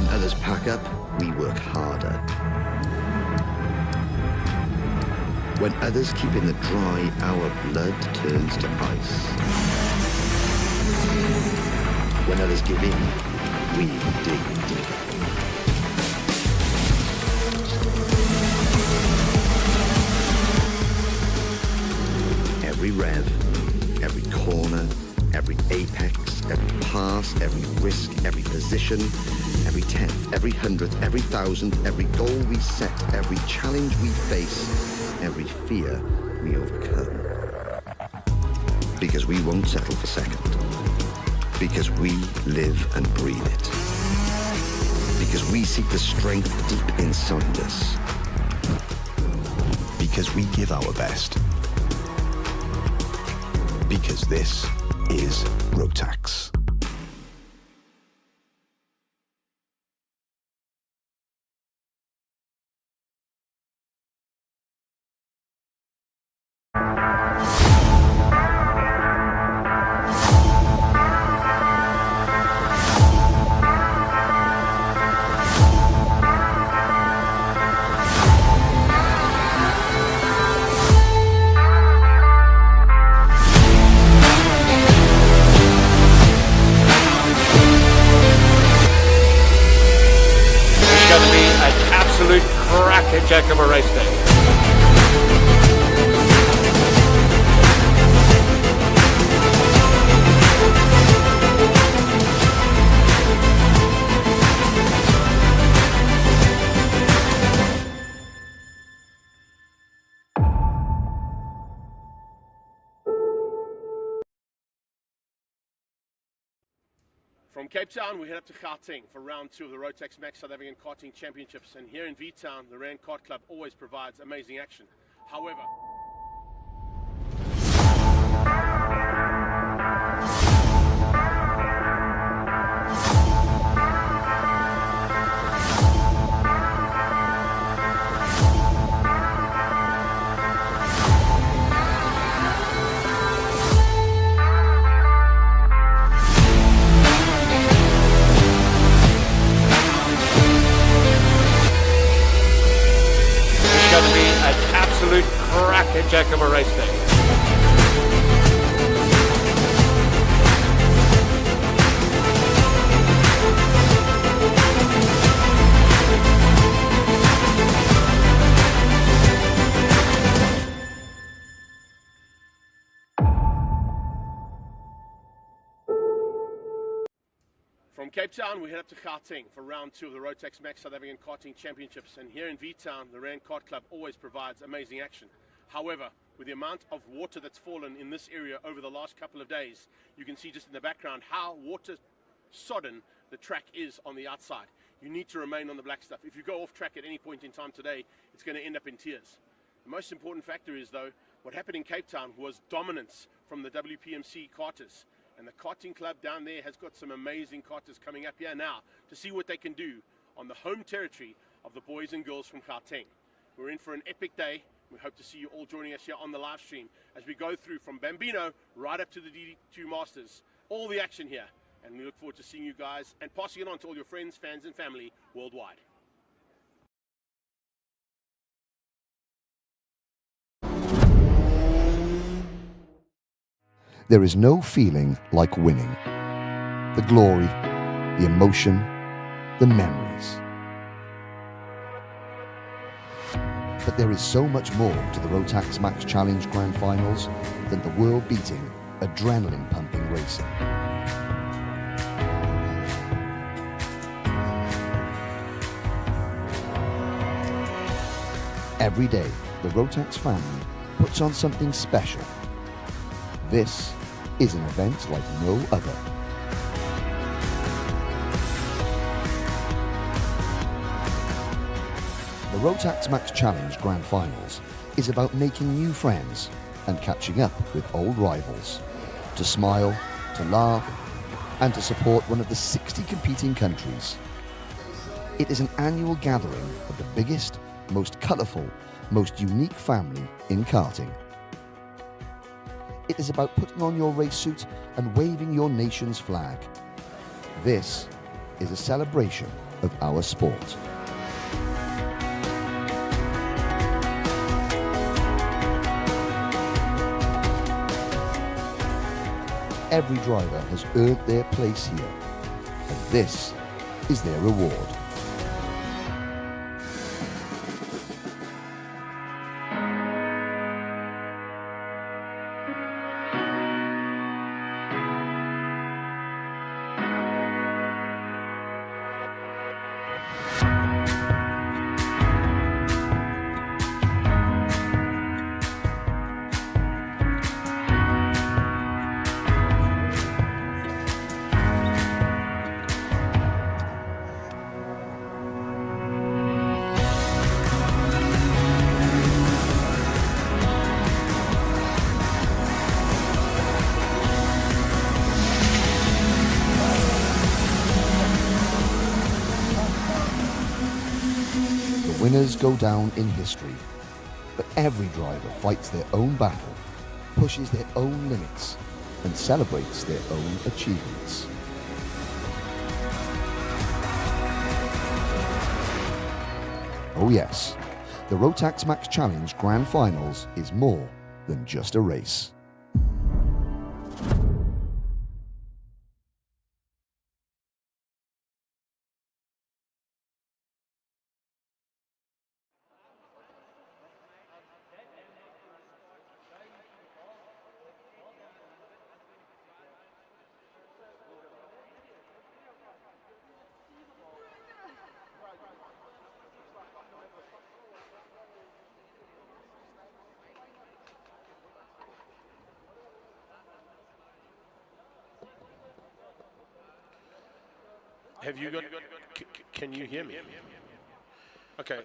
When others pack up, we work harder. When others keep in the dry, our blood turns to ice. When others give in, we dig deep. Every rev, every corner, every apex, every pass, every risk, every position, every tenth, every hundredth, every thousandth, every goal we set, every challenge we face, every fear we overcome. Because we won't settle for second. Because we live and breathe it. Because we seek the strength deep inside us. Because we give our best. Because this is Rotax. Going to be an absolute cracker-jack of a race day. From Cape Town, we head up to Gauteng for round 2 of the Rotax Max South African Karting Championships. And here in V-Town, the Rand Kart Club always provides amazing action. However, going to be an absolute cracker-jack of a race day. From Cape Town, we head up to Gauteng for round 2 of the Rotax Max South African Karting Championships. And here in V-Town, the Rand Kart Club always provides amazing action. However, with the amount of water that's fallen in this area over the last couple of days, you can see just in the background how water-sodden the track is on the outside. You need to remain on the black stuff. If you go off track at any point in time today, it's going to end up in tears. The most important factor is, though, what happened in Cape Town was dominance from the WPMC karters. And the karting club down there has got some amazing karters coming up here now to see what they can do on the home territory of the boys and girls from Gauteng. We're in for an epic day. We hope to see you all joining us here on the live stream as we go through from Bambino right up to the D2 Masters. All the action here. And we look forward to seeing you guys and passing it on to all your friends, fans and family worldwide. There is no feeling like winning. The glory, the emotion, the memories. But there is so much more to the Rotax Max Challenge Grand Finals than the world-beating, adrenaline-pumping racing. Every day, the Rotax family puts on something special. This is an event like no other. The Rotax Max Challenge Grand Finals is about making new friends and catching up with old rivals, to smile, to laugh, and to support one of the 60 competing countries. It is an annual gathering of the biggest, most colourful, most unique family in karting. It is about putting on your race suit and waving your nation's flag. This is a celebration of our sport. Every driver has earned their place here, and this is their reward. Winners go down in history, but every driver fights their own battle, pushes their own limits, and celebrates their own achievements. Oh yes, the Rotax Max Challenge Grand Finals is more than just a race. Have you got? Can you hear me? Okay.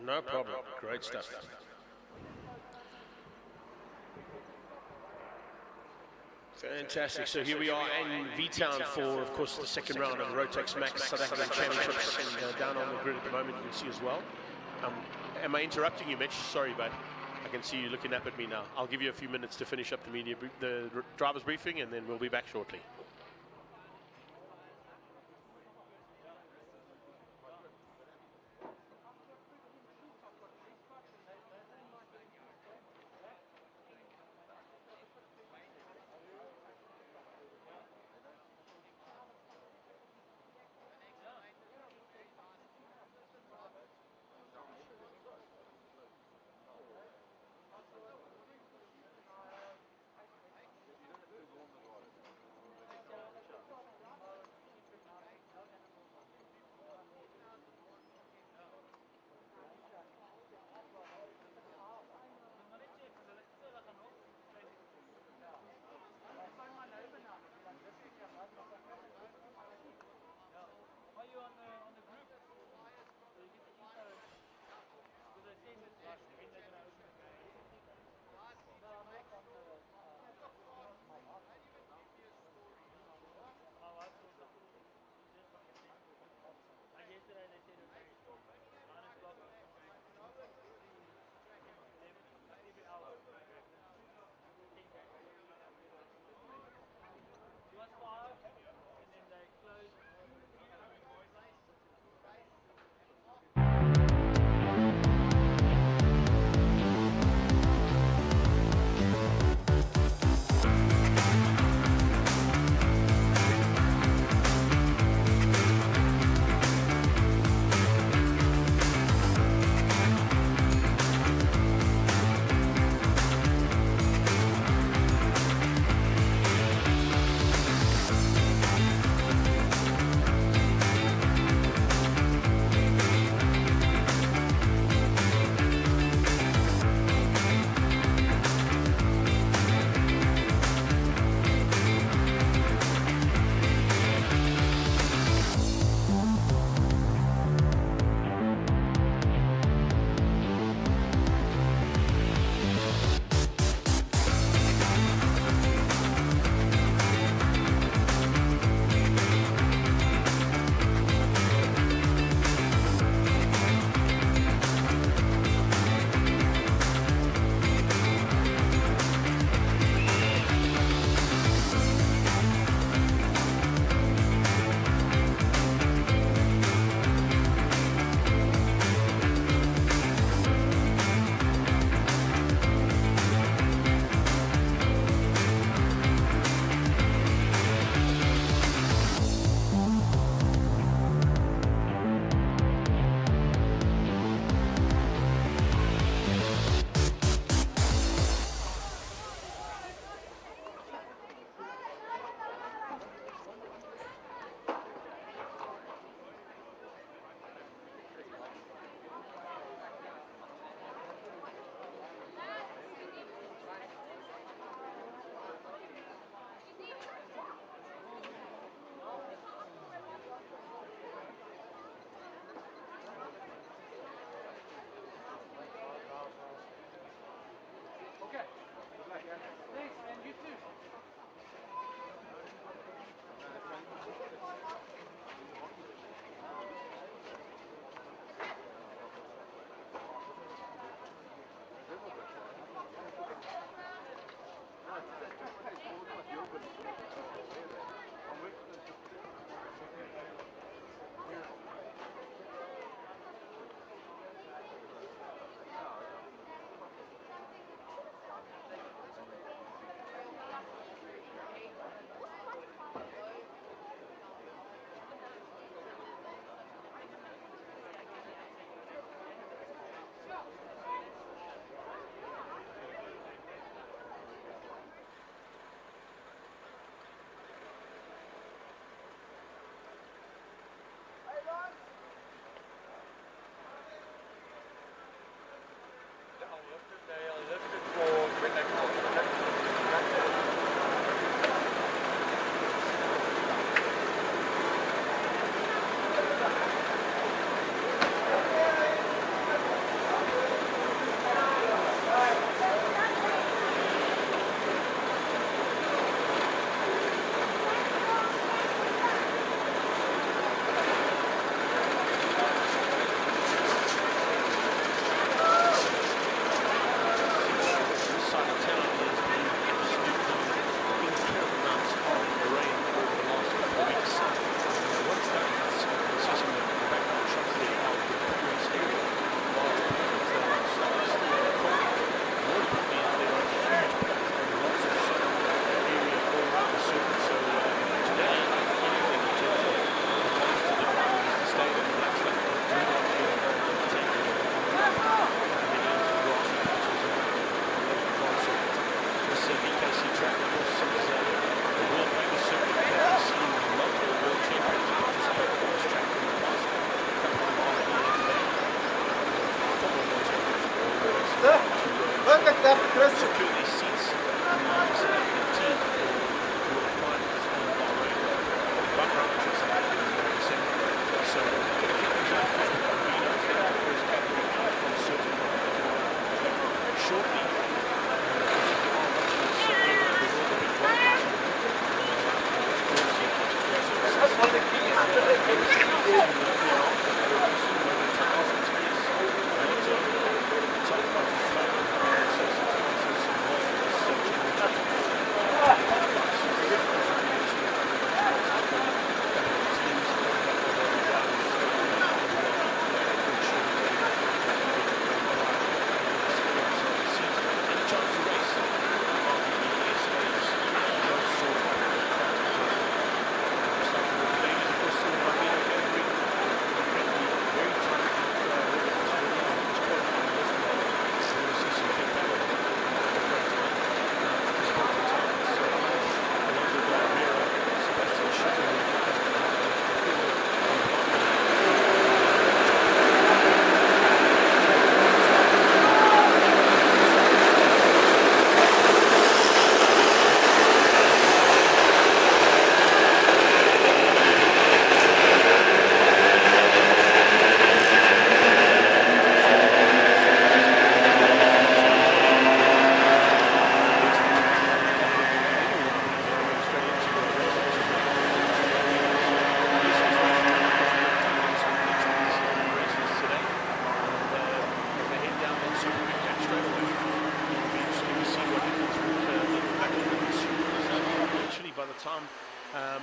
No problem. Great stuff. Fantastic. So here we are in V-Town for, of course, the second round of the Rotax Max South African Championships, and down on the grid at the moment you can see as well. Am I interrupting you, Mitch? Sorry, bud. I can see you looking up at me now. I'll give you a few minutes to finish up the driver's briefing, and then we'll be back shortly.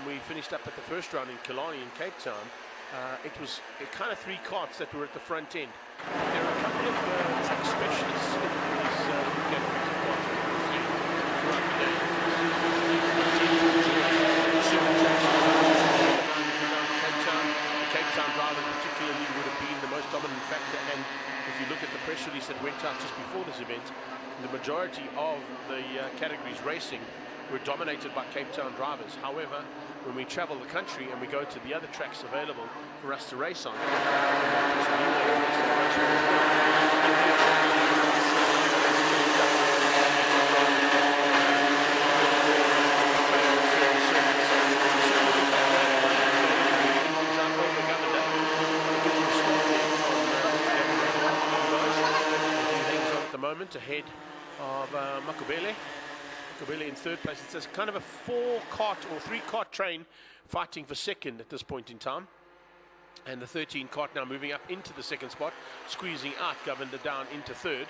we finished up at the first round in Killarney in Cape Town. It was kind of 3 karts that were at the front end. There are a couple of track specialists in these categories of karts throughout the day. Cape Town drivers particularly would have been the most dominant factor, and if you look at the press release that went out just before this event, the majority of the categories racing were dominated by Cape Town drivers. However, when we travel the country and we go to the other tracks available for us to race on, ahead of Makubele in third place. It's kind of a 4-kart or 3-kart train fighting for second at this point in time, and the 13-kart now moving up into the second spot, squeezing out Governor down into third.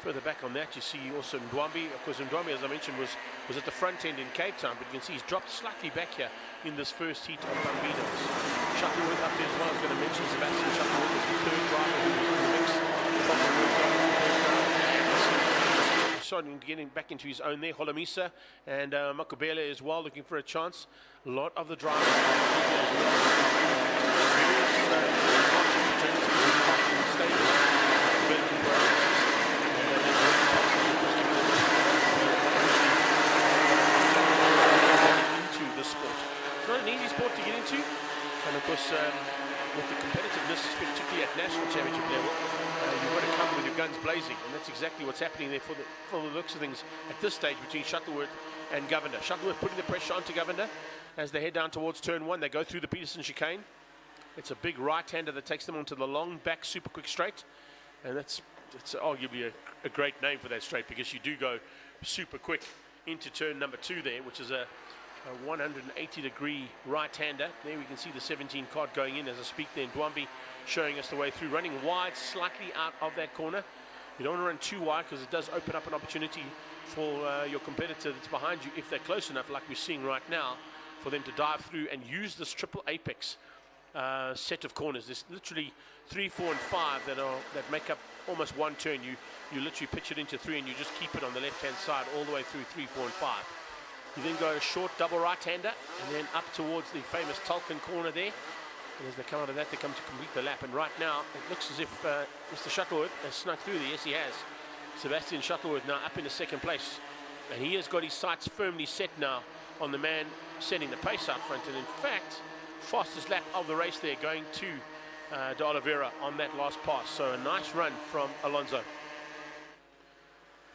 Further back on that, you see also Ndwambi. Of course, Ndwambi, as I mentioned, was at the front end in Cape Town, but you can see he's dropped slightly back here in this first heat of Bambinos. Shuttleworth up there as well. I was going to mention Sebastian Shuttleworth is the third driver who was in the mix from the starting to getting back into his own there. Holomisa and Makubele as well, looking for a chance. A lot of the drivers into the sport. It's not an easy sport to get into, and of course with the competitiveness, particularly at national championship level, you've got to come with your guns blazing, and that's exactly what's happening there for the looks of things at this stage between Shuttleworth and Governor. Shuttleworth putting the pressure onto Governor as they head down towards turn 1. They go through the Peterson chicane. It's a big right-hander that takes them onto the long back super quick straight, and it's arguably a great name for that straight, because you do go super quick into turn number 2 there, which is a 180-degree right-hander. There we can see the 17 kart going in as I speak there. Ndwambi showing us the way through, running wide, slightly out of that corner. You don't want to run too wide, because it does open up an opportunity for your competitor that's behind you, if they're close enough, like we're seeing right now, for them to dive through and use this triple apex set of corners. There's literally 3, 4, and 5 that make up almost one turn. You literally pitch it into 3, and you just keep it on the left-hand side all the way through 3, 4, and 5. You then go a short double right-hander, and then up towards the famous Tulkin corner there. And as they come out of that, they come to complete the lap. And right now, it looks as if Mr. Shuttleworth has snuck through there. Yes, he has. Sebastian Shuttleworth now up into second place. And he has got his sights firmly set now on the man setting the pace out front. And in fact, fastest lap of the race there, going to De Oliveira on that last pass. So a nice run from Alonso.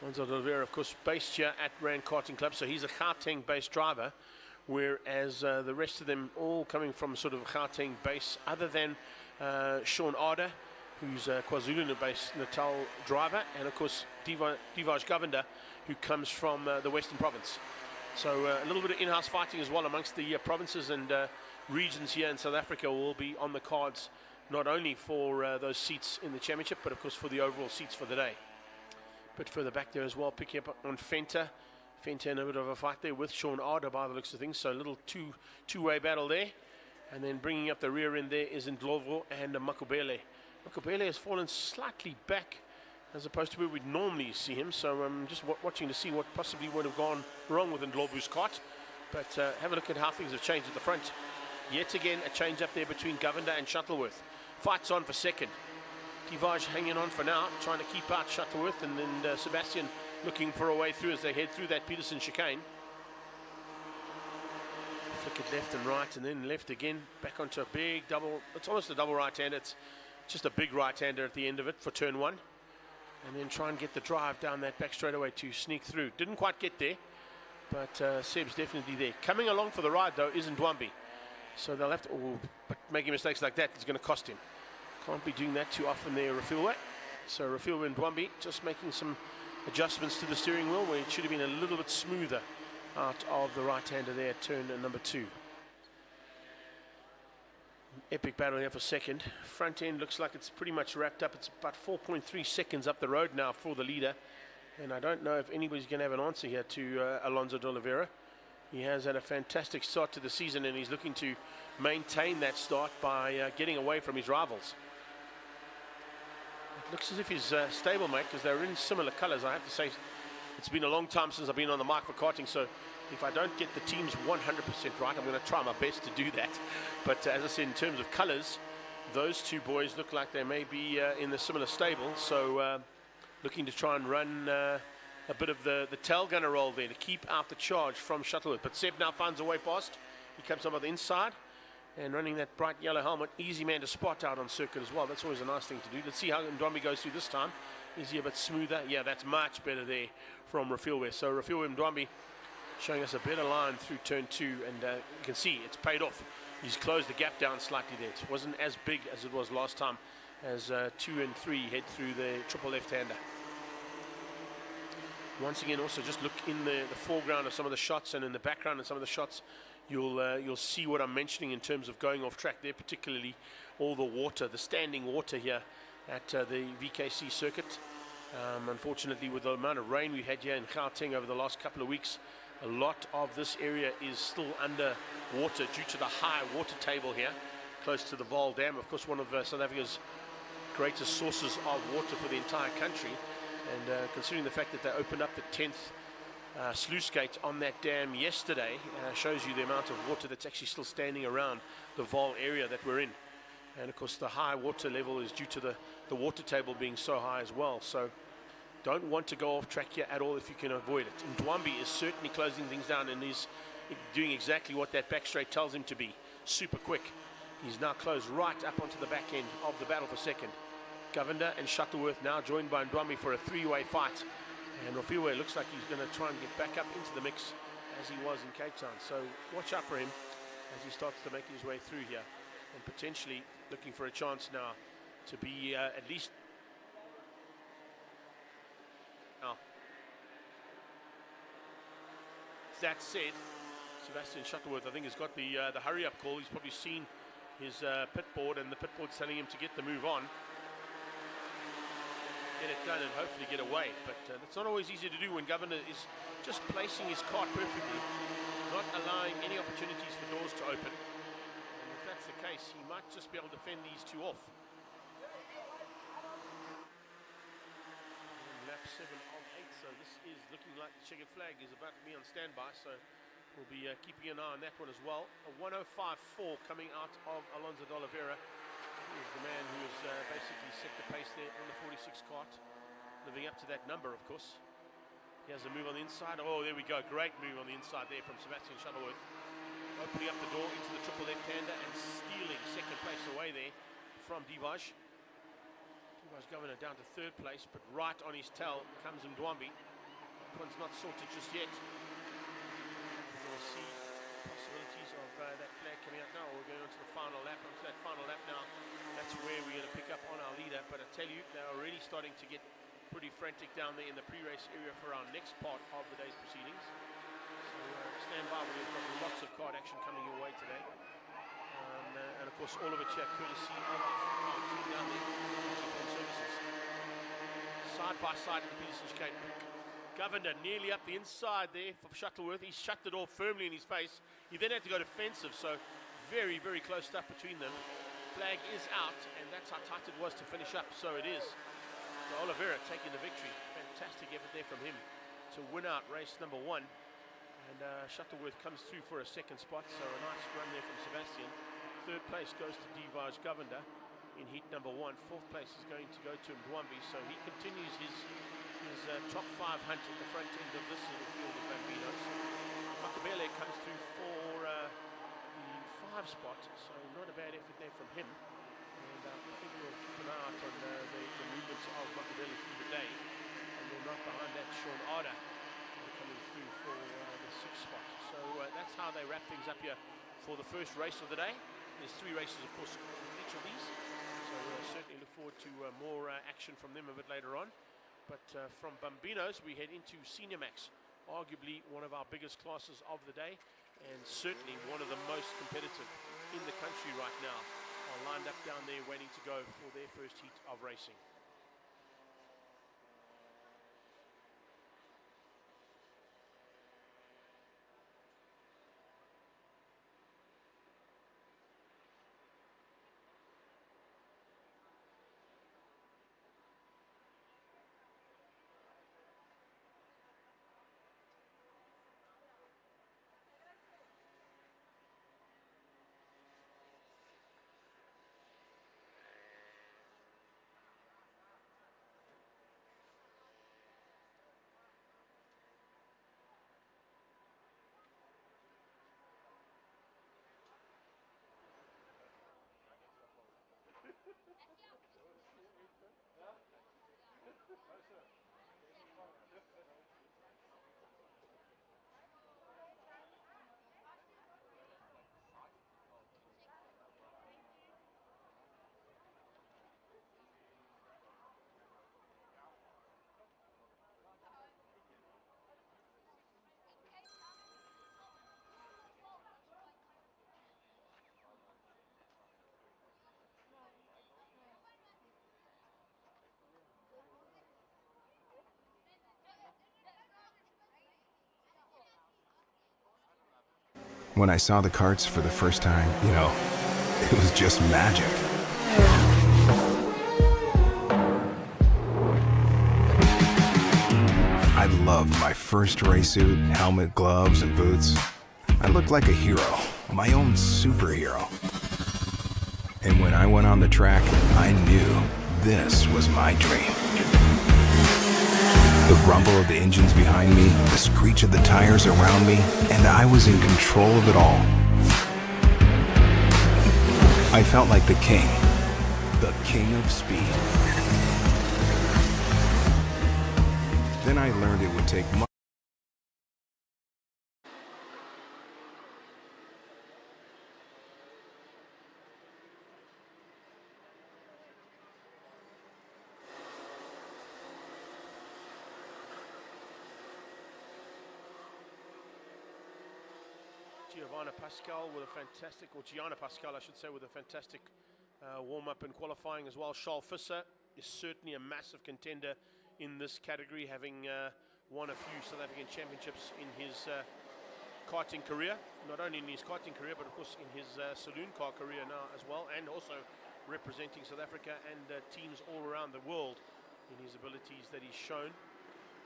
Alonso De Oliveira, of course, based here at Rand Karting Club, so he's a Gauteng-based driver, whereas the rest of them all coming from sort of Gauteng base, other than Sean Arder, who's a KwaZulu-based Natal driver, and of course Divaj Govender, who comes from the Western Province. So a little bit of in-house fighting as well amongst the provinces and regions here in South Africa will be on the cards, not only for those seats in the championship, but of course for the overall seats for the day. But further back there as well, picking up on Fenta in a bit of a fight there with Sean Arder by the looks of things. So a little two-way battle there. And then bringing up the rear end there is Ndlovu and Makubele. Makubele has fallen slightly back as opposed to where we'd normally see him. So I'm just watching to see what possibly would have gone wrong with Ndlovu's kart. But have a look at how things have changed at the front. Yet again, a change up there between Govender and Shuttleworth. Fights on for second. Divaj hanging on for now, trying to keep out Shuttleworth, and then Sebastian looking for a way through as they head through that Peterson chicane. Flick it left and right, and then left again, back onto a big double. It's almost a double right-hander. It's just a big right-hander at the end of it for turn 1. And then try and get the drive down that back straightaway to sneak through. Didn't quite get there, but Seb's definitely there. Coming along for the ride, though, is Ndwambi. So they'll have to, but making mistakes like that is going to cost him. Can't be doing that too often there, Rafilwe. So Rafilwe and Ndwambi just making some adjustments to the steering wheel where it should have been a little bit smoother out of the right-hander there at turn number 2. Epic battle here for second. Front end looks like it's pretty much wrapped up. It's about 4.3 seconds up the road now for the leader. And I don't know if anybody's going to have an answer here to Alonso De Oliveira. He has had a fantastic start to the season, and he's looking to maintain that start by getting away from his rivals. It looks as if his stablemate, because they're in similar colors, I have to say, it's been a long time since I've been on the mic for karting, so if I don't get the teams 100% right, I'm going to try my best to do that. But as I said, in terms of colors, those two boys look like they may be in the similar stable, so looking to try and run a bit of the tail gunner roll there to keep out the charge from Shuttleworth. But Seb now finds a way past. He comes on by the inside and running that bright yellow helmet. Easy man to spot out on circuit as well. That's always a nice thing to do. Let's see how Ndwambi goes through this time. Is he a bit smoother? Yeah, that's much better there from Rafielwe. So Rafielwe Ndwambi showing us a better line through turn 2, and you can see it's paid off. He's closed the gap down slightly there. It wasn't as big as it was last time as 2 and 3 head through the triple left-hander. Once again, also just look in the foreground of some of the shots, and in the background of some of the shots, you'll see what I'm mentioning in terms of going off track there, particularly all the water, the standing water here at the VKC circuit. Unfortunately, with the amount of rain we had here in Gauteng over the last couple of weeks, a lot of this area is still under water due to the high water table here, close to the Vaal Dam, of course one of South Africa's greatest sources of water for the entire country. And considering the fact that they opened up the 10th sluice gate on that dam yesterday, shows you the amount of water that's actually still standing around the Vaal area that we're in. And of course the high water level is due to the water table being so high as well. So don't want to go off track here at all if you can avoid it. And Ndwambi is certainly closing things down, and he's doing exactly what that back straight tells him to be. Super quick. He's now closed right up onto the back end of the battle for second. Govender and Shuttleworth now joined by Ndwambi for a three-way fight. And Rafielwe looks like he's going to try and get back up into the mix as he was in Cape Town. So watch out for him as he starts to make his way through here, and potentially looking for a chance now to be at least. Now, that said, Sebastian Shuttleworth, I think, has got the hurry-up call. He's probably seen his pit board, and the pit board's telling him to get the move on, get it done, and hopefully get away. But that's not always easy to do when Governor is just placing his kart perfectly, not allowing any opportunities for doors to open. And if that's the case, he might just be able to fend these two off. Lap 7 of 8, so this is looking like the checkered flag is about to be on standby, so we'll be keeping an eye on that one as well. A 105.4 coming out of Alonso de Oliveira. He is the man who has basically set the pace there on the 46 kart, living up to that number, of course. He has a move on the inside. Oh, there we go. Great move on the inside there from Sebastian Shuttleworth. Opening up the door into the triple left-hander and stealing second place away there from Divaj. Divaj Governor down to third place, but right on his tail comes Ndwambi. That one's not sorted just yet. We'll see possibilities of that flag coming out now. We're going on to the final lap. Onto that final lap now, that's where we're going to pick up on our leader. But I tell you, they're already starting to get pretty frantic down there in the pre-race area for our next part of the day's proceedings. So stand by, we've got lots of kart action coming your way today. And of course, all of it here courtesy of our team down there, Services. Side by side in the Peterson chicane. Governor nearly up the inside there for Shuttleworth. He shut the door firmly in his face. He then had to go defensive, so very, very close stuff between them. Flag is out, and that's how tight it was to finish up, so it is. So Oliveira taking the victory. Fantastic effort there from him to win out race number 1. And Shuttleworth comes through for a second spot, so a nice run there from Sebastian. Third place goes to Divaj Govender in heat number 1. Fourth place is going to go to Ndwambi, so he continues his top 5 hunt at the front end of this little field of Bambinos. Makabele comes through for the 5 spot, so not a bad effort there from him. And I think we'll keep an eye out on the movements of Makabele through the day. And then right behind that, Sean Arda coming through for the 6th spot. So that's how they wrap things up here for the first race of the day. There's 3 races, of course, each of these. So we'll certainly look forward to more action from them a bit later on. But from Bambinos, we head into Senior Max, arguably one of our biggest classes of the day, and certainly one of the most competitive in the country right now, are lined up down there waiting to go for their first heat of racing. When I saw the karts for the first time, you know, it was just magic. I loved my first race suit, helmet, gloves, and boots. I looked like a hero, my own superhero. And when I went on the track, I knew this was my dream. The rumble of the engines behind me, the screech of the tires around me, and I was in control of it all. I felt like the king of speed. Then I learned it would take much. Gianna Pascal with a fantastic, or Gianna Pascal I should say, with a fantastic warm-up and qualifying as well. Charles Visser is certainly a massive contender in this category, having won a few South African championships in his karting career. Not only in his karting career, but of course in his saloon car career now as well, and also representing South Africa and teams all around the world in his abilities that he's shown.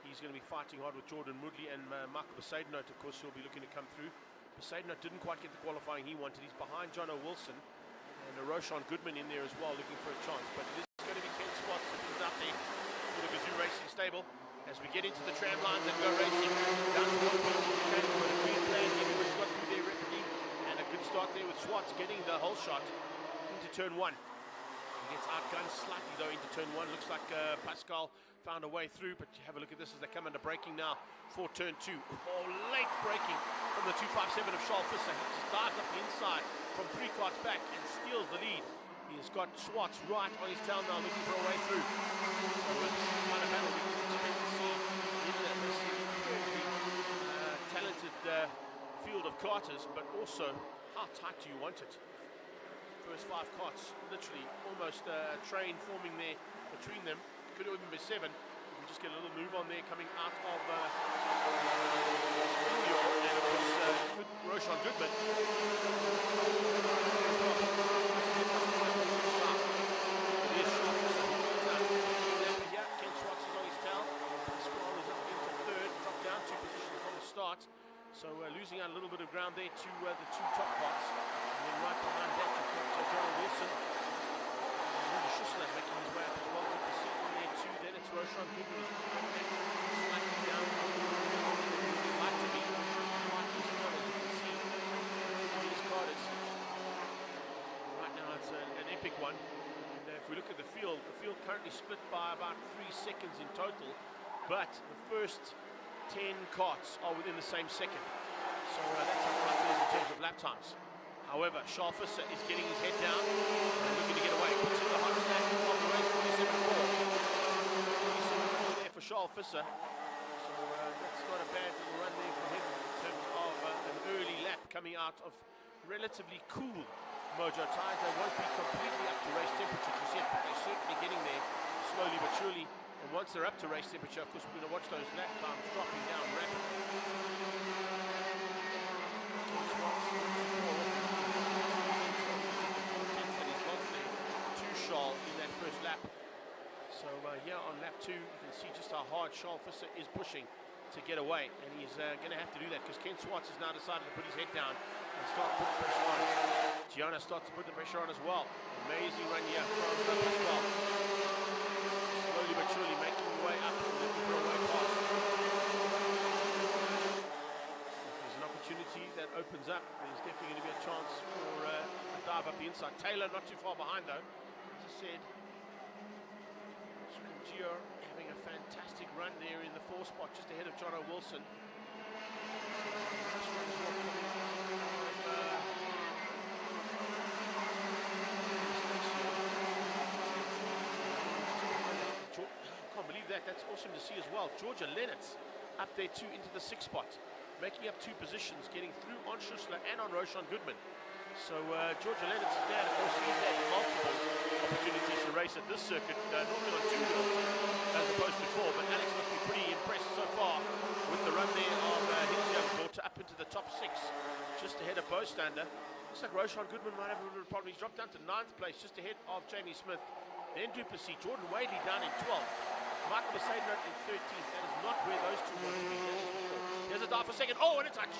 He's going to be fighting hard with Jordan Moodley and Michael Besaidnout, of course, who'll be looking to come through. Besaidnout didn't quite get the qualifying he wanted. He's behind Jono Wilson and Roshan Goodman in there as well, looking for a chance. But it is going to be Ken Swartz who's out there for the Gazoo Racing stable as we get into the tram lines and go racing down towards the tram. We've got a green flag, everybody's got through there rapidly, and a good start there with Swartz getting the whole shot into turn one. He gets outgunned slightly though into turn one. Looks like Pascal found a way through, but have a look at this as they come under braking now for turn two. Oh, late braking from the 257 of Charles Visser. He just dives up the inside from 3 karts back and steals the lead. He's got Swartz right on his tail now, looking for a way through. So it's the kind of battle we can expect to see in this incredibly talented field of karters, but also how tight do you want it? First 5 karts, literally almost a train forming there between them. Could have even been 7. We just get a little move on there coming out of and of course Roshan Goodman. Yeah, Ken Swartz is on his tail. Pascal is up into third, dropped down 2 positions from the start. So losing out a little bit of ground there to the 2 top parts. And then right behind that you've got John Wilson. Schussler making his way up as well. Good to see him there too. Then it's Roshan Goodman slightly down. Like to be fighters as well, as you can see. These karters. Right now it's an epic one. And if we look at the field currently split by about 3 seconds in total. But the first 10 karts are within the same second. So that's how tight it is in terms of lap times. However, Charles Visser is getting his head down and looking to get away. Puts in the hottest lap of the race, 27.4. 27.4 there for Charles Visser. So that's not a bad little run there for him in terms of an early lap coming out of relatively cool Mojo tyres. They won't be completely up to race temperature just yet, but they're certainly getting there slowly but surely. And once they're up to race temperature, of course, we're going to watch those lap times dropping down rapidly. In that first lap. So yeah, on lap 2 you can see just how hard Charles Visser is pushing to get away, and he's going to have to do that because Ken Swartz has now decided to put his head down and start putting pressure on. Gianna starts to put the pressure on as well. Amazing run here from Pascal. Slowly but surely making his way up and looking for a way past. If there's an opportunity that opens up, there's definitely going to be a chance for a dive up the inside. Taylor not too far behind though. Said Scrimgeour having a fantastic run there in the 4 spot just ahead of Jono Wilson. Can't believe that. That's awesome to see as well. Georgia Lennox up there too into the 6 spot, making up 2 positions, getting through on Schussler and on Roshan Goodman. So Georgia Lennox is down. Of course, he's had multiple opportunities to race at this circuit, normally on 2 wheels as opposed to 4. But Alex must be pretty impressed so far with the run there of his young daughter up up into the top 6, just ahead of Bostander. Looks like Roshan Goodman might have a little problem. He's dropped down to 9th place, just ahead of Jamie Smith. Then Duplessis, Jordan Wadley down in 12th. Michael Besaidnot in 13th. That is not where those two want to be. There's a dive for second. Oh, and a touch.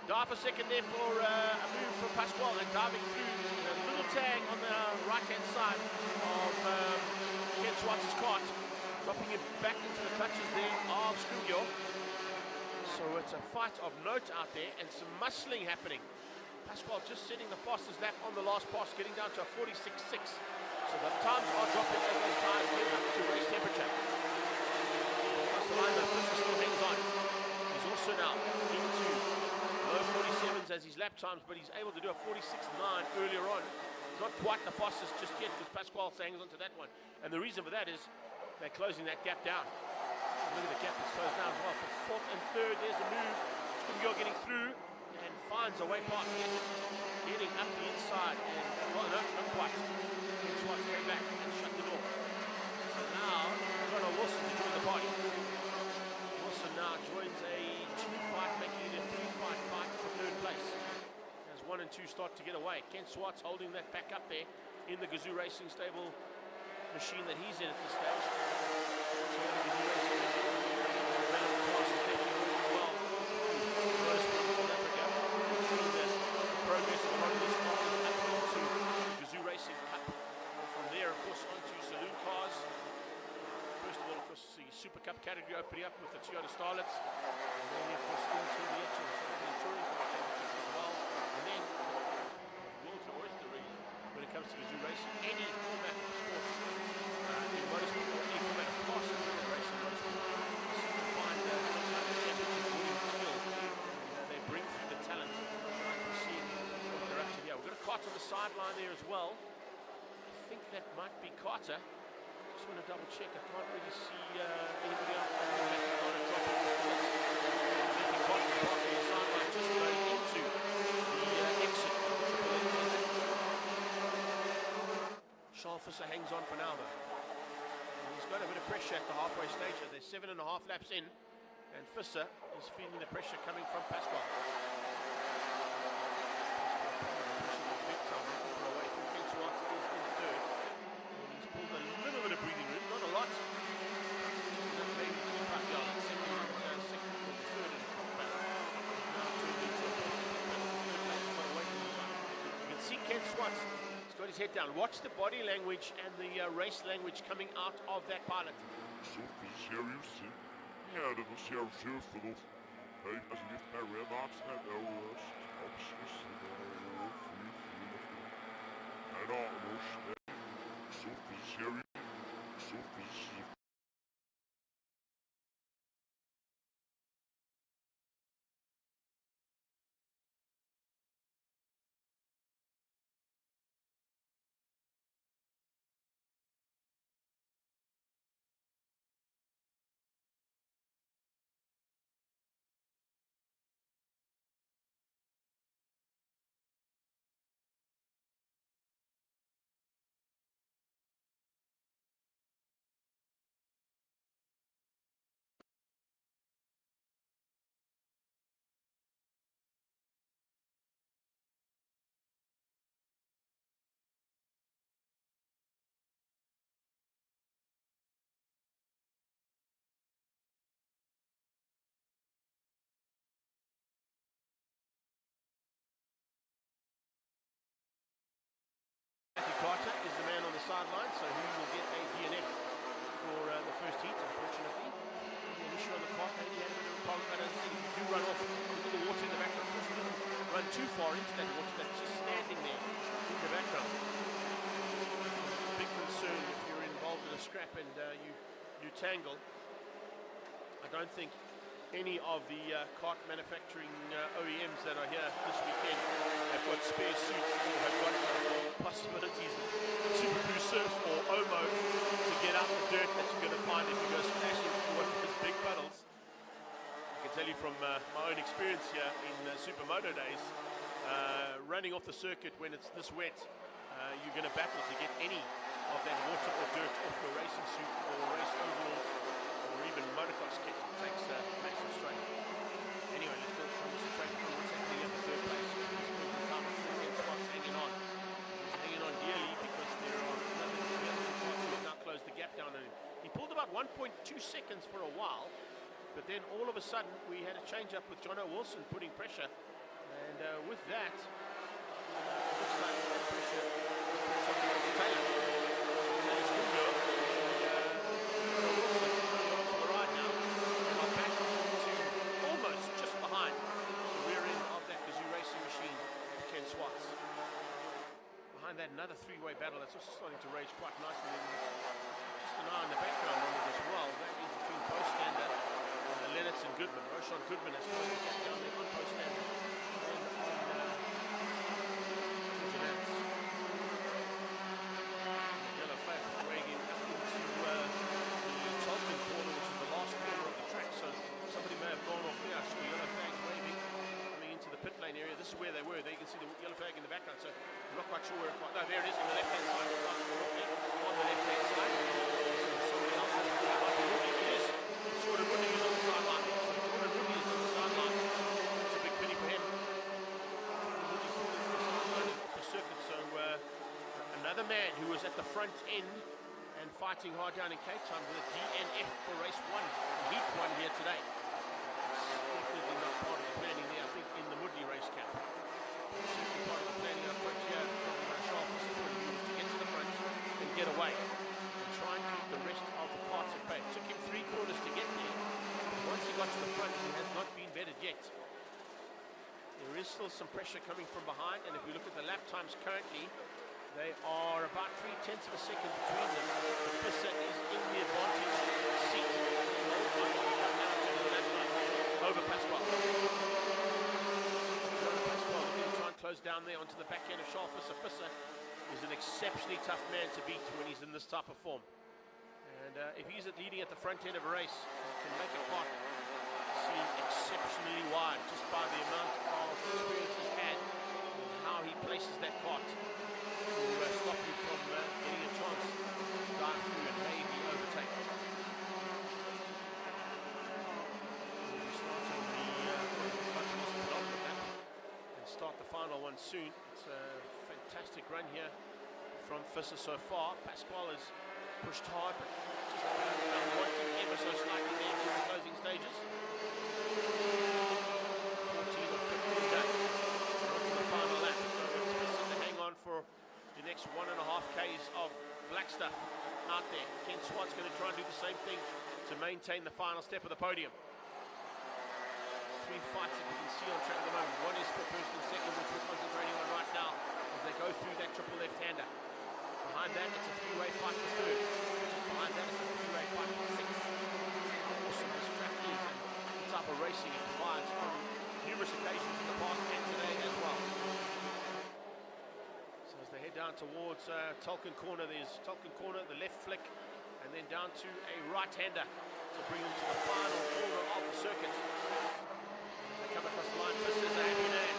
Dive for second there for a move from Pasquale, and diving through a little tag on the right-hand side of Ken Swartz's kart, dropping him back into the clutches there of Screwgill. So it's a fight of note out there and some muscling happening. Pasquale just setting the fastest lap on the last pass, getting down to a 46.6. So the times are dropping as those tires get up to race temperature. Across the line, though, Fisher still hangs on. He's also now into low 47s as his lap times, but he's able to do a 46.9 earlier on. It's not quite the fastest just yet because Pasquale hangs on to that one. And the reason for that is they're closing that gap down. Look at the gap that's closed down as well. For 4th and 3rd, there's the move. Screwgill getting through and finds a way past it. Getting up the inside and, well, no, not quite. Swartz came back and shut the door. So now, Conor Wilson to join the party. Wilson now joins a 2-5, making it a 3-5 fight for 3rd place. As 1 and 2 start to get away. Ken Swartz holding that back up there in the Gazoo Racing stable machine that he's in at this stage. So the Gazoo Racing development class is definitely moving well. Most people in South Africa. We've seen the progress of a lot of these cars up into the Gazoo Racing Cup. From there, of course, onto saloon cars. First of all, of course, the Super Cup category opening up with the Toyota Starlets. And then, of course, into the actual touring car championship as well. And then, the world's oyster really when it comes to Gazoo Racing. Any format of sport, in motorsport, or any format of class in racing motorsport, seem to find some kind of championship winning skill. And they bring through the talent. Like we're seeing what they're up to here. We've got a KART on the sideline there as well. I think that might be Carter. Just want to double check. I can't really see anybody else. Just going into the exit of the Triple A. Charles Fisher hangs on for now though. And he's got a bit of pressure at the halfway stage. They're 7.5 laps in, and Fisher is feeling the pressure coming from Pasquale. He's got his head down. Watch the body language and the race language coming out of that pilot. Carter is the man on the sideline, so he will get a DNF for the first heat, unfortunately. The issue on the car, maybe he had a bit of a problem, but as I said, if you do run off into the water in the background, of course, you didn't run too far into that water that's just standing there in the background. Big concern if you're involved in a scrap and you tangle. I don't think any of the kart manufacturing OEMs that are here this weekend have got spare suits or have got possibilities of Super Blue Surf or Omo to get out the dirt that you're going to find if you go splashing through one of those big puddles. I can tell you from my own experience here in Supermoto days, running off the circuit when it's this wet, you're going to battle to get any of that water or dirt off your racing suit or race overalls or even motocross kit. It takes a massive strain. Anyway, let's go from the 1.2 seconds for a while, but then all of a sudden we had a change up with Jono Wilson putting pressure, and with that, looks like that pressure put something on the tail. Taylor's good now. Jono Wilson on to the ride now, and are back to almost just behind the rear end of that Gazoo Racing machine, Ken Swartz. Behind that, another three-way battle that's also starting to rage quite nicely. Just an eye in the background on it as well. That is between Postander, Lennox and Goodman. Roshan Goodman has closed the gap down there on Postander and on Lennox. The yellow flag waving up into the Tolkien corner, which is the last corner of the track. So somebody may have gone off there. I saw the yellow flag waving into the pit lane area. This is where they were. There you can see the yellow flag in the background, so I'm not quite sure where it was. No, there it is on the left-hand side. On the left-hand side. Somebody else has to come up. It is. Jordan Woodley is on the sideline. So Jordan Woodley is on the sideline. It's a big pity for him. Woodley falling to the sideline of the circuit. So another man who was at the front end and fighting hard down in Cape Town with a DNF for race 1, heat 1 here today. Definitely not part of the planning there, I think, in the Woodley race camp. Certainly part of the planning up front here from Charles was to get to the front and get away and try and keep the rest of the karts at bay. It took him 3 quarters to get there, but once he got to the front, he has not been vetted yet. There is still some pressure coming from behind, and if we look at the lap times currently, they are about 0.3 of a second between them. The Fisser is in the advantage seat. Over Pasquale. Pasquale looking to try and close down there onto the back end of Charles Fisser. Fisser is an exceptionally tough man to beat when he's in this type of form. And if he's leading at the front end of a race, he can make a kart seem exceptionally wide just by the amount of experience he's had and how he places that kart to stop him from getting a chance to dive through and maybe overtake him. Start the final one soon. It's a fantastic run here from Fisser so far. Pasquale has pushed hard, but just wanting ever so slightly there in the closing stages. 14 or 15 days onto the final lap. So it's Fisser to hang on for the next 1.5 Ks of black stuff out there. Ken Swartz going to try and do the same thing to maintain the final step of the podium. 3 fights that you can see on track at the moment. One is for first and second, which we're concentrating on right now as they go through that triple left-hander. Behind that, it's a 3-way fight for third. Behind that, it's a 3-way fight for sixth. How awesome this track is and the type of racing it provides on numerous occasions in the past and today as well. So as they head down towards Tolkien Corner, there's Tolkien Corner, the left flick, and then down to a right-hander to bring them to the final corner of the circuit. Come across the line, Fisser's a happy man.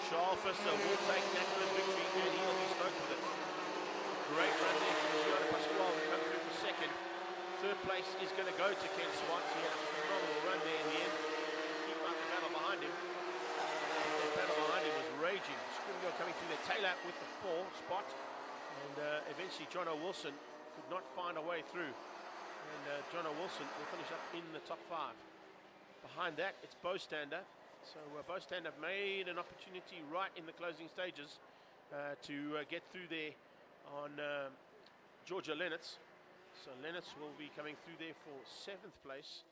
Charles Fisser will take that first victory and he'll be stoked with it. Great run there from Gianna Pasquale to come through for second. Third place is going to go to Ken Swartz. He had a phenomenal run there in the end. Keep up the battle behind him. The battle behind him was raging. Scrimgeour coming through there. Taylor with the 4 spot. And eventually Jono Wilson could not find a way through. And Jono Wilson will finish up in the top 5. Behind that, it's Bostander. So Bostander made an opportunity right in the closing stages to get through there on Georgia Lennox. So Lennox will be coming through there for 7th place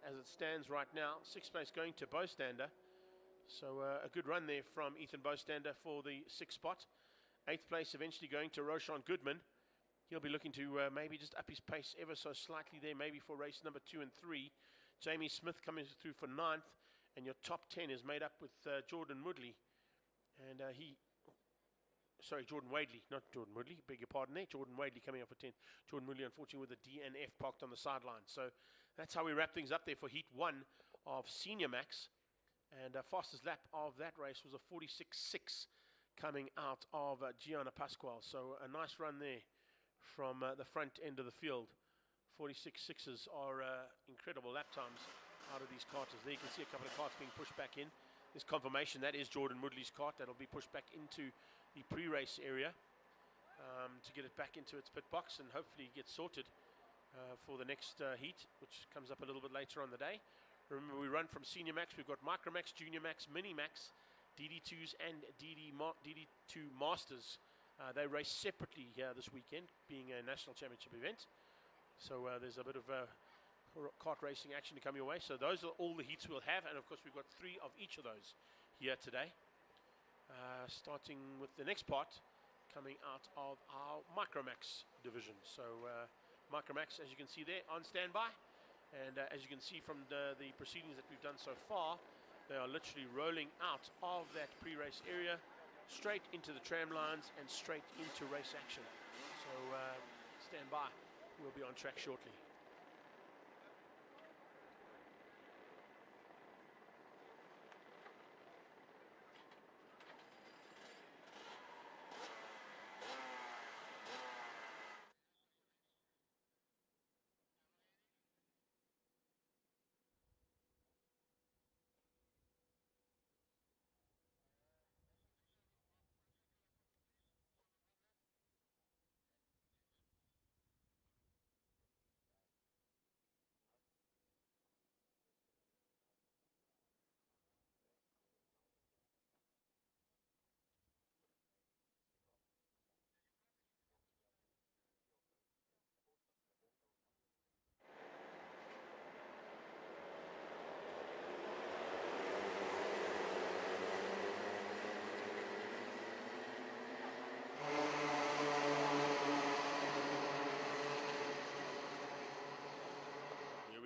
as it stands right now. 6th place going to Bostander. So a good run there from Ethan Bostander for the 6th spot. 8th place eventually going to Roshan Goodman. He'll be looking to maybe just up his pace ever so slightly there, maybe for race number 2 and 3. Jamie Smith coming through for 9th, and your top 10 is made up with Jordan Woodley. And Jordan Wadley, not Jordan Woodley, beg your pardon there. Jordan Wadley coming up for 10th. Jordan Woodley, unfortunately, with the DNF parked on the sideline. So that's how we wrap things up there for Heat 1 of Senior Max. And fastest lap of that race was a 46.6 coming out of Gianna Pasquale. So a nice run there from the front end of the field. 46.6s are incredible lap times out of these karters. There you can see a couple of karts being pushed back in. There's confirmation that is Jordan Woodley's kart. That'll be pushed back into the pre-race area to get it back into its pit box and hopefully get sorted. for the next heat, which comes up a little bit later on the day. Remember, we run from Senior Max. We've got Micro Max, Junior Max, Mini Max, DD2s and DD2 Masters. They race separately here this weekend, being a national championship event. So there's a bit of kart racing action to come your way. So those are all the heats we'll have, and of course we've got 3 of each of those here today. Starting with the next part coming out of our Micromax division. So Micromax, as you can see there, on standby, and as you can see from the proceedings that we've done so far, they are literally rolling out of that pre-race area straight into the tram lines and straight into race action. So stand by, we'll be on track shortly.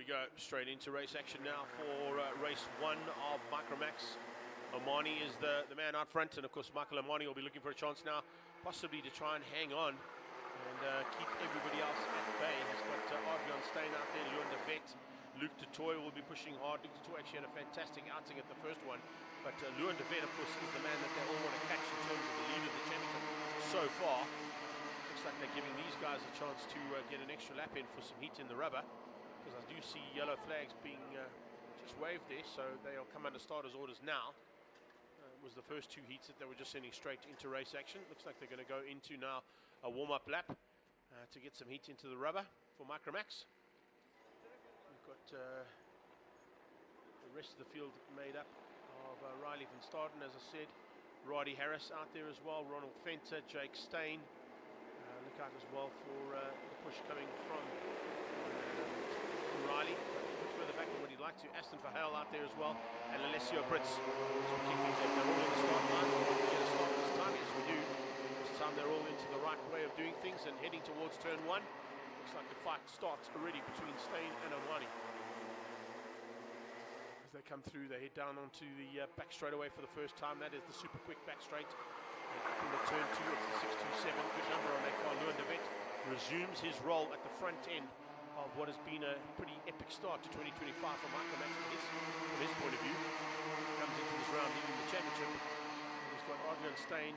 We go straight into race action now for race 1 of Micromax. Omani is the man out front, and of course Michael Omani will be looking for a chance now, possibly to try and hang on and keep everybody else at bay. He's got Adrian Stein out there, Luan de Vet, Luc de Toy will be pushing hard. Luc de Toy actually had a fantastic outing at the first one, but Luan de Vet, of course, is the man that they all want to catch in terms of the lead of the championship so far. Looks like they're giving these guys a chance to get an extra lap in for some heat in the rubber, because I do see yellow flags being just waved there, so they'll come under starters orders now. It was the first 2 heats that they were just sending straight into race action. Looks like they're going to go into now a warm-up lap to get some heat into the rubber for Micromax. We've got the rest of the field made up of Riley van Staden, as I said, Roddy Harris out there as well, Ronald Fenter, Jake Stein. Look out as well for the push coming from Riley, a bit further back than what he'd like to. Aston Verheul out there as well, and Alessio Brits. So we kick things off. They're all in the start line. We're going to start this time. Yes, we do. This time they're all into the right way of doing things and heading towards turn 1. Looks like the fight starts already between Stein and Omani. As they come through, they head down onto the back straightaway for the first time. That is the super quick back straight. And up in the turn 2, it's the 627. Good number on that car. Luan de Vet resumes his role at the front end of what has been a pretty epic start to 2025 for Micromax from his point of view. He comes into this round leading the championship. And he's got Adrian Stein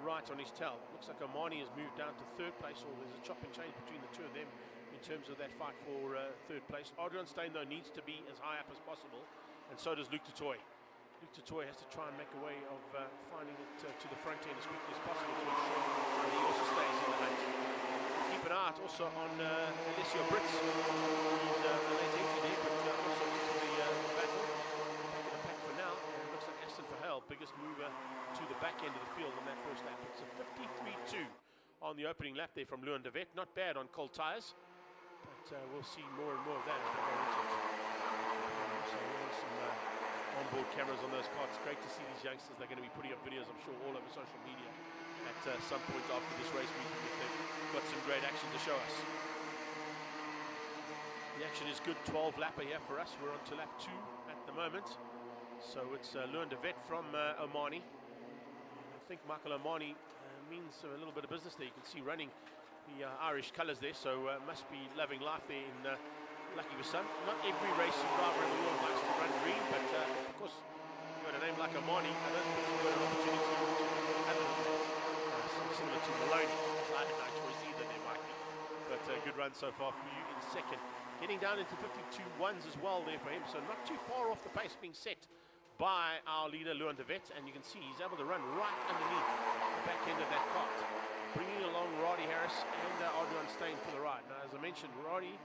right on his tail. Looks like Omani has moved down to 3rd place, or there's a chop and change between the two of them in terms of that fight for 3rd place. Adrian Stein, though, needs to be as high up as possible, and so does Luc de Toy. Luc de Toy has to try and make a way of finding it to the front end as quickly as possible to ensure that he also stays in the hunt. Keep an eye out also on Alessio Brits. He's a late entry there, but also into the battle. Taking a pack for now, and it looks like Aston Verheul, biggest mover to the back end of the field on that first lap. It's a 53.2 on the opening lap there from Luan de Vet. Not bad on cold tyres, but we'll see more and more of that as we go into it. So some onboard cameras on those carts. Great to see these youngsters. They're going to be putting up videos, I'm sure, all over social media at some point after this race meeting, if they've got some great action to show us. The action is good. 12 lapper here for us. We're on to lap 2 at the moment. So it's Luan de Vet from Omani. I think Michael Omani means a little bit of business there. You can see running the Irish colours there, so must be loving life there in lucky for some. Not every racing driver in the world likes to run green, but of course, you've got a name like Omani. I don't think you've got an opportunity to have similar to Maloney. I had no choice either there, Mike. But good run so far for you in 2nd. Getting down into 52.1s as well there for him, so not too far off the pace being set by our leader Luan de Vet, and you can see he's able to run right underneath the back end of that cart. bringing along Roddy Harris and Adrian Stein for the ride. Now, as I mentioned, Roddy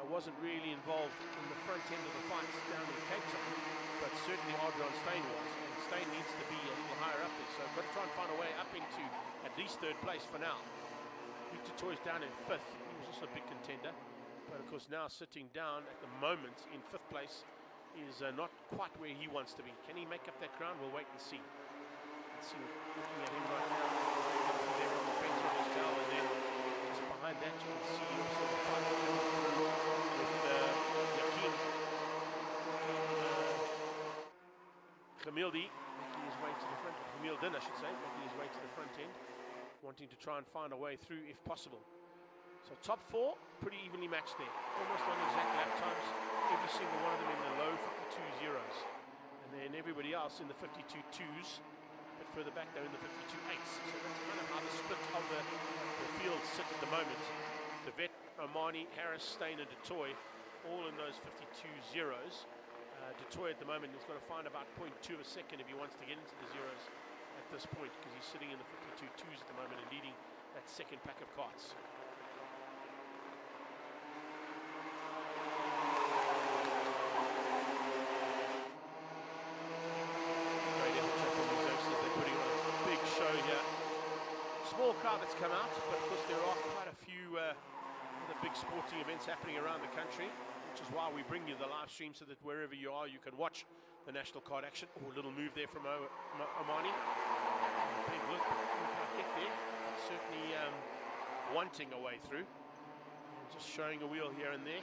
wasn't really involved in the front end of the fights down in Cape Town, but certainly Adrian Stein was, and Stein needs to be a little higher up there, so I've got to try and find a way up into at least third place for now. Victor Toy's down in fifth. He was also a big contender, but of course now sitting down at the moment in fifth place is not quite where he wants to be. Can he make up that ground? We'll wait and see. Let's see, looking at him right now, there on the fence with his tail, and then just behind that you can see also the fight with Yakin Khamildi making his way to the front, Khamildin I should say, making his way to the front end, wanting to try and find a way through if possible. So top four, pretty evenly matched there, almost on exact lap times, every single one of them in the low 52 zeros, and then everybody else in the 52 twos, but further back they're in the 52 eights. So that's kind of how the split of the field sit at the moment. De Wet, Omani, Harris, Stein and Du Toit all in those 52 zeros. Du Toit at the moment has got to find about 0.2 of a second if he wants to get into the zeros at this point, because he's sitting in the 52 twos at the moment and leading that second pack of carts. Small crowd that's come out, but of course there are quite a few other big sporting events happening around the country, which is why we bring you the live stream so that wherever you are you can watch the national card action. Oh, a little move there from Omani. Big look, can't get there, but certainly wanting a way through. Just showing a wheel here and there.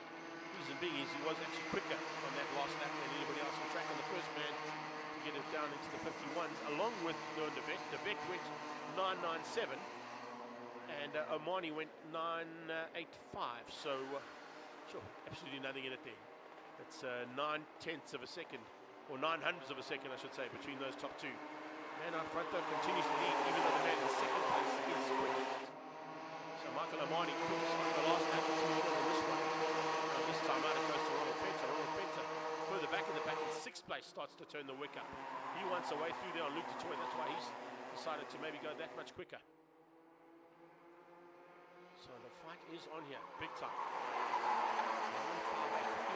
Reason being is he was actually quicker on that last lap than anybody else on track, and the first man to get it down into the 51s, along with De Wet. De Wet went 9.97 and Omani went 9.85, so sure, absolutely nothing in it there. That's 9/10 of a second, or 900ths of a second I should say, between those top two. Man out front though continues to lead, even though the man in second place is quick. So Michael Omani puts the last lap on this one. This time out it goes to Ronald Fenter. Ronald Fenter further back in the pack in sixth place starts to turn the wick up. He wants a way through there on Luke Du Toit, that's why he's decided to maybe go that much quicker. So the fight is on here, big time.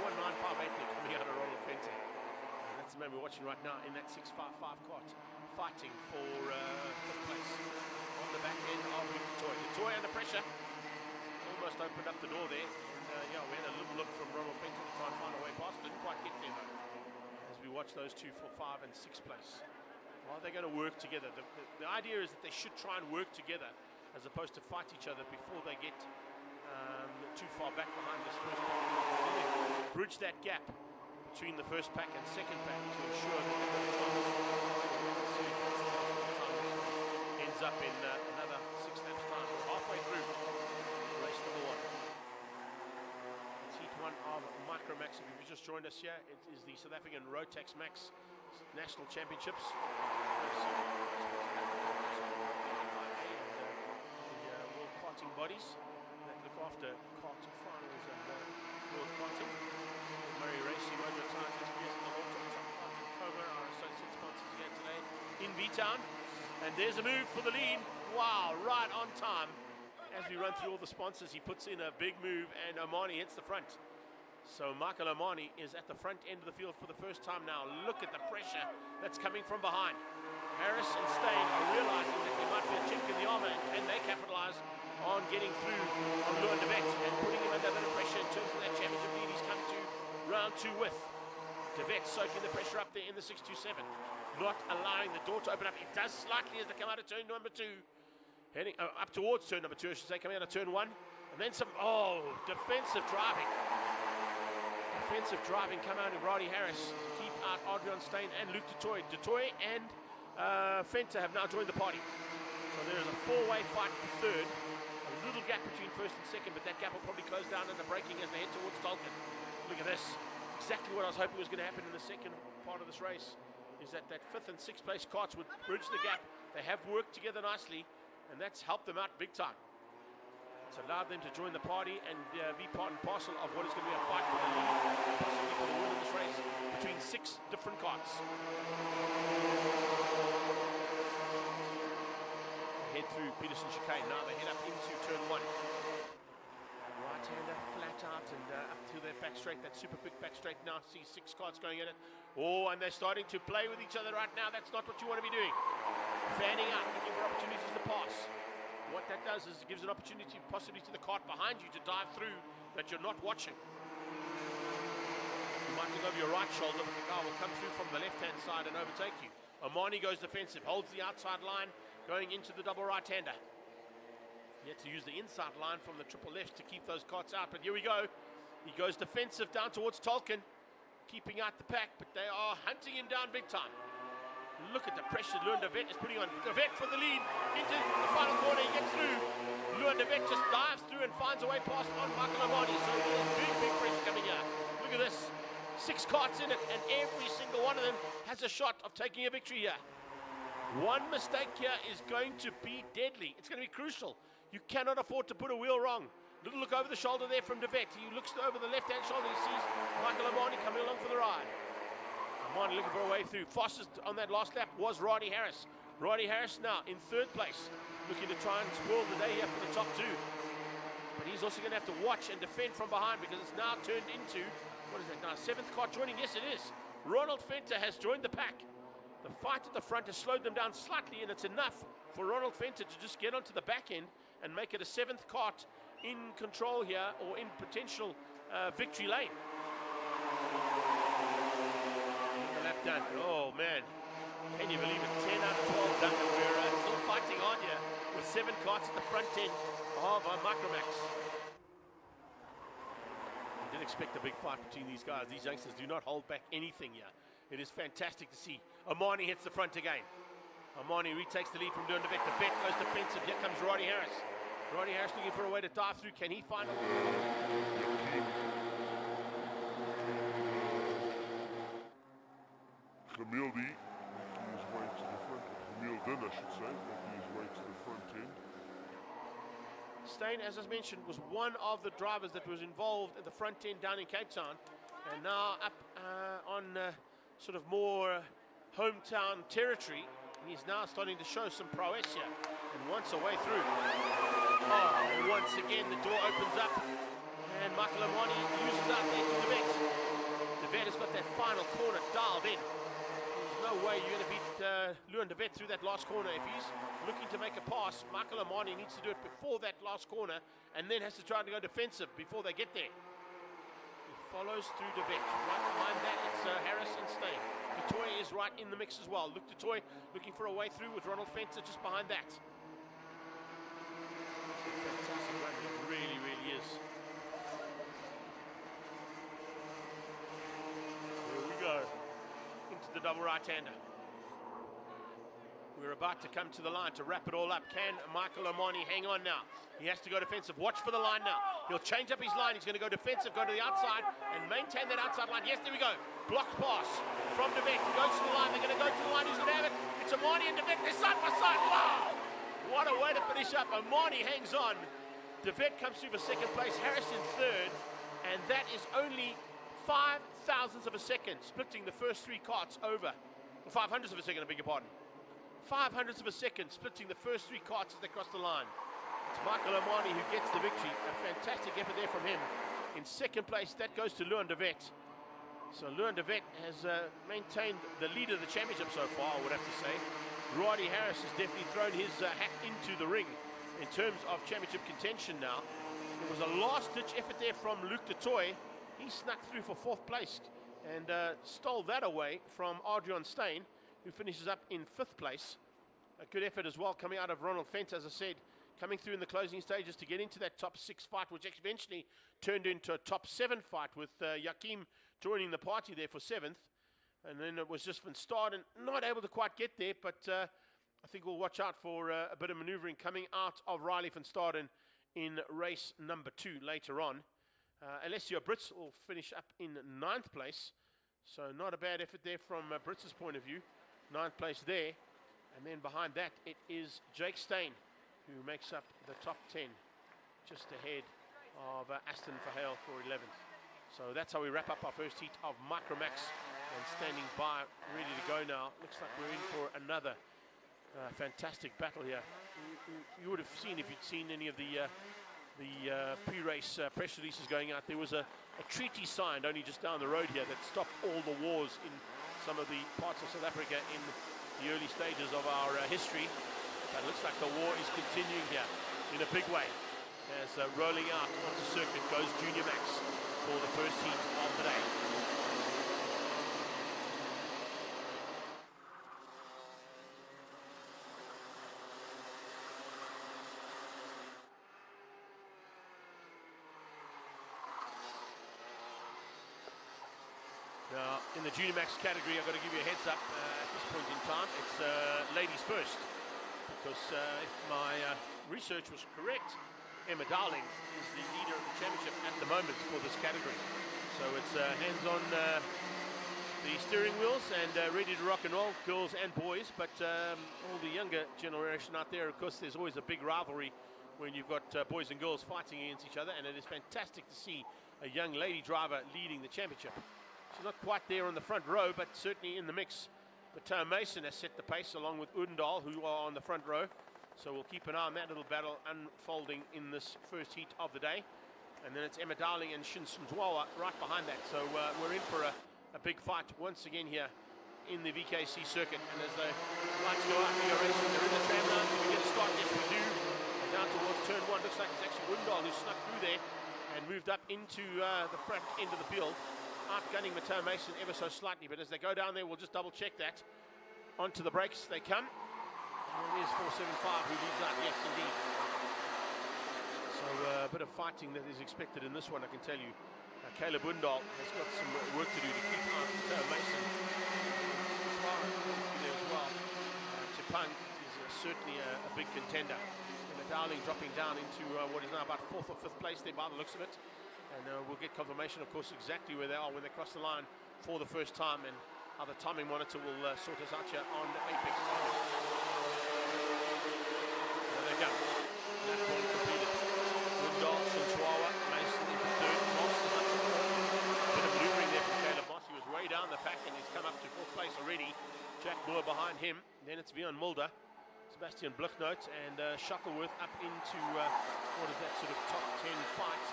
51.958 there coming out of Ronald Fenter. And that's the man we're watching right now in that 6.55 cart, fighting for fifth place. On the back end of Luke Du Toit. Du Toit under pressure, almost opened up the door there. And yeah, we had a little look from Ronald Fenter to try and find a way past, didn't quite get there though. As we watch those two for 5 and 6th place. Are they going to work together? The idea is that they should try and work together as opposed to fight each other before they get too far back behind this first pack. Bridge that gap between the first pack and second pack to ensure that ends up in another 6 laps time. We're halfway through race number 1. It's heat 1 of Micro Max. If you've just joined us here, it is the South African Rotax Max National Championships. World Karting bodies that look after karting finals and World Karting. Murray Racing, Advertising, SBS, and the Rotax Coma, our associate sponsors here today in V-Town. And there's a move for the lead. Wow, right on time. As we run through all the sponsors, he puts in a big move and Omani hits the front. So Michael Omani is at the front end of the field for the first time now. Look at the pressure that's coming from behind. Harris and Stein are realizing that there might be a chink in the armor, and they capitalize on getting through on Leeuwen de Wet and putting him under a bit of pressure in terms of that championship lead he's come to round 2 with. De Wet soaking the pressure up there in the 627, not allowing the door to open up. It does slightly as they come out of turn number 2. Heading up towards turn number 2, I should say, coming out of turn 1. And then some, defensive driving. Defensive driving come out of Roddy Harris to keep out Adrian Stein and Luke Du Toit. Du Toit and Fenter have now joined the party. So there is a 4-way fight for third. A little gap between first and second, but that gap will probably close down under braking as they head towards Tolkien. Look at this. Exactly what I was hoping was going to happen in the second part of this race, is that 5th and 6th place carts would bridge the gap. They have worked together nicely, and that's helped them out big time. It's allowed them to join the party and be part and parcel of what is going to be a fight for the lead, possibly for the win in this race, between 6 different carts. head through Peterson chicane. Now they head up into turn 1. Right-hander flat out and up to their back straight, that super quick back straight now. See 6 carts going at it. Oh, and they're starting to play with each other right now. That's not what you want to be doing. Fanning out, looking for opportunities to pass. What that does is it gives an opportunity possibly to the cart behind you to dive through that you're not watching. You might look over your right shoulder, but the guy will come through from the left-hand side and overtake you. Omani goes defensive, holds the outside line, going into the double right-hander. He had to use the inside line from the triple left to keep those carts out, but here we go. He goes defensive down towards Tolkien, keeping out the pack, but they are hunting him down big time. Look at the pressure Luan de Vet is putting on. De Vet for the lead into the final corner. He gets through. Luan de Vet just dives through and finds a way past on Michael Omani. So there's big pressure coming here. Look at this. 6 carts in it, and every single one of them has a shot of taking a victory here. One mistake here is going to be deadly. It's going to be crucial. You cannot afford to put a wheel wrong. Little look over the shoulder there from De Vet. He looks over the left-hand shoulder. He sees Michael Omani coming along for the ride. Omani looking for a way through. Fastest on that last lap was Roddy Harris. Roddy Harris now in 3rd place, looking to try and spoil the day here for the top 2. But he's also going to have to watch and defend from behind because it's now turned into, what is that now, 7th car joining? Yes, it is. Ronald Venter has joined the pack. The fight at the front has slowed them down slightly, and it's enough for Ronald Venter to just get onto the back end and make it a 7th kart in control here, or in potential victory lane. The lap done. Oh man, can you believe it? 10 out of 12 done. We're still fighting on here with 7 karts at the front end of Micromax. I didn't expect a big fight between these guys. These youngsters do not hold back anything here. It is fantastic to see. Omani hits the front again. Omani retakes the lead from Luan de Vet. De Vet goes defensive. Here comes Roddy Harris. Roddy Harris looking for a way to dive through. Can he find it? Camille D, making his way to the front. Camille Din, I should say, making his way to the front end. Steyn, as I mentioned, was one of the drivers that was involved at the front end down in Cape Town, and now up on sort of more hometown territory. He's now starting to show some prowess here, and wants a way through. Oh, once again the door opens up, and Michael Omani uses out there to De Vet. De Vet has got that final corner dialed in. There's no way you're going to beat Luan de Vet through that last corner. If he's looking to make a pass, Michael Omani needs to do it before that last corner, and then has to try to go defensive before they get there. He follows through De Vet. Right behind that, it's Harris and Steyn. Dutoy is right in the mix as well. Luke Dutoy looking for a way through with Ronald Venter just behind that. Fantastic run, it really, really is. Here we go, into the double right-hander. We're about to come to the line to wrap it all up. Can Michael Omani hang on now? He has to go defensive. Watch for the line now. He'll change up his line. He's going to go defensive, go to the outside, and maintain that outside line. Yes, there we go. Blocked pass from De Vet. He goes to the line. They're going to go to the line. Who's going to have it? It's Omani and De Vet. They're side by side. Wow! What a way to finish up. Omani hangs on. De Vet comes through for 2nd place. Harris in 3rd. And that is only 5 thousandths of a second, splitting the first 3 karts over. 500ths of a second, I beg your pardon. 500ths of a second, splitting the first 3 karts as they cross the line. It's Michael Omani who gets the victory. A fantastic effort there from him. In 2nd place, that goes to Luan de Vet. So Luan de Vet has maintained the lead of the championship so far, I would have to say. Roddy Harris has definitely thrown his hat into the ring in terms of championship contention now. There was a last-ditch effort there from Luke Dutoy. He snuck through for 4th place and stole that away from Adrian Steyn, who finishes up in 5th place. A good effort as well coming out of Ronald Venter, as I said, coming through in the closing stages to get into that top 6 fight, which eventually turned into a top 7 fight with Yakim joining the party there for 7th. And then it was just Van Staden not able to quite get there, but I think we'll watch out for a bit of manoeuvring coming out of Riley Van Staden in race number 2 later on. Alessio Brits will finish up in 9th place, so not a bad effort there from Brits' point of view. 9th place there, and then behind that it is Jake Steyn, who makes up the top 10, just ahead of Aston Verheul for 11th. So that's how we wrap up our first heat of Micromax, and standing by, ready to go now. Looks like we're in for another Fantastic battle here. You would have seen, if you'd seen any of the pre-race press releases going out, there was a treaty signed only just down the road here that stopped all the wars in some of the parts of South Africa in the early stages of our history. But it looks like the war is continuing here in a big way. As rolling out onto circuit goes Junior Max for the first heat of the day. Now, in the Junior Max category, I've got to give you a heads up at this point in time. It's ladies first, because if my research was correct, Emma Darling is the leader of the championship at the moment for this category. So it's hands on the steering wheels and ready to rock and roll, girls and boys. But all the younger generation out there, of course, there's always a big rivalry when you've got boys and girls fighting against each other, and it is fantastic to see a young lady driver leading the championship. She's not quite there on the front row, but certainly in the mix. But Mason has set the pace along with Udendal, who are on the front row. So we'll keep an eye on that little battle unfolding in this first heat of the day. And then it's Emma Darling and Shin Sumzwawa right behind that. So we're in for a big fight once again here in the VKC circuit. And as the lights go out, we are racing. They're in the tram line. Do we get a start? Yes, we do. And down towards turn one. Looks like it's actually Udendal who snuck through there and moved up into the front end of the field, outgunning Mateo Mason ever so slightly. But as they go down there, we'll just double check that. Onto the brakes they come. And it is 475 who leads out, yes indeed. So a bit of fighting that is expected in this one, I can tell you. Caleb Udendal has got some work to do to keep out Mateo Mason. There as well. Chipang is certainly a big contender. And Darling dropping down into what is now about 4th or 5th place there by the looks of it. And we'll get confirmation, of course, exactly where they are when they cross the line for the first time, and how the timing monitor will sort us out here on Apex. There they go. That point completed. Udendal, Sumzwawa, Mason into third. Moss is up to fourth. A bit of maneuvering there from Caleb Moss. He was way down the pack and he's come up to 4th place already. Jack Moore behind him. Then it's Vian Mulder, Sebastian Bluchnote, and Shuttleworth up into what is that sort of top 10 fight.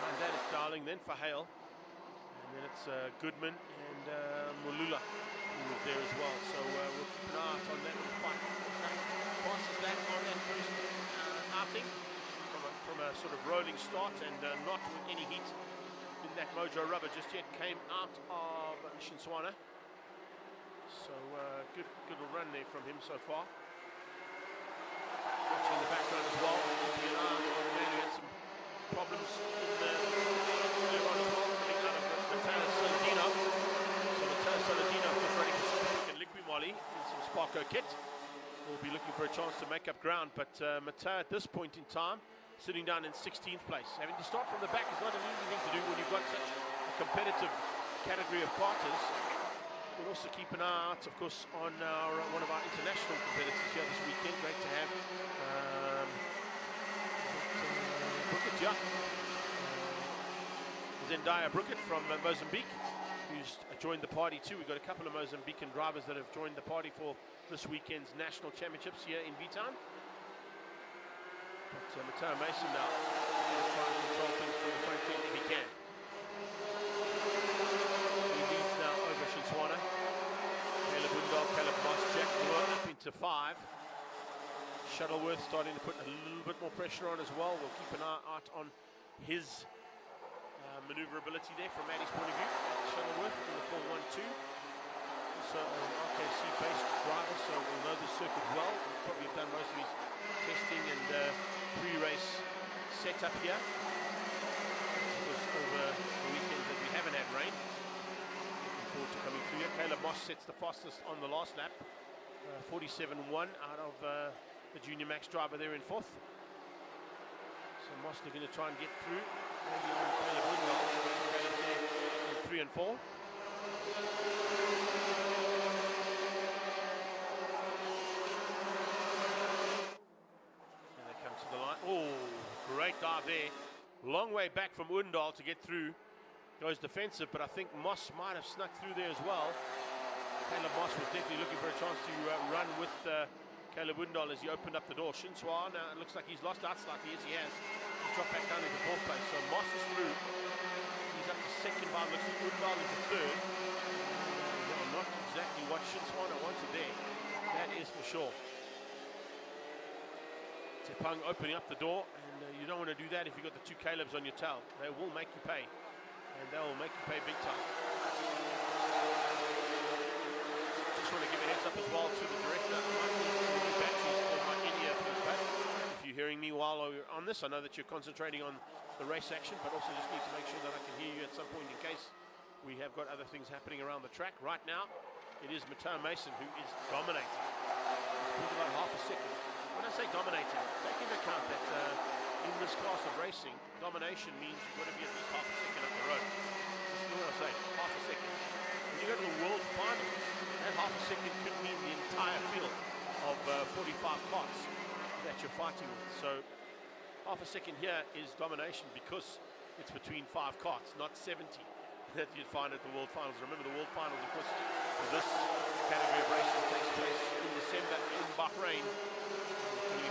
And that is Darling, then for Hale. And then it's Goodman and Mulula who was there as well. So we'll keep an eye out on that little fight. Passes that on that first outing from a sort of rolling start, and not with any heat in that Mojo rubber just yet. Came out of Shinswana. So good little run there from him so far. Watching in the background as well. Keeping an eye on the man who had some problems earlier on as well, coming out of Matteo Saladino. So Matteo Saladino was ready for some and Liqui Moly in some Sparko kit. Will be looking for a chance to make up ground, but Matteo at this point in time sitting down in 16th place. Having to start from the back is not an easy thing to do when you've got such a competitive category of karters. We'll also keep an eye out, of course, on one of our international competitors here this weekend. Great to have Brookett, yeah. Zendaya Brookett from Mozambique, who's joined the party too. We've got a couple of Mozambican drivers that have joined the party for this weekend's national championships here in V-Town. But Mateo Mason now trying to control things from the front end if he can. He leads now over Shinswana. Caleb Udendal, Caleb Moss, Jack Moore up into 5. Shuttleworth starting to put a little bit more pressure on as well. We'll keep an eye out on his maneuverability there from Maddie's point of view. Shuttleworth in the 412. Also an RKC-based driver, so we'll know the circuit well. He's probably done most of his testing and pre-race setup here. Because over the weekend that we haven't had rain. Looking forward to coming through here. Caleb Moss sets the fastest on the last lap. 47.1 out of the Junior Max driver there in 4th. So Moss looking to try and get through. Maybe on Caleb Udendal. Caleb there in 3 and 4. And they come to the line. Oh, great dive there. Long way back from Udendal to get through. Goes defensive, but I think Moss might have snuck through there as well. Caleb Moss was definitely looking for a chance to run with Caleb Windal as he opened up the door. Shinswa now it looks like he's lost out slightly. Yes, he has. He's dropped back down into fourth place. So Moss is through. He's up to second by looks like Windal into third. Not exactly what Shinswa wanted there. That is for sure. Tepang opening up the door, and you don't want to do that if you've got the two Calebs on your tail. They will make you pay, and they will make you pay big time. Just want to give a heads up as well to the director. I might need some new batteries for my in-ear pad. If you're hearing me while we're on this, I know that you're concentrating on the race action, but also just need to make sure that I can hear you at some point in case we have got other things happening around the track. Right now, it is Mateo Mason who is dominating. He's about half a second. When I say dominating, take into account that in this class of racing, domination means you've got to be at least half a second up the road. This is what I'm saying, half a second. When you go to the World Finals, that half a second could mean the entire field of 45 karts that you're fighting with. So half a second here is domination because it's between 5 karts, not 70 that you'd find at the World Finals. Remember, the World Finals, of course, for this category of racing takes place in December in Bahrain.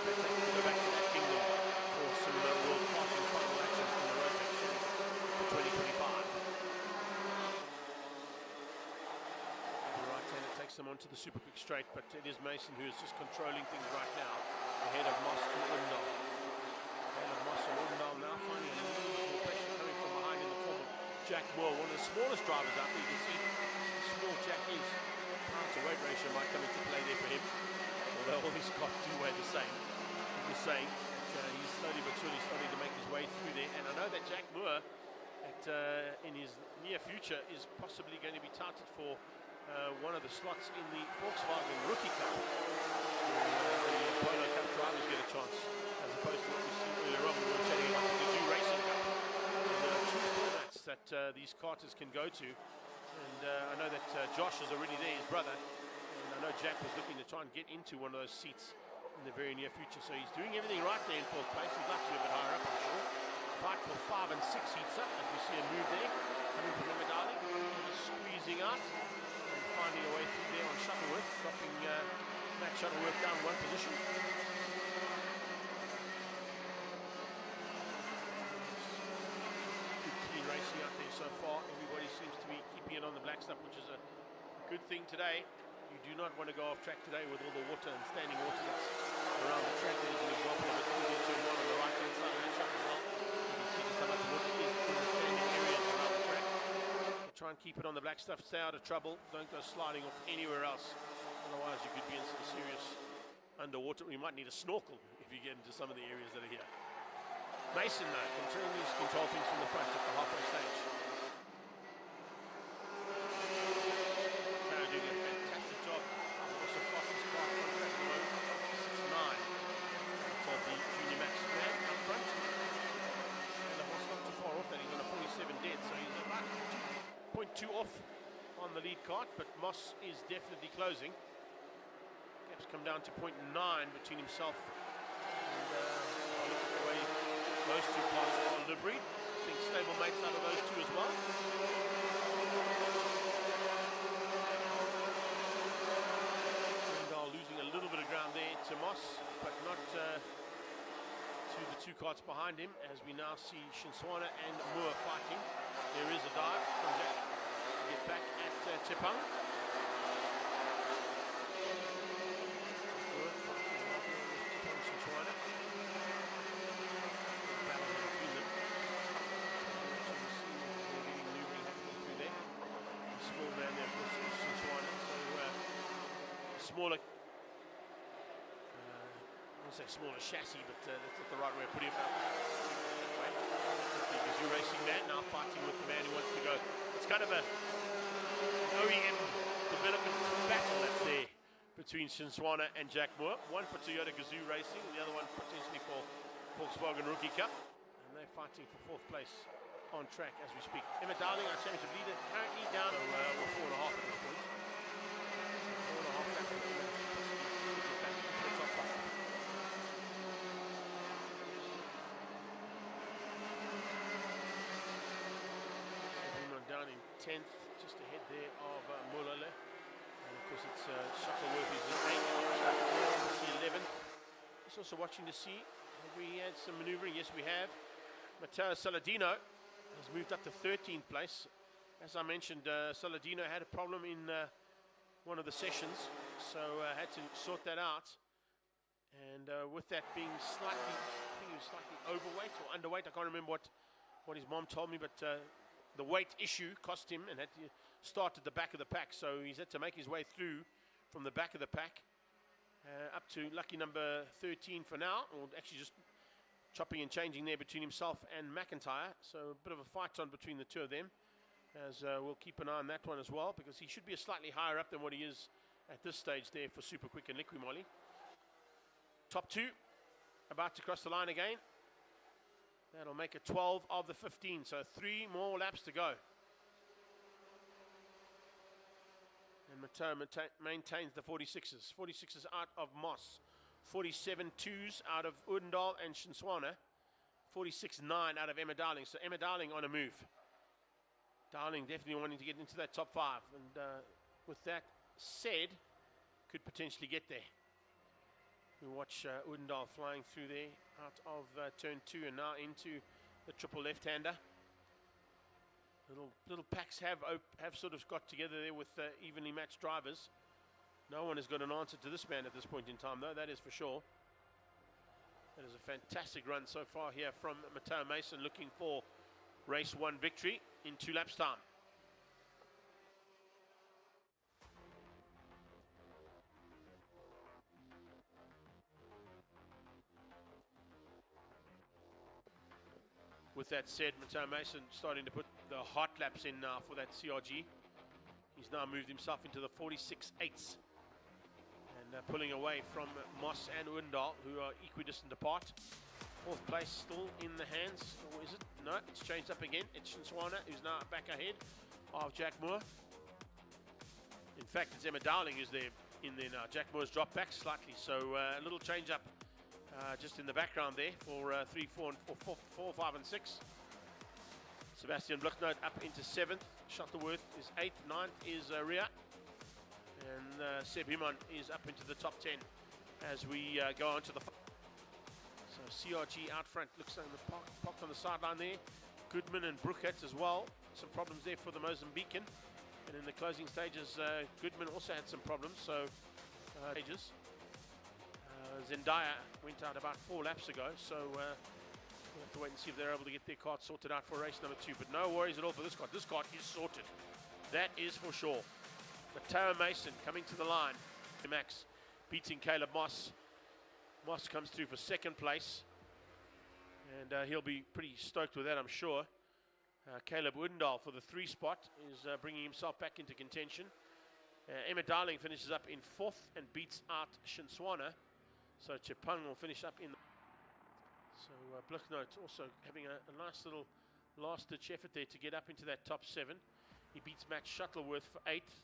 Go back to that kingdom for some World Karting final action in the Rotax for 2025. The right-hander takes them onto the super quick straight, but it is Mason who is just controlling things right now ahead of Moss and Windal. Ahead of Moss and Windal now finding a little bit more pressure coming from behind in the form of Jack Moore, one of the smallest drivers out there. You can see small Jack is pound to weight ratio might come into play there for him, although all these cars do weigh the same. I'm just saying that he's slowly but surely starting to make his way through there, and I know that Jack Moore in his near future is possibly going to be touted for one of the slots in the Volkswagen Rookie Cup. The Polo Cup drivers get a chance, as opposed to what we see earlier on when we were chatting about the Gazoo Racing Cup. There are two formats that these karters can go to, and I know that Josh is already there, his brother, and I know Jack was looking to try and get into one of those seats in the very near future, so he's doing everything right there in fourth place. He'd like to be a bit higher up, I'm sure. Fight for 5 and 6 seats up, as we see a move there coming from Medali, squeezing out and finding a way through there on Shuttleworth, dropping Matt Shuttleworth down one position. Good clean racing out there so far. Everybody seems to be keeping it on the black stuff, which is a good thing today. You do not want to go off track today with all the water and standing water that's around the track. There's an example of it turn one on the right hand side of that shot as well. You can see just how much water is in the standing areas around the track. Try and keep it on the black stuff, stay out of trouble. Don't go sliding off anywhere else. Otherwise you could be in some serious underwater. You might need a snorkel if you get into some of the areas that are here. Mason though continues to control things from the front at the halfway stage. Doing a fantastic job. Also fastest car on track at the moment, 6.9. So the Junior Max man up front. And the horse not too far off that. He's on a 47 dead, so he's about 0.2 off on the lead kart, but Moss is definitely closing. Gaps come down to 0.9 between himself and look at the way those two cars are liveried. I think stable mates out of those two as well. Losing a little bit of ground there to Moss, but not to the two karts behind him, as we now see Shinswana and Moore fighting. There is a dive from Jack to get back at Tepang. Shinswana. Battle between them. Maneuvering happening through there. The small man there, of course, is Shinswana. So smaller. I wouldn't say smaller chassis, but that's not the right way of putting it. Right. The Gazoo Racing man now fighting with the man who wants to go. It's kind of an OEM development battle that's there between Shinswana and Jack Moore. One for Toyota Gazoo Racing, and the other one potentially for Volkswagen Rookie Cup. And they're fighting for fourth place on track as we speak. Emma Darling, our championship leader, currently down to 4.5 at this point. So 4.5 laps. Back to the top 5. Down in 10th, just ahead there of Mulale. And of course it's Shuttleworth is in 8th. 11th. Just also watching to see have we had some manoeuvring. Yes, we have. Matteo Saladino has moved up to 13th place. As I mentioned, Saladino had a problem in one of the sessions, so had to sort that out. And with that being slightly, I think he was slightly overweight or underweight. I can't remember what his mom told me, but the weight issue cost him and had to start at the back of the pack. So he's had to make his way through from the back of the pack up to lucky number 13 for now, or actually just chopping and changing there between himself and McIntyre. So a bit of a fight on between the two of them, as we'll keep an eye on that one as well, because he should be slightly higher up than what he is at this stage there for Super Quick and Liqui Moly. Top two about to cross the line again. That'll make it 12 of the 15, so 3 more laps to go. And Matteo maintains the 46s. 46s out of Moss. 47-2s out of Odendaal and Shinswana. 46-9 out of Emma Darling. So Emma Darling on a move. Darling definitely wanting to get into that top 5. And with that said, could potentially get there. We watch Odendaal flying through there out of turn 2 and now into the triple left-hander. Little packs have sort of got together there with evenly matched drivers. No one has got an answer to this man at this point in time, though, that is for sure. That is a fantastic run so far here from Matteo Mason, looking for race 1 victory in 2 laps time. With that said, Matteo Mason starting to put the hot laps in now for that CRG. He's now moved himself into the 46.8s and pulling away from Moss and Odendaal, who are equidistant apart. 4th place still in the hands, or is it? No, it's changed up again. It's Shinswana, who's now back ahead of Jack Moore. In fact, it's Emma Darling who's there in there now. Jack Moore's dropped back slightly, so a little change up just in the background there for 3, 4, and 4, 5, and 6. Sebastian Bluchnoot up into 7th. Shuttleworth is 8th. 9th is Ria. And Seb Himon is up into the top 10 as we go on to the... So CRG out front, looks like the parked on the sideline there. Goodman and Brookett as well. Some problems there for the Mozambican. And in the closing stages, Goodman also had some problems. So Zendaya went out about 4 laps ago, so we'll have to wait and see if they're able to get their kart sorted out for race number 2. But no worries at all for this kart. This kart is sorted. That is for sure. Matteo Mason coming to the line. Max beating Caleb Moss. Moss comes through for 2nd place. And he'll be pretty stoked with that, I'm sure. Caleb Odendaal for the 3 spot is bringing himself back into contention. Emma Darling finishes up in 4th and beats out Shinswana. So Chepang will finish up in. So Bluchnoot also having a nice little last-ditch effort there to get up into that top 7. He beats Matt Shuttleworth for 8th.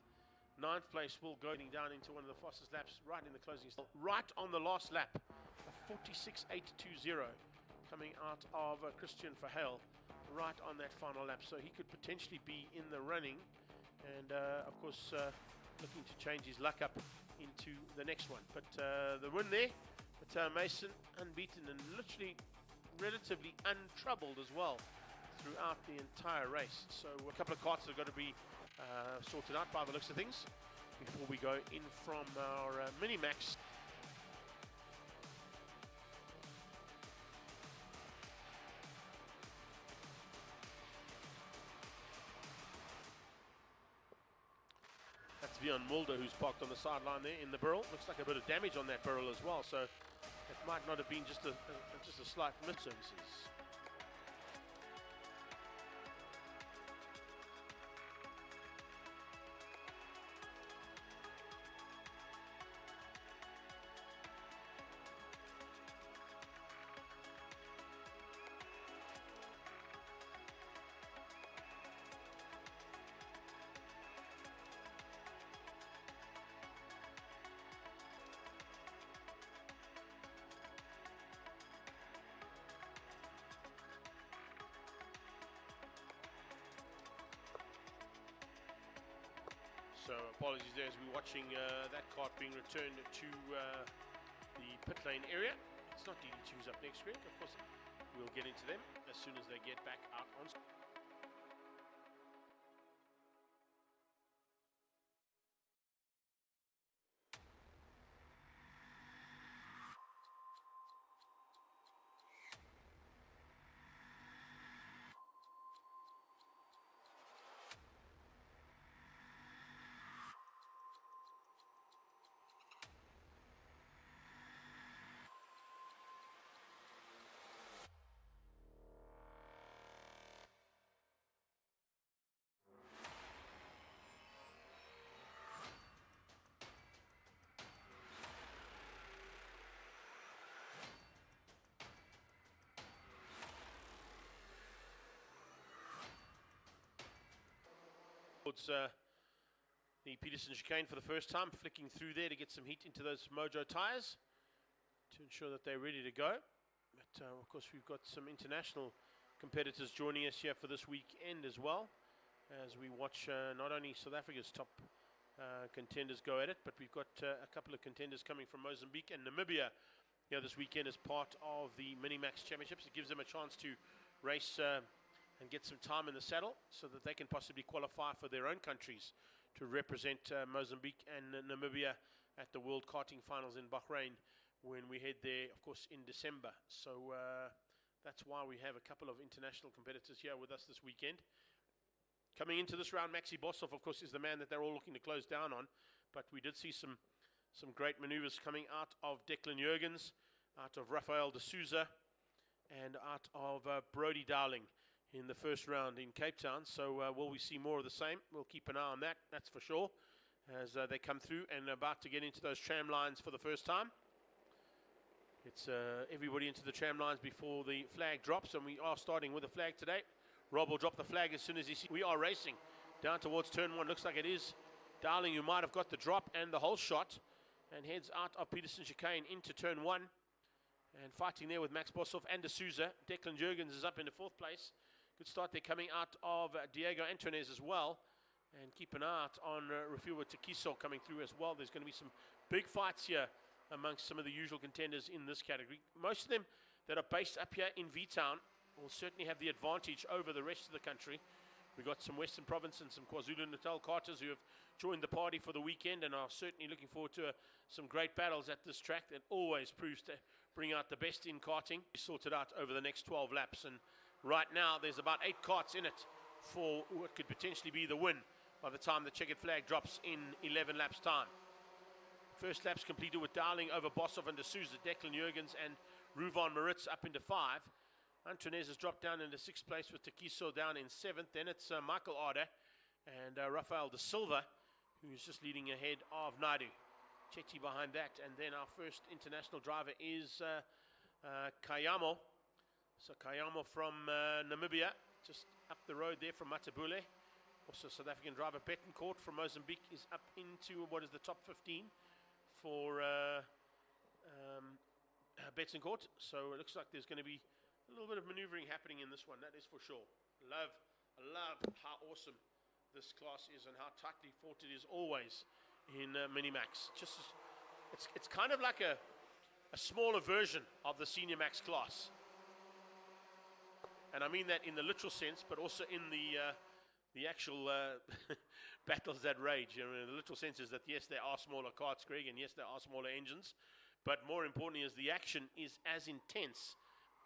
9th place will go down into one of the fastest laps right in the closing. Right on the last lap, a 46.820 coming out of Christian Verheul right on that final lap. So he could potentially be in the running and, of course, looking to change his luck up into the next one. But the win there, Matteo Mason unbeaten and literally relatively untroubled as well throughout the entire race. So a couple of karts have got to be sorted out by the looks of things before we go in from our mini-max. That's Vion Mulder, who's parked on the sideline there in the barrel. Looks like a bit of damage on that barrel as well, so it might not have been just a slight mid-services. So apologies there as we're watching that kart being returned to the pit lane area. It's not DD2's up next, Greg. Of course, we'll get into them as soon as they get back out on. Towards the Peterson chicane for the first time, flicking through there to get some heat into those Mojo tyres to ensure that they're ready to go. But of course, we've got some international competitors joining us here for this weekend as well, as we watch not only South Africa's top contenders go at it, but we've got a couple of contenders coming from Mozambique and Namibia this weekend as part of the Minimax Championships. It gives them a chance to race and get some time in the saddle so that they can possibly qualify for their own countries to represent Mozambique and Namibia at the World Karting Finals in Bahrain when we head there, of course, in December. So that's why we have a couple of international competitors here with us this weekend. Coming into this round, Maxi Boshoff, of course, is the man that they're all looking to close down on, but we did see some great maneuvers coming out of Declan Jurgens, out of Rafael de Souza, and out of Brody Darling in the first round in Cape Town. So will we see more of the same? We'll keep an eye on that, that's for sure, as they come through and about to get into those tram lines for the first time. It's everybody into the tram lines before the flag drops, and we are starting with the flag today. Rob will drop the flag as soon as he sees. We are racing down towards turn 1. Looks like it is Darling who might have got the drop and the whole shot, and heads out of Peterson chicane into turn 1. And fighting there with Max Boshoff and de Souza. Declan Jurgens is up into 4th place. Good start there coming out of Diego Antunes as well. And keep an eye out on Refuwa Takiso coming through as well. There's going to be some big fights here amongst some of the usual contenders in this category. Most of them that are based up here in V-Town will certainly have the advantage over the rest of the country. We've got some Western Province and some KwaZulu-Natal karters who have joined the party for the weekend and are certainly looking forward to some great battles at this track that always proves to bring out the best in karting. Sorted out over the next 12 laps, and right now there's about 8 karts in it for what could potentially be the win by the time the checkered flag drops in 11 laps time. First lap's completed with Darling over Boshoff and de Souza, Declan Jurgens and Ruvan Maritz up into 5. Antunes has dropped down into 6th place with Takiso down in 7th. Then it's Michael Arder and Rafael de Silva, who's just leading ahead of Naidu. Chetty behind that. And then our first international driver is Kayamo. So Kayamo from Namibia, just up the road there from Matabule. Also South African driver Betancourt from Mozambique is up into what is the top 15 for Betancourt. So it looks like there's going to be a little bit of maneuvering happening in this one, that is for sure. I love how awesome this class is and how tightly fought it is always in Minimax. It's kind of like a smaller version of the Senior Max class. And I mean that in the literal sense, but also in the actual battles that rage. You know, the literal sense is that yes, there are smaller karts, Greg, and yes, there are smaller engines, but more importantly is the action is as intense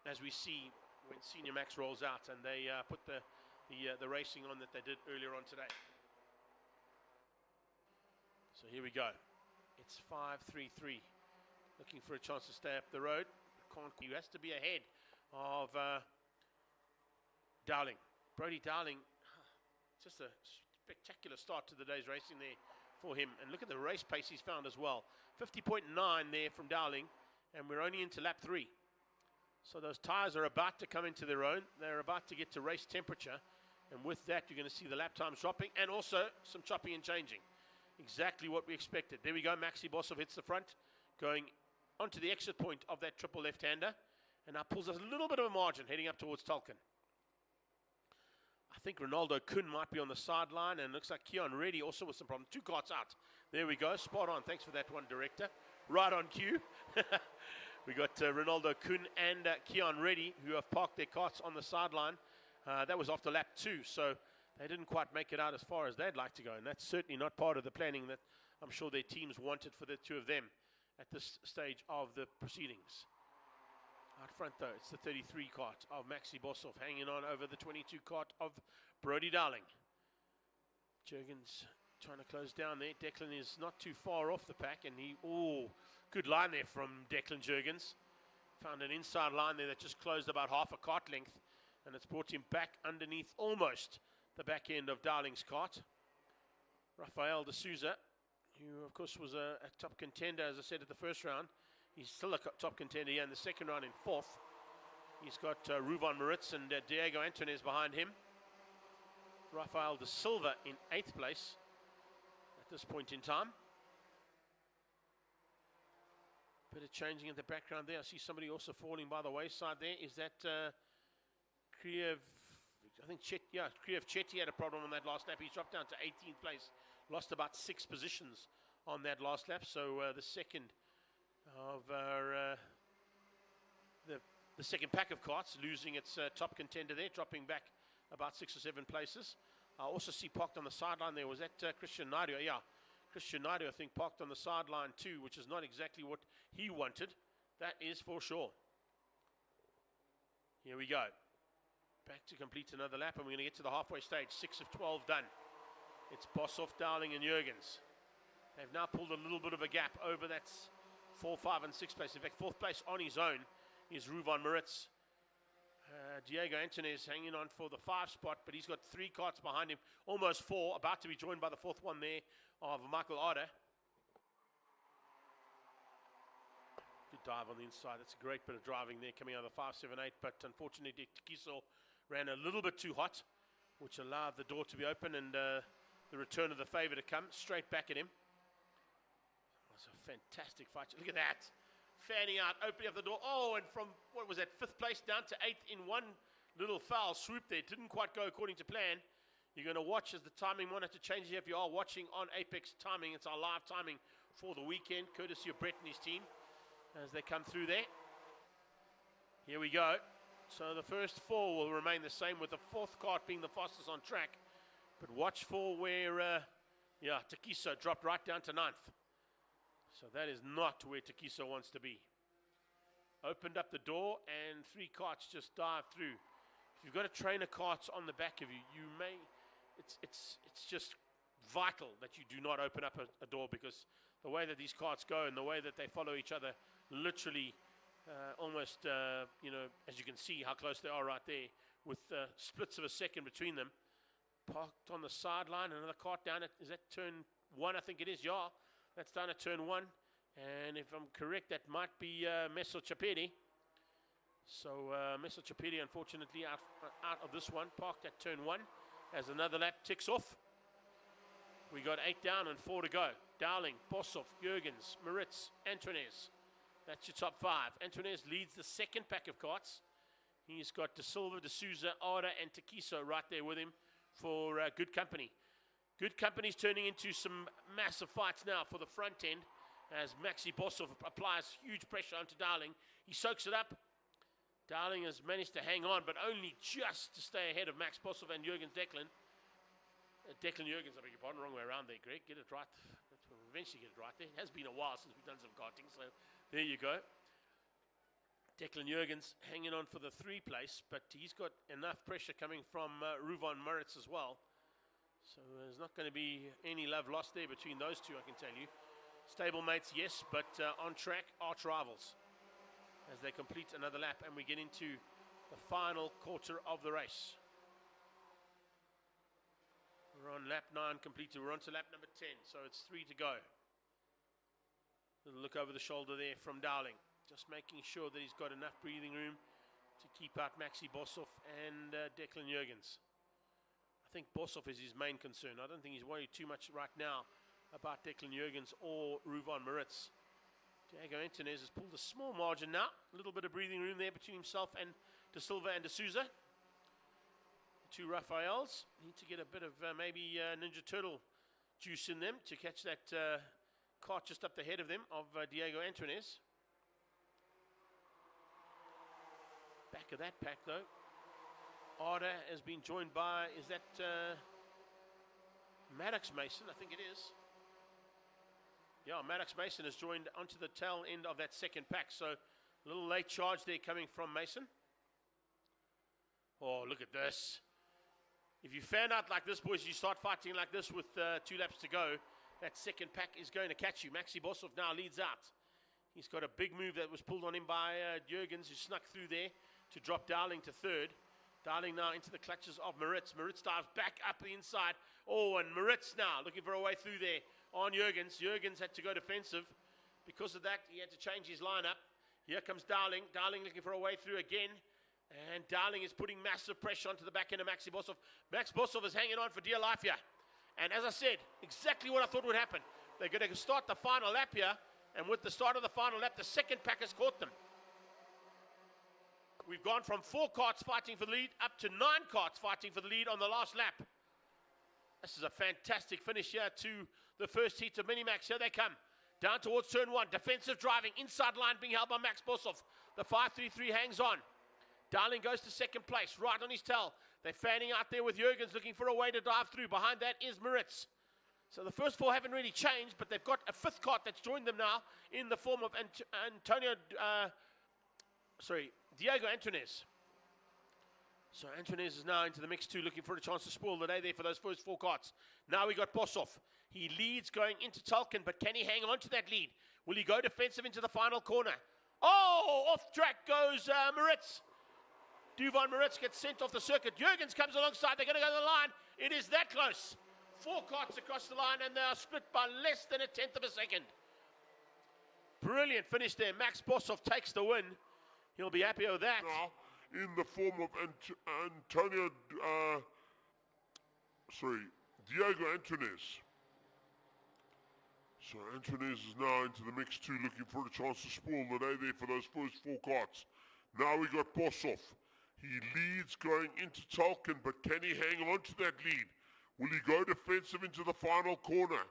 as we see when Senior Max rolls out and they put the racing on that they did earlier on today. So here we go. It's 5:33. Looking for a chance to stay up the road. He has to be ahead of Darling. Brody Darling, just a spectacular start to the day's racing there for him. And look at the race pace he's found as well. 50.9 there from Darling, and we're only into lap 3. So those tyres are about to come into their own. They're about to get to race temperature. And with that, you're going to see the lap times dropping and also some chopping and changing. Exactly what we expected. There we go. Maxi Boshoff hits the front, going onto the exit point of that triple left-hander. And now pulls us a little bit of a margin heading up towards Tulken. I think Ronaldo Kuhn might be on the sideline, and looks like Keon Reddy also with some problem. 2 karts out. There we go. Spot on. Thanks for that one, director. Right on cue. We got Ronaldo Kuhn and Keon Reddy, who have parked their karts on the sideline. That was after lap 2, so they didn't quite make it out as far as they'd like to go, and that's certainly not part of the planning that I'm sure their teams wanted for the two of them at this stage of the proceedings. Out front, though, it's the 33 kart of Maxi Boshoff hanging on over the 22 kart of Brody Dowling. Jurgens trying to close down there. Declan is not too far off the pack, and good line there from Declan Jurgens. Found an inside line there that just closed about half a kart length, and it's brought him back underneath almost the back end of Dowling's kart. Rafael de Souza, who of course was a top contender, as I said, at the first round. He's still a top contender here in the second round in 4th. He's got Ruvan Moritz and Diego Antunes behind him. Rafael de Silva in 8th place at this point in time. Bit of changing in the background there. I see somebody also falling by the wayside there. Is that Kriev? I think Kriev Chetty had a problem on that last lap. He's dropped down to 18th place. Lost about 6 positions on that last lap. So the second of our the second pack of karts losing its top contender there, dropping back about 6 or 7 places. I also see parked on the sideline there. Was that Christian Nadio? Yeah, Christian Nadio, I think, parked on the sideline too, which is not exactly what he wanted. That is for sure. Here we go. Back to complete another lap, and we're going to get to the halfway stage. 6 of 12 done. It's Boshoff, Dowling, and Jurgens. They've now pulled a little bit of a gap over that 4, 5, and 6 place. In fact, 4th place on his own is Ruvan Moritz. Diego Antunes hanging on for the 5 spot, but he's got 3 karts behind him, almost 4, about to be joined by the 4th one there of Michael Arder. Good dive on the inside. That's a great bit of driving there coming out of the 5, 7, 8, but unfortunately Tekiso ran a little bit too hot, which allowed the door to be open and the return of the favour to come straight back at him. It's a fantastic fight. Look at that. Fanning out, opening up the door. Oh, and from, what was that, 5th place down to 8th in one little foul swoop there. Didn't quite go according to plan. You're going to watch as the timing monitor changes. If you are watching on Apex Timing, it's our live timing for the weekend, courtesy of Brett and his team, as they come through there. Here we go. So the first 4 will remain the same, with the 4th kart being the fastest on track. But watch for where, Tekiso dropped right down to 9th. So that is not where Tekiso wants to be. Opened up the door and 3 karts just dived through. If you've got a train of karts on the back of you, it's just vital that you do not open up a door, because the way that these karts go and the way that they follow each other, literally almost, as you can see how close they are right there, with splits of a second between them. Parked on the sideline, another kart down at, is that turn 1? I think it is, yeah. That's down at turn 1, and if I'm correct, that might be Meso Chapedi. So Meso Chapedi, unfortunately, out of this one, parked at turn 1, as another lap ticks off. We got 8 down and 4 to go. Dowling, Boshoff, Jurgens, Moritz, Antunes. That's your top 5. Antunes leads the second pack of karts. He's got De Silva, De Souza, Arda, and Tekiso right there with him for good company. Good company's turning into some massive fights now for the front end, as Maxi Boshoff applies huge pressure onto Dowling. He soaks it up. Dowling has managed to hang on, but only just to stay ahead of Max Boshoff and Jurgens Declan. Declan Jurgens, I beg your pardon, wrong way around there, Greg. Get it right. We'll eventually get it right there. It has been a while since we've done some karting, so there you go. Declan Jurgens hanging on for the 3 place, but he's got enough pressure coming from Ruvan Moritz as well. So there's not going to be any love lost there between those two, I can tell you. Stablemates, yes, but on track, arch rivals, as they complete another lap and we get into the final quarter of the race. We're on lap 9 completed. We're on to lap number 10, so it's 3 to go. Little look over the shoulder there from Dowling, just making sure that he's got enough breathing room to keep out Maxi Boshoff and Declan Jurgens. I think Boshoff is his main concern. I don't think he's worried too much right now about Declan Jurgens or Ruvan Moritz. Diego Antunes has pulled a small margin now. A little bit of breathing room there between himself and De Silva and De Souza. The 2 Rafaels need to get a bit of maybe Ninja Turtle juice in them to catch that kart just up the head of them of Diego Antunes. back of that pack though. Arda has been joined by, is that Maddox Mason? I think it is. Yeah, Maddox Mason has joined onto the tail end of that second pack. So a little late charge there coming from Mason. Oh, look at this. If you fan out like this, boys, you start fighting like this with 2 laps to go, that second pack is going to catch you. Maxi Boshoff now leads out. He's got a big move that was pulled on him by Jurgens, who snuck through there to drop Dowling to third. Dowling now into the clutches of Maritz. Maritz dives back up the inside. Oh, and Maritz now looking for a way through there on Jurgens. Jurgens had to go defensive. Because of that, he had to change his lineup. Here comes Dowling. Dowling looking for a way through again. And Dowling is putting massive pressure onto the back end of Maxi Boshoff. Max Boshoff is hanging on for dear life here. And as I said, exactly what I thought would happen. They're going to start the final lap here. And with the start of the final lap, the second pack has caught them. We've gone from 4 karts fighting for the lead up to 9 karts fighting for the lead on the last lap. This is a fantastic finish here to the first heat of Minimax. Here they come. Down towards turn 1. Defensive driving. Inside line being held by Max Boshoff. The 533 hangs on. Dowling goes to second place. Right on his tail. They're fanning out there with Jurgens looking for a way to dive through. Behind that is Maritz. So the first 4 haven't really changed, but they've got a 5th kart that's joined them now in the form of Diego Antunes. So Antunes is now into the mix too, looking for a chance to spoil the day there for those first 4 karts. Now we got Boshoff. He leads going into Tulkin, but can he hang on to that lead? Will he go defensive into the final corner? Oh, off track goes Maritz. Duvan Maritz gets sent off the circuit. Jurgens comes alongside. They're going to go to the line. It is that close. 4 karts across the line, and they are split by less than 1/10 of a second. Brilliant finish there. Max Boshoff takes the win. He'll be happy with that. Now, in the form of Diego Antunes. So Antunes is now into the mix too, looking for a chance to spoil the day there for those first 4 karts. Now we got Boshoff. He leads going into Tulkin, but can he hang on to that lead? Will he go defensive into the final corner?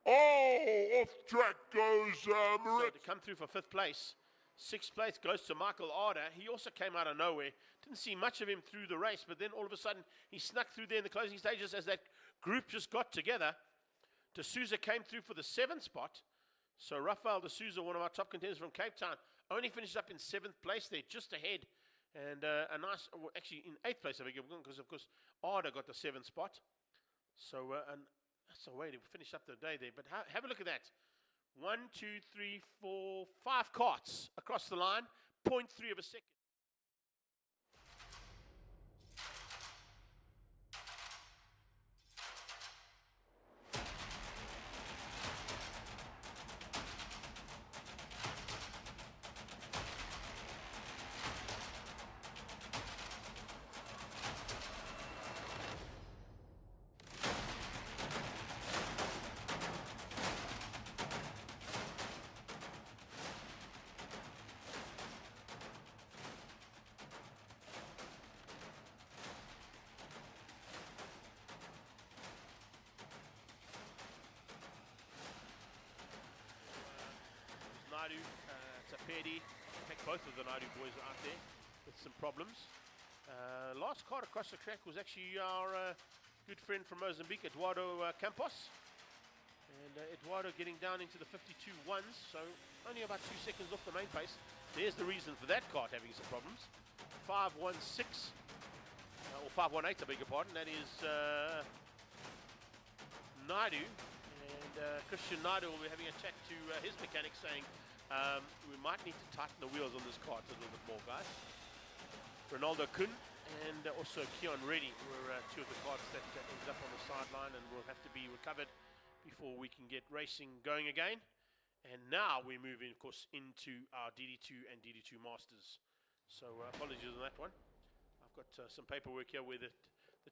Oh, off track goes Maritz. So to come through for 5th place. 6th place goes to Michael Arda. He also came out of nowhere. Didn't see much of him through the race, but then all of a sudden he snuck through there in the closing stages as that group just got together. D'Souza came through for the 7th spot. So Rafael D'Souza, one of our top contenders from Cape Town, only finished up in 7th place there, just ahead. And actually in 8th place, I beg your pardon, because of course Arda got the 7th spot. So and that's a way to finish up the day there. But have a look at that. 1, 2, 3, 4, 5 karts across the line, 0.3 of a second. Naidu, Tapedi, in fact both of the Naidu boys are out there with some problems. Last kart across the track was actually our good friend from Mozambique, Eduardo Campos. And Eduardo getting down into the 52 ones, so only about 2 seconds off the main pace. There's the reason for that kart having some problems. 516, or 518, I beg your pardon, that is Naidu. And Christian Naidu will be having a chat to his mechanic saying, we might need to tighten the wheels on this kart a little bit more, guys. Ronaldo Kun and also Keon Reddy were 2 of the karts that ended up on the sideline and will have to be recovered before we can get racing going again. And now we move in, of course, into our DD2 and DD2 Masters. So apologies on that one. I've got some paperwork here where the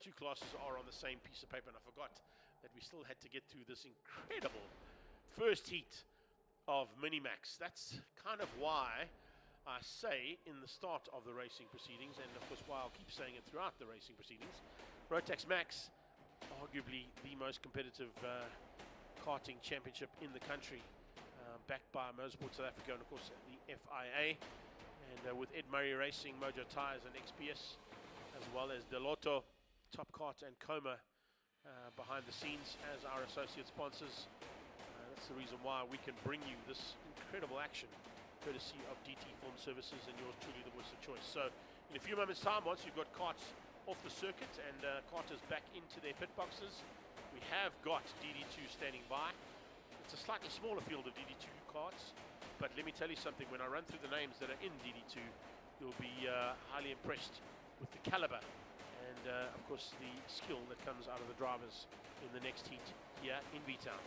2 classes are on the same piece of paper, and I forgot that we still had to get through this incredible first heat of Minimax. That's kind of why I say in the start of the racing proceedings, and of course why I'll keep saying it throughout the racing proceedings, Rotax Max, arguably the most competitive karting championship in the country, backed by Motorsport South Africa and of course the FIA. And with Ed Murray Racing, Mojo Tires and XPS, as well as Delotto, Top KART and Coma behind the scenes as our associate sponsors. That's the reason why we can bring you this incredible action, courtesy of DT Film Services and yours truly, the voice of choice. So in a few moments time, once you've got karts off the circuit and karters back into their pit boxes, we have got DD2 standing by. It's a slightly smaller field of DD2 karts, but let me tell you something, when I run through the names that are in DD2, you'll be highly impressed with the caliber and of course the skill that comes out of the drivers in the next heat here in V-Town.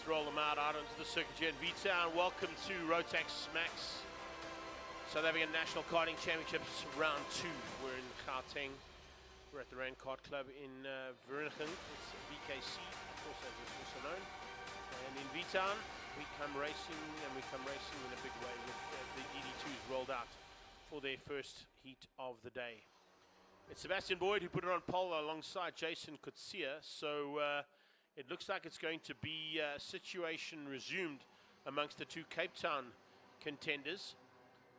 Let's roll them out onto the circuit here in V-Town. Welcome to Rotax Max South African National Karting Championships Round 2. We're in Gauteng. We're at the RMC Kart Club in Vereeniging. It's VKC, of course, as it's also known. And in V-Town, we come racing, and we come racing in a big way with the DD2s rolled out for their first heat of the day. It's Sebastian Boyd who put it on pole alongside Jason Kutsia. So it looks like it's going to be a situation resumed amongst the two Cape Town contenders.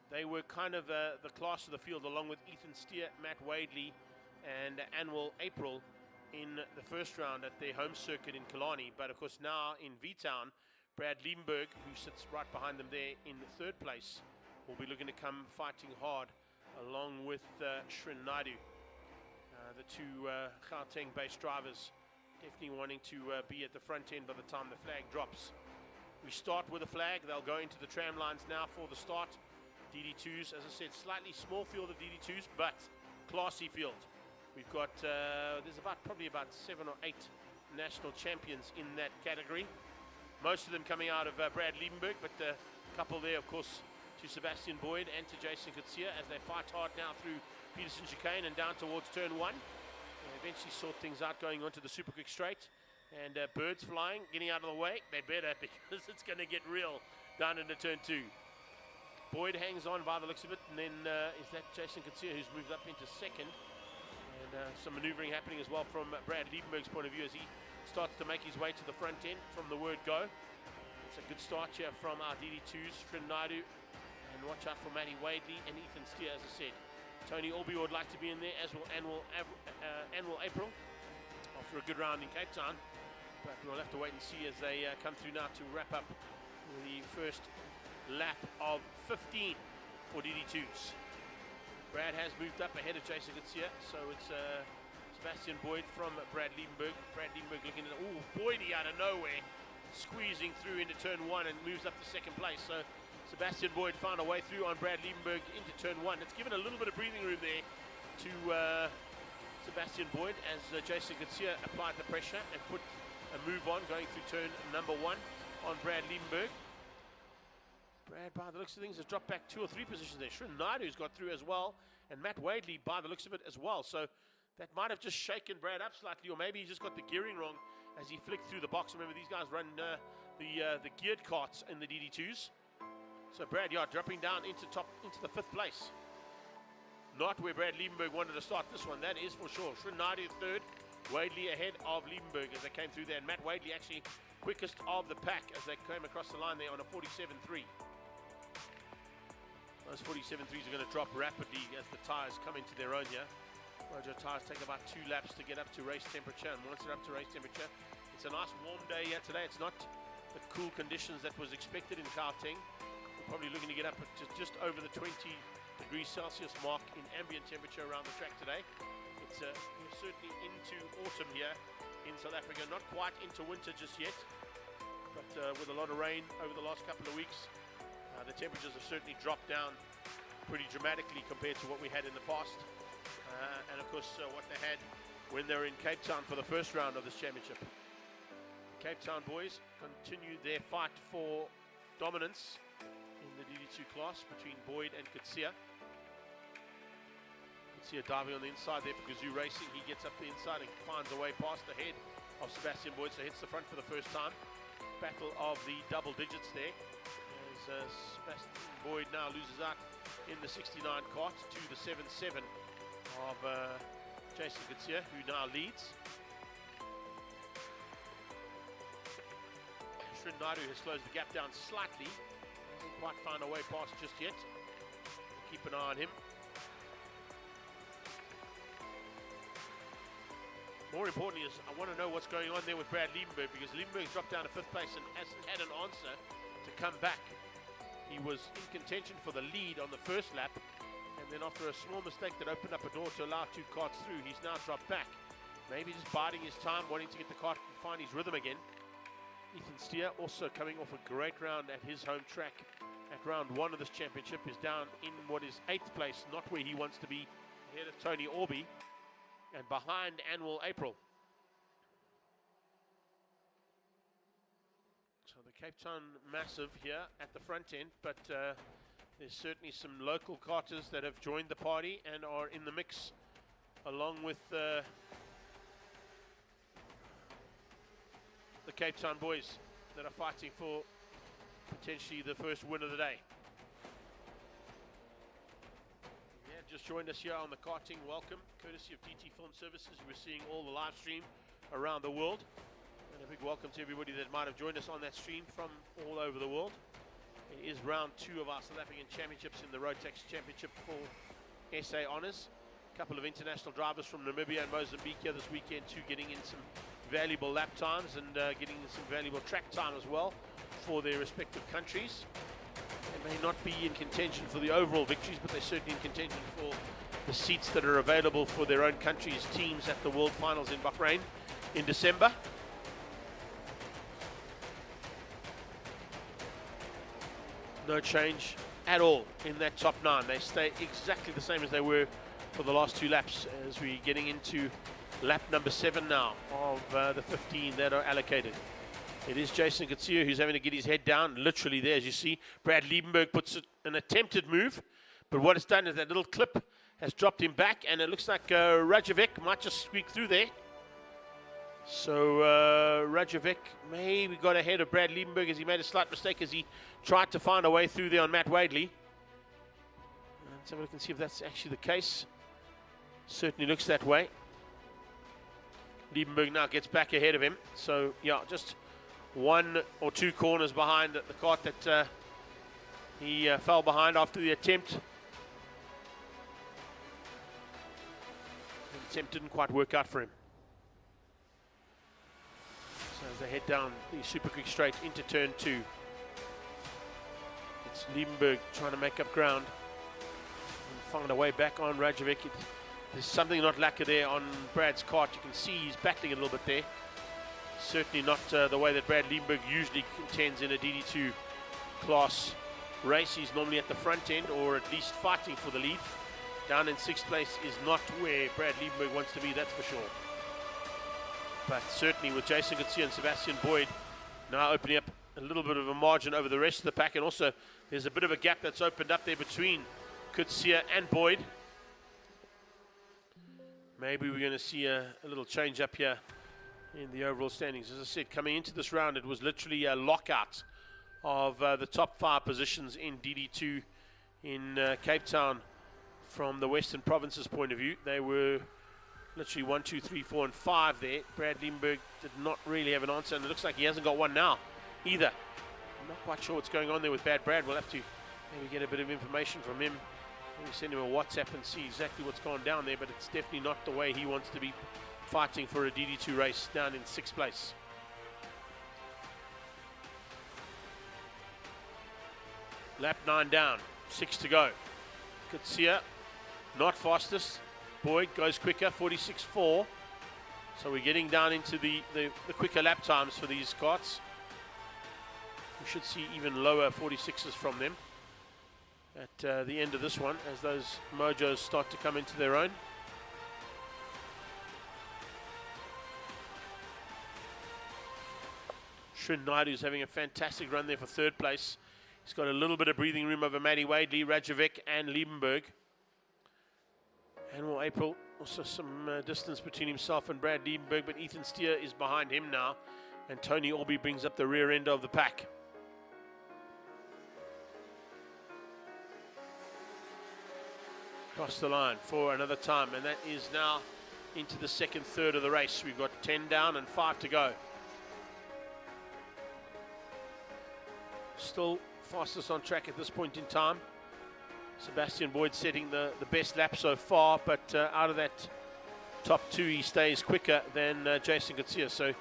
They were kind of the class of the field, along with Ethan Steer, Matt Wadley, and Anwar April in the first round at their home circuit in Killarney. But of course now in V-Town, Brad Liebenberg, who sits right behind them there in third place, will be looking to come fighting hard along with Shrin Naidu. The two Gauteng-based drivers definitely wanting to be at the front end by the time the flag drops. We start with a flag. They'll go into the tram lines now for the start. DD2s, as I said, slightly small field of DD2s, but classy field. We've got, there's probably about 7 or 8 national champions in that category. Most of them coming out of Brad Liebenberg, but a couple there, of course, to Sebastian Boyd and to Jason Kutsia as they fight hard now through Peterson chicane and down towards turn 1. They eventually sort things out going onto the super quick straight. And birds flying, getting out of the way. They better, because it's going to get real down into turn 2. Boyd hangs on by the looks of it, and then is that Jason Kutsia who's moved up into second. And some maneuvering happening as well from Brad Liebenberg's point of view as he starts to make his way to the front end from the word go. It's a good start here from our DD2s, Shrin Naidu, and watch out for Matty Wadley and Ethan Steer, as I said. Tony Orby would like to be in there, as will Anwar April, after a good round in Cape Town. But we'll have to wait and see as they come through now to wrap up the first lap of 15 for DD2s. Brad has moved up ahead of Jason Kutsia, so it's Sebastian Boyd from Brad Liebenberg. Brad Liebenberg looking at, Boydie out of nowhere, squeezing through into turn 1 and moves up to second place. So Sebastian Boyd found a way through on Brad Liebenberg into turn 1. It's given a little bit of breathing room there to Sebastian Boyd as Jason Kutsia applied the pressure and put a move on going through turn number 1 on Brad Liebenberg. Brad, by the looks of things, has dropped back 2 or 3 positions there. Shrin Naidu's got through as well, and Matt Wadley, by the looks of it, as well. So that might have just shaken Brad up slightly, or maybe he just got the gearing wrong as he flicked through the box. Remember, these guys run the geared carts in the DD2s. So Brad, dropping down into the 5th place. Not where Brad Liebenberg wanted to start this one, that is for sure. Shrin Naidu 3rd, Wadley ahead of Liebenberg as they came through there. And Matt Wadley actually quickest of the pack as they came across the line there on a 47.3. Those 47.3s are going to drop rapidly as the tyres come into their own here. Roger tyres take about 2 laps to get up to race temperature, and once they're up to race temperature, it's a nice warm day here today. It's not the cool conditions that was expected in Gauteng. We're probably looking to get up to just over the 20 degrees Celsius mark in ambient temperature around the track today. It's we're certainly into autumn here in South Africa, not quite into winter just yet, but with a lot of rain over the last couple of weeks, the temperatures have certainly dropped down pretty dramatically compared to what we had in the past, and of course what they had when they were in Cape Town for the first round of this championship. Cape Town boys continued their fight for dominance in the DD2 class between Boyd and Kutsia. Kutsia diving on the inside there for Gazoo Racing. He gets up the inside and finds a way past the head of Sebastian Boyd, so hits the front for the first time. Battle of the double digits there. As Sebastian Boyd now loses out in the 69 kart to the 7.7 of Jason Kutsia, who now leads. Shrin Naidu has closed the gap down slightly. Hasn't quite found a way past just yet. We'll keep an eye on him. More importantly is I want to know what's going on there with Brad Liebenberg, because Liebenberg's dropped down to 5th place and hasn't had an answer to come back. He was in contention for the lead on the first lap, and then after a small mistake that opened up a door to allow 2 karts through, he's now dropped back. Maybe just biding his time, wanting to get the kart and find his rhythm again. Ethan Steer, also coming off a great round at his home track at round 1 of this championship, is down in what is 8th place, not where he wants to be, ahead of Tony Orby and behind Anwar April. Cape Town massive here at the front end, but there's certainly some local karters that have joined the party and are in the mix, along with the Cape Town boys that are fighting for potentially the first win of the day. Yeah, just joined us here on the karting. Welcome, courtesy of DT Film Services. We're seeing all the live stream around the world. And a big welcome to everybody that might have joined us on that stream from all over the world. It is round 2 of our South African Championships in the Rotax Championship for SA Honours. A couple of international drivers from Namibia and Mozambique here this weekend too, getting in some valuable lap times and getting some valuable track time as well for their respective countries. They may not be in contention for the overall victories, but they're certainly in contention for the seats that are available for their own countries' teams at the World Finals in Bahrain in December. No change at all in that top 9. They stay exactly the same as they were for the last 2 laps, as we're getting into lap number 7 now of the 15 that are allocated. It is Jason Katsia who's having to get his head down, literally there, as you see. Brad Liebenberg puts an attempted move, but what it's done is that little clip has dropped him back, and it looks like Rajovic might just squeak through there. So Rajovic maybe got ahead of Brad Liebenberg as he made a slight mistake as he tried to find a way through there on Matt Wadley. Let's have a look and see if that's actually the case. Certainly looks that way. Liebenberg now gets back ahead of him. So yeah, just 1 or 2 corners behind the kart that he fell behind after the attempt. The attempt didn't quite work out for him. So as they head down the super quick straight into turn 2, it's Liebenberg trying to make up ground and find a way back on Rajovic. There's something not lacquer there on Brad's kart. You can see he's battling a little bit there. Certainly not the way that Brad Liebenberg usually contends in a DD2 class race. He's normally at the front end, or at least fighting for the lead. Down in 6th place is not where Brad Liebenberg wants to be, that's for sure. But certainly with Jason Katsia and Sebastian Boyd now opening up a little bit of a margin over the rest of the pack, and also there's a bit of a gap that's opened up there between Katsia and Boyd. Maybe we're going to see a little change up here in the overall standings. As I said, coming into this round, it was literally a lockout of the top 5 positions in DD2 in Cape Town from the Western Province's point of view. They were literally 1, 2, 3, 4, and 5 there. Brad Liebenberg did not really have an answer, and it looks like he hasn't got one now either. I'm not quite sure what's going on there with Bad Brad. We'll have to maybe get a bit of information from him. Maybe send him a WhatsApp and see exactly what's gone down there, but it's definitely not the way he wants to be fighting for a DD2 race down in 6th place. Lap 9 down, 6 to go. Katsia, not fastest. Boyd goes quicker, 46.4. So we're getting down into the quicker lap times for these karts. We should see even lower 46s from them at the end of this one, as those mojos start to come into their own. Shin Naidu's having a fantastic run there for 3rd place. He's got a little bit of breathing room over Matty Wadley, Rajovic and Liebenberg. And April, also some distance between himself and Brad Liebenberg, but Ethan Steer is behind him now, and Tony Orby brings up the rear end of the pack. Across the line for another time, and that is now into the 2nd third of the race. We've got 10 down and 5 to go. Still fastest on track at this point in time. Sebastian Boyd setting the best lap so far, but out of that top 2 he stays quicker than Jason Katsia, so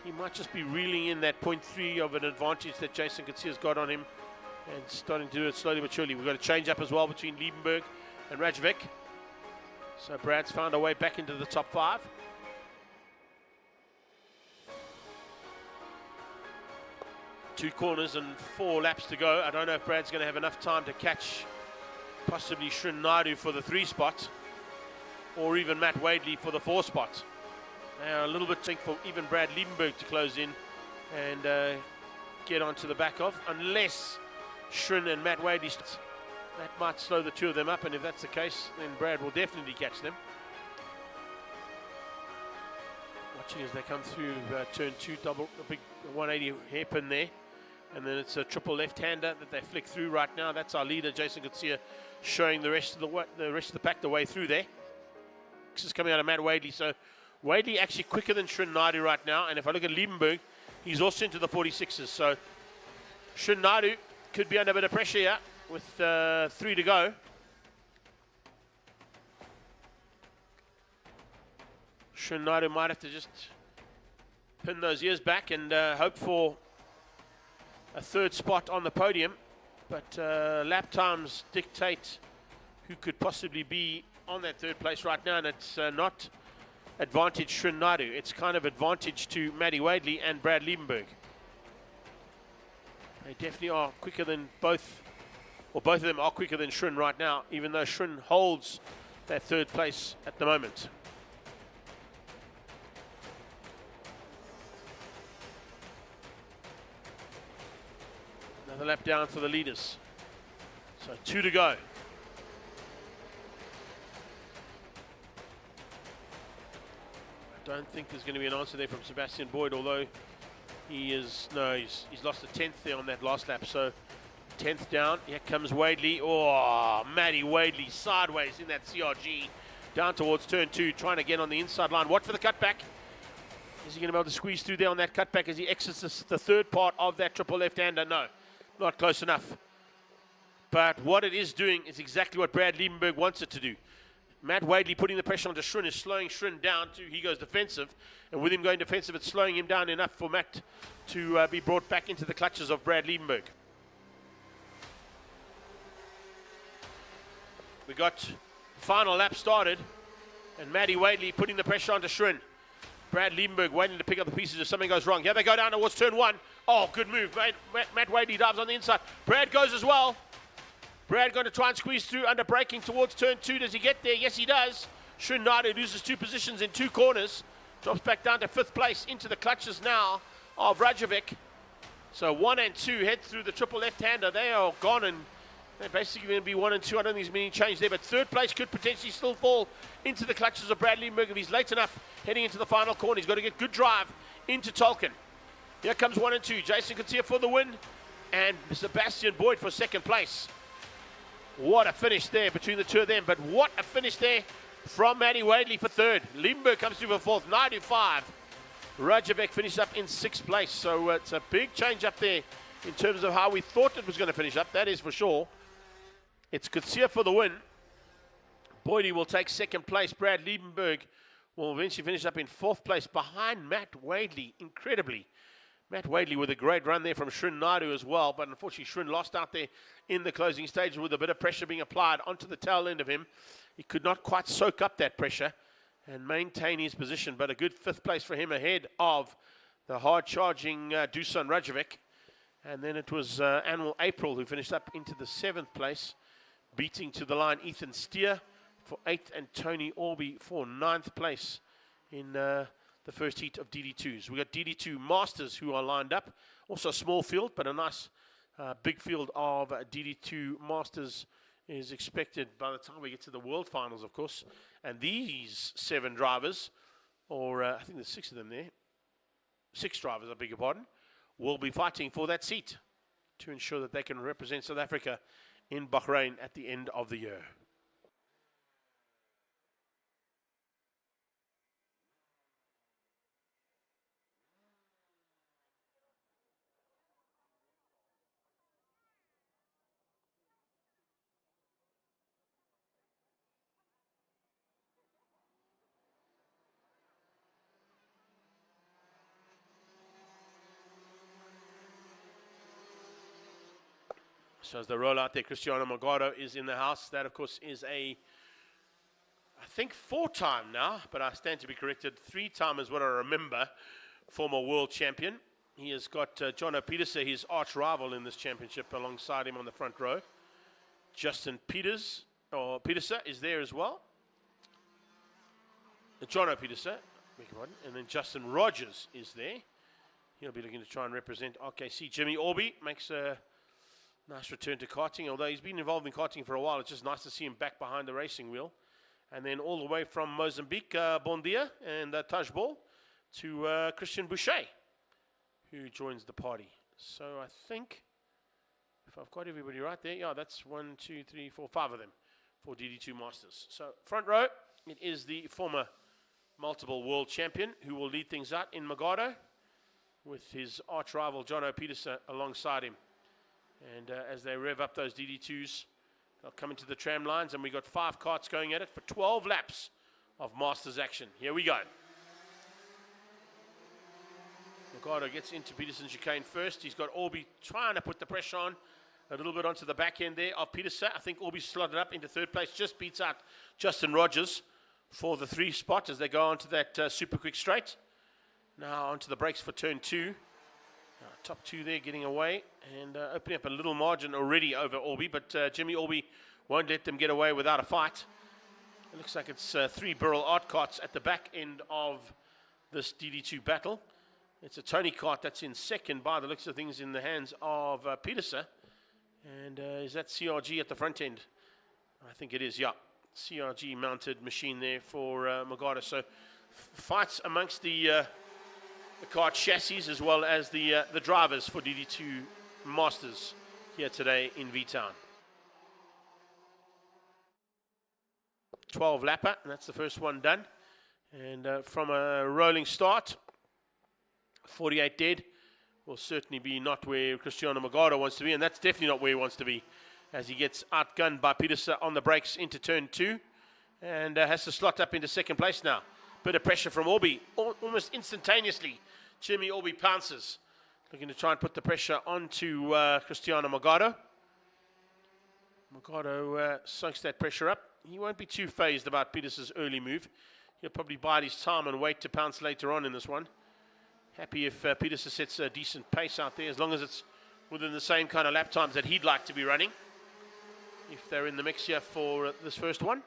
he might just be reeling in that 0.3 of an advantage that Jason Katsia's got on him, and starting to do it slowly but surely. We've got a change up as well between Liebenberg and Rajovic. So Brad's found a way back into the top 5. Two corners and 4 laps to go. I don't know if Brad's going to have enough time to catch possibly Shin Naidu for the 3 spot, or even Matt Wadley for the 4 spot. They are a little bit think for even Brad Liebenberg to close in and get onto the back of, unless Shrun and Matt Wadley. That might slow the two of them up, and if that's the case, then Brad will definitely catch them. Watching as they come through turn 2, double, a big 180 hairpin there. And then it's a triple left-hander that they flick through right now. That's our leader, Jason Gutsia, showing the rest of the pack the way through there. This is coming out of Matt Wadley. So Wadley actually quicker than Shrun Naidu right now. And if I look at Liebenberg, he's also into the 46s. So Shrun Naidu could be under a bit of pressure here with 3 to go. Shrun Naidu might have to just pin those ears back and hope for a 3rd spot on the podium, but lap times dictate who could possibly be on that 3rd place right now, and it's not advantage Shrun Naidu. It's kind of advantage to Matty Wadley and Brad Liebenberg. They definitely are quicker than both of them are quicker than Shrun right now, even though Shrun holds that 3rd place at the moment. Another lap down for the leaders. So 2 to go. I don't think there's going to be an answer there from Sebastian Boyd, although he's lost a 10th there on that last lap. So 10th down. Here comes Wadley. Oh, Matty Wadley sideways in that CRG. Down towards turn 2, trying to get on the inside line. Watch for the cutback. Is he going to be able to squeeze through there on that cutback as he exits the 3rd part of that triple left-hander? No. Not close enough. But what it is doing is exactly what Brad Liebenberg wants it to do. Matt Wadley putting the pressure onto Shrun is slowing Shrun down to he goes defensive. And with him going defensive, it's slowing him down enough for Matt to be brought back into the clutches of Brad Liebenberg. We got final lap started. And Matty Wadley putting the pressure onto Shrun. Brad Liebenberg waiting to pick up the pieces if something goes wrong. Here they go down towards turn 1. Oh, good move. Matt Wadley dives on the inside. Brad goes as well. Brad going to try and squeeze through under braking towards turn 2. Does he get there? Yes, he does. Shrun Naidu loses 2 positions in 2 corners. Drops back down to 5th place into the clutches now of Rajovic. So 1 and 2 head through the triple left-hander. They are gone, and they're basically going to be 1 and 2. I don't think there's been any change there, but 3rd place could potentially still fall into the clutches of Brad Liebenberg if he's late enough heading into the final corner. He's got to get good drive into Tolkien. Here comes 1 and 2. Jason Katia for the win, and Sebastian Boyd for 2nd place. What a finish there between the two of them, but what a finish there from Matty Wadley for 3rd. Liebenberg comes through for 4th, 95. Rajovic finished up in 6th place, so it's a big change up there in terms of how we thought it was going to finish up, that is for sure. It's Kutsia for the win. Boydie will take 2nd place. Brad Liebenberg will eventually finish up in 4th place behind Matt Wadley, incredibly. Matt Wadley with a great run there from Shrun Naidu as well, but unfortunately Shrun lost out there in the closing stage with a bit of pressure being applied onto the tail end of him. He could not quite soak up that pressure and maintain his position, but a good 5th place for him ahead of the hard-charging Dusan Rajovic. And then it was Anwar April who finished up into the 7th place, beating to the line Ethan Steer for 8th and Tony Orby for 9th place in the first heat of DD2s. We got DD2 Masters who are lined up. Also a small field, but a nice big field of DD2 Masters is expected by the time we get to the World Finals, of course. And these 7 drivers, or I think there's 6 of them there, 6 drivers, I beg your pardon, will be fighting for that seat to ensure that they can represent South Africa in Bahrain at the end of the year. So as they roll out there, Cristiano Magado is in the house. That, of course, is I think 4-time now, but I stand to be corrected. 3-time is what I remember, former world champion. He has got Jono Pieterse, his arch rival in this championship, alongside him on the front row. Justin Pieterse is there as well. Jono Pieterse, beg your pardon. And then Justin Rogers is there. He'll be looking to try and represent RKC. Jimmy Orby makes a nice return to karting, although he's been involved in karting for a while. It's just nice to see him back behind the racing wheel. And then all the way from Mozambique, bon dia and Taj Ball to Christian Boucher, who joins the party. So I think, if I've got everybody right there, yeah, that's 1, 2, 3, 4, 5 of them for DD2 Masters. So front row, it is the former multiple world champion who will lead things out in Magado with his arch rival Jono Petersen alongside him. And as they rev up those DD2s, they'll come into the tram lines, and we got 5 karts going at it for 12 laps of Masters action. Here we go. Magado gets into Petersen's chicane first. He's got Orby trying to put the pressure on a little bit onto the back end there of Petersen. I think Orby slotted up into third place, just beats out Justin Rogers for the 3 spot as they go onto that super quick straight. Now onto the brakes for turn 2. Top 2 there getting away and opening up a little margin already over Orby, but Jimmy Orby won't let them get away without a fight. It looks like it's 3 Burrell Art karts at the back end of this DD2 battle. It's a Tony kart that's in second by the looks of things in the hands of Petersen. And is that CRG at the front end? I think it is, yeah. CRG mounted machine there for Magado. So fights amongst the kart chassis as well as the drivers for DD2 Masters here today in V-Town. 12 lapper, and that's the first one done. And from a rolling start, 48 dead will certainly be not where Cristiano Magado wants to be, and that's definitely not where he wants to be as he gets outgunned by Petersen on the brakes into turn 2 and has to slot up into second place now. Bit of pressure from Orby, almost instantaneously. Jimmy Orby pounces, looking to try and put the pressure onto Cristiano Magado. Magado soaks that pressure up. He won't be too phased about Petersen's early move. He'll probably bide his time and wait to pounce later on in this one. Happy if Petersen sets a decent pace out there, as long as it's within the same kind of lap times that he'd like to be running, if they're in the mix here for this first one.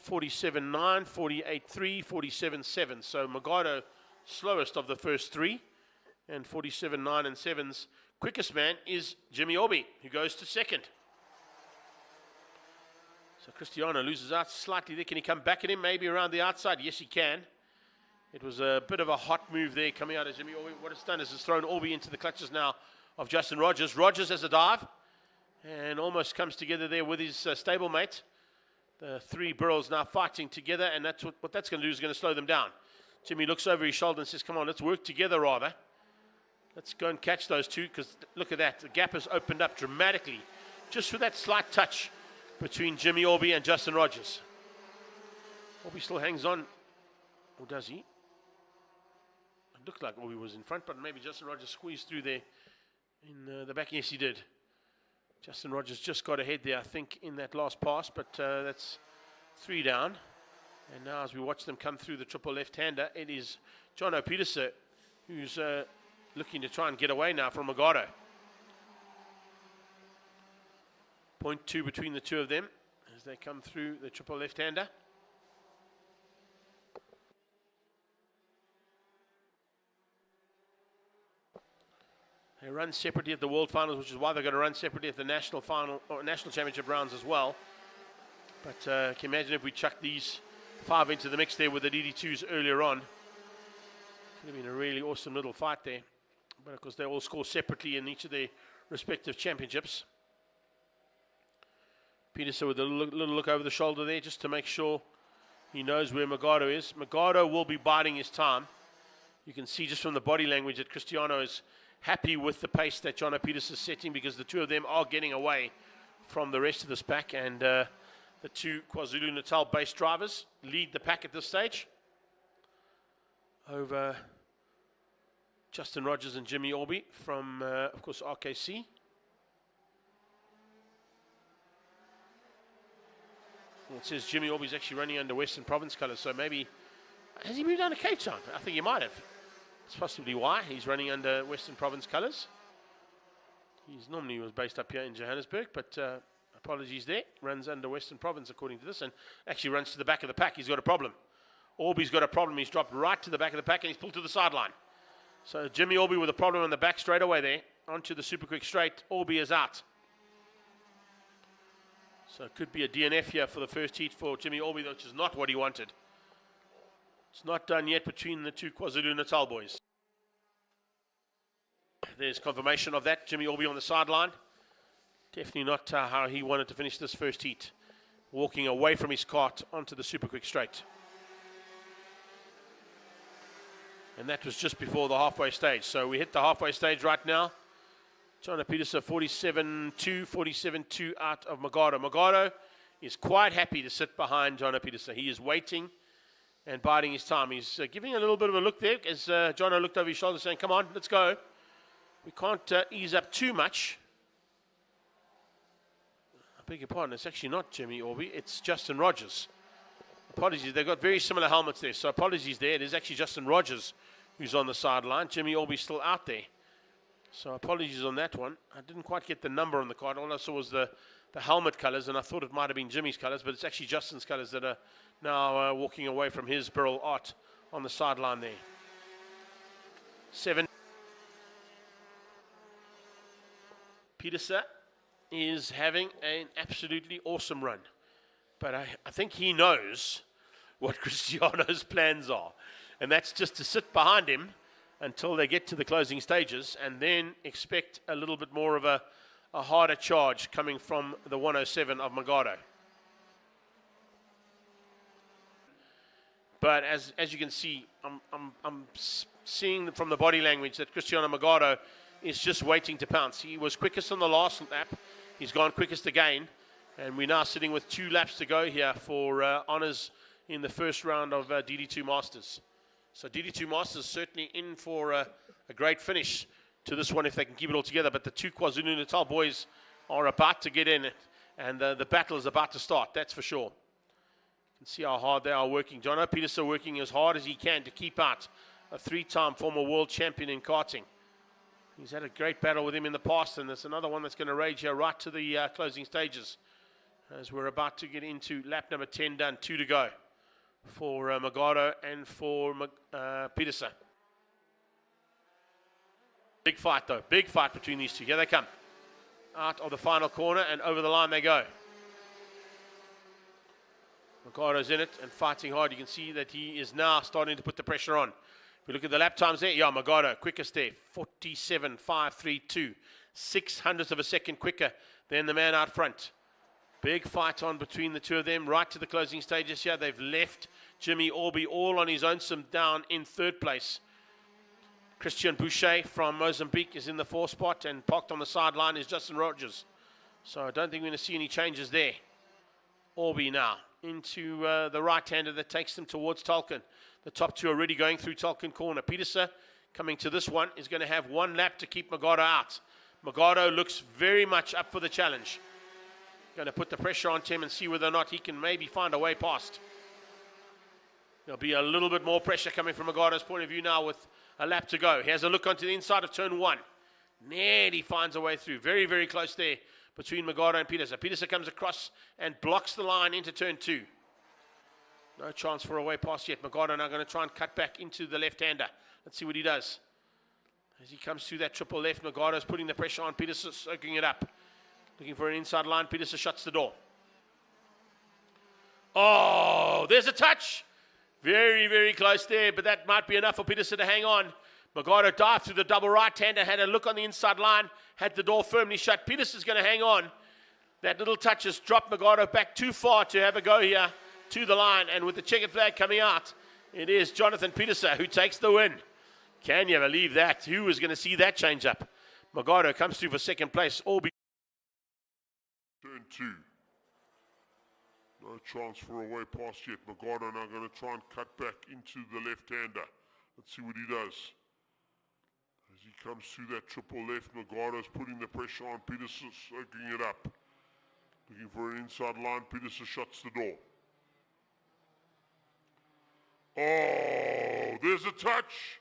47.9, 48.3, 47.7. So Magado slowest of the first 3, and 47.9 and 7's quickest man is Jimmy Orby, who goes to second. So Cristiano loses out slightly there. Can he come back at him, maybe around the outside? Yes, he can. It was a bit of a hot move there coming out of Jimmy Orby. What it's done is it's thrown Orby into the clutches now of Justin Rogers. Rogers has a dive and almost comes together there with his stablemate. The 3 Burrells now fighting together, and that's what that's going to do is going to slow them down. Jimmy looks over his shoulder and says, come on, let's work together rather. Let's go and catch those 2, because look at that. The gap has opened up dramatically just for that slight touch between Jimmy Orby and Justin Rogers. Orby still hangs on, or does he? It looked like Orby was in front, but maybe Justin Rogers squeezed through there in the back. Yes, he did. Justin Rogers just got ahead there, I think, in that last pass, but that's 3 down. And now as we watch them come through the triple left-hander, it is Jono Petersen who's looking to try and get away now from Magado. 0.2 between the 2 of them as they come through the triple left-hander. They run separately at the World Finals, which is why they're going to run separately at the National Final or National Championship rounds as well. But can you imagine if we chucked these 5 into the mix there with the DD2s earlier on? Could have been a really awesome little fight there. But of course they all score separately in each of their respective championships. Petersen with a little look over the shoulder there just to make sure he knows where Magado is. Magado will be biding his time. You can see just from the body language that Cristiano is happy with the pace that Jono Petersen is setting, because the 2 of them are getting away from the rest of this pack, and the 2 KwaZulu-Natal based drivers lead the pack at this stage over Justin Rogers and Jimmy Orby from, of course, RKC. Well, it says Jimmy Orby's actually running under Western Province colours, so maybe, has he moved down to Cape Town? I think he might have. That's possibly why he's running under Western Province colours. He's normally was based up here in Johannesburg, but apologies there. Runs under Western Province according to this, and actually runs to the back of the pack. He's got a problem. Orby's got a problem. He's dropped right to the back of the pack, and he's pulled to the sideline. So Jimmy Orby with a problem on the back straight away there. Onto the super quick straight. Orby is out. So it could be a DNF here for the first heat for Jimmy Orby, which is not what he wanted. It's not done yet between the two KwaZulu-Natal boys. There's confirmation of that. Jimmy Orby on the sideline. Definitely not how he wanted to finish this first heat. Walking away from his kart onto the super quick straight. And that was just before the halfway stage. So we hit the halfway stage right now. Jonah Peterson 47-2 out of Magado. Magado is quite happy to sit behind Jonah Peterson. He is waiting and biding his time. He's giving a little bit of a look there as Jonah looked over his shoulder saying, come on, let's go. We can't ease up too much. I beg your pardon, it's actually not Jimmy Orby, it's Justin Rogers. Apologies, they've got very similar helmets there, so apologies there. It is actually Justin Rogers who's on the sideline. Jimmy Orby's still out there. So apologies on that one. I didn't quite get the number on the card. All I saw was the helmet colors, and I thought it might have been Jimmy's colors, but it's actually Justin's colors that are now walking away from his Beryl Art on the sideline there. 7. Peterson is having an absolutely awesome run. But I think he knows what Cristiano's plans are. And that's just to sit behind him until they get to the closing stages and then expect a little bit more of a harder charge coming from the 107 of Magado. But as you can see, I'm seeing from the body language that Cristiano Magado is just waiting to pounce. He was quickest on the last lap. He's gone quickest again. And we're now sitting with 2 laps to go here for honours in the first round of DD2 Masters. So DD2 Masters certainly in for a great finish to this one if they can keep it all together. But the 2 KwaZulu-Natal boys are about to get in and the battle is about to start, that's for sure. You can see how hard they are working. Jono Peterson working as hard as he can to keep out a 3-time former world champion in karting. He's had a great battle with him in the past, and there's another one that's going to rage here right to the closing stages as we're about to get into lap number 10 done, 2 to go for Magado and for Peterson. Big fight though, big fight between these two. Here they come. Out of the final corner and over the line they go. Magado's in it and fighting hard. You can see that he is now starting to put the pressure on. If we look at the lap times there, yeah, Magado, quickest there, 47.532, 600ths of a second quicker than the man out front. Big fight on between the two of them, right to the closing stages here. They've left Jimmy Orby all on his own, some down in 3rd place. Christian Boucher from Mozambique is in the 4th spot, and parked on the sideline is Justin Rogers. So I don't think we're going to see any changes there. Orby now into the right-hander that takes them towards Tolkien. The top 2 already going through Tolkien corner. Peterson coming to this one is going to have 1 lap to keep Magado out. Magado looks very much up for the challenge. Going to put the pressure on him and see whether or not he can maybe find a way past. There'll be a little bit more pressure coming from Magado's point of view now with a lap to go. He has a look onto the inside of turn 1. Nearly finds a way through. Very, very close there between Magado and Peterson. Peterson comes across and blocks the line into turn 2. No chance for a way past yet. Magado now going to try and cut back into the left-hander. Let's see what he does. As he comes through that triple left, Magado's putting the pressure on. Peterson soaking it up. Looking for an inside line. Peterson shuts the door. Oh, there's a touch. Very, very close there, but that might be enough for Peterson to hang on. Magado dived through the double right-hander, had a look on the inside line, had the door firmly shut. Peterson's going to hang on. That little touch has dropped Magado back too far to have a go here to the line, and with the checkered flag coming out, it is Jonathan Peterson who takes the win. Can you believe that? Who was going to see that change up? Magado comes through for 2nd place. Orby. Turn 2. No chance for a way past yet. Magado now going to try and cut back into the left-hander. Let's see what he does. As he comes through that triple left, Magado's putting the pressure on. Peterson soaking it up. Looking for an inside line. Peterson shuts the door. Oh, there's a touch.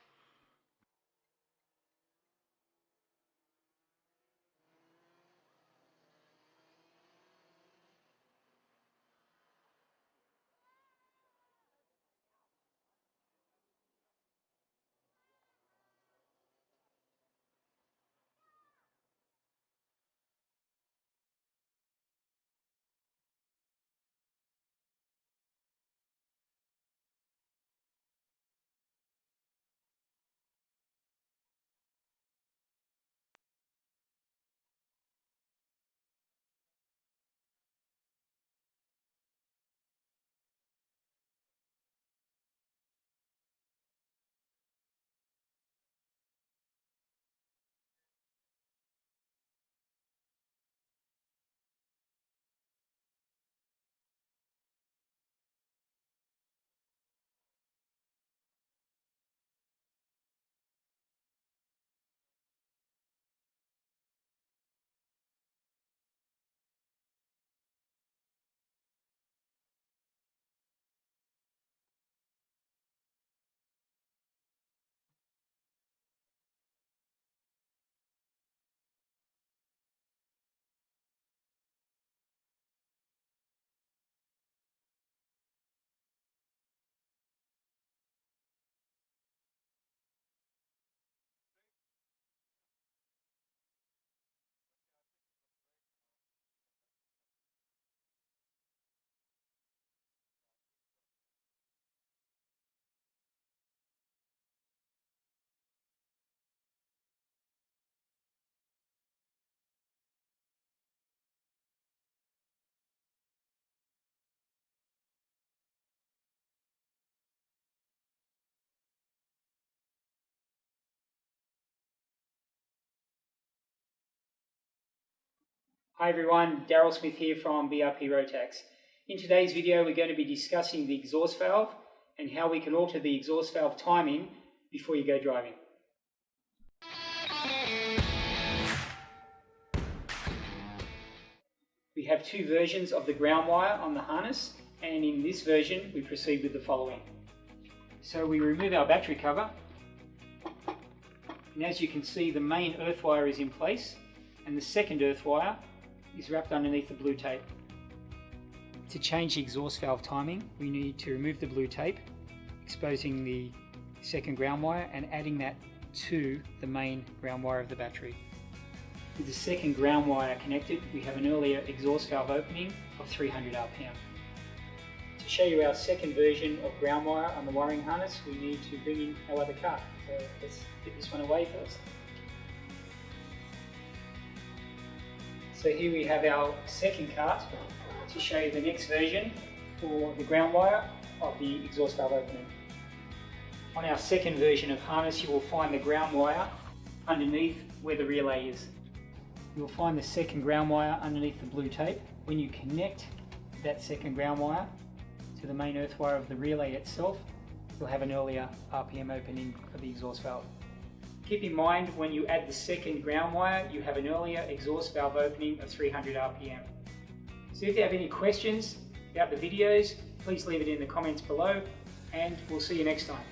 Hi everyone, Daryl Smith here from BRP Rotax. In today's video we're going to be discussing the exhaust valve and how we can alter the exhaust valve timing before you go driving. We have two versions of the ground wire on the harness, and in this version we proceed with the following. So we remove our battery cover, and as you can see the main earth wire is in place and the second earth wire is wrapped underneath the blue tape. To change the exhaust valve timing, we need to remove the blue tape, exposing the second ground wire and adding that to the main ground wire of the battery. With the second ground wire connected, we have an earlier exhaust valve opening of 300 RPM. To show you our second version of ground wire on the wiring harness, we need to bring in our other KART. So let's get this one away first. So here we have our second KART to show you the next version for the ground wire of the exhaust valve opening. On our second version of harness, you will find the ground wire underneath where the relay is. You'll find the second ground wire underneath the blue tape. When you connect that second ground wire to the main earth wire of the relay itself, you'll have an earlier RPM opening of the exhaust valve. Keep in mind, when you add the second ground wire, you have an earlier exhaust valve opening of 300 RPM. So if you have any questions about the videos, please leave it in the comments below, and we'll see you next time.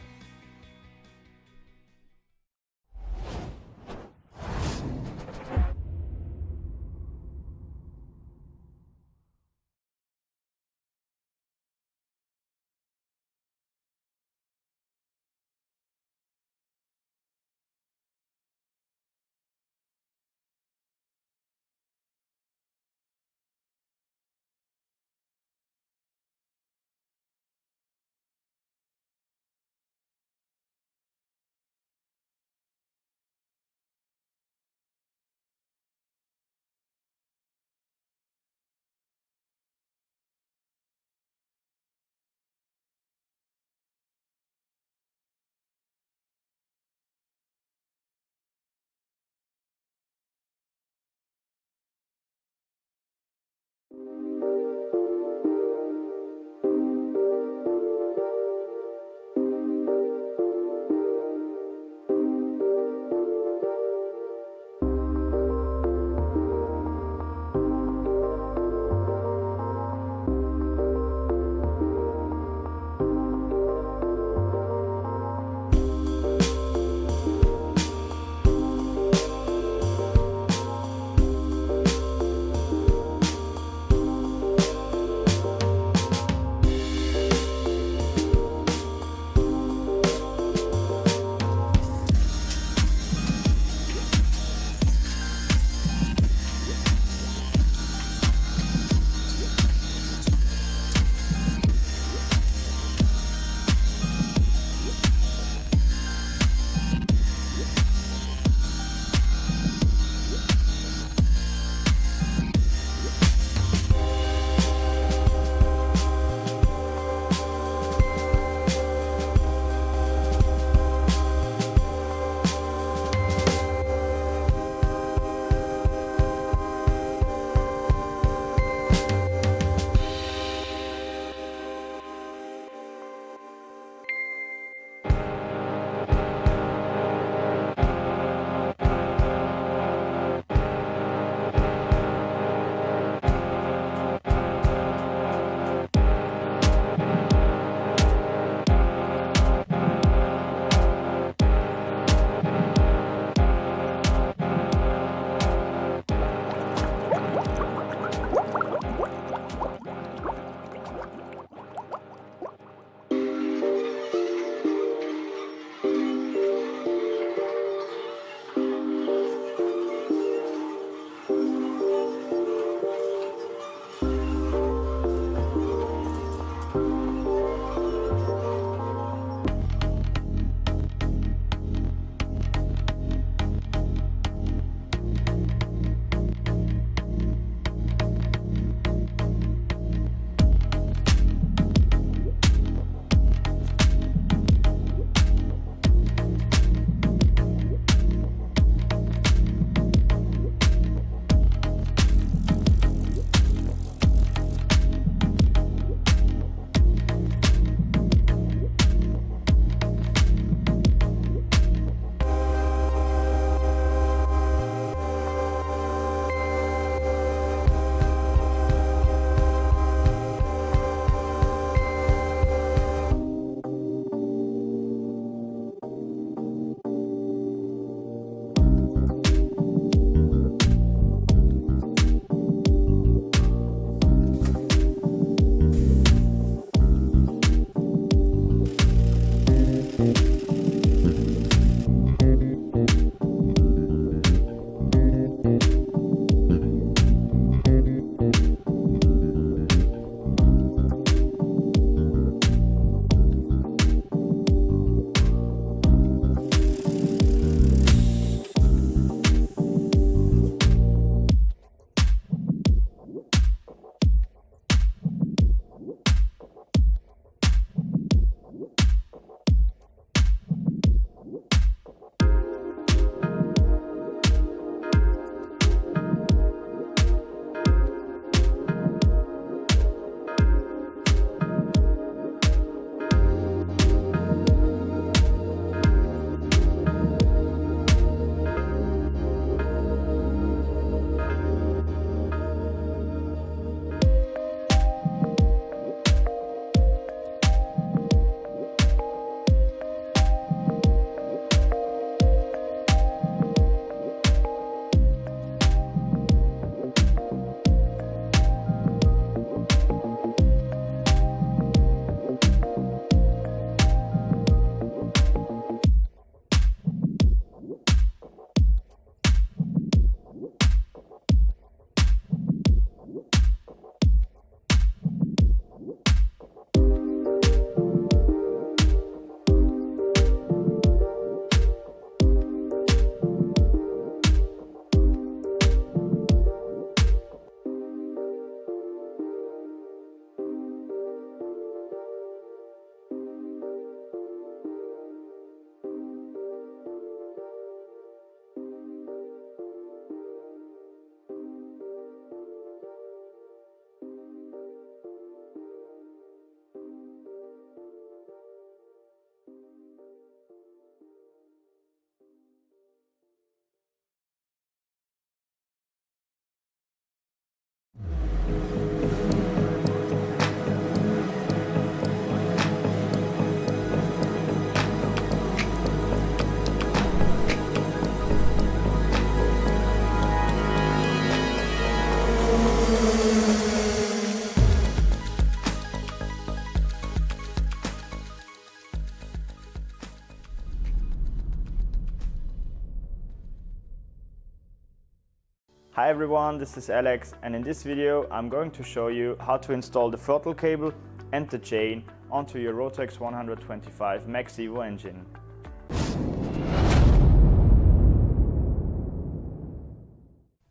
Hi everyone, this is Alex, and in this video I'm going to show you how to install the throttle cable and the chain onto your Rotax 125 Max Evo engine.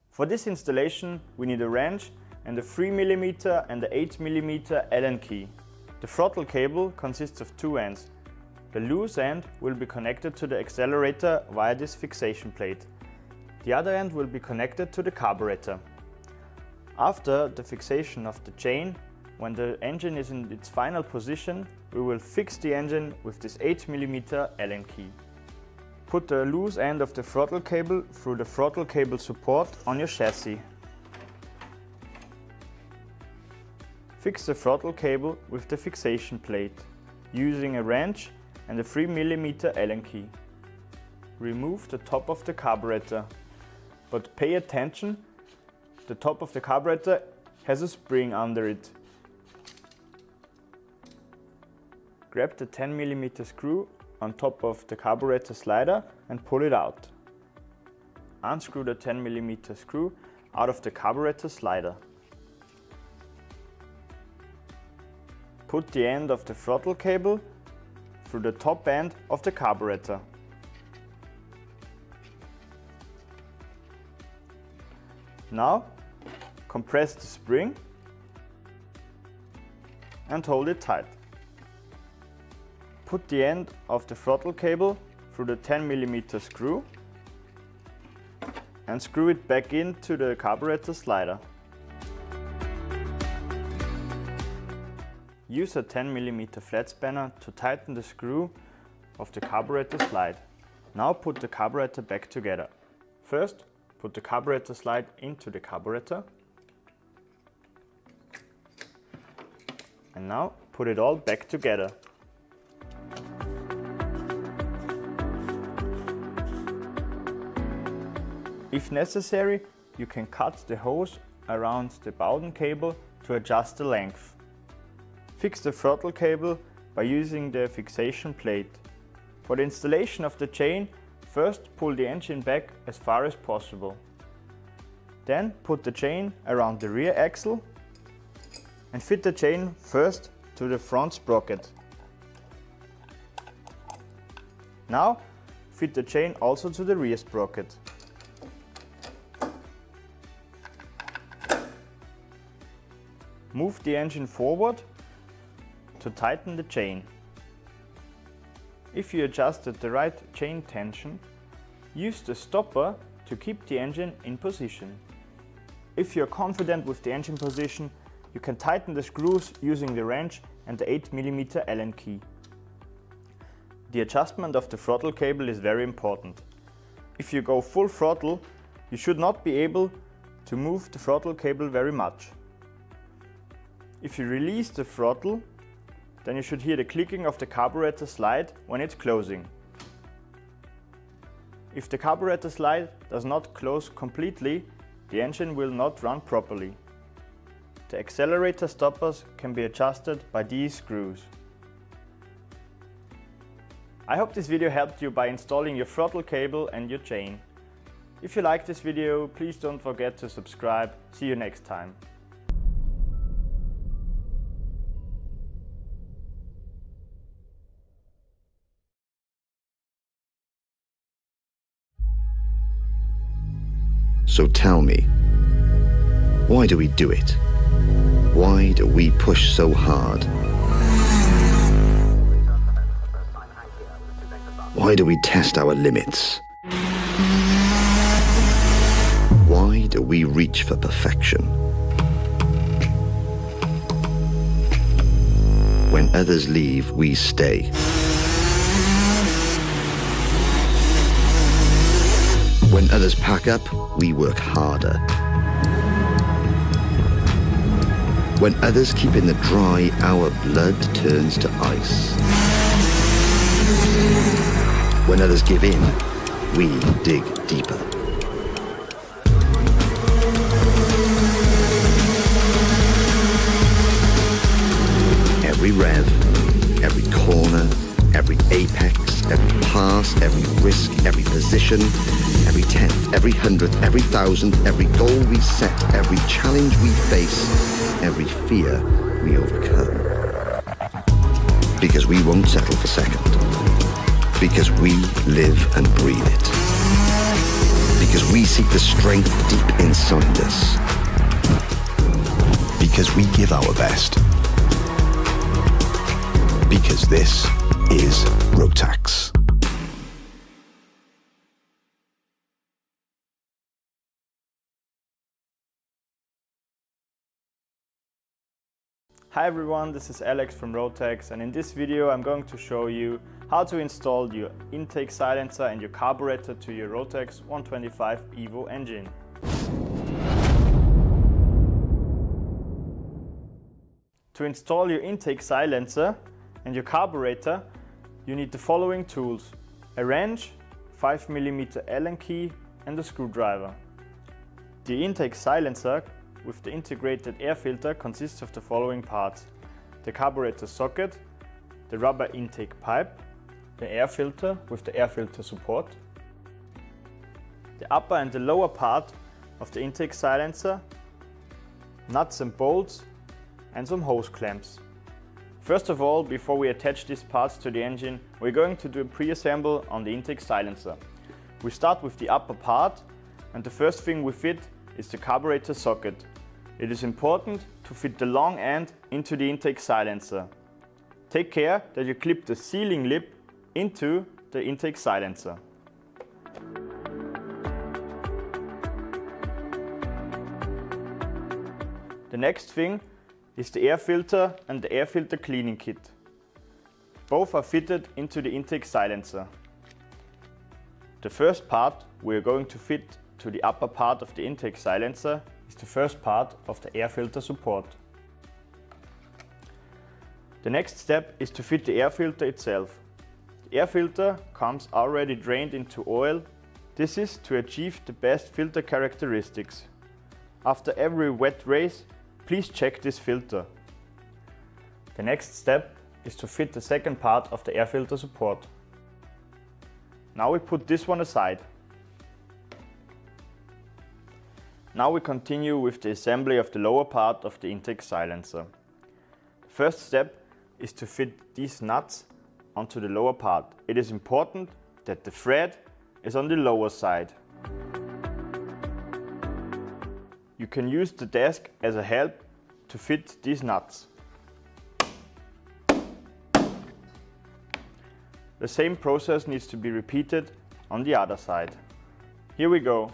For this installation we need a wrench and a 3mm and a 8mm Allen key. The throttle cable consists of two ends. The loose end will be connected to the accelerator via this fixation plate. The other end will be connected to the carburetor. After the fixation of the chain, when the engine is in its final position, we will fix the engine with this 8mm Allen key. Put the loose end of the throttle cable through the throttle cable support on your chassis. Fix the throttle cable with the fixation plate, using a wrench and a 3mm Allen key. Remove the top of the carburetor, but pay attention, the top of the carburetor has a spring under it. Grab the 10mm screw on top of the carburetor slider and pull it out. Unscrew the 10mm screw out of the carburetor slider. Put the end of the throttle cable through the top end of the carburetor. Now, compress the spring and hold it tight. Put the end of the throttle cable through the 10mm screw and screw it back into the carburetor slider. Use a 10mm flat spanner to tighten the screw of the carburetor slide. Now put the carburetor back together. First, put the carburetor slide into the carburetor. And now put it all back together. If necessary, you can cut the hose around the Bowden cable to adjust the length. Fix the throttle cable by using the fixation plate. For the installation of the chain, first pull the engine back as far as possible. Then put the chain around the rear axle and fit the chain first to the front sprocket. Now fit the chain also to the rear sprocket. Move the engine forward to tighten the chain. If you adjusted the right chain tension, use the stopper to keep the engine in position. If you are confident with the engine position, you can tighten the screws using the wrench and the 8mm Allen key. The adjustment of the throttle cable is very important. If you go full throttle, you should not be able to move the throttle cable very much. If you release the throttle, then you should hear the clicking of the carburetor slide when it's closing. If the carburetor slide does not close completely, the engine will not run properly. The accelerator stoppers can be adjusted by these screws. I hope this video helped you by installing your throttle cable and your chain. If you like this video, please don't forget to subscribe. See you next time. So tell me, why do we do it? Why do we push so hard? Why do we test our limits? Why do we reach for perfection? When others leave, we stay. When others pack up, we work harder. When others keep in the dry, our blood turns to ice. When others give in, we dig deeper. Every rev, every corner, every apex, every pass, every risk, every position, every Every tenth, every hundredth, every thousandth, every goal we set, every challenge we face, every fear we overcome. Because we won't settle for second. Because we live and breathe it. Because we seek the strength deep inside us. Because we give our best. Because this is Rotax. Hi everyone, this is Alex from Rotax, and in this video I'm going to show you how to install your intake silencer and your carburetor to your Rotax 125 Evo engine. To install your intake silencer and your carburetor, you need the following tools: a wrench, 5mm Allen key and a screwdriver. The intake silencer with the integrated air filter consists of the following parts: the carburetor socket, the rubber intake pipe, the air filter with the air filter support, the upper and the lower part of the intake silencer, nuts and bolts, and some hose clamps. First of all, before we attach these parts to the engine, we're going to do a pre-assemble on the intake silencer. We start with the upper part, and the first thing we fit is the carburetor socket. It is important to fit the long end into the intake silencer. Take care that you clip the sealing lip into the intake silencer. The next thing is the air filter and the air filter cleaning kit. Both are fitted into the intake silencer. The first part we are going to fit to the upper part of the intake silencer is the first part of the air filter support. The next step is to fit the air filter itself. The air filter comes already drained into oil. This is to achieve the best filter characteristics. After every wet race, please check this filter. The next step is to fit the second part of the air filter support. Now we put this one aside. Now we continue with the assembly of the lower part of the intake silencer. The first step is to fit these nuts onto the lower part. It is important that the thread is on the lower side. You can use the desk as a help to fit these nuts. The same process needs to be repeated on the other side. Here we go.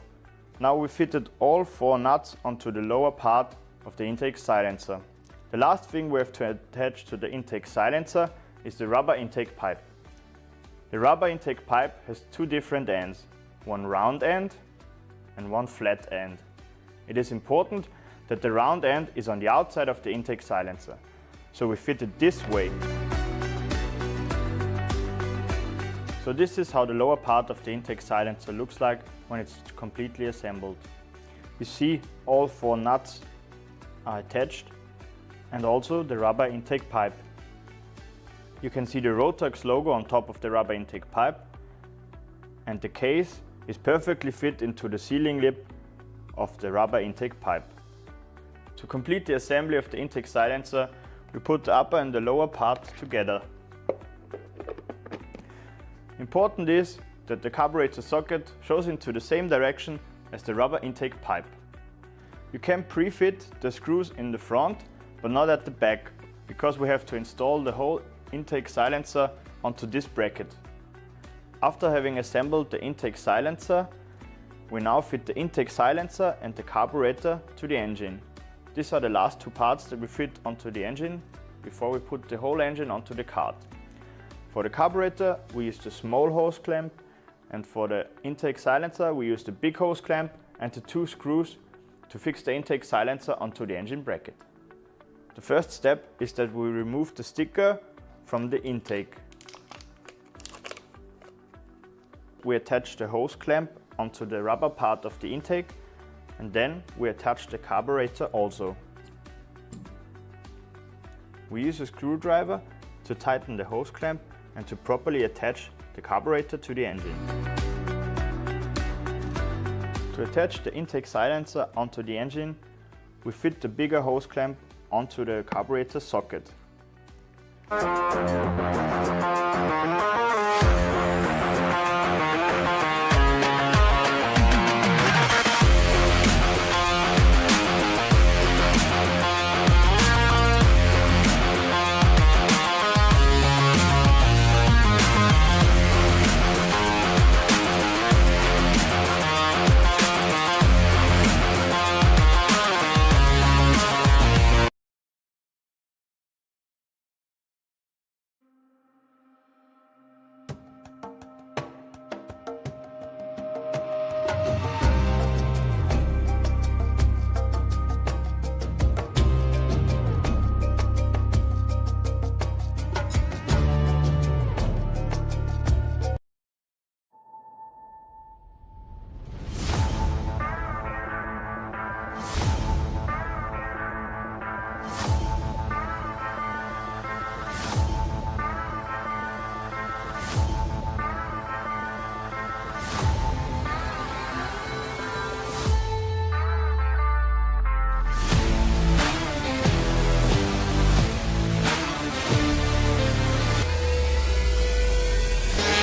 Now we fitted all 4 nuts onto the lower part of the intake silencer. The last thing we have to attach to the intake silencer is the rubber intake pipe. The rubber intake pipe has 2 different ends, one round end and one flat end. It is important that the round end is on the outside of the intake silencer, so we fit it this way. So this is how the lower part of the intake silencer looks like when it's completely assembled. You see all 4 nuts are attached and also the rubber intake pipe. You can see the Rotax logo on top of the rubber intake pipe, and the case is perfectly fit into the sealing lip of the rubber intake pipe. To complete the assembly of the intake silencer, we put the upper and the lower part together. Important is that the carburetor socket shows into the same direction as the rubber intake pipe. You can pre-fit the screws in the front, but not at the back, because we have to install the whole intake silencer onto this bracket. After having assembled the intake silencer, we now fit the intake silencer and the carburetor to the engine. These are the last 2 parts that we fit onto the engine before we put the whole engine onto the KART. For the carburetor we use the small hose clamp, and for the intake silencer we use the big hose clamp and the 2 screws to fix the intake silencer onto the engine bracket. The first step is that we remove the sticker from the intake. We attach the hose clamp onto the rubber part of the intake, and then we attach the carburetor also. We use a screwdriver to tighten the hose clamp and to properly attach the carburetor to the engine. To attach the intake silencer onto the engine, we fit the bigger hose clamp onto the carburetor socket.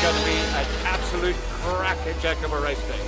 Going to be an absolute cracker-jack of a race day.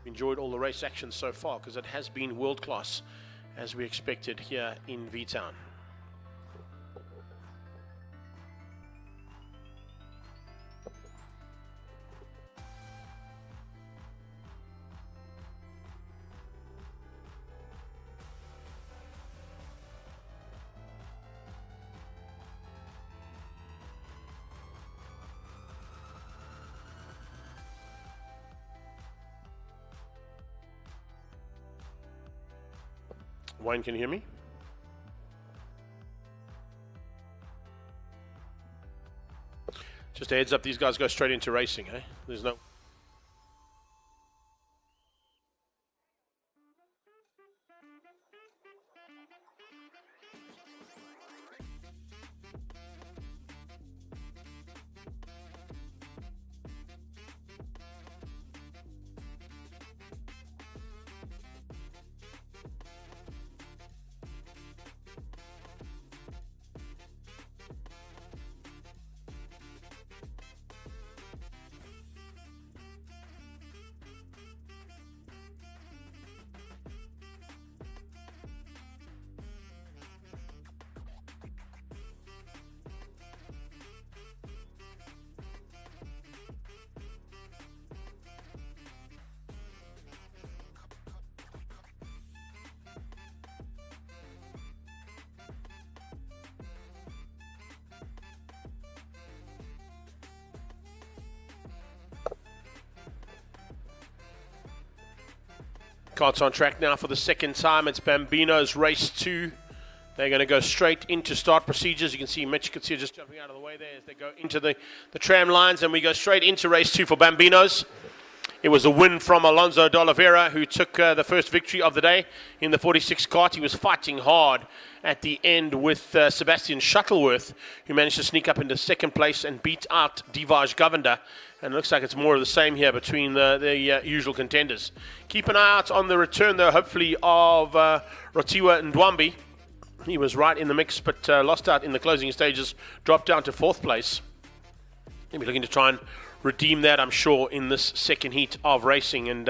enjoyed all the race action so far, because it has been world class as we expected here in V-Town. Wayne, can you hear me? Just a heads up, these guys go straight into racing, eh? There's no... Kart's on track now for the second time. It's Bambino's race 2. They're going to go straight into start procedures. You can see Mitch Katsia just jumping out of the way there as they go into the tram lines, and we go straight into race 2 for Bambinos. It was a win from Alonso de Oliveira, who took the first victory of the day in the 46 kart. He was fighting hard at the end with Sebastian Shuttleworth, who managed to sneak up into second place and beat out Divaj Govender. And it looks like it's more of the same here between the usual contenders. Keep an eye out on the return, though, hopefully, of Rotiwa Ndwambi. He was right in the mix, but lost out in the closing stages, dropped down to 4th place. He'll be looking to try and redeem that, I'm sure, in this second heat of racing. And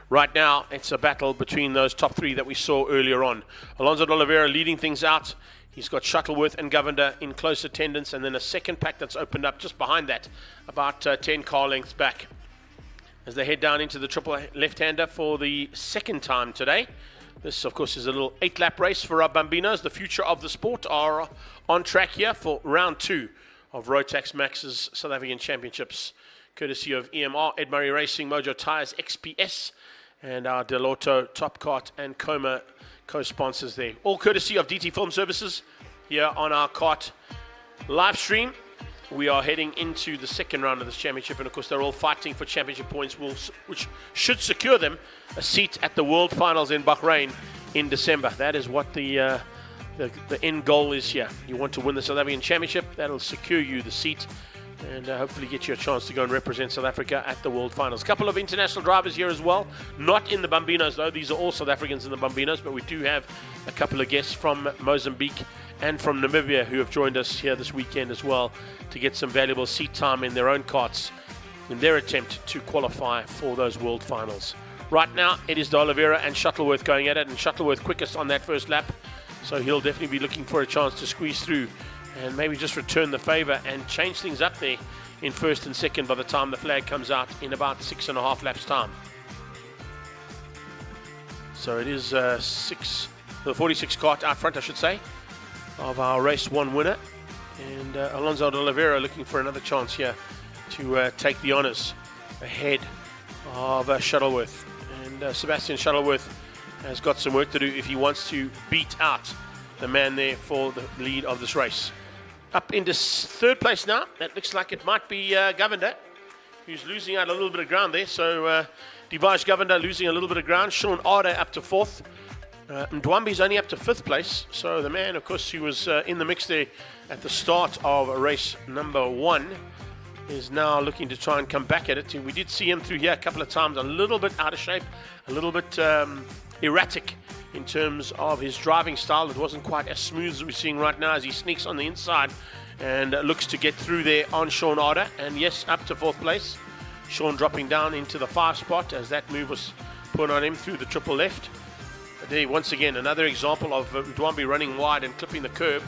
right now, it's a battle between those top 3 that we saw earlier on. Alonso de Oliveira leading things out. He's got Shuttleworth and Govender in close attendance, and then a second pack that's opened up just behind that, about 10 car lengths back, as they head down into the triple left-hander for the second time today. This, of course, is a little 8-lap race for our Bambinos. The future of the sport are on track here for round 2 of Rotax Max's South African Championships, courtesy of EMR, Ed Murray Racing, Mojo Tyres, XPS, and our Delauto, Top Kart, and Coma co-sponsors there. All courtesy of DT Film Services here on our KART live stream. We are heading into the second round of this championship, and of course they're all fighting for championship points, which should secure them a seat at the World Finals in Bahrain in December. That is what the end goal is here. You want to win the South African Championship, that'll secure you the seat, and hopefully get you a chance to go and represent South Africa at the World Finals. A couple of international drivers here as well, not in the Bambinos though. These are all South Africans in the Bambinos, but we do have a couple of guests from Mozambique and from Namibia who have joined us here this weekend as well to get some valuable seat time in their own karts in their attempt to qualify for those World Finals. Right now, it is de Oliveira and Shuttleworth going at it, and Shuttleworth quickest on that first lap, so he'll definitely be looking for a chance to squeeze through and maybe just return the favor and change things up there in first and second by the time the flag comes out in about 6.5 laps time. So it is the 46 kart out front, I should say, of our race 1 winner, and Alonso de Oliveira looking for another chance here to take the honours ahead of Shuttleworth. And Sebastian Shuttleworth has got some work to do if he wants to beat out the man there for the lead of this race. Up into 3rd place now. That looks like it might be Govender, who's losing out a little bit of ground there. So Divaj Govender losing a little bit of ground. Sean Arde up to 4th. Ndwambi's only up to 5th place. So the man, of course, who was in the mix there at the start of race number 1 is now looking to try and come back at it. We did see him through here a couple of times, a little bit out of shape, a little bit erratic in terms of his driving style. It wasn't quite as smooth as we're seeing right now as he sneaks on the inside and looks to get through there on Sean Arde. And yes, up to 4th place. Sean dropping down into the 5 spot as that move was put on him through the triple left. But there, once again, another example of Ndwambi running wide and clipping the curb,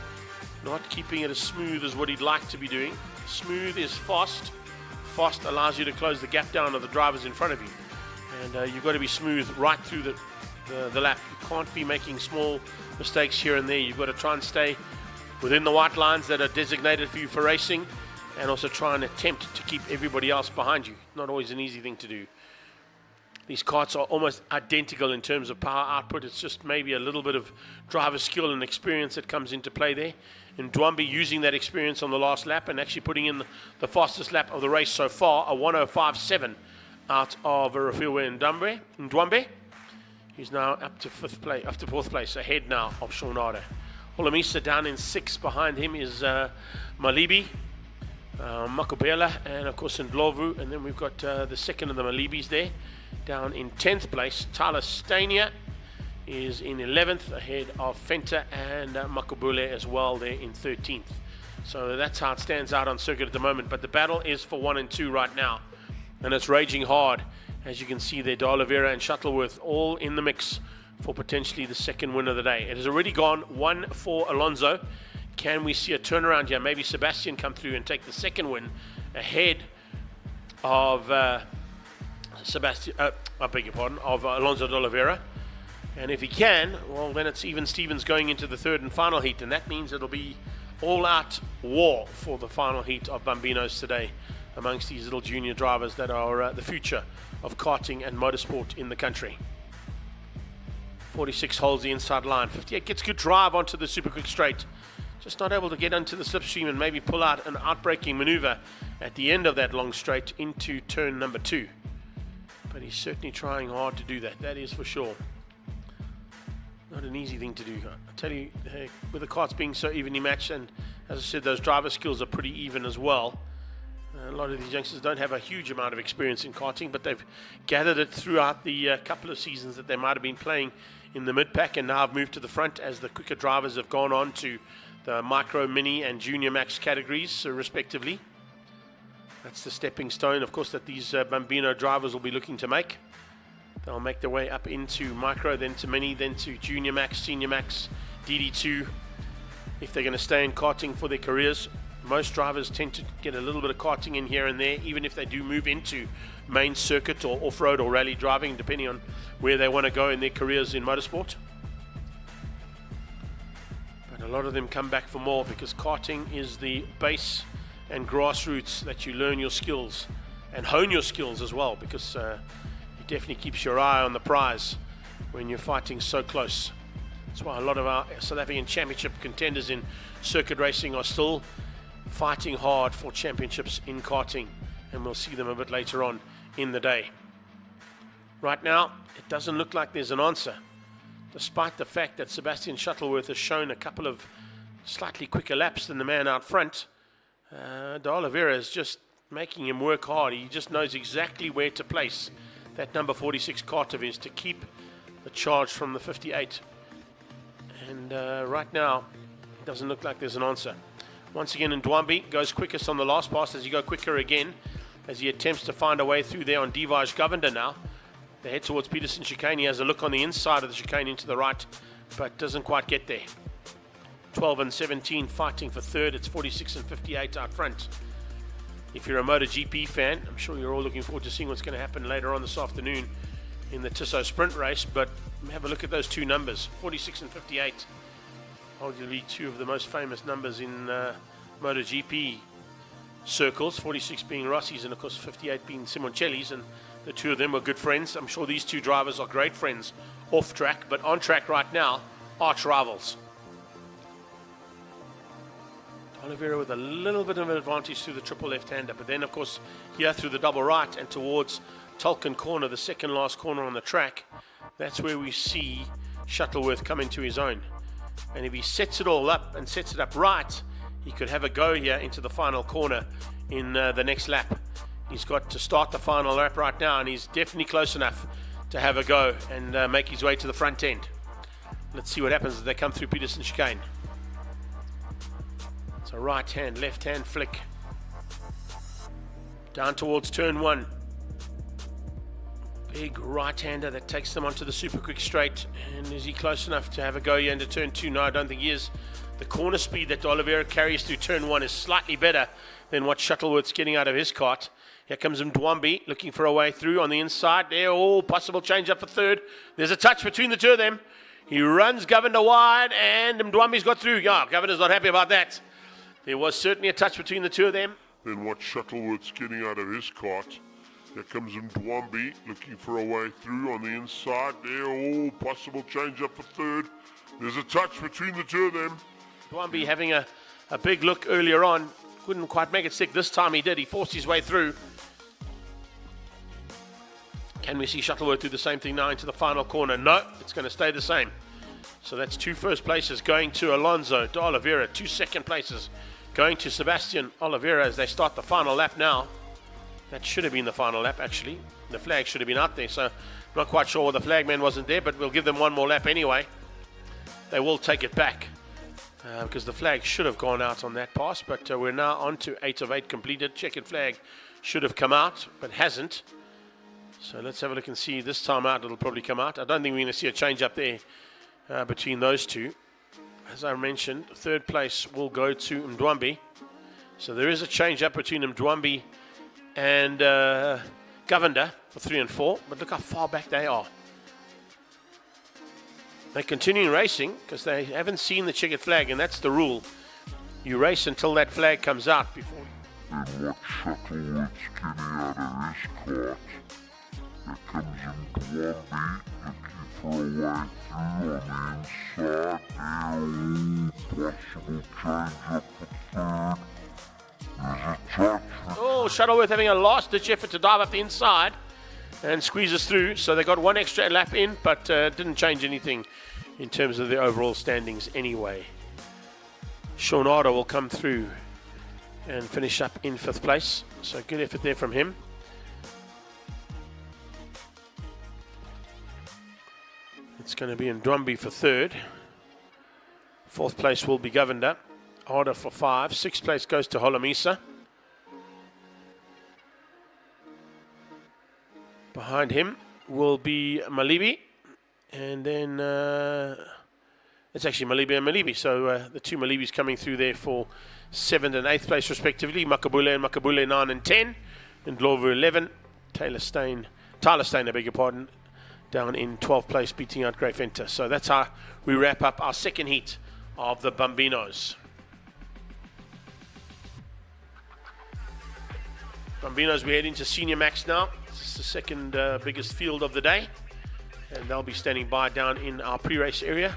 not keeping it as smooth as what he'd like to be doing. Smooth is fast. Fast allows you to close the gap down of the drivers in front of you. And you've got to be smooth right through the lap. You can't be making small mistakes here and there. You've got to try and stay within the white lines that are designated for you for racing, and also try and attempt to keep everybody else behind you. Not always an easy thing to do. These karts are almost identical in terms of power output. It's just maybe a little bit of driver skill and experience that comes into play there. And Ndwambi using that experience on the last lap and actually putting in the fastest lap of the race so far, a 1:05.7 out of Rafiwe Ndwambi. He's now up to fourth place, ahead now of Shornado. Holomisa down in 6th. Behind him is Malibi, Makubela, and of course Ndlovu. And then we've got the second of the Malibis there. Down in 10th place, Tyler Stania is in 11th, ahead of Fenta and Makubule as well there in 13th. So that's how it stands out on circuit at the moment. But the battle is for 1 and 2 right now, and it's raging hard. As you can see there, De Oliveira and Shuttleworth all in the mix for potentially the second win of the day. It has already gone 1 for Alonso. Can we see a turnaround here? Maybe Sebastian come through and take the second win ahead of of Alonso de Oliveira. And if he can, well, then it's even Stevens going into the third and final heat, and that means it'll be all-out war for the final heat of Bambinos today amongst these little junior drivers that are the future of karting and motorsport in the country. 46 holds the inside line. 58 gets good drive onto the super quick straight. Just not able to get onto the slipstream and maybe pull out an outbraking maneuver at the end of that long straight into turn number 2. But he's certainly trying hard to do that, that is for sure. Not an easy thing to do. I tell you, with the karts being so evenly matched, and as I said, those driver skills are pretty even as well. A lot of these youngsters don't have a huge amount of experience in karting, but they've gathered it throughout the couple of seasons that they might have been playing in the mid-pack, and now have moved to the front as the quicker drivers have gone on to the micro, mini and junior max categories respectively. That's the stepping stone, of course, that these Bambino drivers will be looking to make. They'll make their way up into micro, then to mini, then to junior max, senior max, DD2, if they're going to stay in karting for their careers. Most drivers tend to get a little bit of karting in here and there, even if they do move into main circuit or off-road or rally driving, depending on where they want to go in their careers in motorsport. But a lot of them come back for more, because karting is the base and grassroots that you learn your skills and hone your skills as well, because it definitely keeps your eye on the prize when you're fighting so close. That's why a lot of our South African championship contenders in circuit racing are still fighting hard for championships in karting, and we'll see them a bit later on in the day. Right now, it doesn't look like there's an answer, despite the fact that Sebastian Shuttleworth has shown a couple of slightly quicker laps than the man out front. De Oliveira is just making him work hard. He just knows exactly where to place that number 46 kart of his to keep the charge from the 58. And right now, it doesn't look like there's an answer. Once again, Ndwambi goes quickest on the last pass. Does he go quicker again as he attempts to find a way through there on Devaj Govender now? They head towards Peterson chicane. He has a look on the inside of the chicane into the right, but doesn't quite get there. 12 and 17 fighting for third. It's 46 and 58 out front. If you're a MotoGP fan, I'm sure you're all looking forward to seeing what's going to happen later on this afternoon in the Tissot sprint race, but have a look at those two numbers, 46 and 58. Arguably two of the most famous numbers in MotoGP circles, 46 being Rossi's and of course 58 being Simoncelli's, and the two of them were good friends. I'm sure these two drivers are great friends off track, but on track right now, arch rivals. Oliveira with a little bit of an advantage through the triple left-hander, but then of course here through the double right and towards Tulkin corner, the second last corner on the track, that's where we see Shuttleworth come into his own. And if he sets it all up and sets it up right, he could have a go here into the final corner in the next lap. He's got to start the final lap right now, and he's definitely close enough to have a go and make his way to the front end. Let's see what happens as they come through Peterson chicane. It's a right hand, left hand flick. Down towards turn 1. Big right-hander that takes them onto the super quick straight. And is he close enough to have a go here into turn 2? No, I don't think he is. The corner speed that Oliveira carries through turn 1 is slightly better than what Shuttleworth's getting out of his kart. Here comes Mdwambi looking for a way through on the inside. There, possible change up for third. There's a touch between the two of them. He runs Governor wide, and Mdwambi's got through. Yeah, Governor's not happy about that. There was certainly a touch between the two of them. Then what Shuttleworth's getting out of his kart. Here comes Mdwambi looking for a way through on the inside. There, possible change up for third. There's a touch between the two of them. Mdwambi having a big look earlier on. Couldn't quite make it stick. This time he did. He forced his way through. Can we see Shuttleworth do the same thing now into the final corner? No, it's going to stay the same. So that's 2 first places going to Alonso, to Oliveira. 2 second places going to Sebastian Oliveira as they start the final lap now. That should have been the final lap, actually. The flag should have been out there, so not quite sure why the flagman wasn't there, but we'll give them one more lap anyway. They will take it back because the flag should have gone out on that pass, but we're now on to 8 of 8 completed. Checkered flag should have come out, but hasn't. So let's have a look and see. This time out, it'll probably come out. I don't think we're going to see a change up there between those two. As I mentioned, third place will go to Mdwambi. So there is a change up between Mdwambi and Govender for 3 and 4. But look how far back they are. They're continuing racing because they haven't seen the checkered flag, and that's the rule. You race until that flag comes out before. And what Shuttleworth's getting out of his kart. Here comes Mdwambi looking for a way through on the inside. Possible change up for third. There's a touch. Shuttleworth having a last-ditch effort to dive up the inside and squeezes through. So they got 1 extra lap in, but didn't change anything in terms of the overall standings anyway. Shonada will come through and finish up in 5th place. So good effort there from him. It's going to be Ndwambi for 3rd. 4th place will be Govender. Order for 5. 6th place goes to Holomisa. Behind him will be Malibi. And then it's actually Malibi and Malibi. So the 2 Malibis coming through there for 7th and 8th place respectively. Makabule and Makabule 9 and 10. And Glover 11. Tyler Stein, I beg your pardon, down in 12th place, beating out Grey Fenter. So that's how we wrap up our second heat of the Bambinos. Bambinos, we head into Senior Max now. It's the second biggest field of the day. And they'll be standing by down in our pre-race area,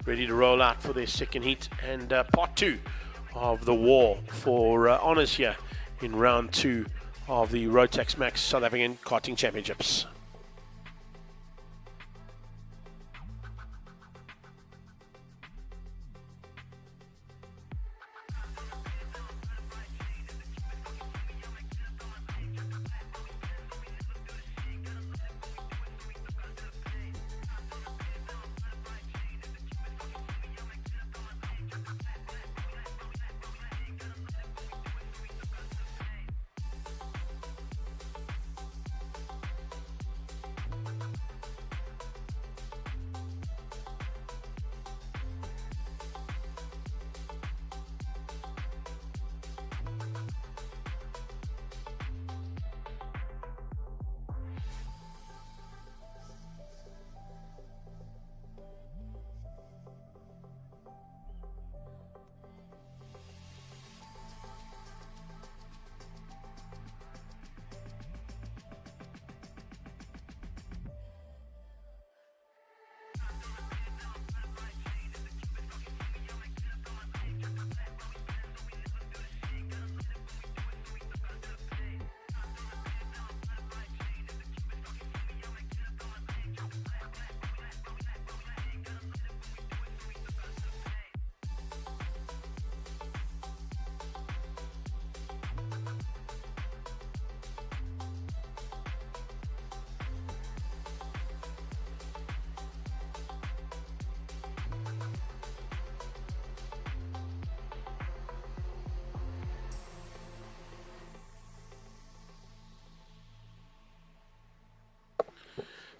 ready to roll out for their second heat and part 2 of the war for honours here in round 2 of the Rotax Max South African Karting Championships.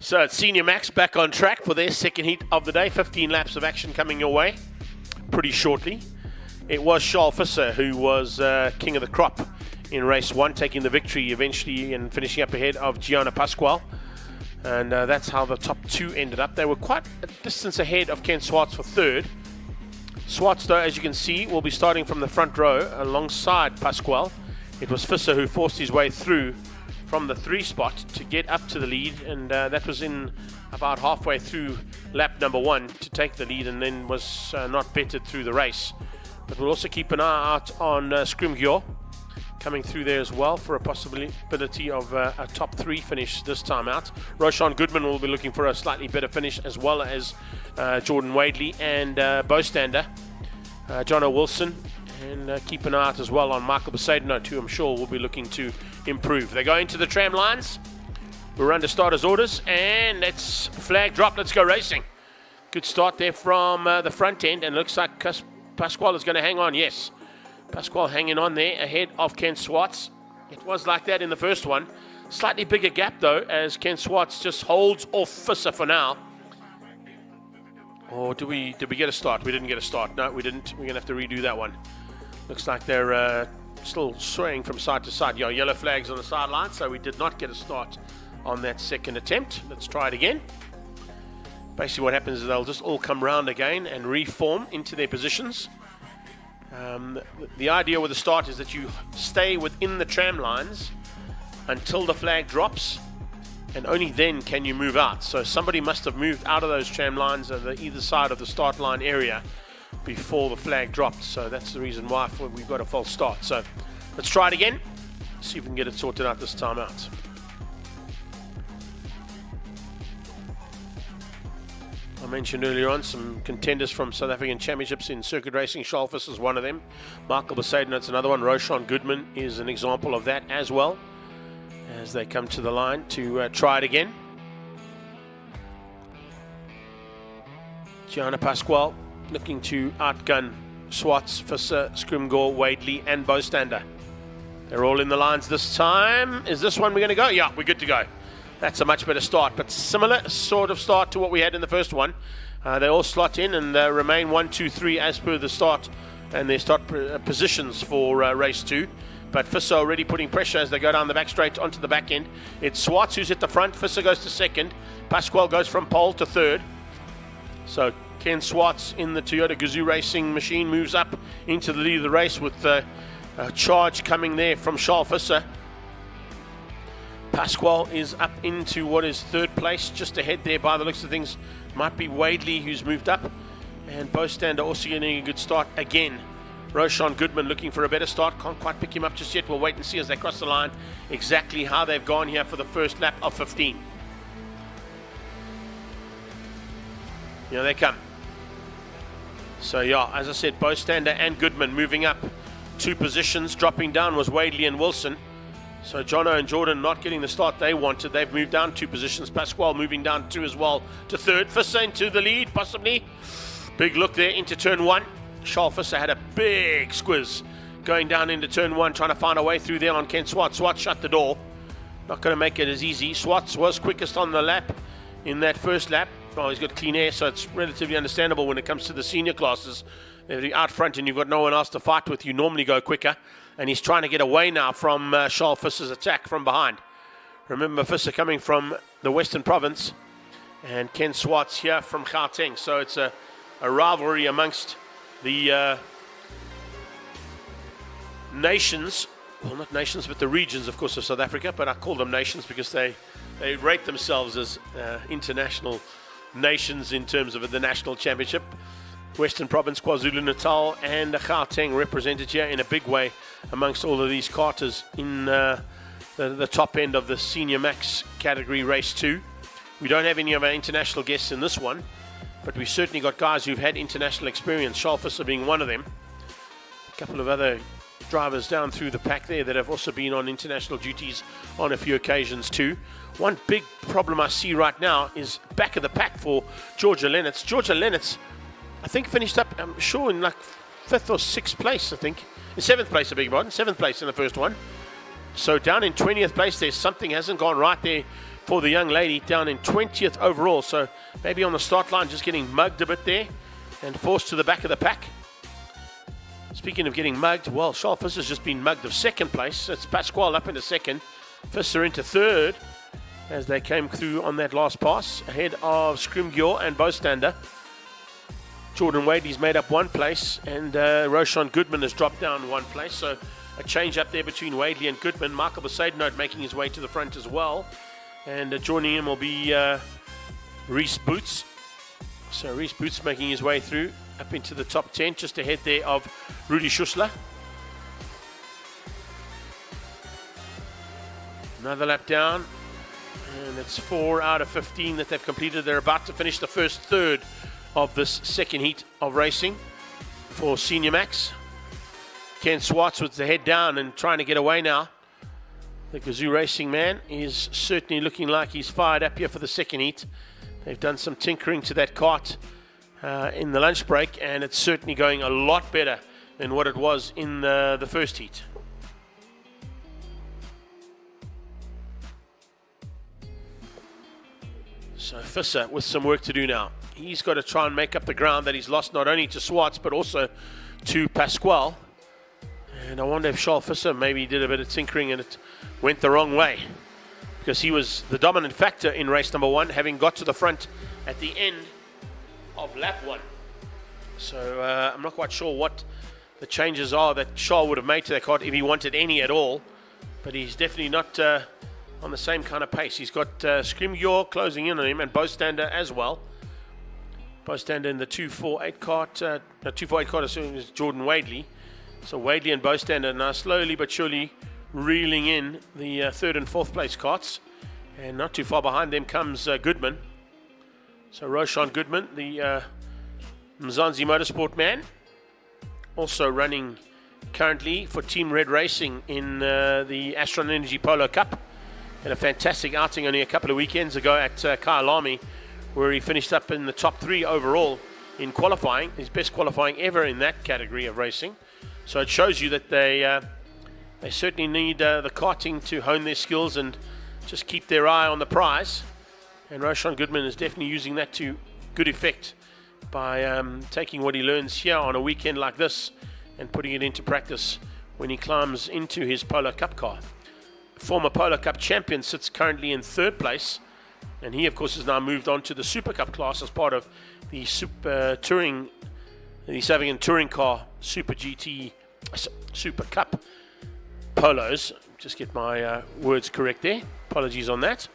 So it's Senior Max back on track for their second heat of the day. 15 laps of action coming your way pretty shortly. It was Charles Visser who was king of the crop in race 1, taking the victory eventually and finishing up ahead of Gianna Pasquale. And that's how the top 2 ended up. They were quite a distance ahead of Ken Swartz for third. Swartz, though, as you can see, will be starting from the front row alongside Pasquale. It was Visser who forced his way through from the 3 spot to get up to the lead, and that was in about halfway through lap number 1 to take the lead, and then was not bettered through the race. But we'll also keep an eye out on Scrimgeour coming through there as well for a possibility of a top 3 finish this time out. Roshan Goodman will be looking for a slightly better finish, as well as Jordan Wadley and Bostander, Jono Wilson, and keep an eye out as well on Michael Besaidenote, who I'm sure will be looking to improve. They go into the tram lines. We're under starters' orders, and it's flag drop. Let's go racing. Good start there from the front end, and looks like Pasquale is going to hang on. Yes, Pasquale hanging on there ahead of Ken Swartz. It was like that in the first one. Slightly bigger gap, though, as Ken Swartz just holds off Visser for now. Or did we get a start? We didn't get a start. No, we didn't. We're going to have to redo that one. Looks like they're still swaying from side to side. Yellow flags on the sideline, so we did not get a start on that second attempt. Let's try it again. Basically what happens is they'll just all come round again and reform into their positions. The idea with the start is that you stay within the tram lines until the flag drops, and only then can you move out. So somebody must have moved out of those tram lines on either side of the start line area before the flag dropped. So that's the reason why we've got a false start. So let's try it again, see if we can get it sorted out this time out. I mentioned earlier on some contenders from South African Championships in circuit racing. Charles Visser is one of them. Michael Besaidenote's another one. Roshan Goodman is an example of that as well, as they come to the line to try it again. Gianna Pasquale looking to outgun Swartz, Visser, Scrimgeour, Wadley and Bostander. They're all in the lines this time. Is this one we're going to go? Yeah, we're good to go. That's a much better start, but similar sort of start to what we had in the first one. They all slot in and remain 1, 2, 3 as per the start and their start positions for race 2. But Visser already putting pressure as they go down the back straight onto the back end. It's Swartz who's at the front. Visser goes to second. Pasquale goes from pole to third. So Ken Swartz in the Toyota Gazoo Racing machine moves up into the lead of the race with a charge coming there from Charles Visser. Pasquale is up into what is third place, just ahead there by the looks of things. Might be Wadley who's moved up. And Bostander also getting a good start again. Roshan Goodman looking for a better start. Can't quite pick him up just yet. We'll wait and see as they cross the line exactly how they've gone here for the first lap of 15. Here they come. So yeah, as I said, Bostander and Goodman moving up 2 positions. Dropping down was Wadley and Wilson. So Jono and Jordan not getting the start they wanted. They've moved down 2 positions. Pasquale moving down 2 as well to third. Visser into the lead, possibly. Big look there into turn 1. Charles Visser had a big squiz going down into turn 1, trying to find a way through there on Ken Swartz. Swartz shut the door. Not going to make it as easy. Swartz was quickest on the lap in that first lap. Oh, he's got clean air, so it's relatively understandable when it comes to the senior classes. If you're out front and you've got no one else to fight with, you normally go quicker. And he's trying to get away now from Charles Visser's attack from behind. Remember, Visser coming from the Western Province and Ken Swartz here from Gauteng. So it's a rivalry amongst the nations. Well, not nations, but the regions, of course, of South Africa. But I call them nations because they rate themselves as international nations in terms of the national championship. Western Province, KwaZulu-Natal and Gauteng represented here in a big way amongst all of these karters in the top end of the Senior Max category race 2. We don't have any of our international guests in this one, but we've certainly got guys who've had international experience, Charles Visser being one of them. A couple of other drivers down through the pack there that have also been on international duties on a few occasions too. One big problem I see right now is back of the pack for Georgia Lennox. Georgia Lennox, I think, finished up, I'm sure, in like 5th or 6th place, I think. In 7th place, I beg your pardon. 7th place in the first one. So down in 20th place there, something hasn't gone right there for the young lady down in 20th overall. So maybe on the start line just getting mugged a bit there and forced to the back of the pack. Speaking of getting mugged, well, Charles Visser's just been mugged of second place. It's Pasquale up into second. Visser into third as they came through on that last pass, ahead of Scrimgeour and Bostander. Jordan Wadley's made up one place, and Roshan Goodman has dropped down one place. So a change up there between Wadley and Goodman. Michael Besaidenote making his way to the front as well. And joining him will be Reese Boots. So Reese Boots making his way through up into the top 10, just ahead there of Rudy Schussler. Another lap down, and it's 4 out of 15 that they've completed. They're about to finish the first third of this second heat of racing for Senior Max. Ken Swartz with the head down and trying to get away now. The Gazoo Racing man is certainly looking like he's fired up here for the second heat. They've done some tinkering to that kart in the lunch break, and it's certainly going a lot better than what it was in the first heat. So Visser with some work to do now. He's got to try and make up the ground that he's lost not only to Swartz but also to Pasquale. And I wonder if Charles Visser maybe did a bit of tinkering and it went the wrong way, because he was the dominant factor in race number 1, having got to the front at the end of lap 1. So I'm not quite sure what the changes are that Charles would have made to that kart, if he wanted any at all. But he's definitely not on the same kind of pace. He's got Scrimgeour closing in on him, and Bostander as well. Bostander in the 248 kart, 248 kart as soon as Jordan Wadley. So Wadley and Bostander now slowly but surely reeling in the third and fourth place karts. And not too far behind them comes Goodman. So Roshan Goodman, the Mzansi Motorsport man, also running currently for Team Red Racing in the Astron Energy Polo Cup. Had a fantastic outing only a couple of weekends ago at Kyalami, where he finished up in the top 3 overall in qualifying, his best qualifying ever in that category of racing. So it shows you that they certainly need the karting to hone their skills and just keep their eye on the prize. And Roshan Goodman is definitely using that to good effect by taking what he learns here on a weekend like this and putting it into practice when he climbs into his Polo Cup car. Former Polo Cup champion sits currently in third place, and he of course has now moved on to the Super Cup class as part of the Super Touring, the South African Touring Car Super GT Super Cup Polos. Just get my words correct there, apologies on that.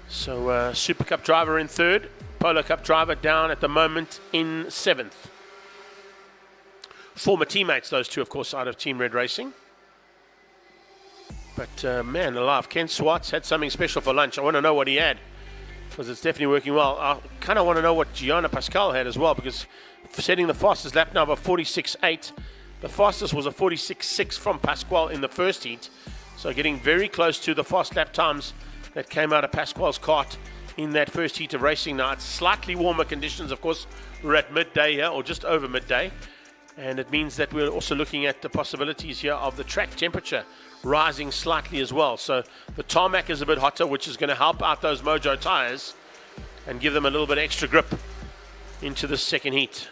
So Super Cup driver in third, Polo Cup driver down at the moment in 7th. Former teammates, those two of course, out of Team Red Racing. But man alive, Ken Swartz had something special for lunch. I want to know what he had, because it's definitely working well. I kind of want to know what Gianna Pascal had as well, because setting the fastest lap now of 46.8. The fastest was a 46.6 from Pasquale in the first heat. So getting very close to the fast lap times that came out of Pasquale's kart in that first heat of racing. Now it's slightly warmer conditions, of course. We're at midday here, or just over midday. And it means that we're also looking at the possibilities here of the track temperature rising slightly as well. So the tarmac is a bit hotter, which is going to help out those Mojo tires and give them a little bit extra grip into the second heat.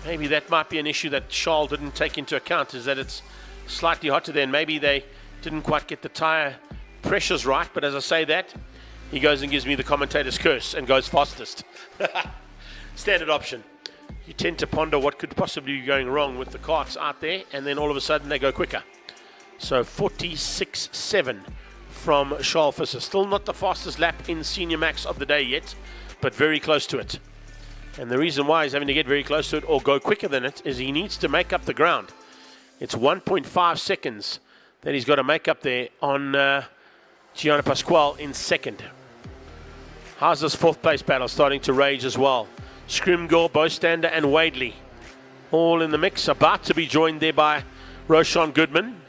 Maybe that might be an issue that Charles didn't take into account, is that it's slightly hotter there, and maybe they didn't quite get the tire pressures right. But as I say that, he goes and gives me the commentator's curse and goes fastest. Standard option. You tend to ponder what could possibly be going wrong with the karts out there, and then all of a sudden they go quicker. So 46.7 from Charles Visser. Still not the fastest lap in Senior Max of the day yet, but very close to it. And the reason why he's having to get very close to it or go quicker than it is he needs to make up the ground. It's 1.5 seconds that he's got to make up there on Gianna Pasquale in second. How's this fourth place battle starting to rage as well? Scrimgeour, Bostander and Wadley all in the mix, about to be joined there by Roshan Goodman.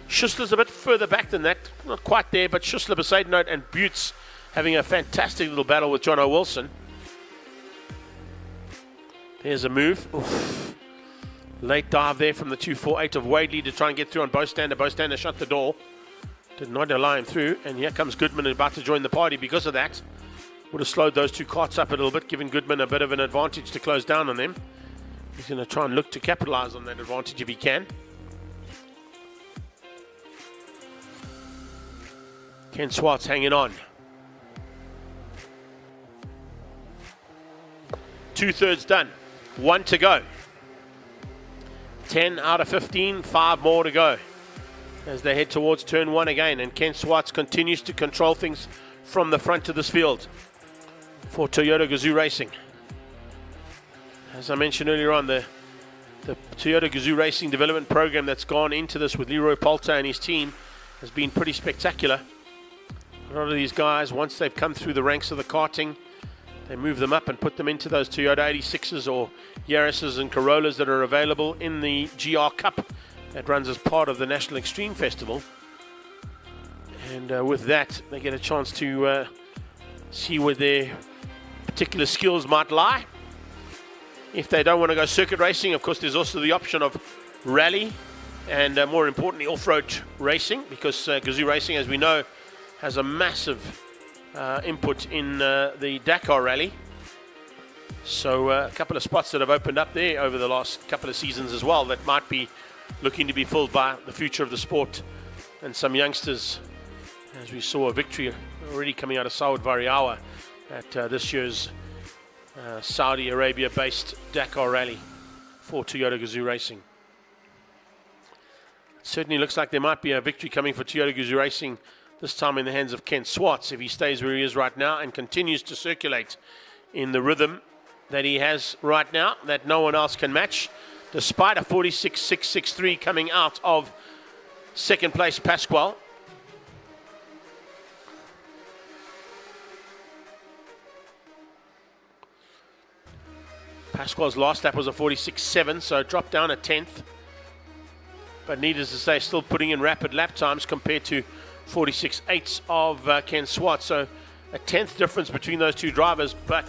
Schussler's a bit further back than that, not quite there, but Schussler, Besaidenote and Butts having a fantastic little battle with John O'Wilson. There's a move. Oof. Late dive there from the 248 of Wadley to try and get through on Bostander. Bostander shut the door. Did not allow him through. And here comes Goodman about to join the party because of that. Would have slowed those two carts up a little bit, giving Goodman a bit of an advantage to close down on them. He's going to try and look to capitalize on that advantage if he can. Ken Swartz hanging on. 2/3 done. 1 to go. 10 out of 15, 5 more to go as they head towards turn 1 again. And Ken Swartz continues to control things from the front of this field for Toyota Gazoo Racing. As I mentioned earlier on, the Toyota Gazoo Racing development program that's gone into this with Leroy Poulter and his team has been pretty spectacular. A lot of these guys, once they've come through the ranks of the karting, they move them up and put them into those Toyota 86s or Yaris's and Corollas that are available in the GR Cup that runs as part of the National Extreme Festival. And with that, they get a chance to see where their particular skills might lie. If they don't want to go circuit racing, of course, there's also the option of rally and more importantly, off-road racing, because Gazoo Racing, as we know, has a massive input in the Dakar Rally. So a couple of spots that have opened up there over the last couple of seasons as well that might be looking to be filled by the future of the sport and some youngsters, as we saw a victory already coming out of Saud Variawa at this year's Saudi Arabia-based Dakar Rally for Toyota Gazoo Racing. It certainly looks like there might be a victory coming for Toyota Gazoo Racing, this time in the hands of Ken Swartz, if he stays where he is right now and continues to circulate in the rhythm that he has right now, that no one else can match, despite a 46.663 coming out of second place Pasquale. Pasquale's last lap was a 46.7, so it dropped down a 10th. But needless to say, still putting in rapid lap times compared to 46.8 of Ken Swartz. So a 10th difference between those two drivers, but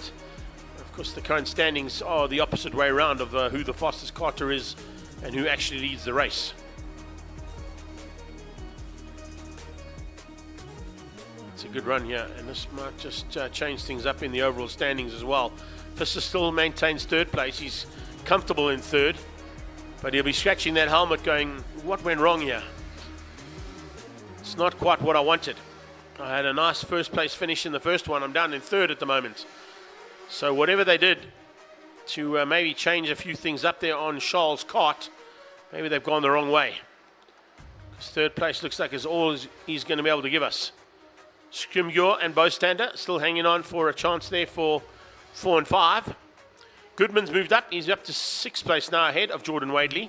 of course the current standings are the opposite way around of who the fastest karter is and who actually leads the race. It's a good run here, and this might just change things up in the overall standings as well. Fisser still maintains third place. He's comfortable in third, but he'll be scratching that helmet going, what went wrong here? It's not quite what I wanted. I had a nice first place finish in the first one. I'm down in third at the moment. So whatever they did to maybe change a few things up there on Charles' kart, maybe they've gone the wrong way. Because third place looks like is all he's going to be able to give us. Scrimgeour and Bostander still hanging on for a chance there for 4 and 5. Goodman's moved up. He's up to 6th place now, ahead of Jordan Wadley.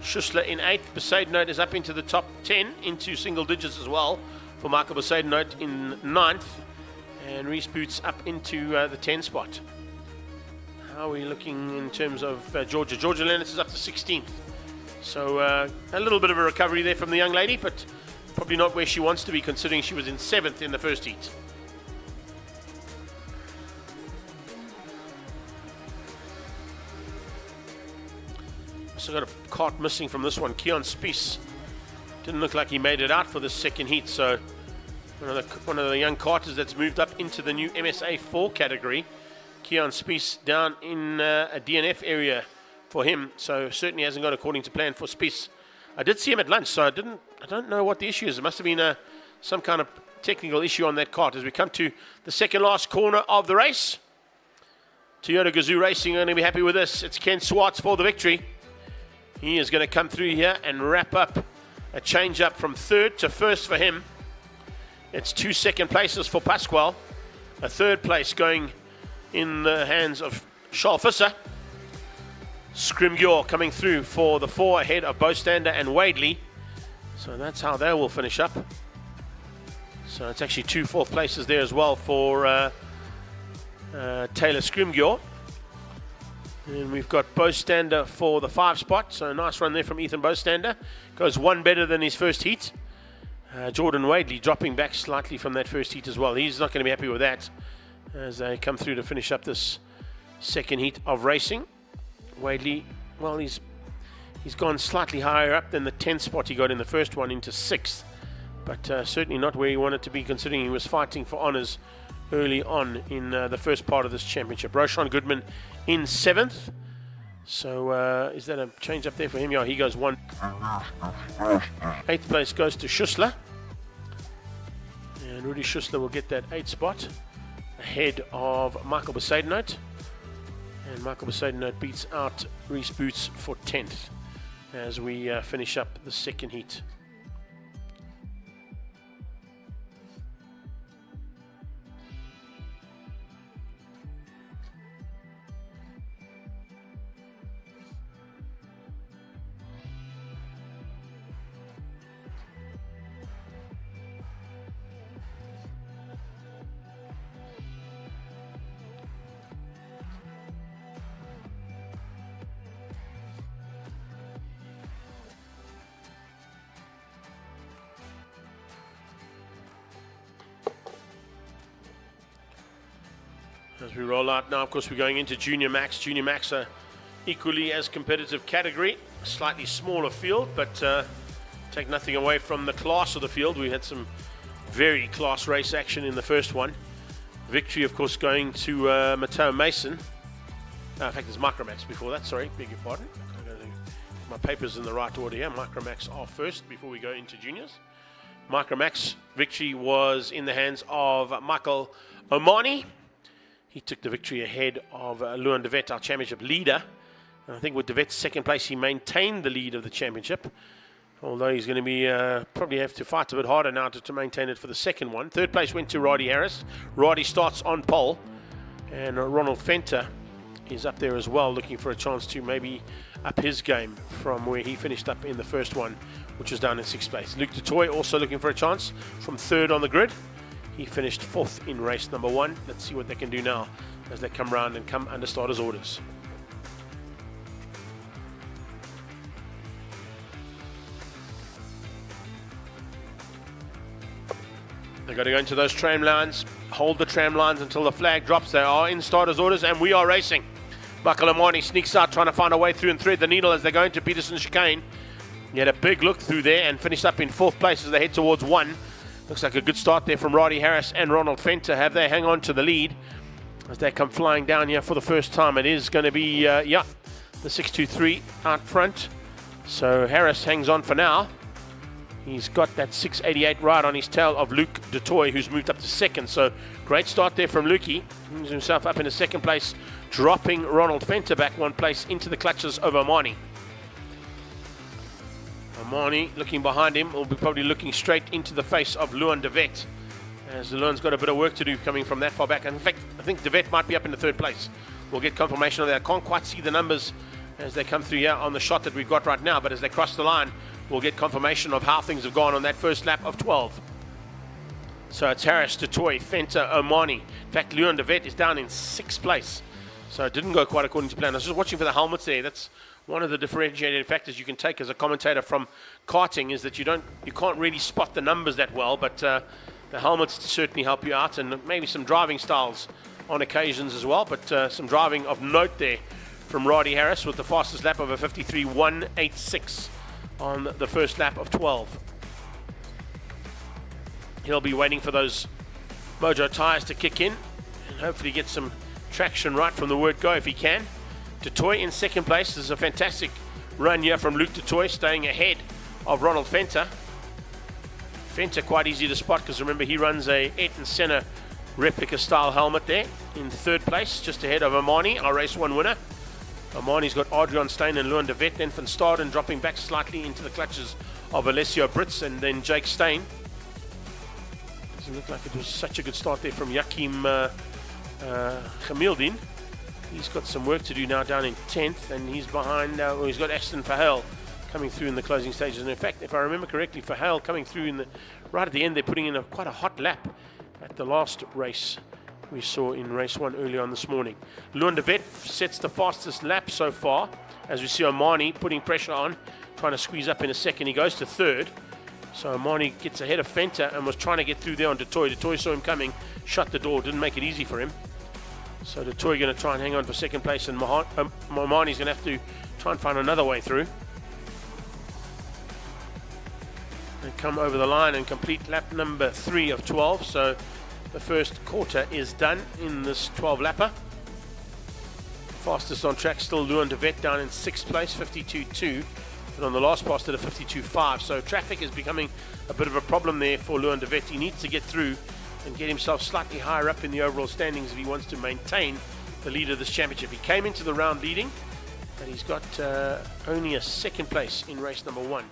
Schussler in 8th. Besaidenote is up into the top 10, into single digits as well for Michael Besaidenote in 9th. And Reese Boots up into the 10 spot. How are we looking in terms of Georgia? Georgia Lennox is up to 16th. So a little bit of a recovery there from the young lady, but probably not where she wants to be, considering she was in 7th in the first heat. Also got a kart missing from this one. Keon Spies didn't look like he made it out for the second heat, so one of the young karters that's moved up into the new MSA 4 category. Keon Spies down in a DNF area for him, so certainly hasn't gone according to plan for Spies. I did see him at lunch, so I don't know what the issue is. It must have been some kind of technical issue on that kart. As we come to the second last corner of the race, Toyota Gazoo Racing are going to be happy with this. It's Ken Swartz for the victory. He is going to come through here and wrap up a change up from 3rd to 1st for him. It's 2 second places for Pasquale. A 3rd place going in the hands of Charles Fisser. Scrimgeour coming through for the 4 ahead of Bostander and Wadley. So that's how they will finish up. So it's actually 2 4th places there as well for Taylor Scrimgeour. And we've got Bostander for the 5 spot. So a nice run there from Ethan Bostander. Goes 1 better than his first heat. Jordan Wadley dropping back slightly from that first heat as well. He's not going to be happy with that as they come through to finish up this second heat of racing. Wadley, well, he's He's gone slightly higher up than the 10th spot he got in the first one, into 6th, but certainly not where he wanted to be, considering he was fighting for honours early on in the first part of this championship. Roshan Goodman in 7th. So is that a change up there for him? Yeah, he goes 1. 8th place goes to Schussler. And Rudy Schussler will get that 8th spot ahead of Michael Besaidenote. And Michael Besaidenote beats out Reese Boots for 10th as we finish up the second heat. As we roll out now, of course, we're going into Junior Max. Junior Max are equally as competitive category, slightly smaller field, but take nothing away from the class of the field. We had some very class race action in the first one. Victory, of course, going to Matteo Mason. In fact, there's Micromax before that. Sorry, beg your pardon. My paper's in the right order here. Micromax are first before we go into juniors. Micromax victory was in the hands of Michael Omani. He took the victory ahead of Luan de Vet, our championship leader. And I think with de Vet's second place, he maintained the lead of the championship. Although he's going to be probably have to fight a bit harder now to maintain it for the second one. Third place went to Roddy Harris. Roddy starts on pole. And Ronald Fenter is up there as well, looking for a chance to maybe up his game from where he finished up in the first one, which was down in 6th place. Luke DeToy also looking for a chance from 3rd on the grid. He finished 4th in race number 1. Let's see what they can do now as they come round and come under starters' orders. They've got to go into those tram lines, hold the tram lines until the flag drops. They are in starters' orders and we are racing. Michael Omani sneaks out, trying to find a way through and thread the needle as they go into Peterson chicane. He had a big look through there and finished up in 4th place as they head towards 1. Looks like a good start there from Roddy Harris and Ronald Fenter. Have they hang on to the lead as they come flying down here for the first time? It is going to be, the 623 out front. So Harris hangs on for now. He's got that 688 right on his tail of Luke DeToy, who's moved up to 2nd. So great start there from Lukey. Moves himself up into 2nd place, dropping Ronald Fenter back 1 place into the clutches of Omani. Omani looking behind him will be probably looking straight into the face of Luan de Vet, as Luan's got a bit of work to do coming from that far back. And in fact, I think de Vet might be up in the 3rd place. We'll get confirmation of that. I can't quite see the numbers as they come through here on the shot that we've got right now, but as they cross the line, we'll get confirmation of how things have gone on that first lap of 12. So it's Harris, DeToy, Fenter, Omani. In fact, Luan de Vet is down in 6th place. So it didn't go quite according to plan. I was just watching for the helmets there. That's one of the differentiating factors you can take as a commentator from karting, is that you can't really spot the numbers that well, but the helmets certainly help you out, and maybe some driving styles on occasions as well. But some driving of note there from Roddy Harris with the fastest lap of a 53.186 on the first lap of 12. He'll be waiting for those Mojo tyres to kick in and hopefully get some traction right from the word go if he can. DeToy in 2nd place. This is a fantastic run here from Luke DeToy, staying ahead of Ronald Fenter. Fenter quite easy to spot because remember he runs a Ayrton Senna replica style helmet there. In 3rd place, just ahead of Omani, our race 1 winner. Omani's got Adrian Stein and Luan de Vet, then Van Staden dropping back slightly into the clutches of Alessio Brits and then Jake Stein. Doesn't look like it was such a good start there from Joachim Gemildin. He's got some work to do now down in 10th, and he's behind, he's got Ashton Verheul coming through in the closing stages. And in fact, if I remember correctly, Verheul coming through right at the end, they're putting in quite a hot lap at the last race we saw in race 1 early on this morning. Luan de Vet sets the fastest lap so far, as we see Omani putting pressure on, trying to squeeze up in a 2nd. He goes to 3rd. So Omani gets ahead of Fenter and was trying to get through there on DeToy. DeToy saw him coming, shut the door, didn't make it easy for him. So DeToy going to try and hang on for 2nd place, and Omani's going to have to try and find another way through. come over the line and complete lap number 3 of 12. So the first quarter is done in this 12-lapper. Fastest on track still Luan de Vet down in 6th place, 52.2. But on the last pass did a 52.5. So traffic is becoming a bit of a problem there for Luan de Vet. He needs to get through and get himself slightly higher up in the overall standings if he wants to maintain the lead of this championship. He came into the round leading, but he's got only a 2nd place in race number 1.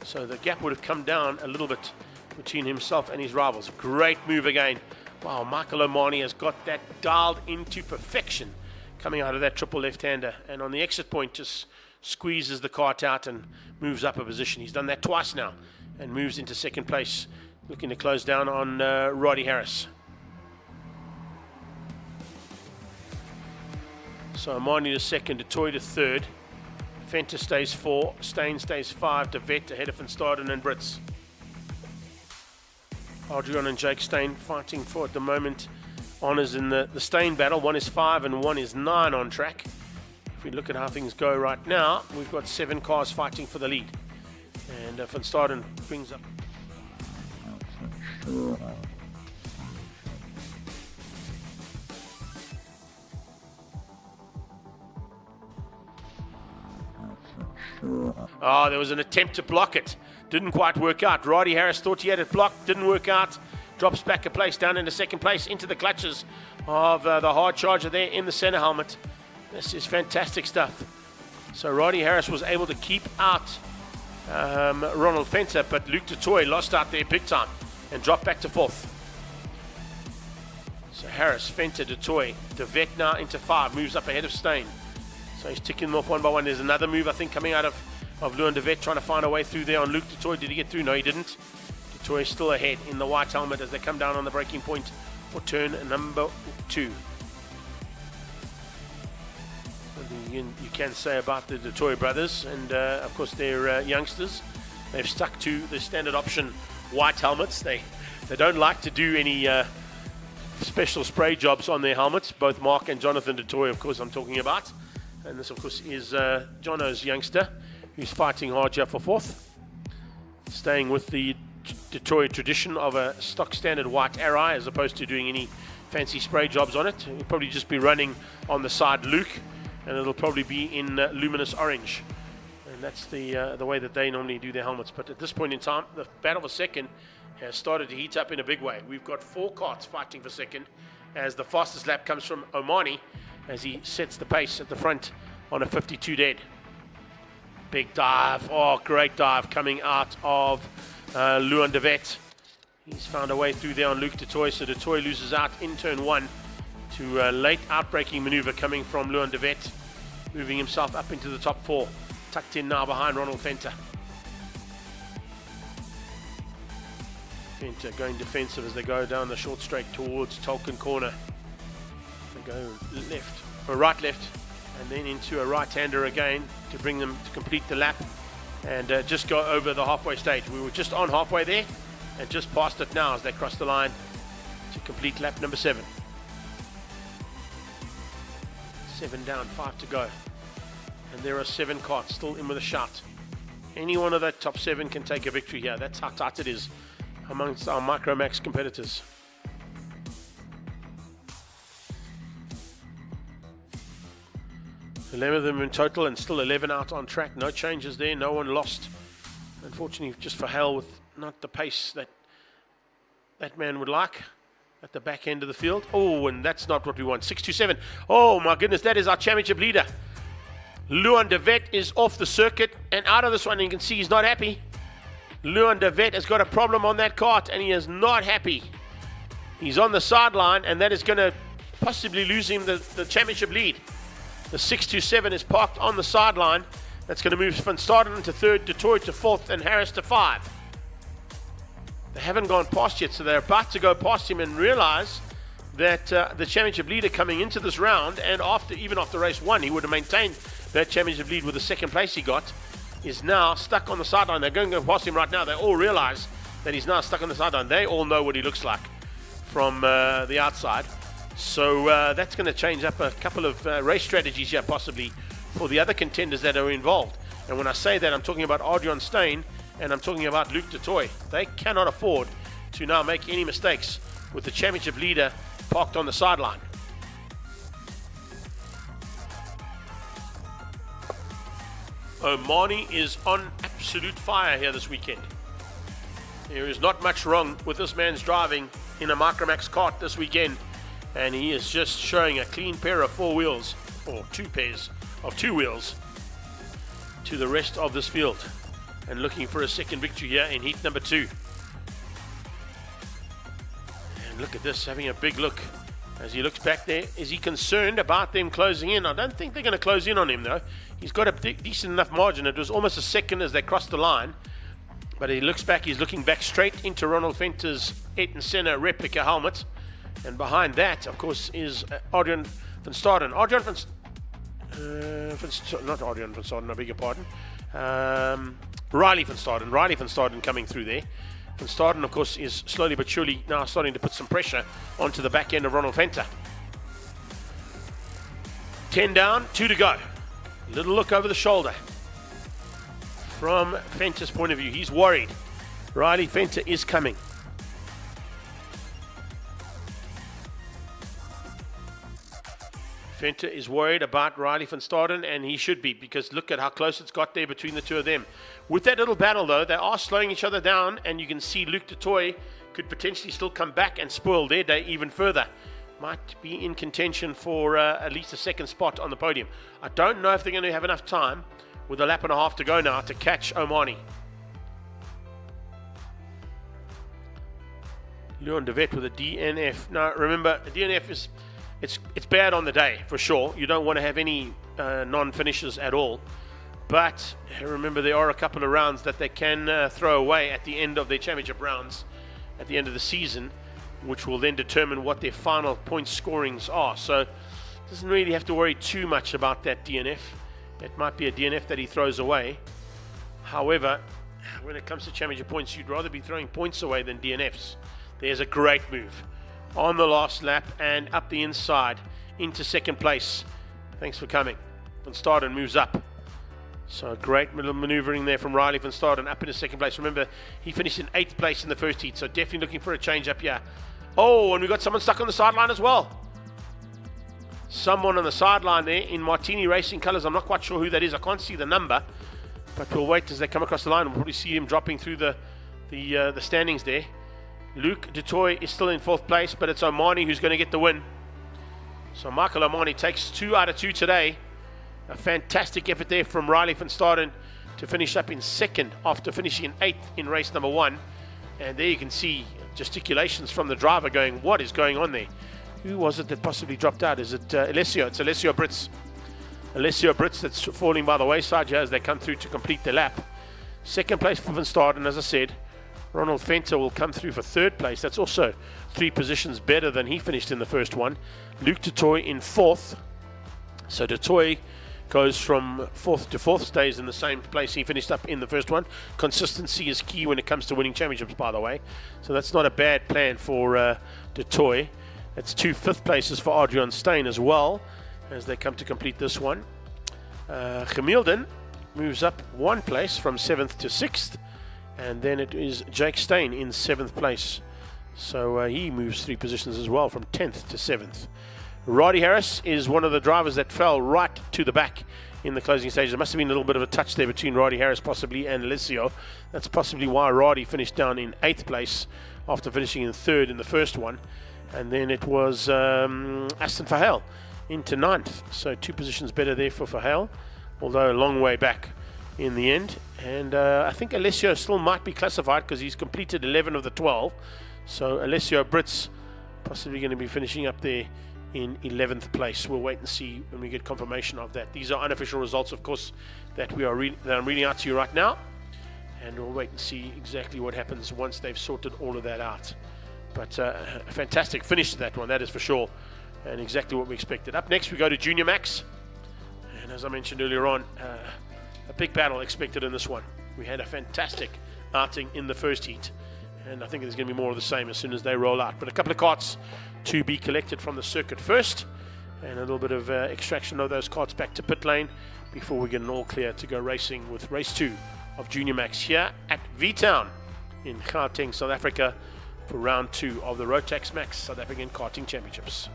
So the gap would have come down a little bit between himself and his rivals. Great move again. Wow, Michael Omani has got that dialed into perfection coming out of that triple left-hander. And on the exit point, just squeezes the kart out and moves up a position. He's done that twice now and moves into 2nd place, looking to close down on Roddy Harris. So Omani to 2nd, Detoy to 3rd. Fenter stays 4, Stain stays 5, De Vet ahead of Van Staden and Brits. Adrian and Jake Stain fighting for, at the moment, honours in the Stain battle. 1 is 5 and 1 is 9 on track. If we look at how things go right now, we've got 7 cars fighting for the lead. And Van Staden brings up. Oh, there was an attempt to block it. Didn't quite work out. Roddy Harris thought he had it blocked. Didn't work out. Drops back a place, down into 2nd place, into the clutches of the hard charger there in the center helmet. This is fantastic stuff. So Roddy Harris was able to keep out Ronald Fenter, but Luke Detoy lost out there big time and dropped back to 4th. So Harris, Fenter, Detoy, De Vet now into 5, moves up ahead of Stain. So he's ticking them off one by one. There's another move, I think, coming out of Luan de Vet, trying to find a way through there on Luke Detoy. Did he get through? No, he didn't. Detoy is still ahead in the white helmet as they come down on the braking point for turn number 2. You can say about the Detoy brothers, and of course they're youngsters. They've stuck to the standard option white helmets. They don't like to do any special spray jobs on their helmets. Both Mark and Jonathan Detoy, of course, I'm talking about. And this, of course, is Jono's youngster, who's fighting hard here for 4th. Staying with the Detoy tradition of a stock standard white Arai, as opposed to doing any fancy spray jobs on it. He'll probably just be running on the side Luke, and it'll probably be in luminous orange. And that's the way that they normally do their helmets. But at this point in time, the battle for 2nd has started to heat up in a big way. We've got 4 karts fighting for 2nd, as the fastest lap comes from Omani, as he sets the pace at the front on a 52 dead. Big dive. Oh, great dive coming out of Luan de Vet. He's found a way through there on Luke Detoy, so Detoy loses out in turn 1 to a late outbraking maneuver coming from Luan de Vet, moving himself up into the top 4. Tucked in now behind Ronald Fenter. Fenter going defensive as they go down the short straight towards Tolkien Corner. They go left, or right left, and then into a right-hander again to bring them to complete the lap and just go over the halfway stage. We were just on halfway there and just past it now as they cross the line to complete lap number 7. 7 down, 5 to go. And there are 7 karts still in with a shot. Any one of that top 7 can take a victory here. That's how tight it is amongst our Micromax competitors. 11 of them in total, and still 11 out on track. No changes there, no one lost. Unfortunately, just for hell, with not the pace that that man would like at the back end of the field. Oh, and that's not what we want. 627. Oh my goodness, that is our championship leader. Luan de Vet is off the circuit and out of this one. And you can see he's not happy. Luan de Vet has got a problem on that kart and he is not happy. He's on the sideline, and that is going to possibly lose him the championship lead. The 627 is parked on the sideline. That's going to move Van Staden to 3rd, Detoy to 4th, and Harris to 5. They haven't gone past yet, so they're about to go past him and realize that the championship leader coming into this round, and even after race 1, he would have maintained that championship lead with the 2nd place he got, is now stuck on the sideline. They're going to go past him right now. They all realize that he's now stuck on the sideline. They all know what he looks like from the outside. So that's going to change up a couple of race strategies here, possibly, for the other contenders that are involved. And when I say that, I'm talking about Adrian Stain and I'm talking about Luke du Toit. They cannot afford to now make any mistakes with the championship leader parked on the sideline. Omani is on absolute fire here this weekend. There is not much wrong with this man's driving in a Micromax kart this weekend, and he is just showing a clean pair of 4 wheels, or 2 pairs of 2 wheels, to the rest of this field, and looking for a second victory here in heat number 2. And look at this, having a big look as he looks back there. Is he concerned about them closing in? I don't think they're going to close in on him though. He's got a decent enough margin. It was almost a second as they crossed the line, but he looks back, he's looking back straight into Ronald Venter's Ayrton Senna replica helmet, and behind that of course is Adrian van Staden. Not Adrian van Staden, I beg your pardon. Riley van Staden coming through there. Van Staden, of course, is slowly but surely now starting to put some pressure onto the back end of Ronald Venter. 10 down, 2 to go. Little look over the shoulder. From Venter's point of view, he's worried. Riley Venter is coming. Venter is worried about Riley van Staden, and he should be, because look at how close it's got there between the two of them. With that little battle though, they are slowing each other down, and you can see Luke du Toit could potentially still come back and spoil their day even further. Might be in contention for at least a second spot on the podium. I don't know if they're going to have enough time with a lap and a half to go now to catch Omani. Leon de Wet with a DNF. Now remember, a DNF is it's bad on the day for sure. You don't want to have any non-finishes at all. But remember, there are a couple of rounds that they can throw away at the end of their championship rounds, at the end of the season, which will then determine what their final point scorings are. So doesn't really have to worry too much about that DNF. It might be a DNF that he throws away. However, when it comes to championship points, you'd rather be throwing points away than DNFs. There's a great move on the last lap and up the inside into second place. Thanks for coming. Van Staden moves up. So great middle maneuvering there from Riley van Staden up into second place. Remember, he finished in 8th place in the first heat, so definitely looking for a change up here. Oh, and we got someone stuck on the sideline as well. Someone on the sideline there in Martini Racing colours. I'm not quite sure who that is. I can't see the number, but we'll wait as they come across the line. We'll probably see him dropping through the standings there. Luke du Toit is still in 4th place, but it's Omani who's going to get the win. So Michael Omani takes 2 out of 2 today. A fantastic effort there from Riley van Staden to finish up in 2nd after finishing in 8th in race number 1. And there you can see gesticulations from the driver going, what is going on there? Who was it that possibly dropped out? Is it Alessio? It's Alessio Brits. Alessio Brits that's falling by the wayside here as they come through to complete the lap. 2nd place for Van Staden, as I said. Ronald Venter will come through for 3rd place. That's also 3 positions better than he finished in the first one. Luke du Toit in 4th. So du Toit goes from 4th to 4th, stays in the same place he finished up in the first one. Consistency is key when it comes to winning championships, by the way. So that's not a bad plan for du Toit. That's 2 5th places for Adrian Steyn as well, as they come to complete this one. Gemielden moves up 1 place from 7th to 6th. And then it is Jake Steyn in 7th place. So he moves 3 positions as well from 10th to 7th. Roddy Harris is one of the drivers that fell right to the back in the closing stage. There must have been a little bit of a touch there between Roddy Harris possibly and Alessio. That's possibly why Roddy finished down in 8th place after finishing in 3rd in the first one. And then it was Aston Verheul into 9th. So 2 positions better there for Verheul, although a long way back in the end. And I think Alessio still might be classified because he's completed 11 of the 12. So Alessio Brits possibly going to be finishing up there in 11th place. We'll wait and see when we get confirmation of that. These are unofficial results, of course, that I'm reading out to you right now, and we'll wait and see exactly what happens once they've sorted all of that out. But a fantastic finish to that one, that is for sure, and exactly what we expected. Up next we go to Junior Max, and as I mentioned earlier on, a big battle expected in this one. We had a fantastic outing in the first heat, and I think there's going to be more of the same as soon as they roll out. But a couple of karts to be collected from the circuit first, and a little bit of extraction of those karts back to pit lane before we get an all clear to go racing with race 2 of Junior Max here at V-Town in Gauteng, South Africa for round 2 of the Rotax Max South African Karting Championships.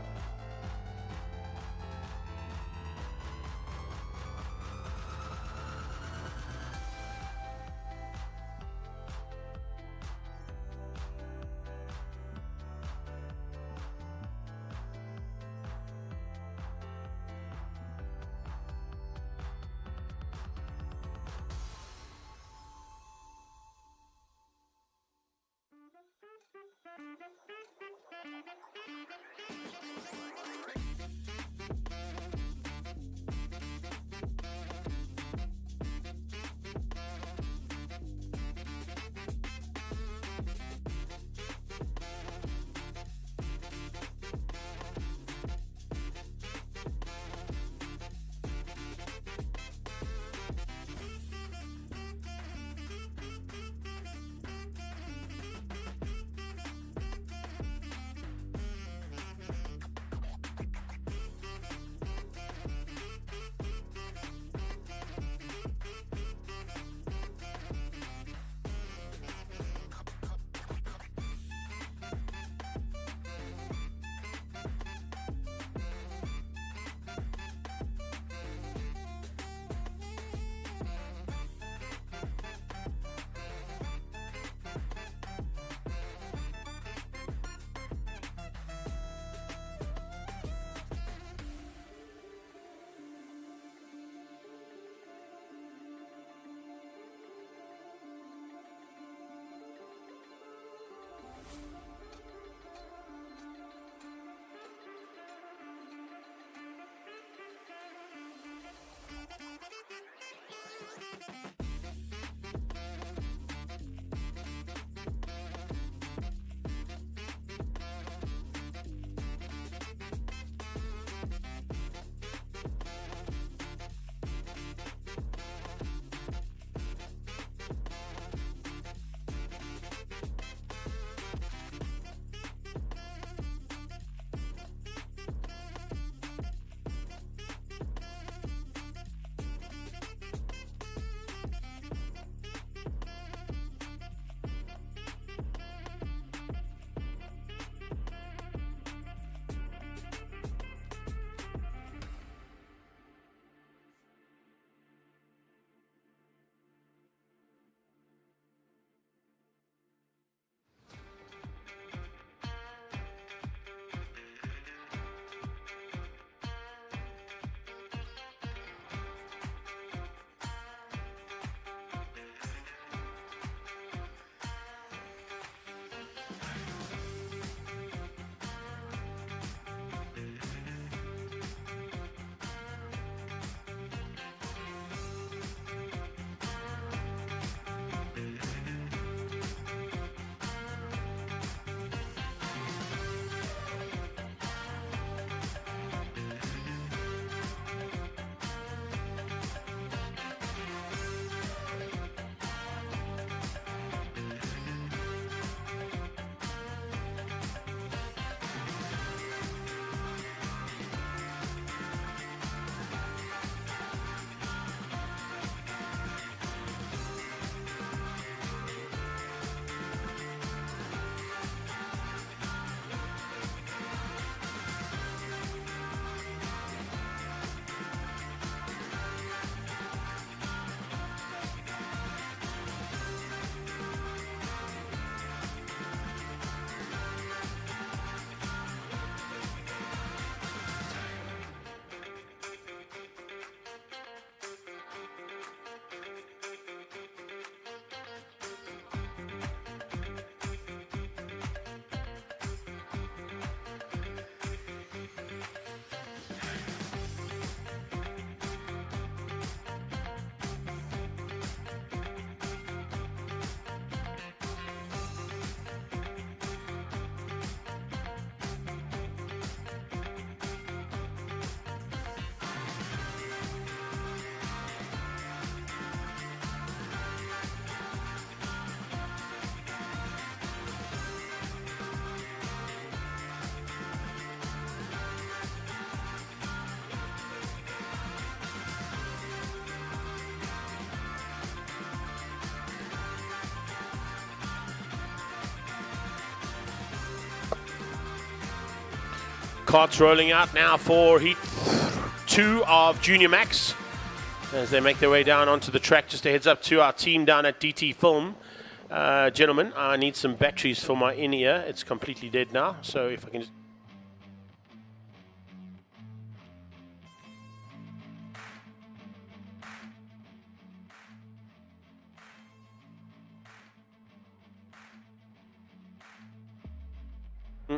Carts rolling out now for Heat 2 of Junior Max as they make their way down onto the track. Just a heads up to our team down at DT Film. Gentlemen, I need some batteries for my in-ear. It's completely dead now, so if I can just...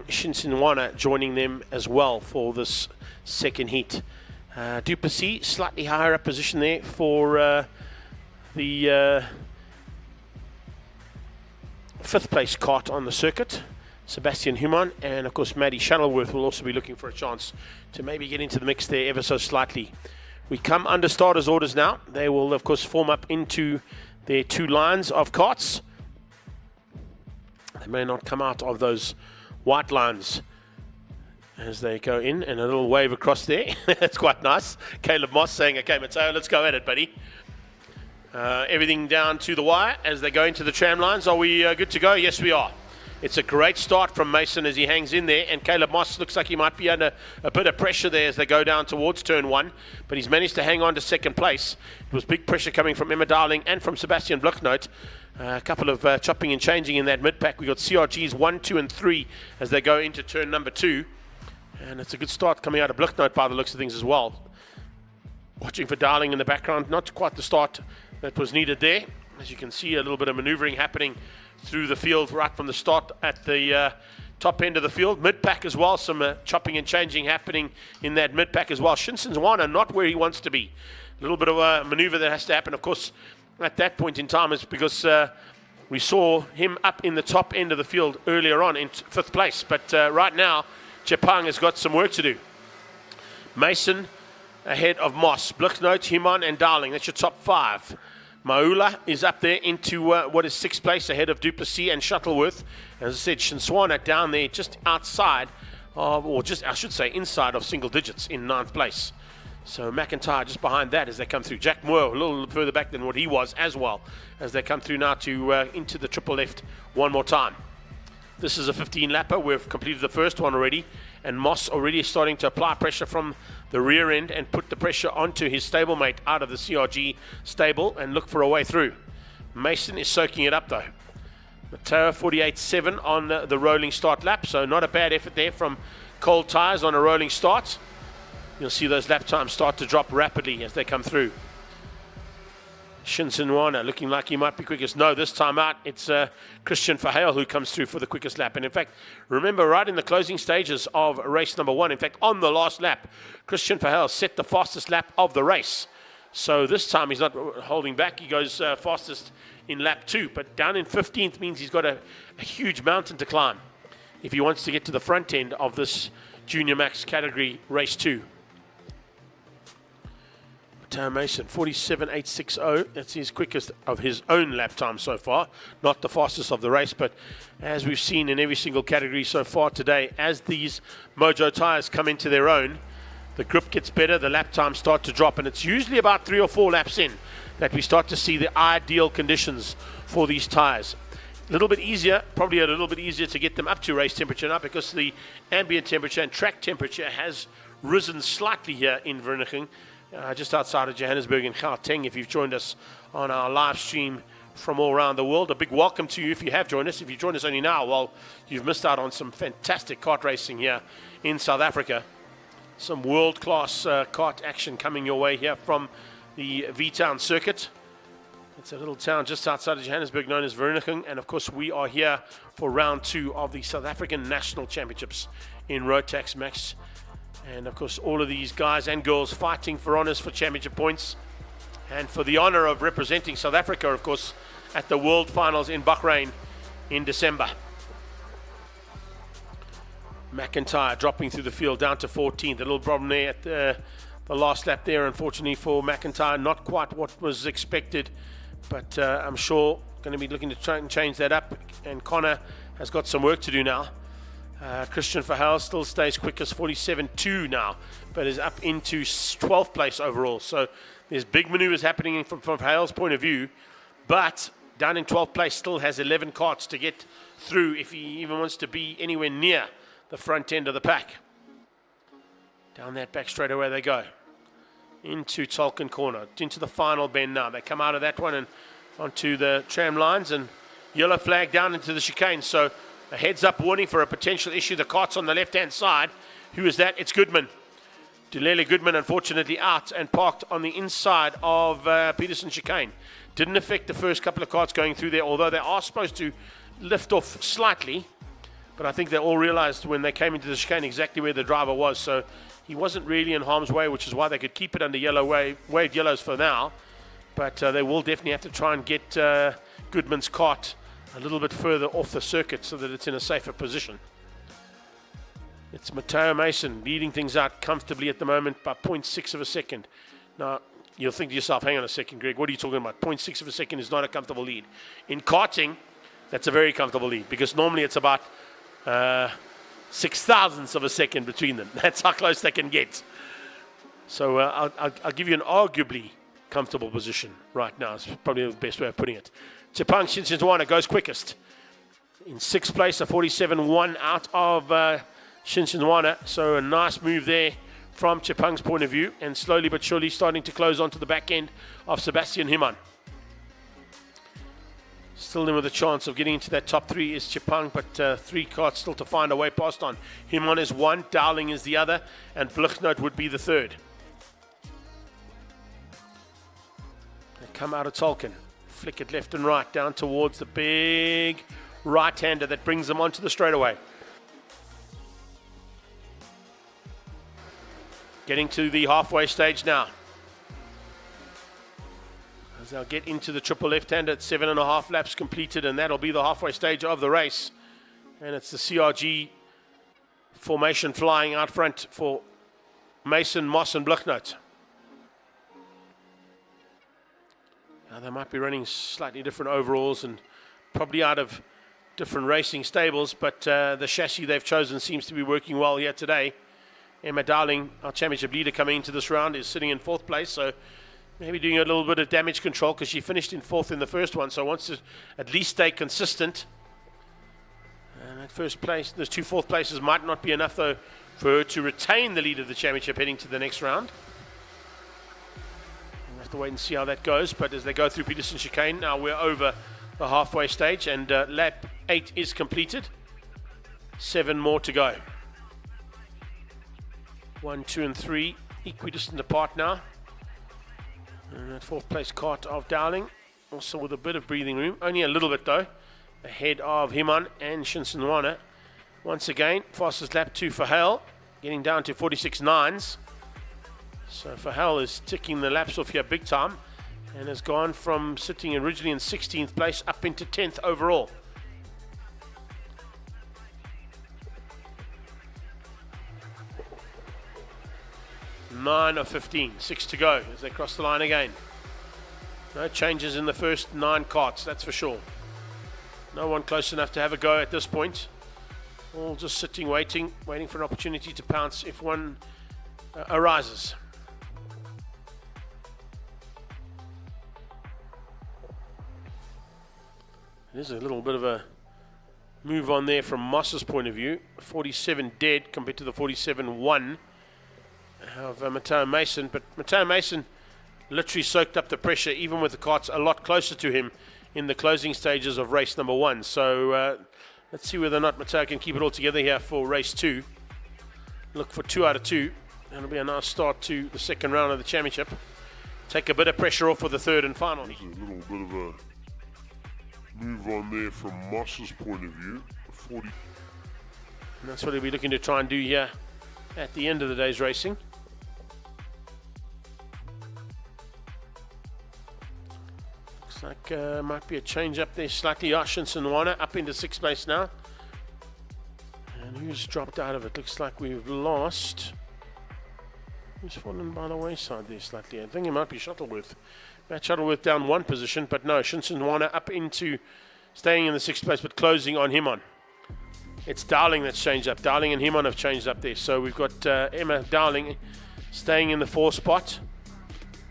Shinsinwana joining them as well for this second heat. Duplessis, slightly higher up position there for the fifth place kart on the circuit. Sebastian Human, and of course Maddie Shuttleworth will also be looking for a chance to maybe get into the mix there ever so slightly. We come under starters orders now. They will of course form up into their two lines of karts. They may not come out of those white lines as they go in, and a little wave across there. That's quite nice. Caleb Moss saying, okay, Matteo, let's go at it, buddy. Everything down to the wire as they go into the tram lines. Are we good to go? Yes, we are. It's a great start from Mason as he hangs in there, and Caleb Moss looks like he might be under a bit of pressure there as they go down towards turn one, but he's managed to hang on to second place. It was big pressure coming from Emma Darling and from Sebastian Blucknote. A couple of chopping and changing in that mid-pack. We got CRGs 1, 2 and 3 as they go into turn number 2. And it's a good start coming out of Blucknote by the looks of things as well. Watching for Darling in the background. Not quite the start that was needed there. As you can see, a little bit of maneuvering happening through the field right from the start at the top end of the field. Mid-pack as well. Some chopping and changing happening in that mid-pack as well. Shinsinwana not where he wants to be. A little bit of a maneuver that has to happen. Of course, at that point in time is because we saw him up in the top end of the field earlier on in fifth place. But right now, Japang has got some work to do. Mason ahead of Moss, Blucknote, Human and Darling. That's your top 5. Maula is up there into what is 6th place ahead of Duplessis and Shuttleworth. As I said, Shinswana down there just outside of, or just I should say inside of single digits in 9th place. So McIntyre just behind that as they come through. Jack Moore a little further back than what he was as well as they come through now to into the triple left one more time. This is a 15-lapper. We've completed the first one already, and Moss already is starting to apply pressure from the rear end and put the pressure onto his stablemate out of the CRG stable and look for a way through. Mason is soaking it up though. Matteo 48.7 on the rolling start lap, so not a bad effort there from Cold Tires on a rolling start. You'll see those lap times start to drop rapidly as they come through. Shinsinwana looking like he might be quickest. No, this time out, it's Christian Verheul who comes through for the quickest lap. And in fact, remember right in the closing stages of race number 1, in fact, on the last lap, Christian Verheul set the fastest lap of the race. So this time he's not holding back. He goes fastest in lap 2. But down in 15th means he's got a huge mountain to climb if he wants to get to the front end of this Junior Max category race 2. Mason 47.860. That's his quickest of his own lap time so far, not the fastest of the race, but as we've seen in every single category so far today, as these Mojo tires come into their own, the grip gets better, the lap times start to drop, and it's usually about 3 or 4 laps in that we start to see the ideal conditions for these tires. A little bit easier, probably a little bit easier to get them up to race temperature now because the ambient temperature and track temperature has risen slightly here in Vereeniging. Just outside of Johannesburg in Gauteng. If you've joined us on our live stream from all around the world, a big welcome to you if you have joined us. If you joined us only now, well, you've missed out on some fantastic kart racing here in South Africa. Some world-class kart action coming your way here from the V-Town circuit. It's a little town just outside of Johannesburg known as Vereeniging, and of course we are here for round 2 of the South African National Championships in Rotax Max. And of course all of these guys and girls fighting for honours for championship points and for the honour of representing South Africa, of course, at the World Finals in Bahrain in December. McIntyre dropping through the field down to 14th. A little problem there at the last lap there, unfortunately for McIntyre. Not quite what was expected, but I'm sure going to be looking to try and change that up. And Connor has got some work to do now. Christian Verheul still stays quickest, 47.2 now, but is up into 12th place overall. So there's big maneuvers happening from Verheul's point of view, but down in 12th place still has 11 karts to get through if he even wants to be anywhere near the front end of the pack. Down that back straightaway they go. Into Tolkien corner, into the final bend now. They come out of that one and onto the tram lines, and yellow flag down into the chicane. So a heads-up warning for a potential issue. The kart's on the left-hand side. Who is that? It's Goodman. Dulele Goodman, unfortunately, out and parked on the inside of Peterson chicane. Didn't affect the first couple of karts going through there, although they are supposed to lift off slightly. But I think they all realized when they came into the chicane exactly where the driver was. So he wasn't really in harm's way, which is why they could keep it under yellow waved yellows for now. But they will definitely have to try and get Goodman's kart a little bit further off the circuit so that it's in a safer position. It's Matteo Mason leading things out comfortably at the moment by 0.6 of a second. Now, you'll think to yourself, hang on a second, Greg, what are you talking about? 0.6 of a second is not a comfortable lead. In karting, that's a very comfortable lead because normally it's about 0.006 of a second between them. That's how close they can get. So I'll give you an arguably comfortable position right now. It's probably the best way of putting it. Chipang Shinshinzwana goes quickest. In sixth place, a 47.1 out of Shinshinzwana. So a nice move there from Chipang's point of view, and slowly but surely starting to close onto the back end of Sebastian Himan. Still in with a chance of getting into that top three is Chipang, but three karts still to find a way past on. Himan is one, Dowling is the other, and Blichnote would be the third. They come out of Tolkien, flick it left and right down towards the big right-hander that brings them onto the straightaway. Getting to the halfway stage now. As they'll get into the triple left-hander at 7.5 laps completed, and that'll be the halfway stage of the race. And it's the CRG formation flying out front for Mason, Moss and Blichnote. Now they might be running slightly different overalls and probably out of different racing stables, but the chassis they've chosen seems to be working well here today. Emma Dowling, our championship leader coming into this round, is sitting in fourth place, so maybe doing a little bit of damage control because she finished in fourth in the first one, so wants to at least stay consistent. And that first place, those two fourth places might not be enough though for her to retain the lead of the championship heading to the next round. We'll have to wait and see how that goes, but as they go through Peterson chicane, now we're over the halfway stage, and lap 8 is completed. 7 more to go. 1, 2 and 3 equidistant apart now. And that fourth place kart of Dowling, also with a bit of breathing room, only a little bit though, ahead of Himan and Shinshinzwana. Once again, fastest lap 2 for Hale, getting down to 46.9s. So for Hale is ticking the laps off here big time, and has gone from sitting originally in 16th place up into 10th overall. Nine of 15, 6 to go as they cross the line again. No changes in the first 9 karts, that's for sure. No one close enough to have a go at this point. All just sitting, waiting for an opportunity to pounce if one arises. There's a little bit of a move on there from Moss's point of view. 47 dead compared to the 47-1 of Matteo Mason, but Matteo Mason literally soaked up the pressure even with the karts a lot closer to him in the closing stages of race number 1. So let's see whether or not Matteo can keep it all together here for race 2. Look for 2 out of 2. That'll be a nice start to the second round of the championship. Take a bit of pressure off for the third and final. There's a little bit of a move on there from Moss's point of view. 40. And that's what he'll be looking to try and do here at the end of the day's racing. Looks like might be a change up there slightly. Shinshinzwana up into 6th place now. And who's dropped out of it? Looks like we've lost. Who's fallen by the wayside there slightly? I think it might be Shuttleworth. Matt Shuttleworth down 1 position, but no, Shinshinzwana up into staying in the 6th place but closing on Himan. It's Dowling that's changed up. Dowling and Himan have changed up there. So we've got Emma Dowling staying in the 4th spot.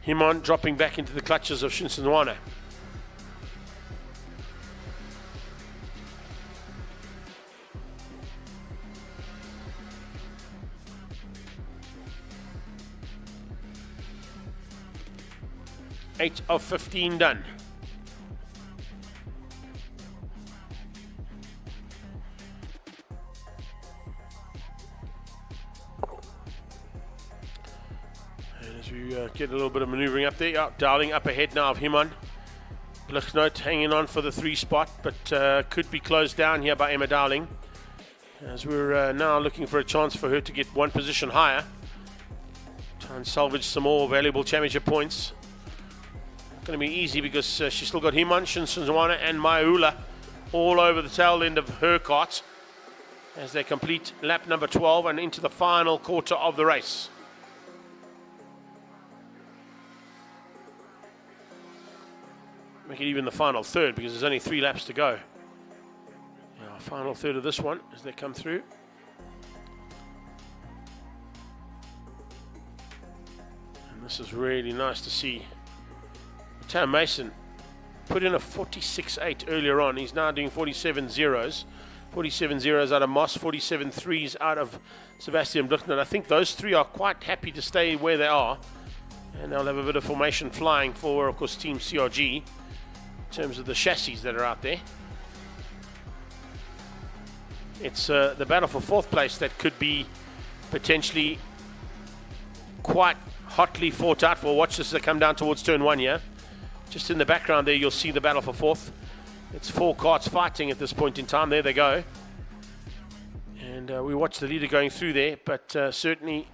Himan dropping back into the clutches of Shinshinzwana. 8 of 15 done. And as we get a little bit of maneuvering up there, Dowling up ahead now of Himon. Blichnote hanging on for the 3 spot, but could be closed down here by Emma Dowling. As we're now looking for a chance for her to get 1 position higher. Try and salvage some more valuable championship points. Not going to be easy because she's still got Himon, Shinsanwana and Maiula all over the tail end of her cart as they complete lap number 12 and into the final quarter of the race. Make it even the final third because there's only 3 laps to go. Our final third of this one as they come through. And this is really nice to see. Matteo Mason put in a 46.8 earlier on. He's now doing 47 zeros. 47 zeros out of Moss, 47 threes out of Sebastian Blichner. I think those 3 are quite happy to stay where they are. And they'll have a bit of formation flying for, of course, Team CRG in terms of the chassis that are out there. It's the battle for 4th place that could be potentially quite hotly fought out for. Watch this as they come down towards turn 1 here. Just in the background there, you'll see the battle for 4th. It's 4 karts fighting at this point in time. There they go. And we watch the leader going through there, but certainly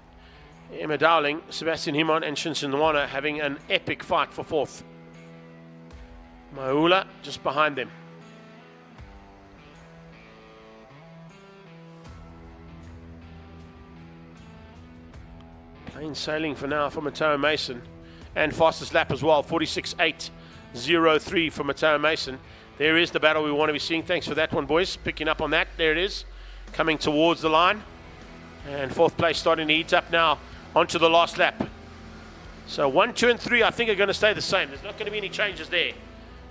Emma Dowling, Sebastian Himon and Shinsanwana having an epic fight for 4th. Maiula just behind them. Plain sailing for now for Matteo Mason. And fastest lap as well, 46.803 for Matteo Mason. There is the battle we want to be seeing. Thanks for that one, boys. Picking up on that. There it is. Coming towards the line. And 4th place starting to heat up now onto the last lap. So 1, 2 and 3 I think are going to stay the same. There's not going to be any changes there.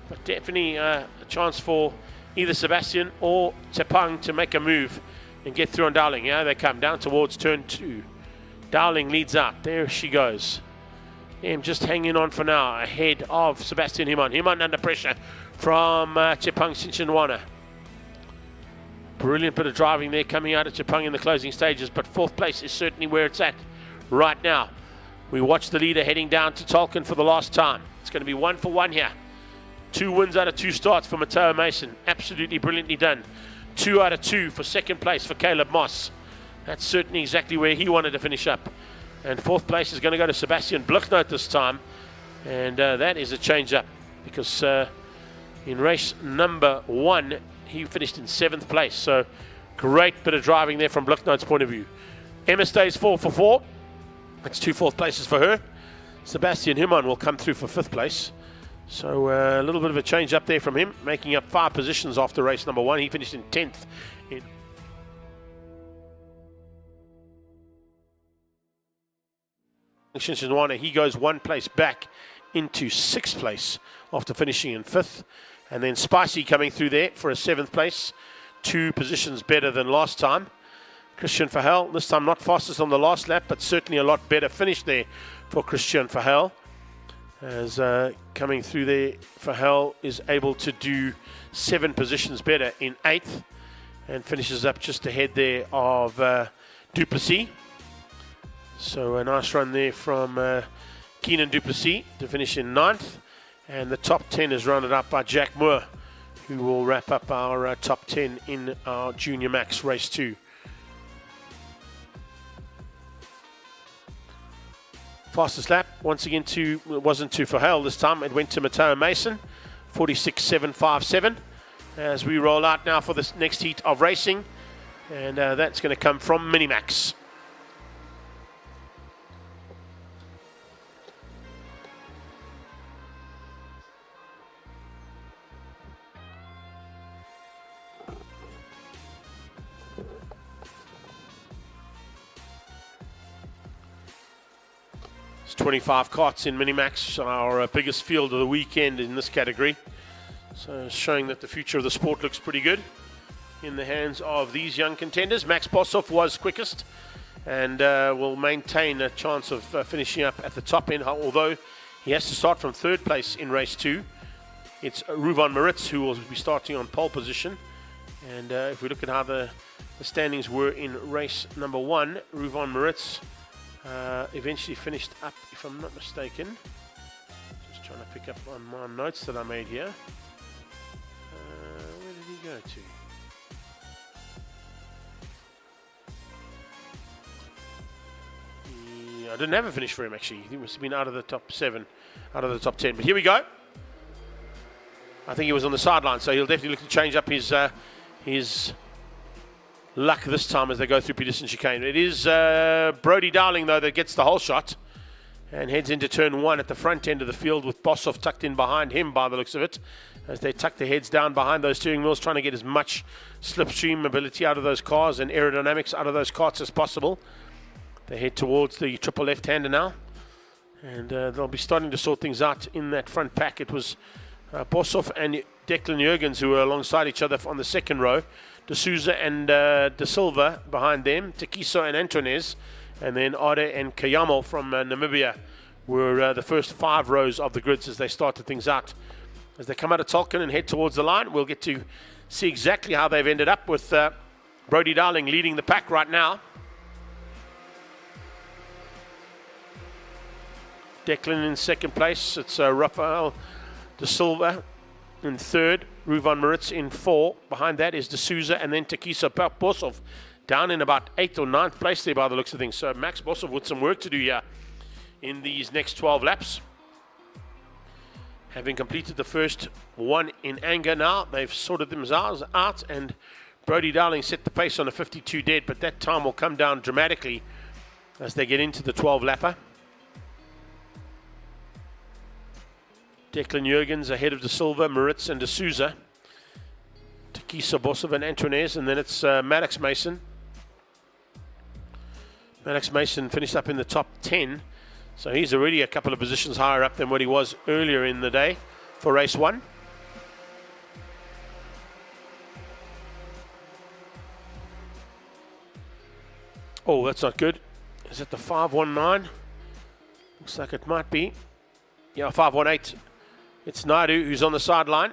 But definitely a chance for either Sebastian or Tepang to make a move and get through on Dowling. Yeah, they come down towards turn 2. Dowling leads out. There she goes. Just hanging on for now ahead of Sebastian Himon. Himon under pressure from Tepang Shinsanwana. Brilliant bit of driving there coming out of Tepang in the closing stages, but 4th place is certainly where it's at right now. We watch the leader heading down to Tolkien for the last time. It's going to be 1 for 1 here. 2 wins out of 2 starts for Matteo Mason. Absolutely brilliantly done. 2 out of 2 for 2nd place for Caleb Moss. That's certainly exactly where he wanted to finish up. And 4th place is going to go to Sebastian Blichnote this time. And that is a change up because in race number 1, he finished in 7th place. So great bit of driving there from Blichnote's point of view. Emma stays 4 for 4. That's 2 4th places for her. Sebastian Himon will come through for 5th place. So a little bit of a change up there from him, making up 5 positions after race number 1. He finished in 10th. He goes 1 place back into 6th place after finishing in 5th. And then Spicy coming through there for a 7th place. 2 positions better than last time. Christian Verheul, this time not fastest on the last lap, but certainly a lot better finish there for Christian Verheul. As coming through there, Verheul is able to do 7 positions better in 8th and finishes up just ahead there of Duplessis. So a nice run there from Keenan Duplessis to finish in 9th. And the top 10 is rounded up by Jack Moore, who will wrap up our top 10 in our Junior Max Race 2. Fastest lap, once again, it wasn't to Verheul this time. It went to Matteo Mason, 46.757. As we roll out now for this next heat of racing. And that's going to come from Minimax. It's 25 karts in Minimax, our biggest field of the weekend in this category. So showing that the future of the sport looks pretty good in the hands of these young contenders. Max Boshoff was quickest and will maintain a chance of finishing up at the top end, although He has to start from third place in race 2. It's Ruvan Maritz who will be starting on pole position. And if we look at how the standings were in race number 1, Ruvan Maritz eventually finished up, if I'm not mistaken. Just trying to pick up on my notes that I made here. Where did he go to? I didn't have a finish for him actually. He must have been out of the top 7, out of the top 10. But here we go. I think he was on the sideline, so he'll definitely look to change up his luck this time as they go through Peterson chicane. It is Brody Darling though that gets the whole shot and heads into turn 1 at the front end of the field with Bossoff tucked in behind him by the looks of it, as they tuck their heads down behind those steering wheels, trying to get as much slipstream mobility out of those cars and aerodynamics out of those karts as possible. They head towards the triple left-hander now, and they'll be starting to sort things out in that front pack. It was Bossoff and Declan Jurgens who were alongside each other on the second row. De Souza and De Silva behind them. Tekiso and Antones, and then Ade and Kayamo from Namibia were the first 5 rows of the grids as they started things out. As they come out of Tolkien and head towards the line, we'll get to see exactly how they've ended up with Brody Darling leading the pack right now. Declan in second place. It's Rafael De Silva in third. Ruvan Maritz in 4. Behind that is De Souza and then Tekiso Bossoff down in about 8th or 9th place there by the looks of things. So Max Bossoff with some work to do here in these next 12 laps. Having completed the first one in anger now, they've sorted themselves out, and Brody Darling set the pace on a 52 dead, but that time will come down dramatically as they get into the 12 lapper. Declan Jurgens ahead of De Silva, Maritz and De Souza. Tekiso Bossoff and Antones, and then it's Maddox Mason. Maddox Mason finished up in the top 10, so he's already a couple of positions higher up than what he was earlier in the day for race 1. Oh, that's not good. Is it the 519? Looks like it might be. Yeah, 518. It's Naidu who's on the sideline.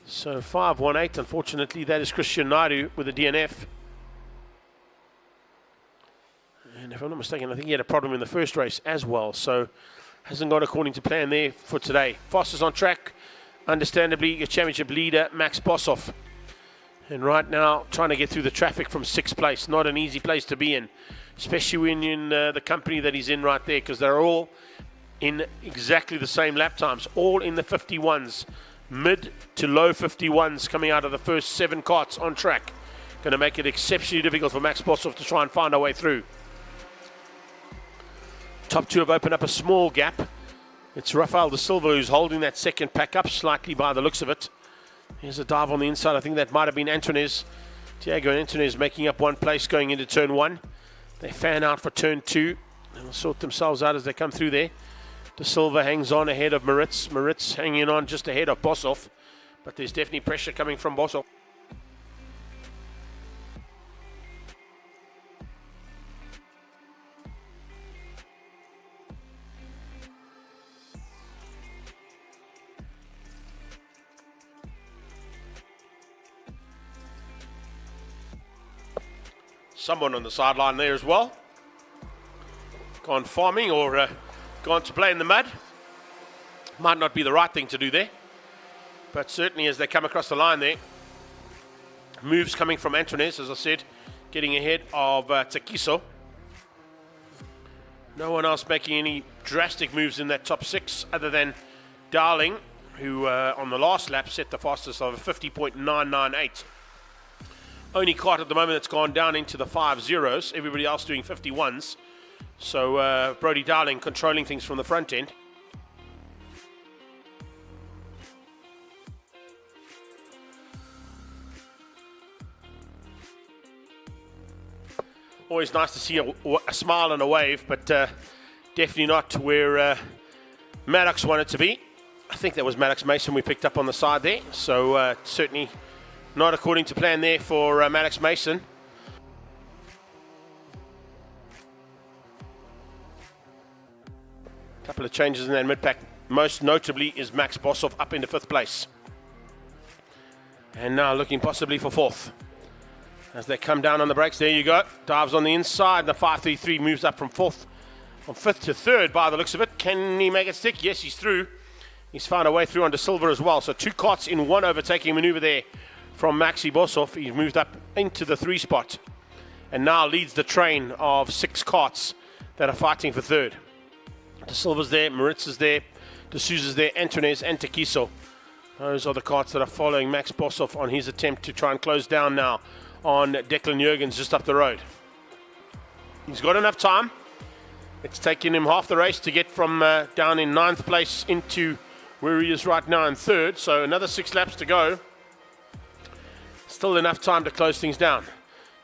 So 518, unfortunately, that is Christian Naidu with a DNF. And if I'm not mistaken, I think he had a problem in the first race as well. So hasn't gone according to plan there for today. Fastest on track, understandably, your championship leader, Max Bossoff. And right now, trying to get through the traffic from 6th place. Not an easy place to be in, especially when you're in the company that he's in right there, because they're all in exactly the same lap times, all in the 51s, mid to low 51s coming out of the first 7 karts on track. Going to make it exceptionally difficult for Max Bossoff to try and find a way through. Top 2 have opened up a small gap. It's Rafael De Silva who's holding that second pack up slightly by the looks of it. Here's a dive on the inside. I think that might have been Antones. Tiago and Antones making up 1 place going into turn 1. They fan out for turn 2 and will sort themselves out as they come through there. De Silva hangs on ahead of Maritz. Maritz hanging on just ahead of Bossoff, but there's definitely pressure coming from Bossoff. Someone on the sideline there as well. Gone farming or gone to play in the mud. Might not be the right thing to do there, but certainly as they come across the line there, moves coming from Antones, as I said, getting ahead of Tekiso. No one else making any drastic moves in that top 6 other than Darling, who on the last lap set the fastest of a 50.998. Only KART at the moment that's gone down into the 5.0s, everybody else doing 51s. So Brody Darling controlling things from the front end. Always nice to see a smile and a wave, but definitely not where Maddox wanted to be. I think that was Maddox Mason we picked up on the side there. So certainly not according to plan there for Maddox Mason. couple of changes in that mid-pack. Most notably is Max Boshoff up into 5th place. And now looking possibly for 4th. As they come down on the brakes, there you go. Dives on the inside. The 533 moves up from 5th to 3rd by the looks of it. Can he make it stick? Yes, he's through. He's found a way through onto Silver as well. So 2 karts in 1 overtaking maneuver there from Maxi Boshoff. He's moved up into the 3 spot and now leads the train of 6 karts that are fighting for 3rd. De Silva's there, Maritz is there, De Souza's there, Antunes and Tequiso. Those are the karts that are following Max Boshoff on his attempt to try and close down now on Declan Jurgens just up the road. He's got enough time. It's taken him half the race to get from down in 9th place into where he is right now in 3rd. So another 6 laps to go. Still enough time to close things down.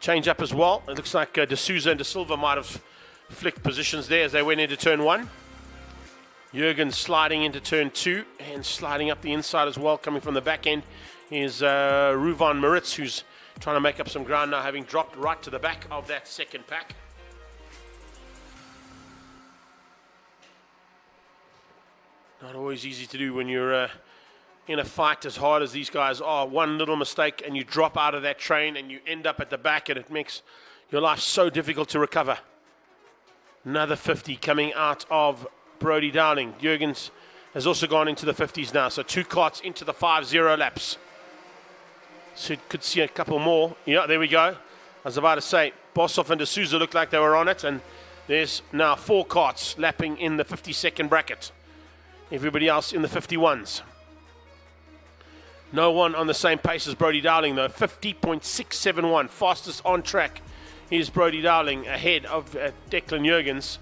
Change up as well. It looks like De Souza and De Silva might have flicked positions there as they went into turn 1. Jurgens sliding into turn 2 and sliding up the inside as well. Coming from the back end is Ruvan Maritz, who's trying to make up some ground now, having dropped right to the back of that 2nd pack. Not always easy to do when you're in a fight as hard as these guys are. One little mistake and you drop out of that train and you end up at the back, and it makes your life so difficult to recover. Another 50 coming out of Brodie Dowling. Jurgens has also gone into the 50s now, so 2 karts into the 5-0 laps. So you could see a couple more. Yeah, there we go. I was about to say, Boshoff and De Souza looked like they were on it, and there's now 4 karts lapping in the 52nd bracket. Everybody else in the 51s. No one on the same pace as Brodie Dowling, though. 50.671, fastest on track is Brodie Dowling, ahead of Declan Jurgens.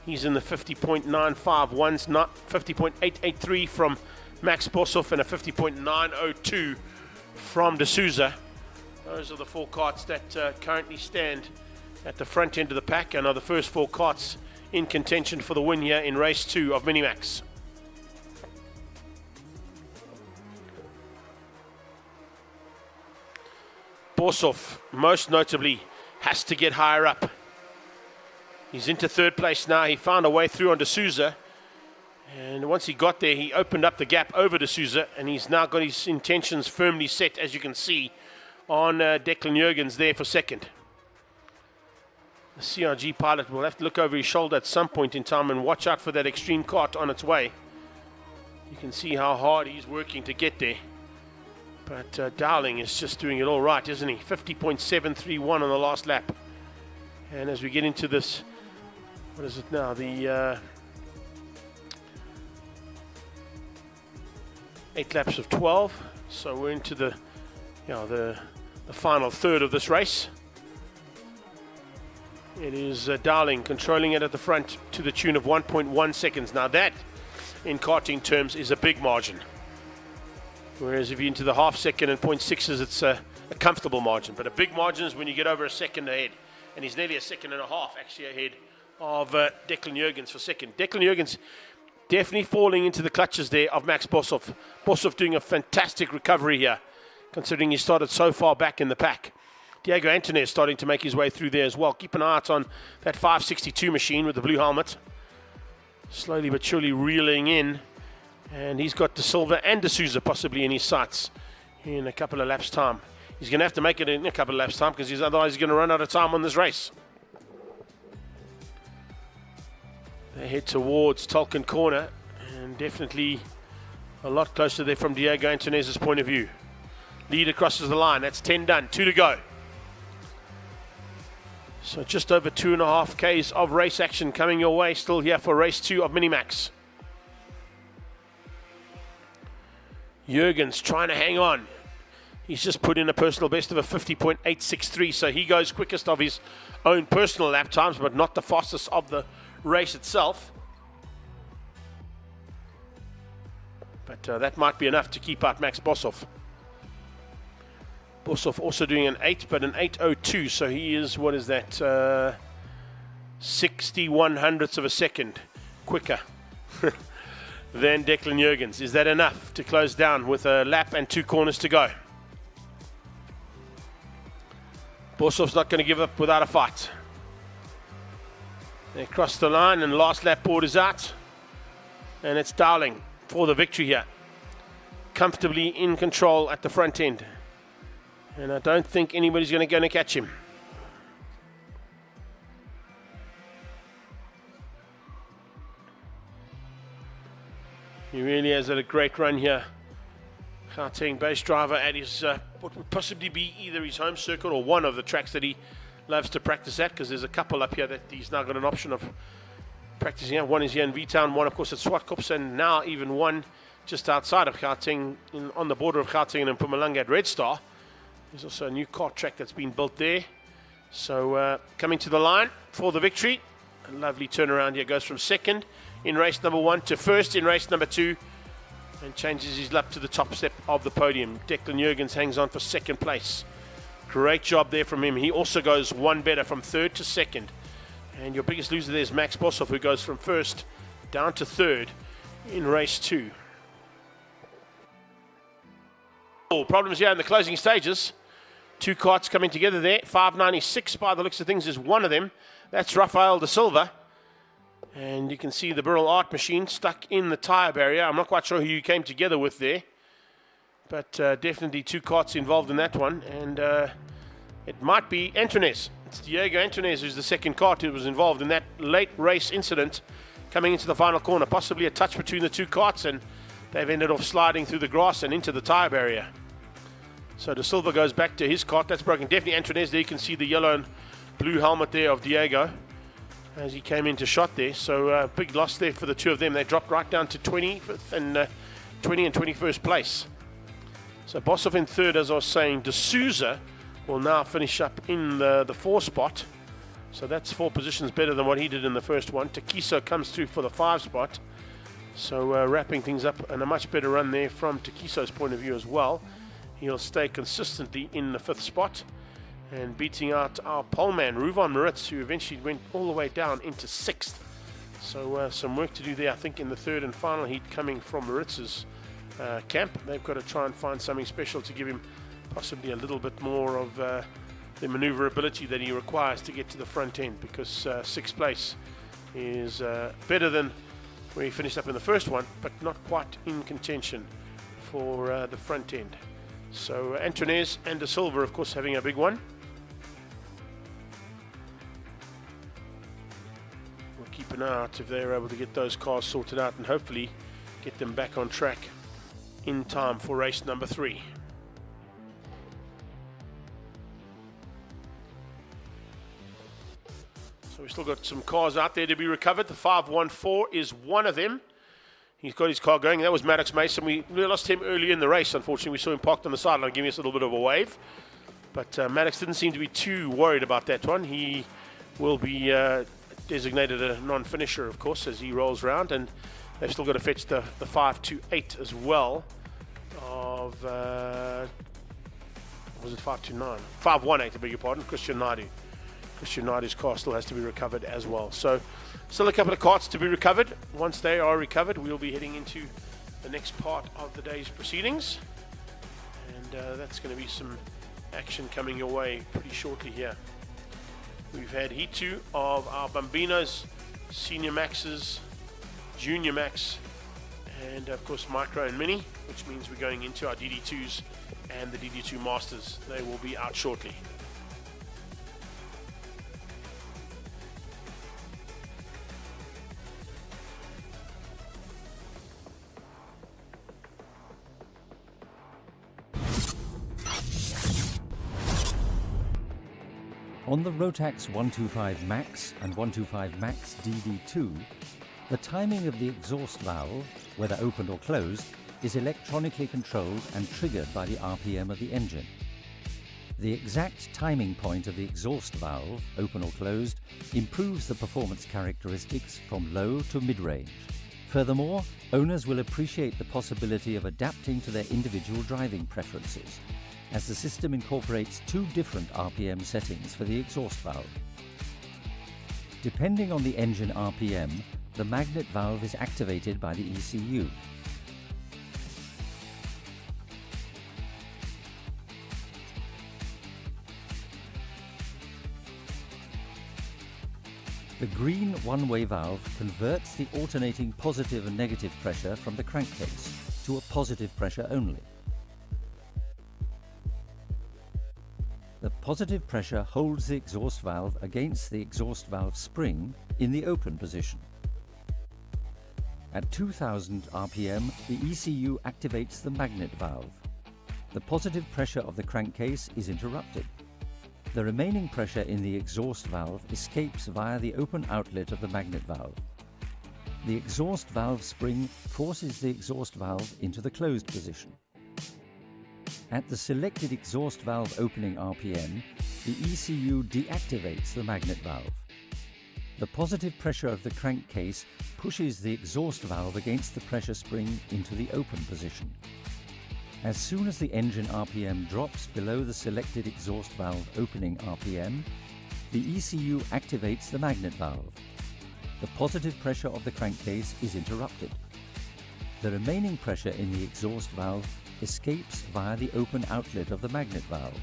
He's in the 50.95, one's not 50.883 from Max Boshoff and a 50.902 from De Souza. Those are the 4 karts that currently stand at the front end of the pack and are the first 4 karts in contention for the win here in race 2 of Minimax. Boshoff, most notably, has to get higher up. He's into 3rd place now. He found a way through on De Souza. And once he got there, he opened up the gap over De Souza. And he's now got his intentions firmly set, as you can see, on Declan Jurgens there for 2nd. The CRG pilot will have to look over his shoulder at some point in time and watch out for that extreme kart on its way. You can see how hard he's working to get there. But Dowling is just doing it all right, isn't he? 50.731 on the last lap. And as we get into this, what is it now? The 8 laps of 12. So we're into the final third of this race. It is Dowling controlling it at the front to the tune of 1.1 seconds. Now that, in karting terms, is a big margin. Whereas if you're into the half second and 0.6s, it's a comfortable margin. But a big margin is when you get over a second ahead. And he's nearly a second and a half actually ahead of Declan Jurgens for 2nd. Declan Jurgens definitely falling into the clutches there of Max Boshoff. Boshoff doing a fantastic recovery here, considering he started so far back in the pack. Diego Antunes starting to make his way through there as well. Keep an eye out on that 562 machine with the blue helmet. Slowly but surely reeling in. And he's got De Silva and De Souza possibly in his sights in a couple of laps' time. He's going to have to make it in a couple of laps' time because otherwise he's going to run out of time on this race. They head towards Tolkien Corner, and definitely a lot closer there from Diego Antunes' point of view. Leader crosses the line. That's 10 done. 2 to go. So just over 2.5 Ks of race action coming your way still here for race 2 of Minimax. Jurgens trying to hang on. He's just put in a personal best of a 50.863, so he goes quickest of his own personal lap times, but not the fastest of the race itself. But that might be enough to keep out Max Boshoff. Boshoff also doing an 8, but an 8.02, so he is, what is that, 61 hundredths of a second quicker than Declan Jurgens. Is that enough to close down with a lap and 2 corners to go? Boshoff's not going to give up without a fight. They cross the line and last lap board is out. And it's Dowling for the victory here. Comfortably in control at the front end. And I don't think anybody's going to catch him. He really has had a great run here. Gauteng base driver at his, what would possibly be either his home circuit or one of the tracks that he loves to practice at, because there's a couple up here that he's now got an option of practicing at. One is here in V-Town, one of course at Swartkops, and now even one just outside of Gauteng, on the border of Gauteng and Mpumalanga at Red Star. There's also a new kart track that's been built there. So coming to the line for the victory. A lovely turnaround here. Goes from second in race number 1 to first in race number 2, and changes his lap to the top step of the podium. Declan Jurgens hangs on for second place. Great job there from him. He also goes one better from third to second. And your biggest loser there is Max Boshoff, who goes from first down to third in race 2. Problems here in the closing stages. 2 karts coming together there. 596 by the looks of things is one of them. That's Rafael da Silva. And you can see the Burrell Art machine stuck in the tyre barrier. I'm not quite sure who you came together with there. But definitely 2 karts involved in that one. And it might be Antunes. It's Diego Antunes who's the second kart who was involved in that late race incident coming into the final corner. Possibly a touch between the 2 karts, and they've ended off sliding through the grass and into the tyre barrier. So Da Silva goes back to his kart. That's broken. Definitely Antunes there. You can see the yellow and blue helmet there of Diego as he came into shot there. So big loss there for the 2 of them. They dropped right down to 20th and 20 and 21st place. So Boshoff in third, as I was saying. D'Souza will now finish up in the 4 spot. So that's 4 positions better than what he did in the first one. Takiso comes through for the 5 spot. So wrapping things up, and a much better run there from Takiso's point of view as well. He'll stay consistently in the 5th spot and beating out our poleman, Ruvan Maritz, who eventually went all the way down into 6th. So some work to do there, I think, in the 3rd and final heat coming from Maritz's camp. They've got to try and find something special to give him possibly a little bit more of the maneuverability that he requires to get to the front end, because 6th place is better than where he finished up in the first one, but not quite in contention for the front end. So Antunes and Da Silva, of course, having a big one. We'll keep an eye out if they're able to get those cars sorted out and hopefully get them back on track in time for race number 3. So we've still got some cars out there to be recovered. The 514 is one of them. He's got his car going. That was Maddox Mason. We lost him early in the race, unfortunately. We saw him parked on the sideline, giving us a little bit of a wave. But Maddox didn't seem to be too worried about that one. He will be designated a non-finisher, of course, as he rolls around. And they've still got to fetch the 528 as well of... was it 529? 518, I beg your pardon. Christian Naidu's car still has to be recovered as well. So still a couple of karts to be recovered. Once they are recovered, we'll be heading into the next part of the day's proceedings. And that's going to be some action coming your way pretty shortly here. We've had Heat 2 of our Bambinos, Senior Maxes, Junior Max, and of course Micro and Mini, which means we're going into our DD2s and the DD2 Masters. They will be out shortly. On the Rotax 125 Max and 125 Max DD2, the timing of the exhaust valve, whether open or closed, is electronically controlled and triggered by the RPM of the engine. The exact timing point of the exhaust valve, open or closed, improves the performance characteristics from low to mid-range. Furthermore, owners will appreciate the possibility of adapting to their individual driving preferences, as the system incorporates 2 different RPM settings for the exhaust valve. Depending on the engine RPM, the magnet valve is activated by the ECU. The green one-way valve converts the alternating positive and negative pressure from the crankcase to a positive pressure only. The positive pressure holds the exhaust valve against the exhaust valve spring in the open position. At 2000 RPM, the ECU activates the magnet valve. The positive pressure of the crankcase is interrupted. The remaining pressure in the exhaust valve escapes via the open outlet of the magnet valve. The exhaust valve spring forces the exhaust valve into the closed position. At the selected exhaust valve opening RPM, the ECU deactivates the magnet valve. The positive pressure of the crankcase pushes the exhaust valve against the pressure spring into the open position. As soon as the engine RPM drops below the selected exhaust valve opening RPM, the ECU activates the magnet valve. The positive pressure of the crankcase is interrupted. The remaining pressure in the exhaust valve escapes via the open outlet of the magnet valve.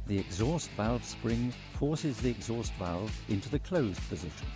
The exhaust valve spring forces the exhaust valve into the closed position.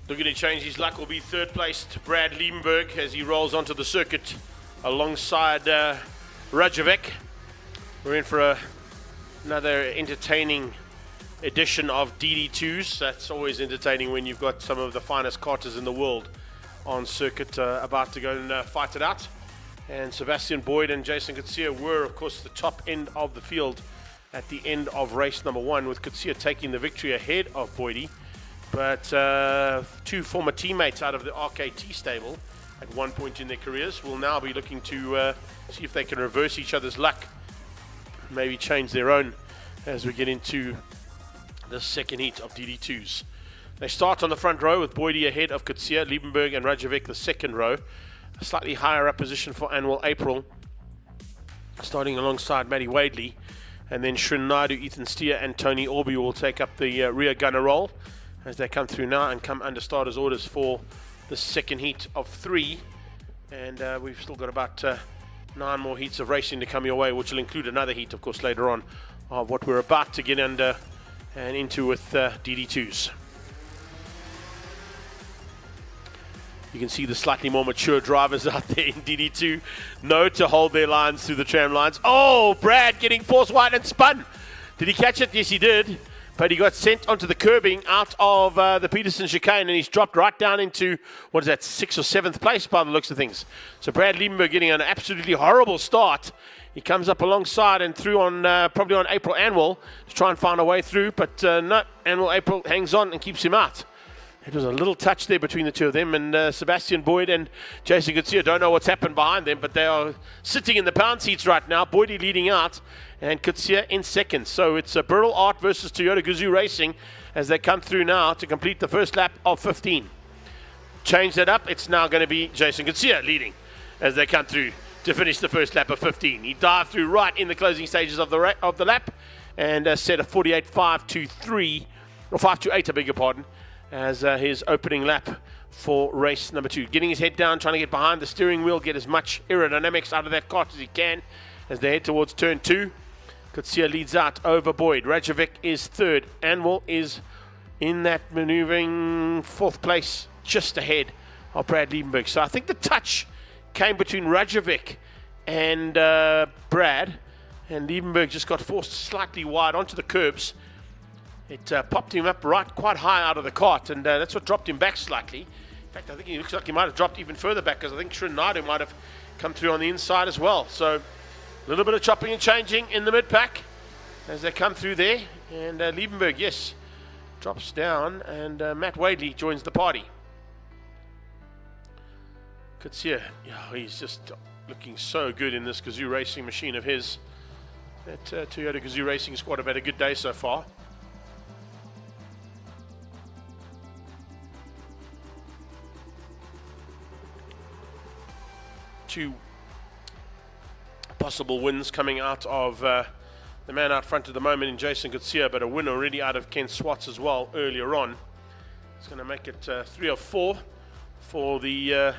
Looking to change his luck will be third placed Brad Liebenberg as he rolls onto the circuit alongside Rajovic. We're in for another entertaining edition of DD2s. That's always entertaining when you've got some of the finest karters in the world on circuit about to go and fight it out. And Sebastian Boyd and Jason Coetzee were, of course, the top end of the field at the end of race number one, with Coetzee taking the victory ahead of Boydie. But two former teammates out of the RKT stable at one point in their careers will now be looking to see if they can reverse each other's luck, maybe change their own as we get into the second heat of DD2s. They start on the front row with Boydie ahead of Kutsia, Liebenberg and Rajovic the second row. A slightly higher up position for Annual April, starting alongside Matty Wadley. And then Srin Naidu, Ethan Steer and Tony Orby will take up the rear gunner role as they come through now and come under starters orders for the second heat of 3. And we've still got about 9 more heats of racing to come your way, which will include another heat, of course, later on, of what we're about to get under and into with DD2s. You can see the slightly more mature drivers out there in DD2 know to hold their lines through the tram lines. Oh, Brad getting force wide and spun. Did he catch it? Yes, he did. But he got sent onto the curbing out of the Peterson chicane, and he's dropped right down into, what is that, 6th or 7th place by the looks of things. So Brad Liebenberg getting an absolutely horrible start. He comes up alongside and through on probably on April Anwell to try and find a way through, but no, Anwell April hangs on and keeps him out. It was a little touch there between the two of them, and Sebastian Boyd and Jason Kutsia don't know what's happened behind them, but they are sitting in the pound seats right now. Boydie leading out and Kutsia in second. So it's a Burrell Art versus Toyota Gazoo Racing as they come through now to complete the first lap of 15. Change that up. It's now going to be Jason Kutsia leading as they come through to finish the first lap of 15. He dived through right in the closing stages of the lap and set a 48.523, or 5.28, I beg your pardon, as his opening lap for race number 2. Getting his head down, trying to get behind the steering wheel, get as much aerodynamics out of that kart as he can as they head towards turn 2. Kutsia leads out over Boyd. Rajovic is third. Anwell is in that maneuvering 4th place, just ahead of Brad Liebenberg. So I think the touch came between Rajovic and Brad, and Liebenberg just got forced slightly wide onto the curbs. It popped him up quite high out of the kart, and that's what dropped him back slightly. In fact, I think he looks like he might have dropped even further back, because I think Srin Naidu might have come through on the inside as well. So a little bit of chopping and changing in the mid-pack as they come through there. And Liebenberg, yes, drops down, and Matt Wadley joins the party. Kutsia, yeah, he's just looking so good in this Gazoo Racing machine of his. That Toyota Gazoo Racing squad have had a good day so far. Two possible wins coming out of the man out front at the moment in Jason Kutsia, but a win already out of Ken Swats as well earlier on. It's going to make it 3 or 4 for the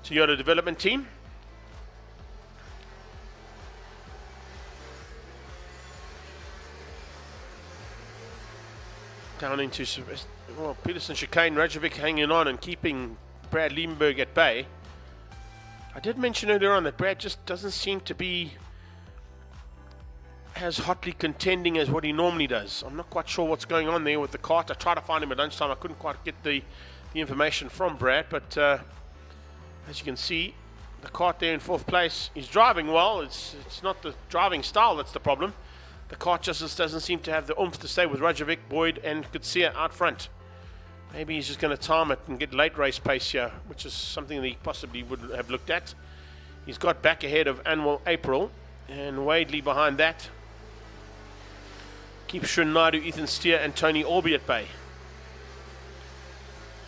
Toyota development team. Down into Peterson chicane, Rajovic hanging on and keeping Brad Liebenberg at bay. I did mention earlier on that Brad just doesn't seem to be as hotly contending as what he normally does. I'm not quite sure what's going on there with the kart. I tried to find him at lunchtime. I couldn't quite get the information from Brad, but as you can see, the kart there in 4th place. He's driving well. It's not the driving style that's the problem. The kart just doesn't seem to have the oomph to stay with Rajovic, Boyd and Kutsia out front. Maybe he's just going to time it and get late race pace here, which is something that he possibly would have looked at. He's got back ahead of Annual April and Wadley behind that. Keeps Srin Naidu, Ethan Steer and Tony Orby at bay.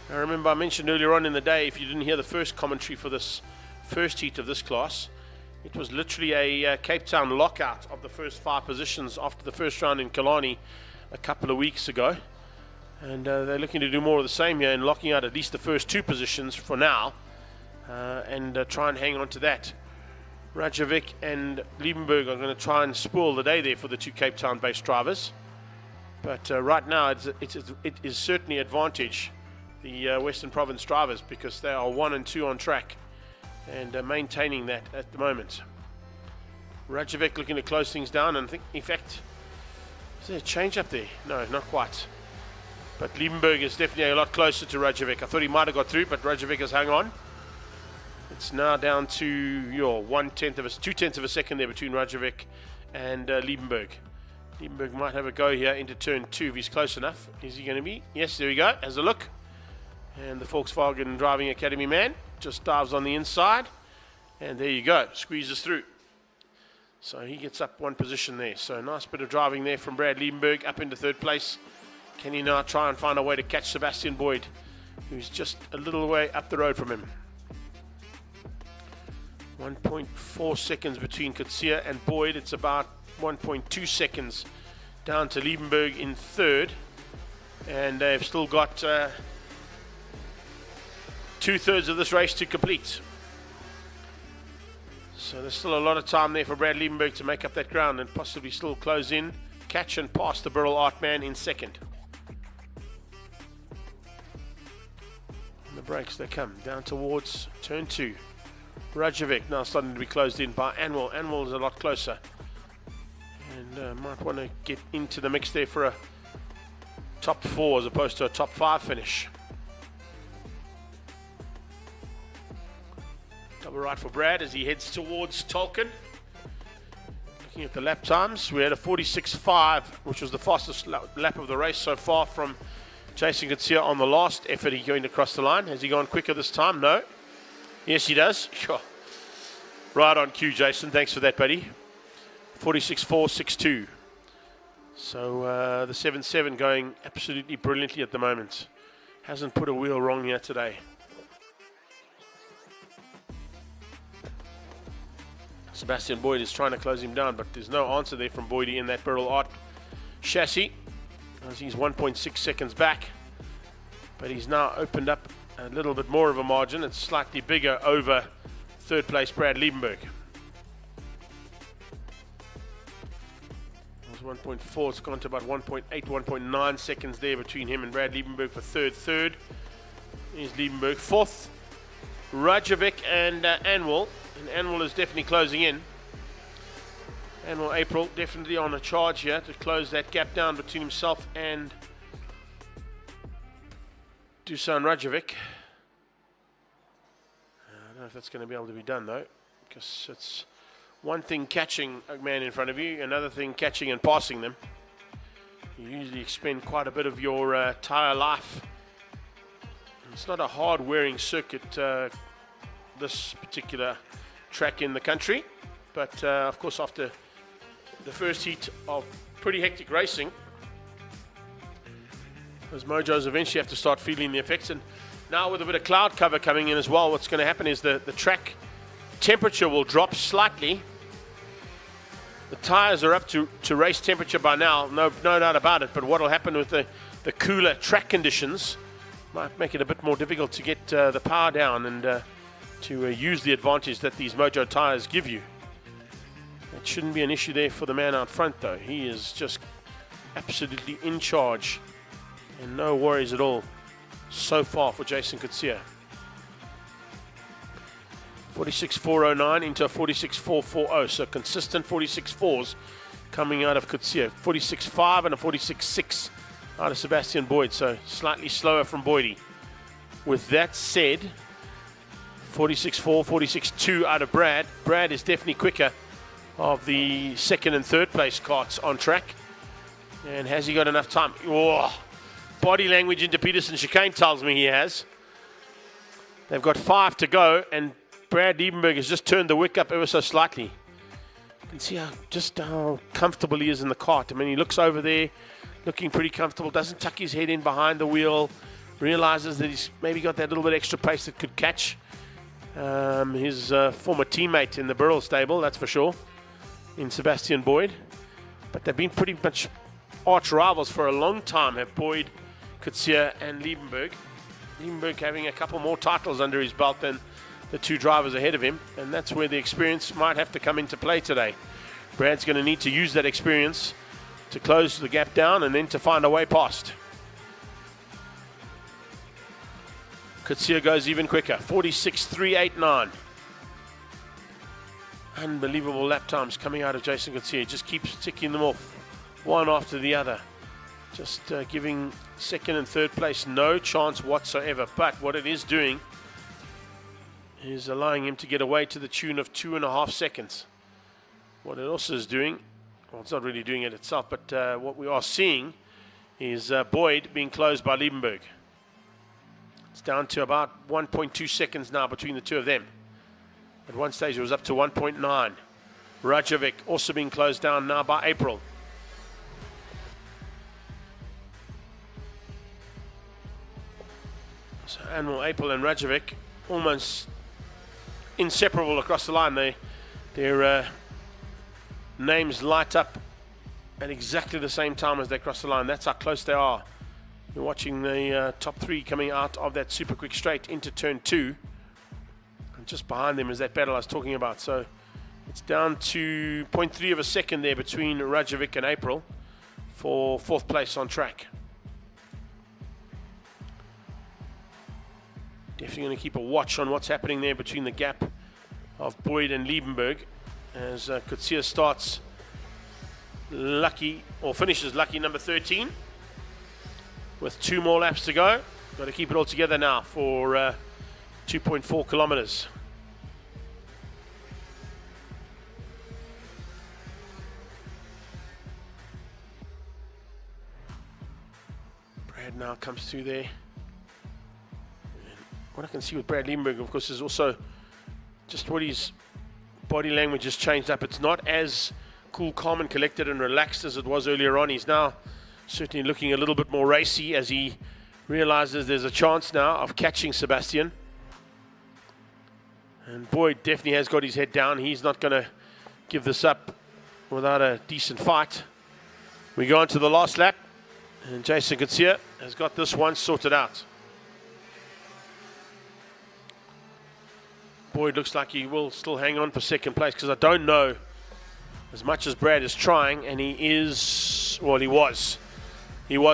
Now remember, I mentioned earlier on in the day, if you didn't hear the first commentary for this first heat of this class, it was literally a Cape Town lockout of the first 5 positions after the first round in Killarney a couple of weeks ago. And they're looking to do more of the same here and locking out at least the first 2 positions for now and try and hang on to that. Rajovic and Liebenberg are going to try and spoil the day there for the 2 Cape Town based drivers. But right now it is certainly advantage the Western Province drivers, because they are 1 and 2 on track and maintaining that at the moment. Rajovic looking to close things down, and I think, in fact, is there a change up there? No, not quite. But Liebenberg is definitely a lot closer to Rajovic. I thought he might have got through, but Rajovic has hung on. It's now down to your 2/10 of a second there between Rajovic and Liebenberg. Liebenberg might have a go here into turn 2 if he's close enough. Is he going to be? Yes, there we go. Has a look. And the Volkswagen Driving Academy man just dives on the inside. And there you go. Squeezes through. So he gets up one position there. So nice bit of driving there from Brad Liebenberg up into third place. Can he now try and find a way to catch Sebastian Boyd, who's just a little way up the road from him? 1.4 seconds between Coetzee and Boyd. It's about 1.2 seconds down to Liebenberg in third. And they've still got 2/3 of this race to complete. So there's still a lot of time there for Brad Liebenberg to make up that ground and possibly still close in, catch and pass the Burrell Art man in second. And the brakes, they come down towards turn 2. Rajovic now starting to be closed in by Anwil. Anwil is a lot closer. And might want to get into the mix there for a top 4 as opposed to a top 5 finish. Double right for Brad as he heads towards Tolkien. Looking at the lap times, we had a 46.5, which was the fastest lap of the race so far from Jason Coetzee on the last effort he going across the line. Has he gone quicker this time? No. Yes, he does. Sure. Right on cue, Jason. Thanks for that, buddy. 46.462. So the 7.7 going absolutely brilliantly at the moment. Hasn't put a wheel wrong here today. Sebastian Boyd is trying to close him down, but there's no answer there from Boydie in that Burrell Art chassis, as he's 1.6 seconds back. But he's now opened up a little bit more of a margin. It's slightly bigger over third place Brad Liebenberg. It was 1.4, it's gone to about 1.8, 1.9 seconds there between him and Brad Liebenberg for third. Third is Liebenberg. Fourth, Rajovic and Anwil. And Anwil is definitely closing in. Anwil April definitely on a charge here to close that gap down between himself and Dusan Rajovic. I don't know if that's going to be able to be done though, because it's one thing catching a man in front of you, another thing catching and passing them. You usually expend quite a bit of your tyre life. It's not a hard wearing circuit, this particular track in the country, but of course after the first heat of pretty hectic racing, those mojos eventually have to start feeling the effects. And now with a bit of cloud cover coming in as well, what's going to happen is the track temperature will drop slightly. The tires are up to race temperature by now, no doubt about it, but what will happen with the cooler track conditions might make it a bit more difficult to get the power down and to use the advantage that these Mojo tires give you. It shouldn't be an issue there for the man out front though. He is just absolutely in charge and no worries at all so far for Jason Coetzee. 46.409 into a 46.440, so consistent 46.4s coming out of Coetzee. 46.5 and a 46.6 out of Sebastian Boyd, so slightly slower from Boydie. With that said, 46.4, 46.2 out of Brad. Brad is definitely quicker of the second and third place karts on track. And has he got enough time? Oh, body language into Peterson chicane tells me he has. They've got 5 to go, and Brad Liebenberg has just turned the wick up ever so slightly. You can see how comfortable he is in the kart. I mean, he looks over there, looking pretty comfortable, doesn't tuck his head in behind the wheel, realizes that he's maybe got that little bit extra pace that could catch his former teammate in the Burrell stable, that's for sure, in Sebastian Boyd. But they've been pretty much arch rivals for a long time, have Boyd, Coetzee and Liebenberg. Liebenberg having a couple more titles under his belt than the two drivers ahead of him, and that's where the experience might have to come into play today. Brad's going to need to use that experience to close the gap down and then to find a way past. Coetzee goes even quicker, 46.389. Unbelievable lap times coming out of Jason Coetzee. Just keeps ticking them off, one after the other. Just giving second and third place no chance whatsoever. But what it is doing is allowing him to get away to the tune of 2.5 seconds. What it also is doing, Well, it's not really doing it itself, but what we are seeing is Boyd being closed by Liebenberg. It's down to about 1.2 seconds now between the two of them. At one stage it was up to 1.9. Rajovic also being closed down now by April. So Anwar, April and Rajovic almost inseparable across the line. Their names light up at exactly the same time as they cross the line. That's how close they are. You're watching the top three coming out of that super quick straight into turn 2. And just behind them is that battle I was talking about. So it's down to 0.3 of a second there between Rajovic and April for 4th place on track. Definitely going to keep a watch on what's happening there between the gap of Boyd and Liebenberg as Coetzee starts lucky, or finishes lucky number 13 with 2 more laps to go. Got to keep it all together now for 2.4 kilometers. Brad now comes through there. And what I can see with Brad Liebenberg, of course, is also just what his body language has changed up. It's not as cool, calm and collected and relaxed as it was earlier on. He's now certainly looking a little bit more racy as he realizes there's a chance now of catching Sebastian. And Boyd definitely has got his head down. He's not going to give this up without a decent fight. We go on to the last lap, and Jason Coetzee has got this one sorted out. Boyd looks like he will still hang on for 2nd place, because I don't know, as much as Brad is trying, and he is, well, he was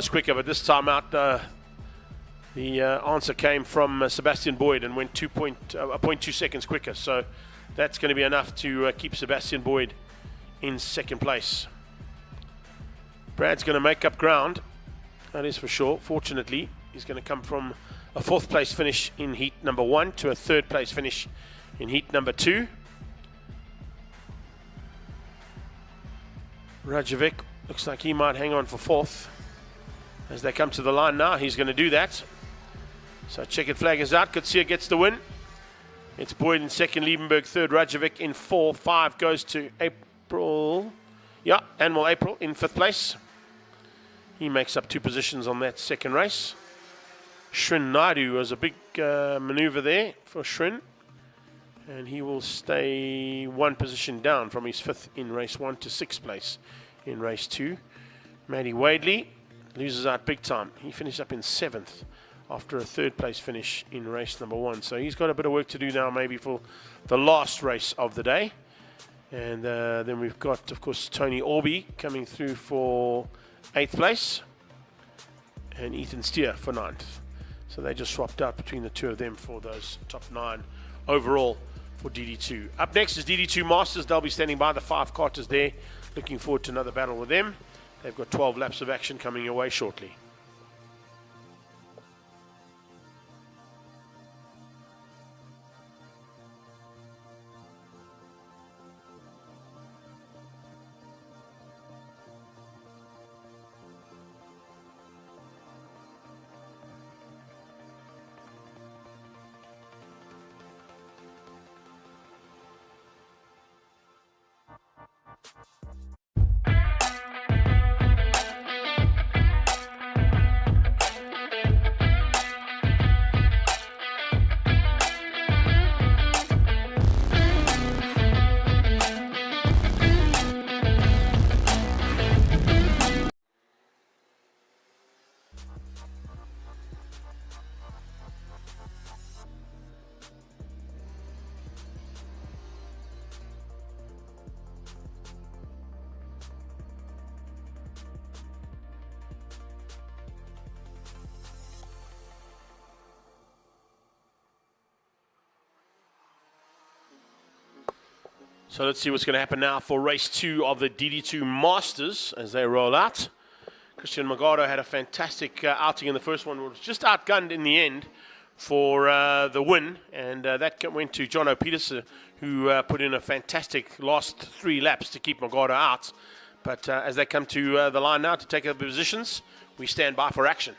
quicker, but this time out the answer came from Sebastian Boyd and went 0.2 seconds quicker. So that's going to be enough to keep Sebastian Boyd in 2nd place. Brad's going to make up ground, that is for sure. Fortunately, he's going to come from a 4th place finish in heat number 1 to a 3rd place finish in heat number 2. Rajovic looks like he might hang on for 4th. As they come to the line now, he's going to do that. So checkered flag is out. Coetzee gets the win. It's Boyd in 2nd, Liebenberg 3rd, Rajovic in 4. 5 goes to April. Yeah, Anwar April in 5th place. He makes up 2 positions on that 2nd race. Shrin Naidu was a big maneuver there for Shrin. And he will stay 1 position down from his 5th in race 1 to 6th place in race 2. Matty Wadley loses out big time. He finished up in 7th after a 3rd place finish in race number 1. So he's got a bit of work to do now, maybe for the last race of the day. And then we've got, of course, Tony Orby coming through for 8th place and Ethan Steer for 9th. So they just swapped out between the two of them for those top 9 overall for DD2. Up next is DD2 Masters. They'll be standing by. The 5 karters there. Looking forward to another battle with them. They've got 12 laps of action coming your way shortly. So let's see what's going to happen now for race 2 of the DD2 Masters as they roll out. Christian Magado had a fantastic outing in the first one. Was just outgunned in the end for the win, and that went to Jono Petersen, who put in a fantastic last 3 laps to keep Magado out. But as they come to the line now to take their positions, we stand by for action.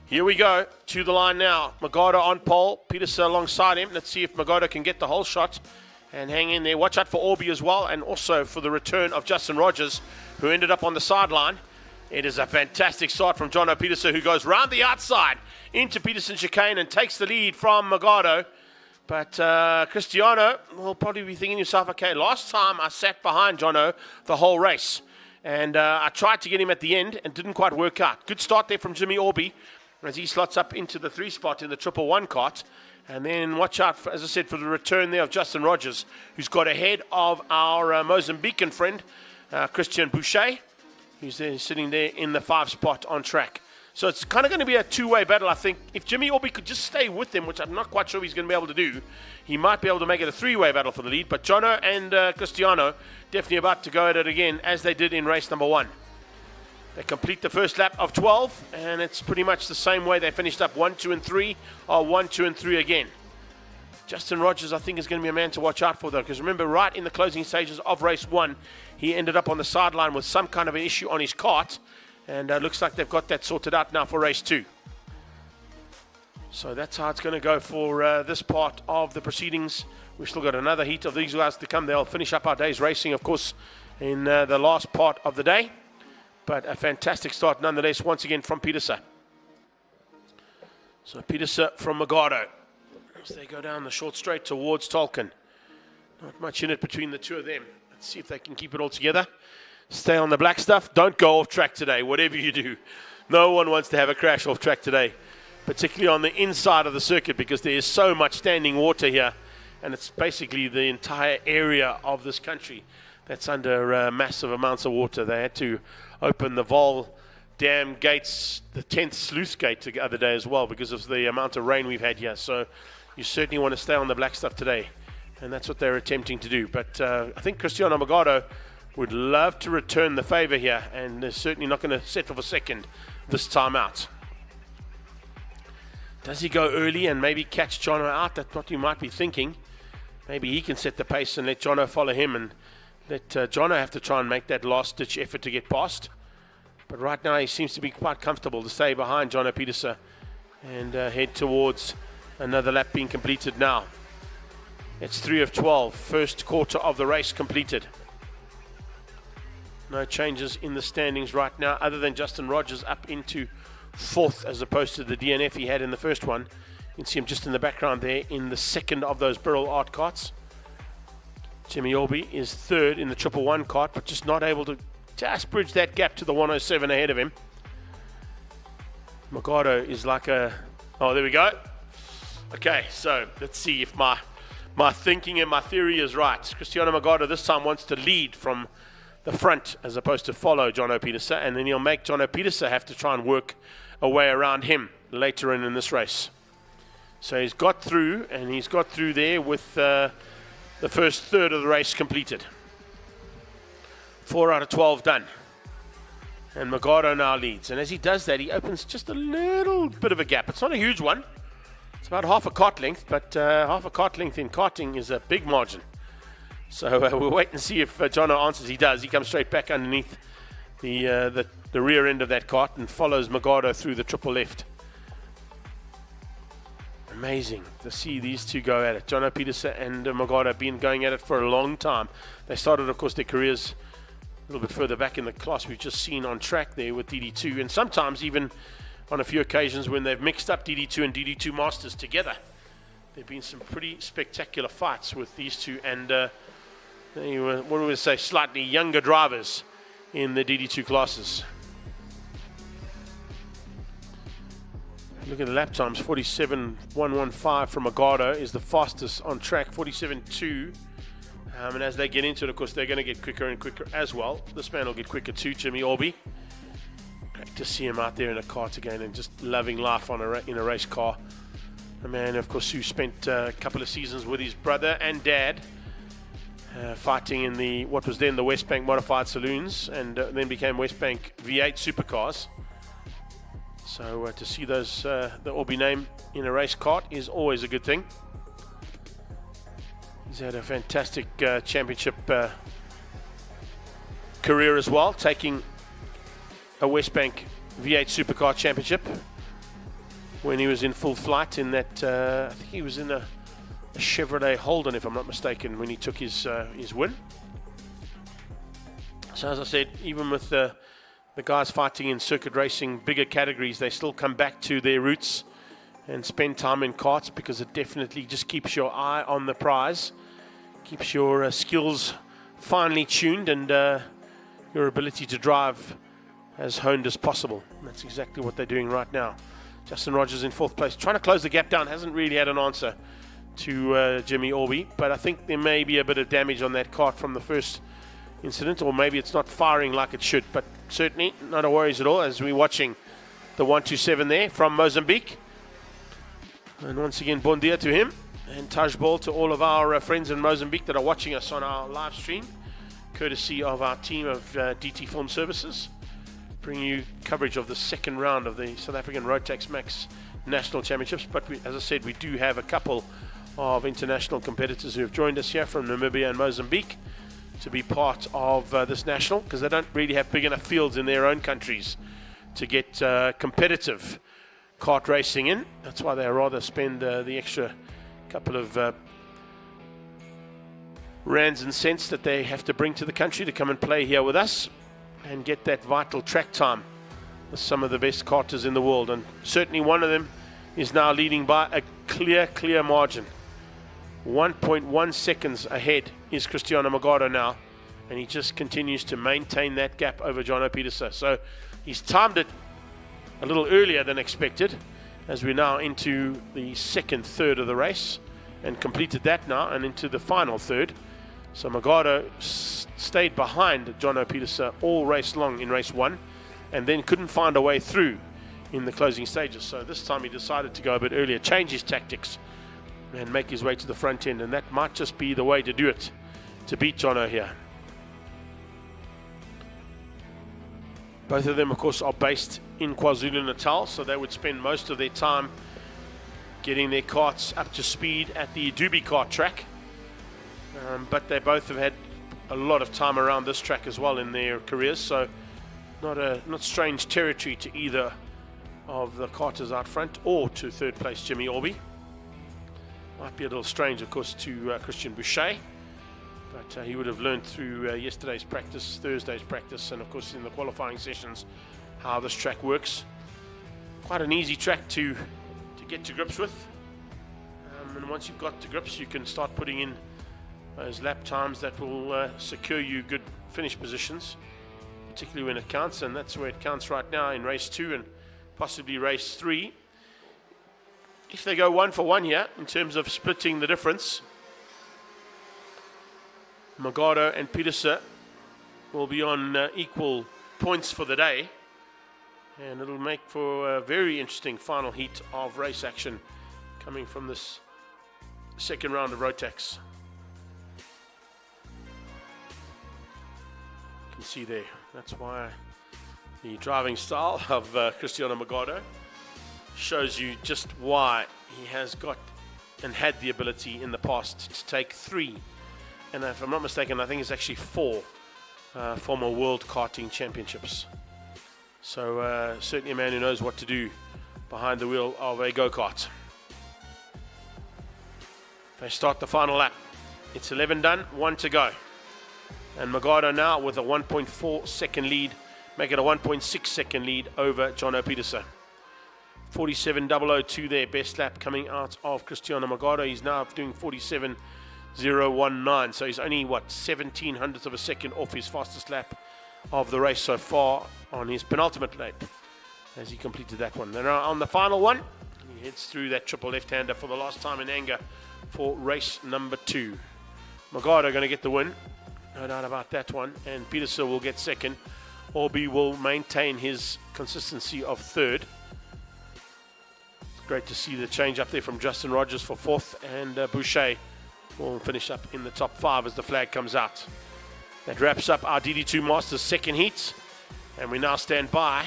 Here we go, to the line now. Magado on pole, Peterson alongside him. Let's see if Magado can get the whole shot and hang in there. Watch out for Orby as well, and also for the return of Justin Rogers, who ended up on the sideline. It is a fantastic start from Jono Peterson, who goes round the outside into Peterson chicane and takes the lead from Magado. But Cristiano will probably be thinking to himself, okay, last time I sat behind Jono the whole race, and I tried to get him at the end and didn't quite work out. Good start there from Jimmy Orby as he slots up into the 3 spot in the 111 cart. And then watch out, as I said, for the return there of Justin Rogers, who's got ahead of our Mozambican friend, Christian Boucher, who's there, sitting there in the 5 spot on track. So it's kind of going to be a two-way battle, I think. If Jimmy Orby could just stay with him, which I'm not quite sure he's going to be able to do, he might be able to make it a 3-way battle for the lead. But Jono and Cristiano definitely about to go at it again, as they did in race number 1. They complete the first lap of 12, and it's pretty much the same way they finished up 1, 2, and 3, or 1, 2, and 3 again. Justin Rogers, I think, is going to be a man to watch out for, though, because remember, right in the closing stages of race 1, he ended up on the sideline with some kind of an issue on his kart, and looks like they've got that sorted out now for race 2. So that's how it's going to go for this part of the proceedings. We've still got another heat of these guys to come. They'll finish up our day's racing, of course, in the last part of the day. But a fantastic start nonetheless, once again, from Peterson. So Peterson from Magado, as they go down the short straight towards Tolkien. Not much in it between the two of them. Let's see if they can keep it all together. Stay on the black stuff. Don't go off track today, whatever you do. No one wants to have a crash off track today, particularly on the inside of the circuit, because there is so much standing water here, and it's basically the entire area of this country that's under massive amounts of water. They had to open the Vol Dam gates, the 10th sluice gate the other day as well, because of the amount of rain we've had here. So you certainly want to stay on the black stuff today, and that's what they're attempting to do. But I think Cristiano Magado would love to return the favor here, and they're certainly not going to settle for second this time out. Does he go early and maybe catch Jono out? That's what you might be thinking. Maybe he can set the pace and let Jono follow him, and let Jono have to try and make that last-ditch effort to get past. But right now he seems to be quite comfortable to stay behind Jono Peterson and head towards another lap being completed now. It's 3 of 12, first quarter of the race completed. No changes in the standings right now, other than Justin Rogers up into 4th as opposed to the DNF he had in the first one. You can see him just in the background there in the second of those Burrell Art carts. Jimmy Orby is 3rd in the 111 cart, but just not able to just bridge that gap to the 107 ahead of him. Magado is like a... Oh, there we go. Okay, so let's see if my thinking and my theory is right. Cristiano Magado this time wants to lead from the front as opposed to follow Jono Peterson, and then he'll make Jono Peterson have to try and work a way around him later in this race. So he's got through, and he's got through there with the first third of the race completed. 4 out of 12 done. And Magado now leads. And as he does that, he opens just a little bit of a gap. It's not a huge one. It's about half a kart length, but half a kart length in karting is a big margin. So we'll wait and see if Jono answers. He does. He comes straight back underneath the rear end of that kart and follows Magado through the triple left. Amazing to see these two go at it. Jono Peterson and Magado have been going at it for a long time. They started, of course, their careers a little bit further back in the class we've just seen on track there with DD2, and sometimes even on a few occasions when they've mixed up DD2 and DD2 Masters together. There have been some pretty spectacular fights with these two, and they were, what do we say, slightly younger drivers in the DD2 classes. Look at the lap times. 47.115 from Magado is the fastest on track. 47.2. And as they get into it, of course, they're going to get quicker and quicker as well. This man will get quicker too, Jimmy Orby. Great to see him out there in a kart again and just loving life on in a race car. A man, of course, who spent a couple of seasons with his brother and dad fighting in what was then the West Bank Modified Saloons, and then became West Bank V8 Supercars. So to see those the Orby name in a race kart is always a good thing. He's had a fantastic championship career as well, taking a West Bank V8 Supercar Championship when he was in full flight in that, I think he was in a Chevrolet Holden, if I'm not mistaken, when he took his win. So as I said, even with the guys fighting in circuit racing, bigger categories, they still come back to their roots and spend time in karts, because it definitely just keeps your eye on the prize, keeps your skills finely tuned, and your ability to drive as honed as possible. And that's exactly what they're doing right now. Justin Rogers in 4th place, trying to close the gap down, hasn't really had an answer to Jimmy Orby, but I think there may be a bit of damage on that kart from the first incident, or maybe it's not firing like it should, but certainly not a worries at all, as we're watching the 127 there from Mozambique. And once again, bon dia to him, and Taj Ball to all of our friends in Mozambique that are watching us on our live stream, courtesy of our team of DT Film Services, bringing you coverage of the second round of the South African Rotax Max National Championships. But as I said, we do have a couple of international competitors who have joined us here from Namibia and Mozambique to be part of this national, because they don't really have big enough fields in their own countries to get competitive kart racing in. That's why they rather spend the extra couple of rands and cents that they have to bring to the country to come and play here with us and get that vital track time with some of the best karters in the world. And certainly one of them is now leading by a clear margin. 1.1 seconds ahead is Cristiano Magado now, and he just continues to maintain that gap over Jono Pieterse. So he's timed it a little earlier than expected, as we're now into the second third of the race, and completed that now and into the final third. So Magado stayed behind Jono Pieterse all race long in race 1, and then couldn't find a way through in the closing stages. So this time he decided to go a bit earlier, change his tactics, and make his way to the front end, and that might just be the way to do it, to beat Jono here. Both of them, of course, are based in KwaZulu-Natal, so they would spend most of their time getting their karts up to speed at the Dubai kart track. But they both have had a lot of time around this track as well in their careers, so not strange territory to either of the karters out front, or to 3rd place Jimmy Orby. Might be a little strange, of course, to Christian Boucher, but he would have learned through yesterday's practice, Thursday's practice, and of course in the qualifying sessions, how this track works. Quite an easy track to get to grips with, and once you've got to grips, you can start putting in those lap times that will secure you good finish positions, particularly when it counts, and that's where it counts right now in race 2 and possibly race 3. If they go 1 for 1 here in terms of splitting the difference, Magado and Pieterse will be on equal points for the day, and it'll make for a very interesting final heat of race action coming from this second round of Rotax. You can see there, that's why the driving style of Cristiano Magado shows you just why he has got and had the ability in the past to take 3, and if I'm not mistaken, I think it's actually 4 former World Karting Championships. So certainly a man who knows what to do behind the wheel of a go-kart. They start the final lap. It's 11 done, 1 to go. And Magado now with a 1.4 second lead, make it a 1.6 second lead over Jono Pieterse. 47.002 there, best lap coming out of Cristiano Magado. He's now doing 47.019, so he's only 1700ths of a second off his fastest lap of the race so far on his penultimate lap as he completed that one. Then on the final one, he heads through that triple left-hander for the last time in anger for race number 2. Magado going to get the win, no doubt about that one, and Pieterse will get second. Orby will maintain his consistency of 3rd. Great to see the change up there from Justin Rogers for 4th, and Boucher will finish up in the top 5 as the flag comes out. That wraps up our DD2 Masters second heat, and we now stand by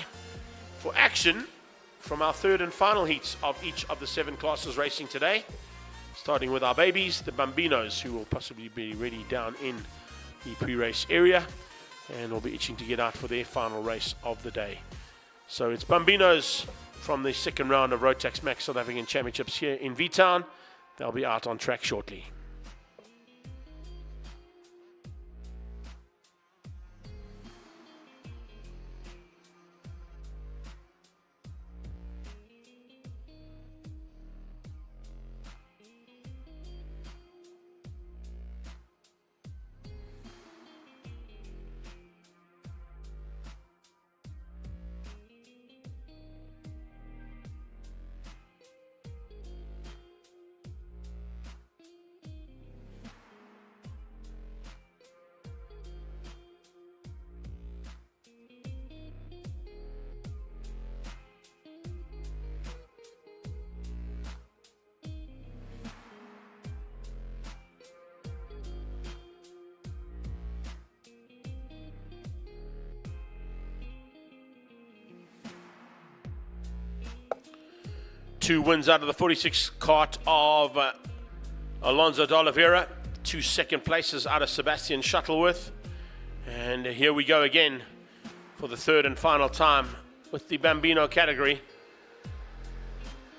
for action from our third and final heats of each of the 7 classes racing today, starting with our babies, the Bambinos, who will possibly be ready down in the pre-race area and will be itching to get out for their final race of the day. So it's Bambinos from the second round of Rotax Max South African Championships here in V-Town. They'll be out on track shortly. Two wins out of the 46 kart of Alonso de Oliveira. 2 second places out of Sebastian Shuttleworth. And here we go again for the third and final time with the Bambino category.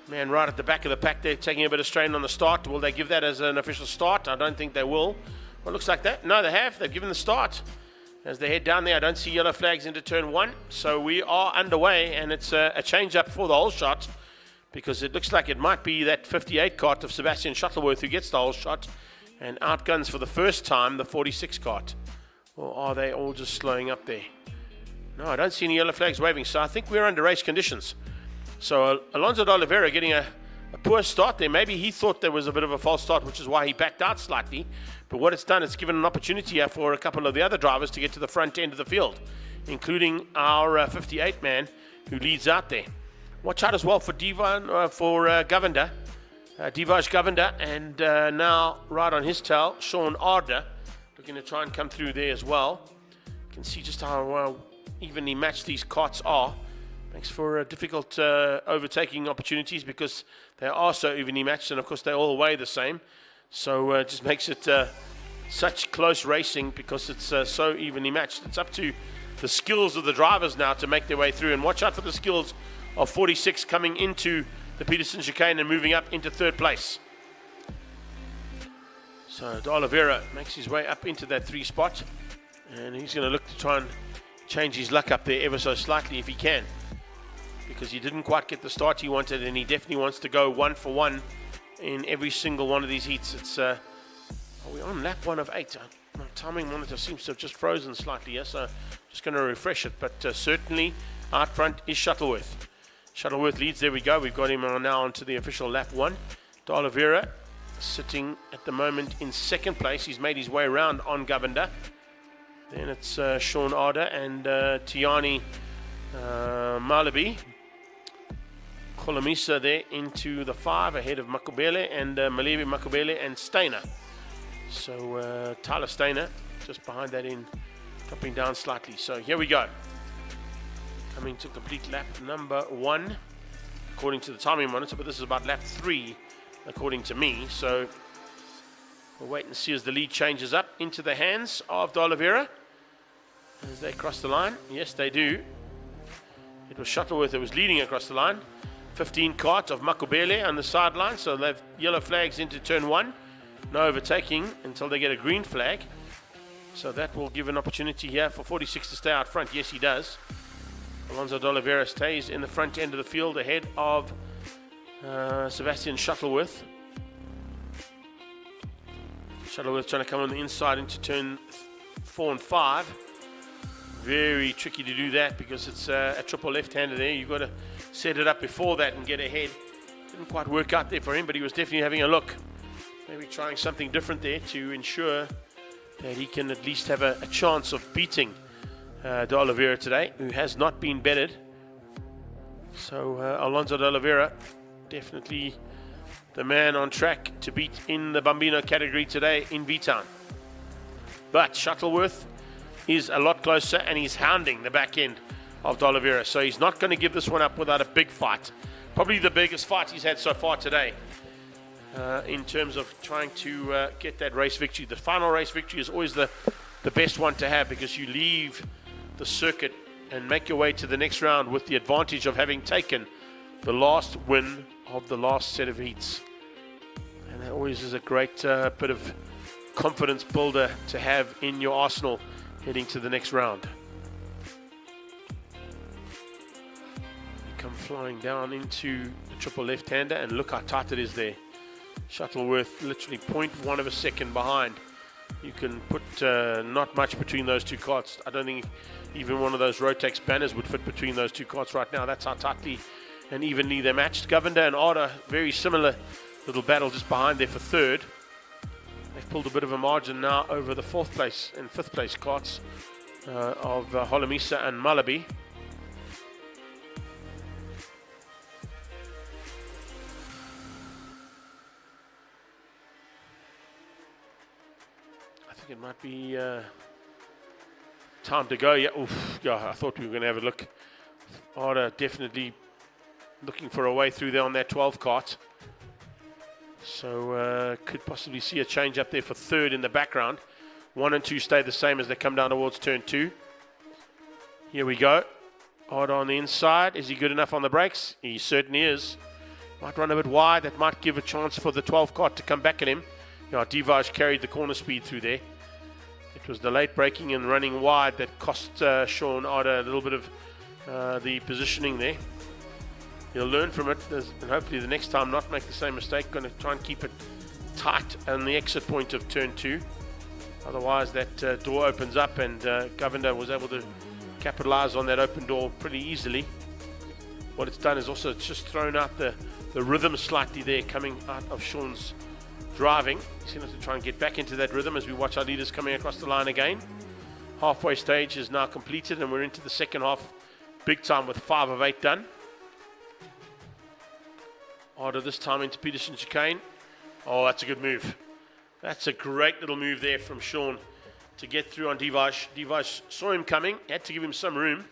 Man, right at the back of the pack, they're taking a bit of strain on the start. Will they give that as an official start? I don't think they will. Well, it looks like that. No, they have. They've given the start. As they head down there, I don't see yellow flags into turn 1. So we are underway, and it's a change up for the whole shot, because it looks like it might be that 58 kart of Sebastian Shuttleworth who gets the whole shot and outguns for the first time the 46 kart. Or are they all just slowing up there? No, I don't see any yellow flags waving, so I think we're under race conditions. So Alonso de Oliveira getting a poor start there. Maybe he thought there was a bit of a false start, which is why he backed out slightly. But what it's done, it's given an opportunity here for a couple of the other drivers to get to the front end of the field, including our 58 man who leads out there. Watch out as well for Govender, Divaj Govender, and now right on his tail, Sean Arder, looking to try and come through there as well. You can see just how evenly matched these karts are. Makes for difficult overtaking opportunities because they are so evenly matched, and of course they all weigh the same. So it just makes it such close racing because it's so evenly matched. It's up to the skills of the drivers now to make their way through, and watch out for the skills of 46 coming into the Peterson chicane and moving up into third place. So de Oliveira makes his way up into that 3 spot, and he's going to look to try and change his luck up there ever so slightly if he can, because he didn't quite get the start he wanted, and he definitely wants to go 1 for 1 in every single one of these heats. It's are we on lap 1 of 8? My timing monitor seems to have just frozen slightly here, so I'm just going to refresh it, but certainly out front is Shuttleworth. Shuttleworth leads. There we go. We've got him now onto the official lap 1. De Oliveira sitting at the moment in second place. He's made his way around on Govender. Then it's Sean Arder and Tiani Malabi. Kolomisa there into the 5 ahead of Makubele and Malevi Makubele and Steiner. So Tyler Steiner just behind that in, dropping down slightly. So here we go. Coming to complete lap number 1 according to the timing monitor, but this is about lap 3 according to me. So we'll wait and see as the lead changes up into the hands of de Oliveira as they cross the line. Yes, they do. It was Shuttleworth that was leading across the line. 15 kart of Makubele on the sideline, so they've yellow flags into turn 1. No overtaking until they get a green flag. So that will give an opportunity here for 46 to stay out front. Yes, he does. Alonso de Oliveira stays in the front end of the field ahead of Sebastian Shuttleworth. Shuttleworth trying to come on the inside into turn 4 and 5. Very tricky to do that because it's a triple left-hander there. You've got to set it up before that and get ahead. Didn't quite work out there for him, but he was definitely having a look. Maybe trying something different there to ensure that he can at least have a chance of beating de Oliveira today, who has not been bettered. So Alonso de Oliveira definitely the man on track to beat in the Bambino category today in V-Town. But Shuttleworth is a lot closer, and he's hounding the back end of De Oliveira. So he's not going to give this one up without a big fight. Probably the biggest fight he's had so far today in terms of trying to get that race victory. The final race victory is always the best one to have, because you leave the circuit and make your way to the next round with the advantage of having taken the last win of the last set of heats. And that always is a great bit of confidence builder to have in your arsenal heading to the next round. You come flying down into the triple left-hander, and look how tight it is there. Shuttleworth literally 0.1 of a second behind. You can put not much between those two karts. I don't think even one of those Rotax banners would fit between those two karts right now. That's how tightly and evenly they're matched. Governor and Arda, very similar little battle just behind there for third. They've pulled a bit of a margin now over the 4th place and 5th place karts of Holomisa and Malabi. I think it might be time to go. Yeah, oof, yeah, I thought we were going to have a look. Arda definitely looking for a way through there on that 12 kart. So could possibly see a change up there for third in the background. 1 and 2 stay the same as they come down towards turn 2. Here we go. Arda on the inside. Is he good enough on the brakes? He certainly is. Might run a bit wide. That might give a chance for the 12 kart to come back at him. Yeah, Divaj carried the corner speed through there. It was the late braking and running wide that cost Sean Arda a little bit of the positioning there. He'll learn from it, and hopefully the next time not make the same mistake. Going to try and keep it tight on the exit point of turn 2. Otherwise that door opens up, and Governor was able to capitalize on that open door pretty easily. What it's done is also it's just thrown out the rhythm slightly there coming out of Sean's driving. He's going to have to try and get back into that rhythm as we watch our leaders coming across the line again. Halfway stage is now completed, and we're into the second half big time with 5 of 8 done. Arda this time into Peterson chicane. Oh, that's a good move. That's a great little move there from Sean to get through on Divaj. Divaj saw him coming, had to give him some room.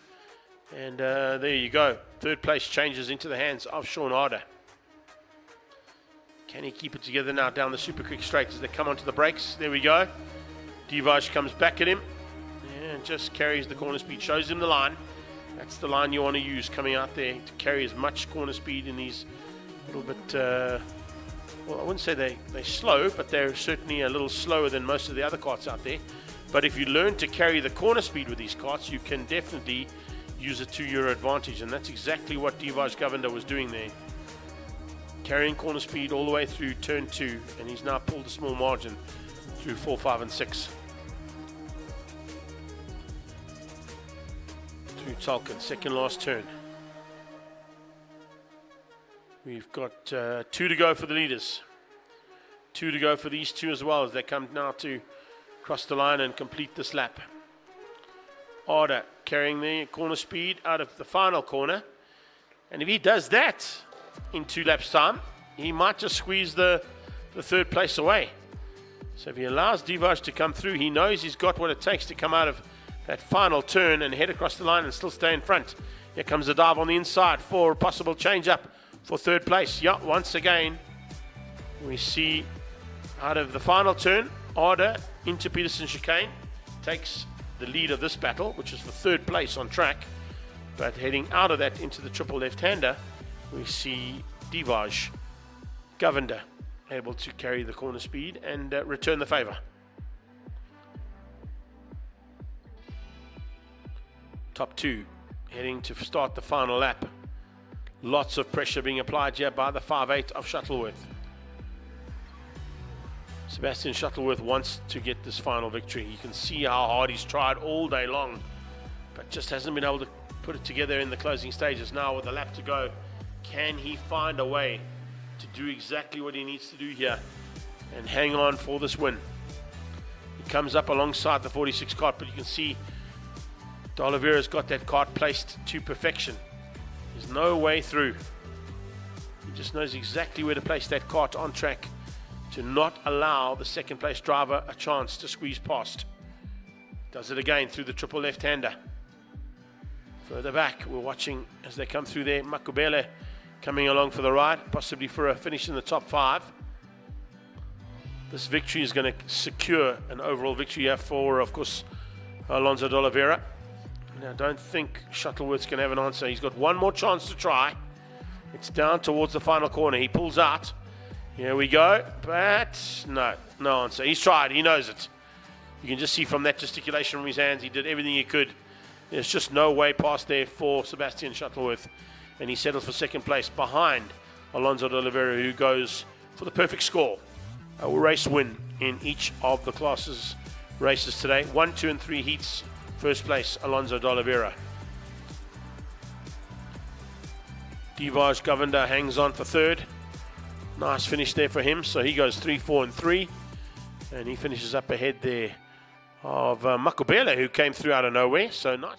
And there you go. Third place changes into the hands of Sean Arda. Can he keep it together now down the super quick straight as they come onto the brakes? There we go. Divaj comes back at him and just carries the corner speed, shows him the line. That's the line you want to use coming out there to carry as much corner speed in these little bit, well, I wouldn't say they're slow, but they're certainly a little slower than most of the other karts out there. But if you learn to carry the corner speed with these karts, you can definitely use it to your advantage, and that's exactly what Divaj Govender was doing there. Carrying corner speed all the way through turn 2, and he's now pulled a small margin through 4, 5 and 6. Through Tolkien, second last turn. We've got 2 to go for the leaders. 2 to go for these two as well as they come now to cross the line and complete this lap. Arda carrying the corner speed out of the final corner. And if he does that in 2 laps time, he might just squeeze the third place away. So if he allows Divaj to come through, he knows he's got what it takes to come out of that final turn and head across the line and still stay in front. Here comes a dive on the inside for a possible change up for third place. Yeah, once again, we see out of the final turn, Arda into Peterson chicane takes the lead of this battle, which is for third place on track. But heading out of that into the triple left-hander, we see Divaj Govender able to carry the corner speed and return the favor. Top 2 heading to start the final lap. Lots of pressure being applied here by the 5-8 of Shuttleworth. Sebastian Shuttleworth wants to get this final victory. You can see how hard he's tried all day long, but just hasn't been able to put it together in the closing stages. Now with a lap to go, can he find a way to do exactly what he needs to do here and hang on for this win? He comes up alongside the 46 kart, but you can see De Oliveira's got that kart placed to perfection. There's no way through. Just knows exactly where to place that kart on track to not allow the second place driver a chance to squeeze past. Does it again through the triple left-hander. Further back, we're watching as they come through there. Makubele coming along for the ride, possibly for a finish in the top 5. This victory is going to secure an overall victory here for, of course, Alonso de Oliveira. Now, I don't think Shuttleworth's going to have an answer. He's got one more chance to try. It's down towards the final corner. He pulls out. Here we go. But no answer. He's tried. He knows it. You can just see from that gesticulation from his hands, he did everything he could. There's just no way past there for Sebastian Shuttleworth. And he settles for second place behind Alonso de Oliveira, who goes for the perfect score. A race win in each of the classes races today. 1, 2, and 3 heats. First place, Alonso de Oliveira. Divaj Govender hangs on for third. Nice finish there for him. So he goes 3, 4, and 3. And he finishes up ahead there of Makubele, who came through out of nowhere. So nice.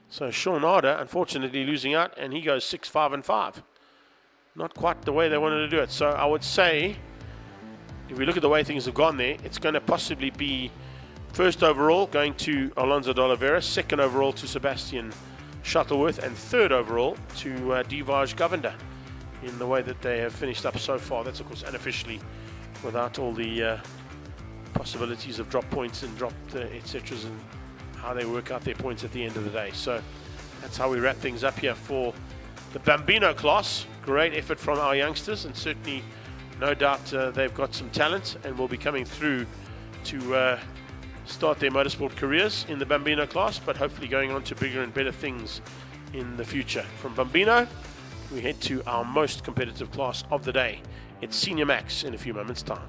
So Sean Arder, unfortunately, losing out, and he goes 6, 5, and 5. Not quite the way they wanted to do it. So I would say, if we look at the way things have gone there, it's going to possibly be first overall going to Alonso de Oliveira, second overall to Sebastian Shuttleworth, and third overall to Divaj Govender in the way that they have finished up so far. That's, of course, unofficially, without all the possibilities of drop points and drop etc. and how they work out their points at the end of the day. So that's how we wrap things up here for the Bambino class. Great effort from our youngsters, and certainly no doubt they've got some talent and will be coming through to start their motorsport careers in the Bambino class, but hopefully going on to bigger and better things in the future. From Bambino, we head to our most competitive class of the day. It's Senior Max in a few moments' time.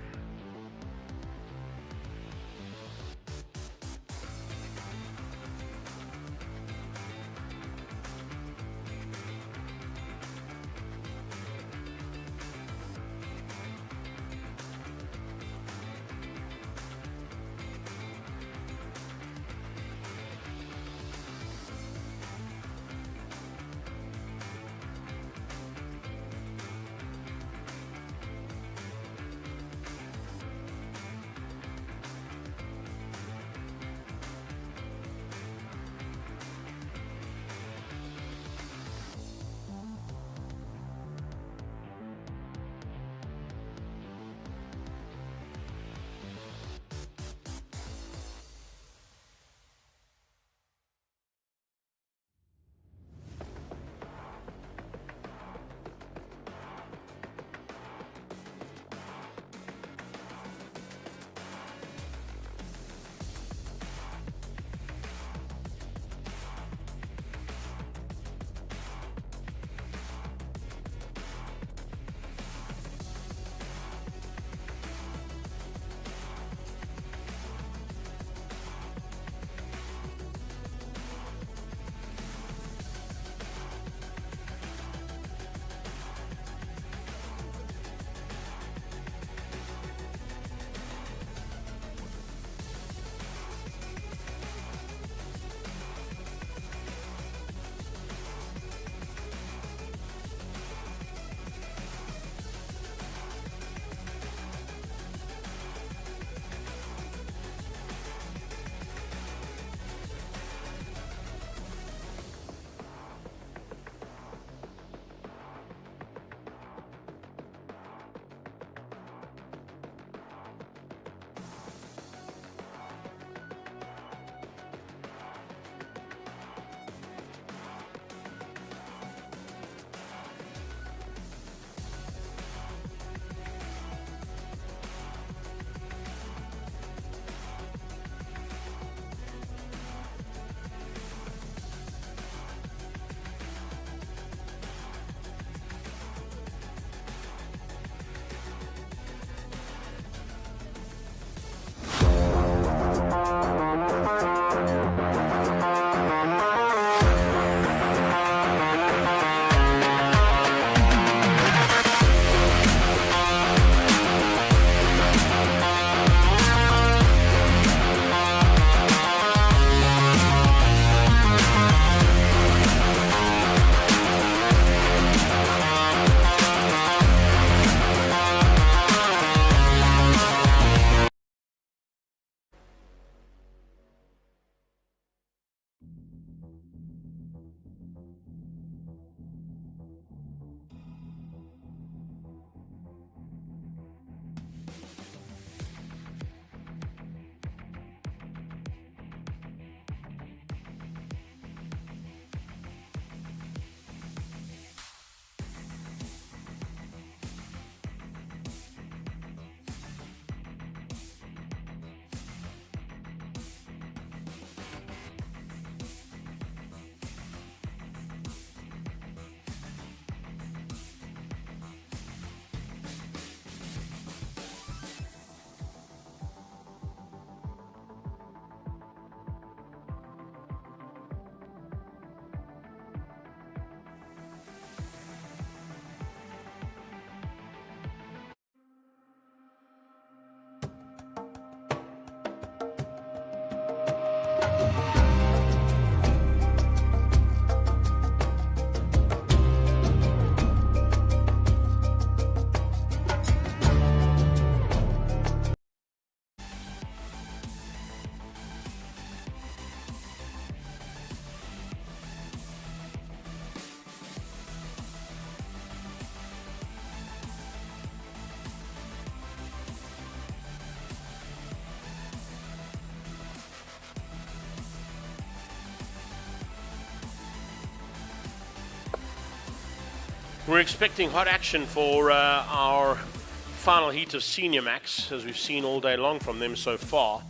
We're expecting hot action for our final heat of Senior Max, as we've seen all day long from them so far.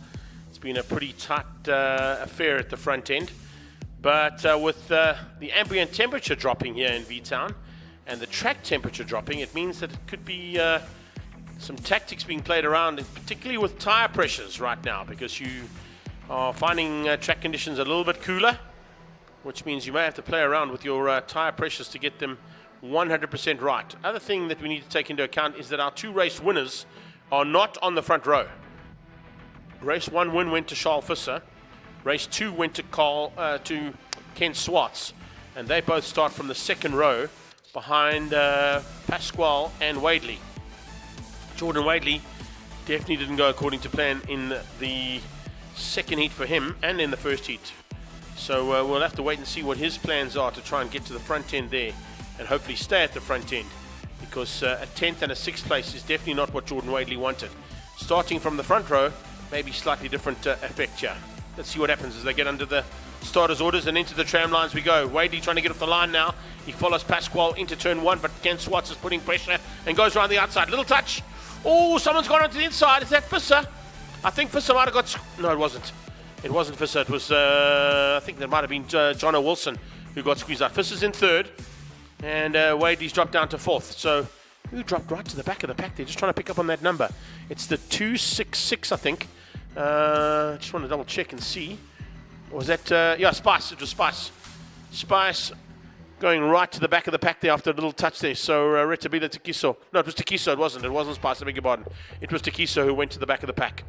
It's been a pretty tight affair at the front end, but with the ambient temperature dropping here in V-Town and the track temperature dropping, it means that it could be some tactics being played around, particularly with tire pressures right now, because you are finding track conditions a little bit cooler, which means you may have to play around with your tire pressures to get them 100% right. Other thing that we need to take into account is that our two race winners are not on the front row. Race 1 win went to Charles Visser. Race 2 went to Ken Swartz, and they both start from the second row behind Pasquale and Wadley. Jordan Wadley definitely didn't go according to plan in the second heat for him and in the first heat. So we'll have to wait and see what his plans are to try and get to the front end there and hopefully stay at the front end, because a 10th and a 6th place is definitely not what Jordan Wadley wanted. Starting from the front row, maybe slightly different effect here. Let's see what happens as they get under the starters' orders and into the tram lines we go. Wadley trying to get off the line now. He follows Pasquale into turn 1, but Ken Swartz is putting pressure and goes around the outside. Little touch. Oh, someone's gone onto the inside. Is that Visser? I think Visser might have got... No, it wasn't. It wasn't Visser. It was, I think that might have been John O'Wilson who got squeezed out. Visser's in third. And Wadley's dropped down to fourth. So who dropped right to the back of the pack? They're just trying to pick up on that number. It's the 266, I think. Just want to double check and see. Or was that, yeah, Spice. It was Spice. Spice going right to the back of the pack there after a little touch there. So Retabila Takiso. No, it was Takiso. It wasn't. It wasn't Spice. I beg your pardon. It was Takiso who went to the back of the pack.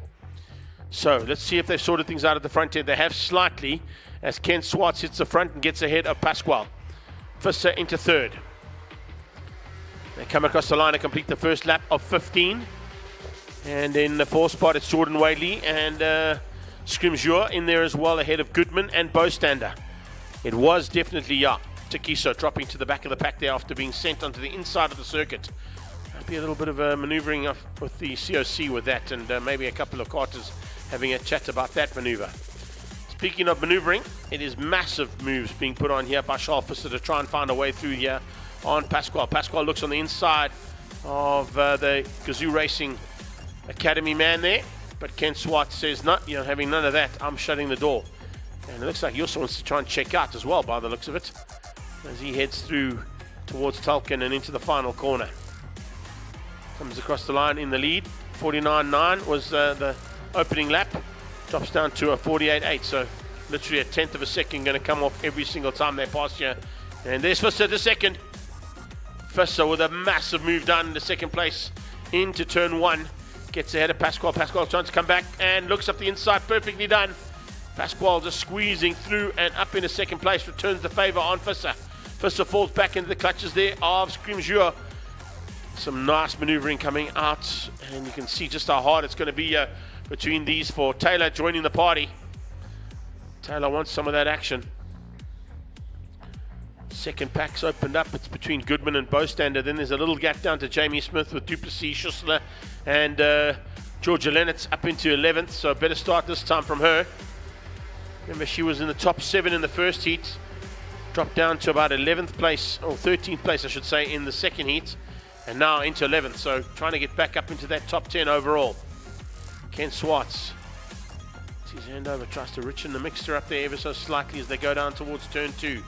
So let's see if they've sorted things out at the front end. They have slightly, as Ken Swartz hits the front and gets ahead of Pasquale. Visser into third. They come across the line and complete the first lap of 15. And in the fourth spot, it's Jordan Wadley and Scrimgeour in there as well, ahead of Goodman and Bostander. It was definitely, Takiso dropping to the back of the pack there after being sent onto the inside of the circuit. Might be a little bit of manoeuvring with the COC with that, and maybe a couple of karters having a chat about that manoeuvre. Speaking of manoeuvring, it is massive moves being put on here by Charles Visser to try and find a way through here on Pasquale. Pasquale looks on the inside of the Gazoo Racing Academy man there, but Ken Swartz says, no, you're having none of that, I'm shutting the door. And it looks like he also wants to try and check out as well by the looks of it, as he heads through towards Tulkin and into the final corner. Comes across the line in the lead. 49.9 was the opening lap. Drops down to a 48.8, so literally a tenth of a second going to come off every single time they pass here. And there's Visser the second. Visser with a massive move down in the second place into turn 1. Gets ahead of Pasquale. Pasquale trying to come back and looks up the inside. Perfectly done. Pasquale just squeezing through and up into second place. Returns the favour on Visser. Visser falls back into the clutches there of Scrimgeour. Some nice manoeuvring coming out. And you can see just how hard it's going to be between these four. Taylor joining the party. Taylor wants some of that action. Second pack's opened up. It's between Goodman and Bostander. Then there's a little gap down to Jamie Smith with Duplessis, Schussler, and Georgia Lennox up into 11th. So a better start this time from her. Remember, she was in the top 7 in the first heat. Dropped down to about 11th place, or 13th place, I should say, in the second heat. And now into 11th. So trying to get back up into that top 10 overall. Ken Swartz, his hand over, tries to richen the mixture up there ever so slightly as they go down towards turn 2.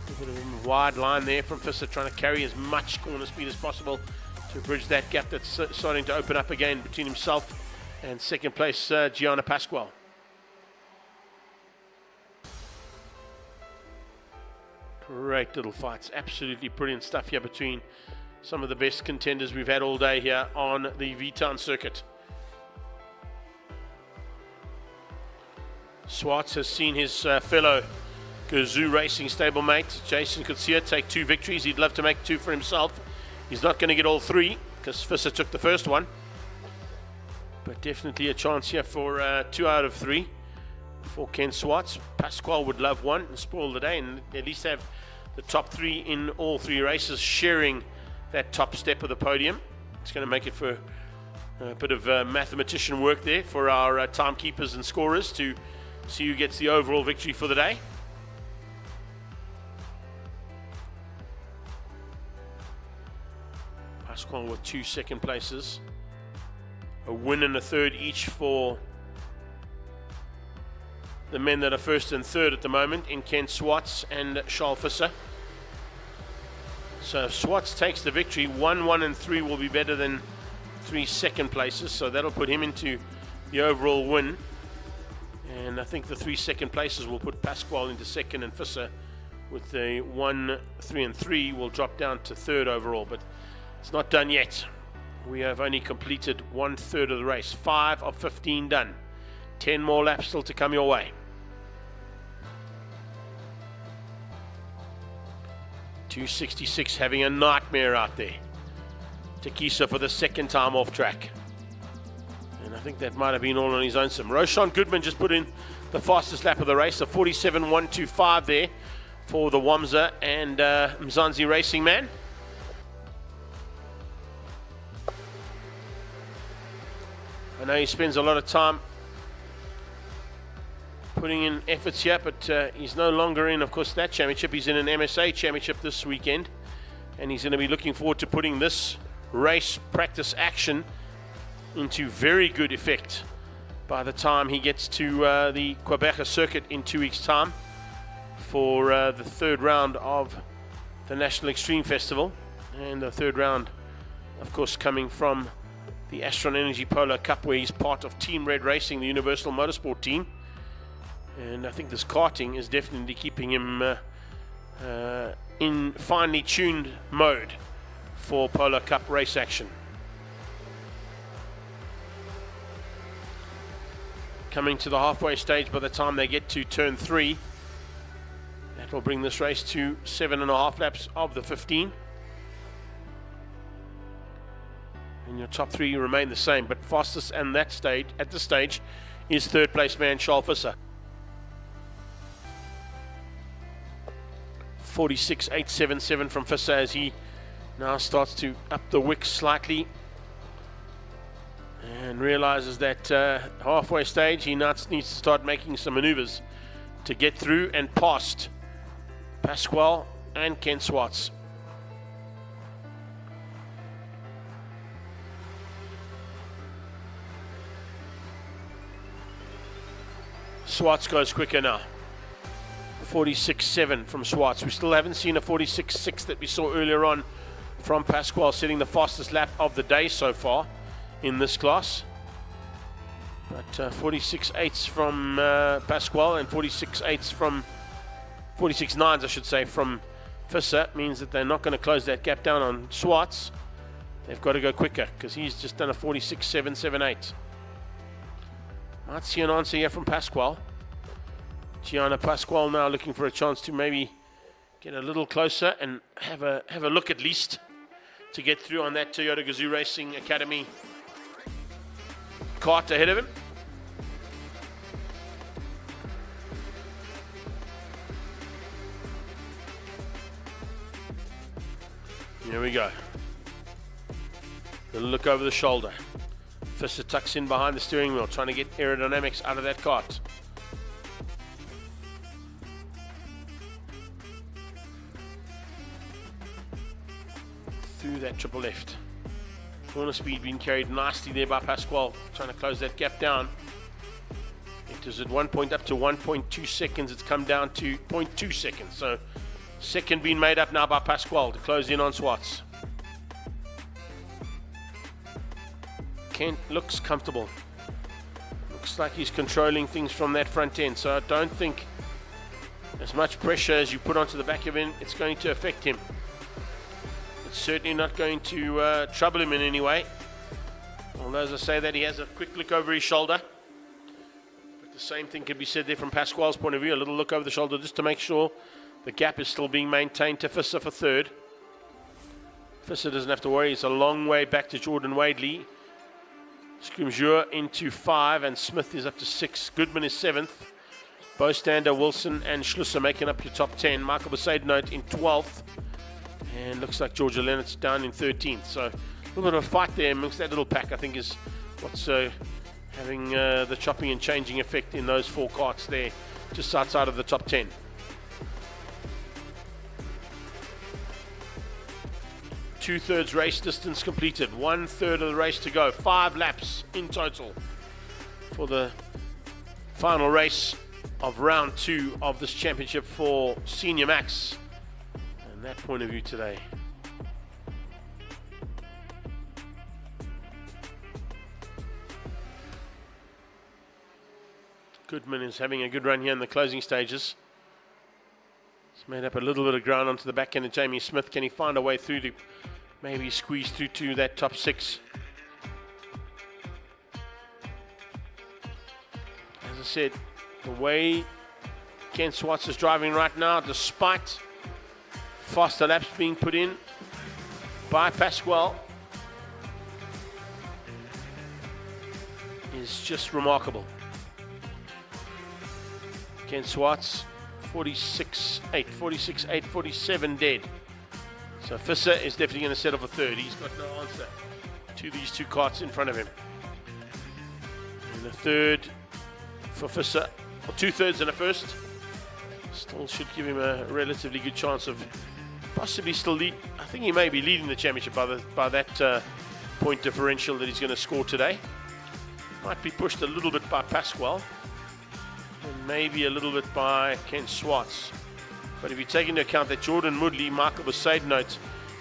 A bit of a wide line there from Visser, trying to carry as much corner speed as possible to bridge that gap that's starting to open up again between himself and second place Gianna Pasquale. Great little fights, absolutely brilliant stuff here between some of the best contenders we've had all day here on the V-Town circuit. Swartz has seen his fellow Gazoo Racing stablemate Jason Kutsia take 2 victories. He'd love to make 2 for himself. He's not going to get all 3 because Visser took the first one. But definitely a chance here for 2 out of 3 for Ken Swartz. Pasquale would love 1 and spoil the day and at least have the top 3 in all 3 races sharing that top step of the podium. It's going to make it for a bit of mathematician work there for our timekeepers and scorers to see who gets the overall victory for the day. Pasquale with 2 second places, a win and a third each for the men that are first and third at the moment in Ken Swartz and Charles Visser. So if Swartz takes the victory, 1, 1 and 3 will be better than 3 second places, so that'll put him into the overall win. And I think the 3 second places will put Pasquale into second, and Visser with the 1, 3 and 3 will drop down to third overall. But it's not done yet. We have only completed 1/3 of the race. 5 of 15 done. 10 more laps still to come your way. .266 having a nightmare out there. Tekisa for the second time off track. And I think that might have been all on his own sim. Roshan Goodman just put in the fastest lap of the race, a 47.125 there for the Wamsa and Mzansi Racing Man. I know he spends a lot of time putting in efforts here, but he's no longer in, of course, that championship. He's in an MSA championship this weekend, and he's going to be looking forward to putting this race practice action into very good effect by the time he gets to the Quebec circuit in 2 weeks' time for the 3rd round of the National Extreme Festival, and the 3rd round, of course, coming from the Astron Energy Polo Cup, where he's part of Team Red Racing, the Universal Motorsport team. And I think this karting is definitely keeping him in finely tuned mode for Polo Cup race action. Coming to the halfway stage by the time they get to turn 3. That will bring this race to 7.5 laps of the 15. And your top 3 remain the same, but fastest and that stage at this stage is 3rd place man Charles Visser. 46.877 from Visser as he now starts to up the wick slightly and realizes that halfway stage he now needs to start making some maneuvers to get through and past Pasquale and Ken Swartz. Swartz goes quicker now. 46.7 from Swartz. We still haven't seen a 46.6 that we saw earlier on from Pasquale, setting the fastest lap of the day so far in this class. But 46.8s from Pasquale and 46.8s from 46.9s, I should say, from Visser means that they're not going to close that gap down on Swartz. They've got to go quicker because he's just done a 46.778. Might see an answer here from Pasquale. Gianna Pasquale now looking for a chance to maybe get a little closer and have a look at least to get through on that Toyota Gazoo Racing Academy kart ahead of him. Here we go. A look over the shoulder. Visser tucks in behind the steering wheel, trying to get aerodynamics out of that kart. Through that triple left. Corner speed being carried nicely there by Pasquale, trying to close that gap down. It was at one point up to 1.2 seconds. It's come down to 0.2 seconds. So second being made up now by Pasquale to close in on Swartz. Kent looks comfortable. Looks like he's controlling things from that front end. So I don't think as much pressure as you put onto the back of him, it's going to affect him. It's certainly not going to trouble him in any way. Although, as I say that, he has a quick look over his shoulder. The same thing can be said there from Pasquale's point of view. A little look over the shoulder just to make sure the gap is still being maintained to Visser for third. Visser doesn't have to worry. It's a long way back to Jordan Wadley. Scrimgeour into 5 and Smith is up to 6. Goodman is 7th. Bostander, Wilson and Schlusser making up your top 10. Michael Besaidnout in 12th. And looks like Georgia Lennox down in 13th. So a little bit of a fight there amongst that little pack, I think, is what's having the chopping and changing effect in those 4 karts there, just outside of the top 10. Two-thirds race distance completed. 1/3 of the race to go. 5 laps in total for the final race of round 2 of this championship for Senior Max. And that point of view today. Goodman is having a good run here in the closing stages. He's made up a little bit of ground onto the back end of Jamie Smith. Can he find a way through to maybe squeeze through to that top 6? As I said, the way Ken Swartz is driving right now, despite faster laps being put in by Pasquale, is just remarkable. Ken Swartz, 46.8, 46.8, 47 dead. So Visser is definitely going to settle for third. He's got no answer to these 2 karts in front of him. And the third for Visser, or 2/3 and a first, still should give him a relatively good chance of possibly still lead. I think he may be leading the championship by that point differential that he's going to score today. Might be pushed a little bit by Pasquale. And maybe a little bit by Ken Swartz. But if you take into account that Jordan Moodley, Michael Besaidnout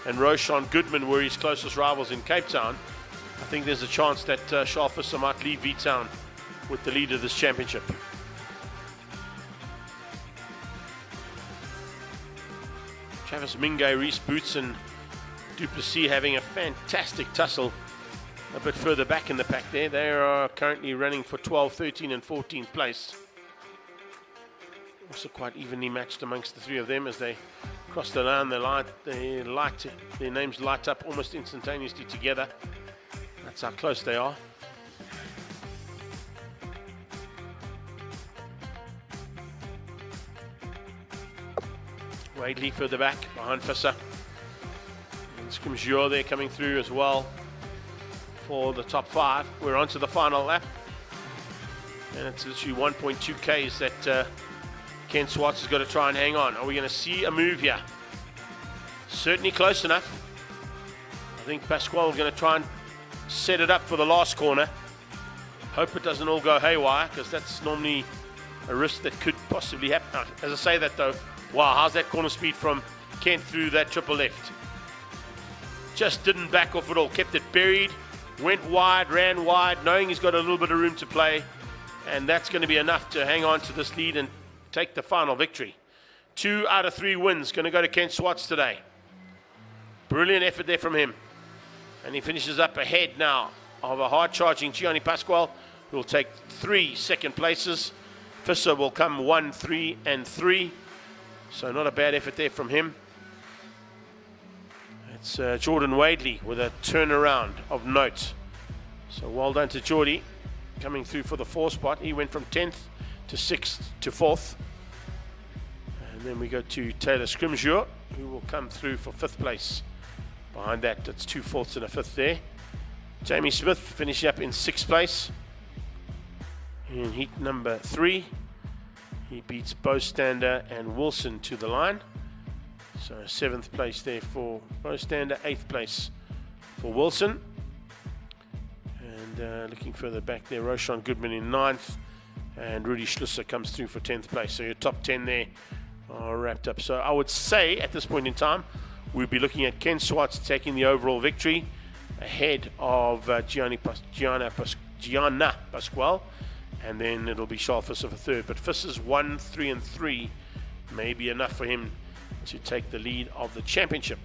and Roshan Goodman were his closest rivals in Cape Town, I think there's a chance that Charles Visser might leave V-Town with the lead of this championship. Travis Mingay, Reese Boots and Duplessis having a fantastic tussle a bit further back in the pack there. They are currently running for 12th, 13th and 14th place. Also quite evenly matched amongst the 3 of them as they cross the line. Their names light up almost instantaneously together. That's how close they are. Wadley further back behind Visser. And Scrimgeour there coming through as well for the top 5. We're on to the final lap. And it's literally 1.2 Ks that Ken Swartz has got to try and hang on. Are we going to see a move here? Certainly close enough. I think Pasquale is going to try and set it up for the last corner. Hope it doesn't all go haywire, because that's normally a risk that could possibly happen. As I say that though, wow, how's that corner speed from Kent through that triple left? Just didn't back off at all. Kept it buried, went wide, ran wide, knowing he's got a little bit of room to play. And that's going to be enough to hang on to this lead and take the final victory. 2 out of 3 wins going to go to Ken Swartz today. Brilliant effort there from him. And he finishes up ahead now of a hard-charging Gianni Pasquale, who will take 3 second places. Visser will come 1, 3, and 3. So not a bad effort there from him. It's Jordan Wadley with a turnaround of note. So well done to Geordie, coming through for the 4th spot. He went from 10th to 6th to 4th. And then we go to Taylor Scrimgeour, who will come through for 5th place. Behind that, that's 2 4ths and a 5th there. Jamie Smith finishing up in 6th place. In heat number 3, he beats Bostander and Wilson to the line. So 7th place there for Bostander, 8th place for Wilson. And looking further back there, Roshan Goodman in 9th. And Rudy Schlusser comes through for 10th place. So your top 10 there are wrapped up. So I would say at this point in time, we'll be looking at Ken Swartz taking the overall victory ahead of Gianna Pasquale. And then it'll be Charles Visser for 3rd. But Visser's 1, 3, and 3 may be enough for him to take the lead of the championship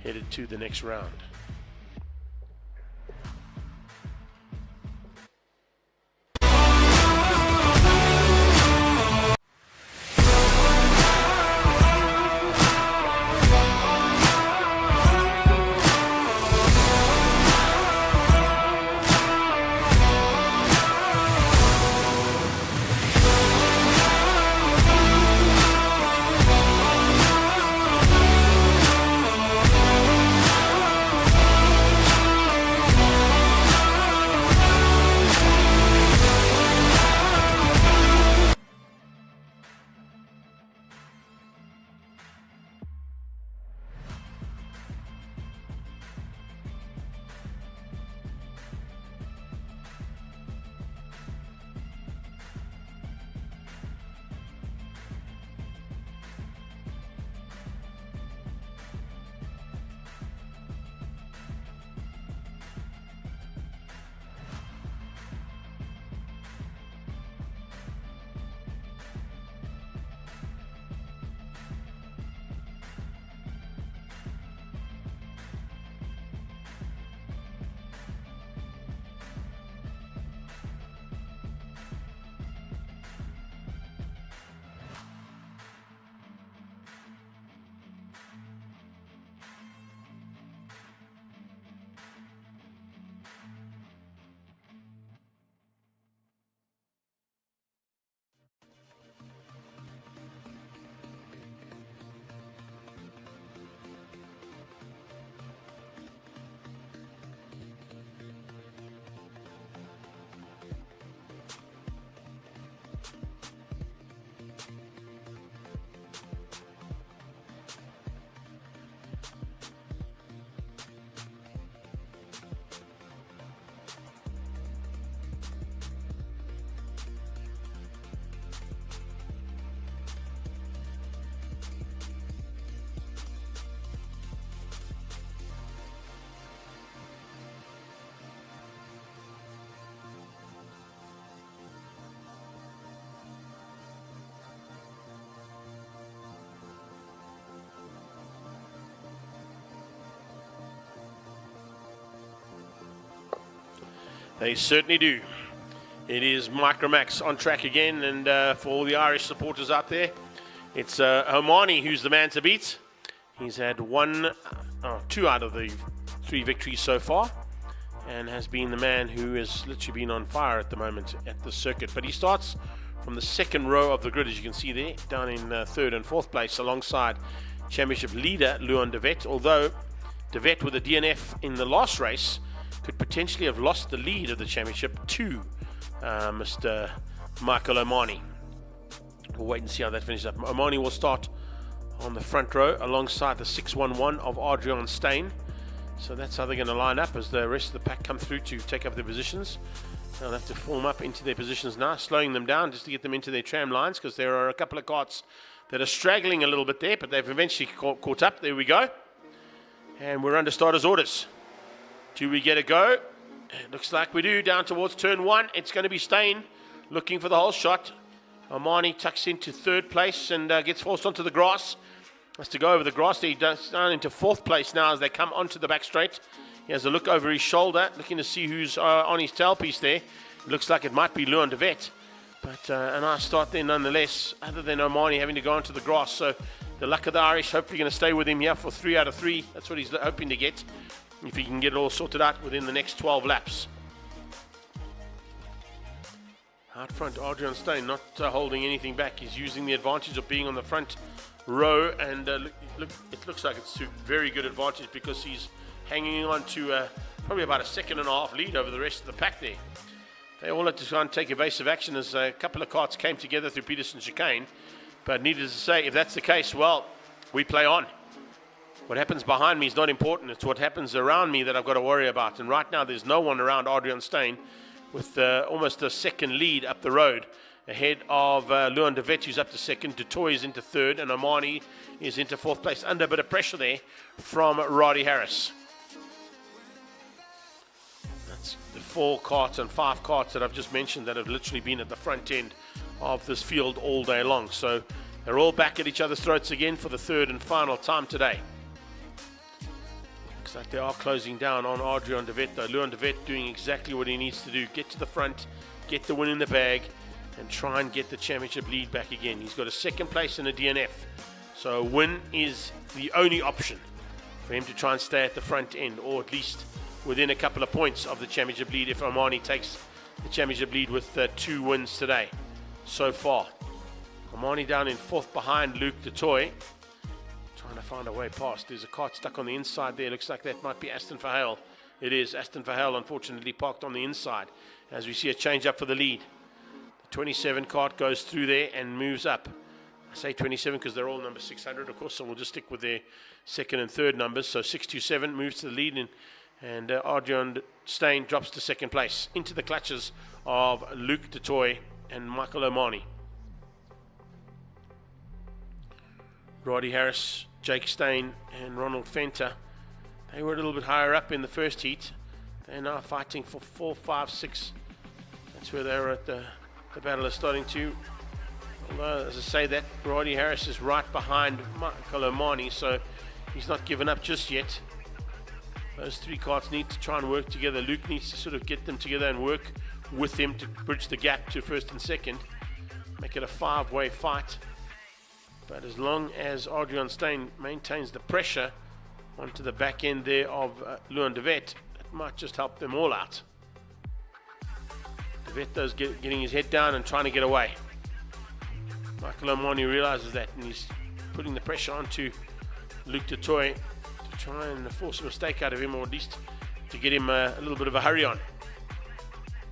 headed to the next round. They certainly do. It is Micromax on track again, and for all the Irish supporters out there, it's Omani who's the man to beat. He's had two out of the 3 victories so far, and has been the man who has literally been on fire at the moment at the circuit. But he starts from the second row of the grid, as you can see there, down in 3rd and 4th place, alongside championship leader Luan de Wet, although de Wet with a DNF in the last race could potentially have lost the lead of the championship to Mr. Michael Omani. We'll wait and see how that finishes up. Omani will start on the front row alongside the 611 of Adrian Steyn. So that's how they're going to line up as the rest of the pack come through to take up their positions. They'll have to form up into their positions now, slowing them down just to get them into their tram lines, because there are a couple of carts that are straggling a little bit there, but they've eventually caught up. There we go. And we're under starters' orders. Do we get a go? It looks like we do. Down towards turn 1. It's going to be Steyn looking for the whole shot. Omani tucks into 3rd place and gets forced onto the grass. Has to go over the grass. He does down into 4th place now as they come onto the back straight. He has a look over his shoulder, looking to see who's on his tailpiece there. It looks like it might be Luan de Wet. But a nice start there nonetheless, other than Omani having to go onto the grass. So the luck of the Irish hopefully going to stay with him here for 3 out of 3. That's what he's hoping to get, if he can get it all sorted out within the next 12 laps. Out front, Adrian Steyn not holding anything back. He's using the advantage of being on the front row, and it looks like it's to very good advantage, because he's hanging on to probably about a 1.5 lead over the rest of the pack there. They all had to try and take evasive action as a couple of carts came together through Peterson chicane, but needless to say, if that's the case, well, we play on. What happens behind me is not important. It's what happens around me that I've got to worry about, and right now there's no one around Adrian Steyn, with almost a 2nd lead up the road, ahead of Luan de Wet, who's up to 2nd, Dutoy is into 3rd, and Omani is into 4th place, under a bit of pressure there from Roddy Harris. That's the 4 carts and 5 carts that I've just mentioned that have literally been at the front end of this field all day long. So they're all back at each other's throats again for the 3rd and final time today. Looks like they are closing down on Adrian de Wet, though. Luan de Wet doing exactly what he needs to do. Get to the front, get the win in the bag, and try and get the championship lead back again. He's got a 2nd place and a DNF. So a win is the only option for him to try and stay at the front end, or at least within a couple of points of the championship lead, if Omani takes the championship lead with 2 wins today so far. Omani down in 4th behind Luke Dutoy, trying to find a way past. There's a cart stuck on the inside there. Looks like that might be Aston Verheul. It is. Aston Verheul unfortunately parked on the inside as we see a change up for the lead. The 27 cart goes through there and moves up. I say 27 because they're all number 600, of course, so we'll just stick with their 2nd and 3rd numbers. So 627 moves to the lead, and Adrian Steyn drops to 2nd place into the clutches of Luke Dutoy and Michael Omani. Roddy Harris, Jake Steyn and Ronald Fenter, they were a little bit higher up in the first heat. They're now fighting for 4, 5, 6. That's where they were at the battle is starting to. Although, as I say, that Roddy Harris is right behind Michael Omani, so he's not given up just yet. Those 3 carts need to try and work together. Luke needs to sort of get them together and work with him to bridge the gap to 1st and 2nd. Make it a 5-way fight. But as long as Adrian Steyn maintains the pressure onto the back end there of Luan de Wet, it might just help them all out. De Wet, though, is getting his head down and trying to get away. Michael Omani realizes that, and he's putting the pressure onto Luke Dutoy to try and force a mistake out of him, or at least to get him a little bit of a hurry on.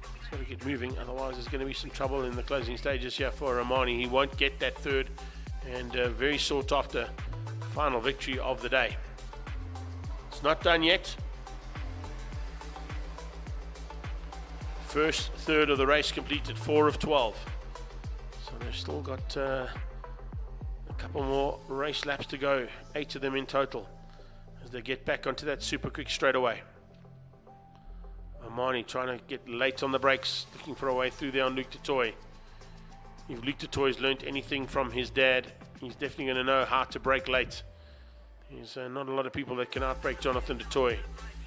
He's got to get moving, otherwise there's going to be some trouble in the closing stages here for Omani. He won't get that 3rd and very sought after final victory of the day. It's not done yet. First 3rd of the race completed, 4 of 12. So they've still got a couple more race laps to go, 8 of them in total, as they get back onto that super quick straightaway. Omani trying to get late on the brakes, looking for a way through there on Luke Dutoy. If Luke Dutoy's learnt anything from his dad, he's definitely going to know how to brake late. There's not a lot of people that can outbrake Jonathan Dutoy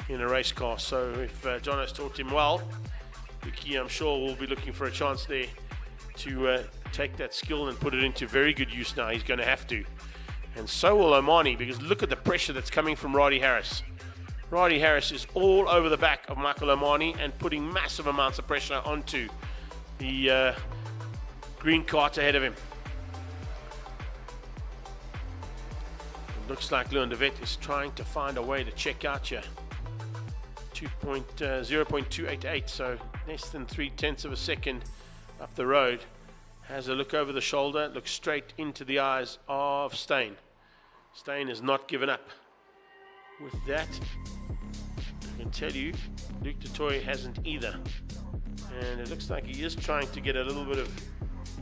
in a race car, so if John has taught him well, Vicky, I'm sure, will be looking for a chance there to take that skill and put it into very good use now. He's going to have to. And so will Omani, because look at the pressure that's coming from Roddy Harris. Roddy Harris is all over the back of Michael Omani and putting massive amounts of pressure onto the green cart ahead of him. It looks like Leon de Wet is trying to find a way to check out here. 0.288, so less than 0.3 of a second up the road. Has a look over the shoulder, looks straight into the eyes of Steyn. Steyn has not given up. With that, I can tell you, Luc du Toit hasn't either. And it looks like he is trying to get a little bit of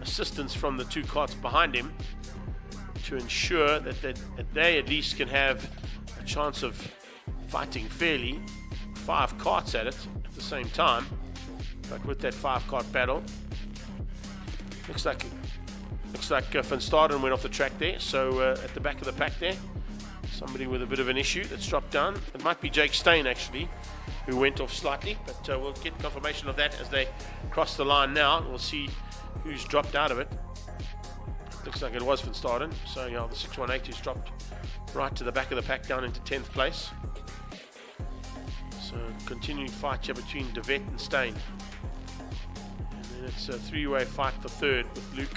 assistance from the two carts behind him to ensure that they at least can have a chance of fighting fairly. 5 carts at it at the same time, but with that 5-cart battle, looks like Van Staden went off the track there. So at the back of the pack there, somebody with a bit of an issue that's dropped down. It might be Jake Steyn actually, who went off slightly, but we'll get confirmation of that as they cross the line now. We'll see who's dropped out of it. Looks like it was Van Staden. So yeah, the 618 who's dropped right to the back of the pack down into 10th place. So continuing fight here between de Wet and Steyn. And then it's a 3-way fight for third, with Luc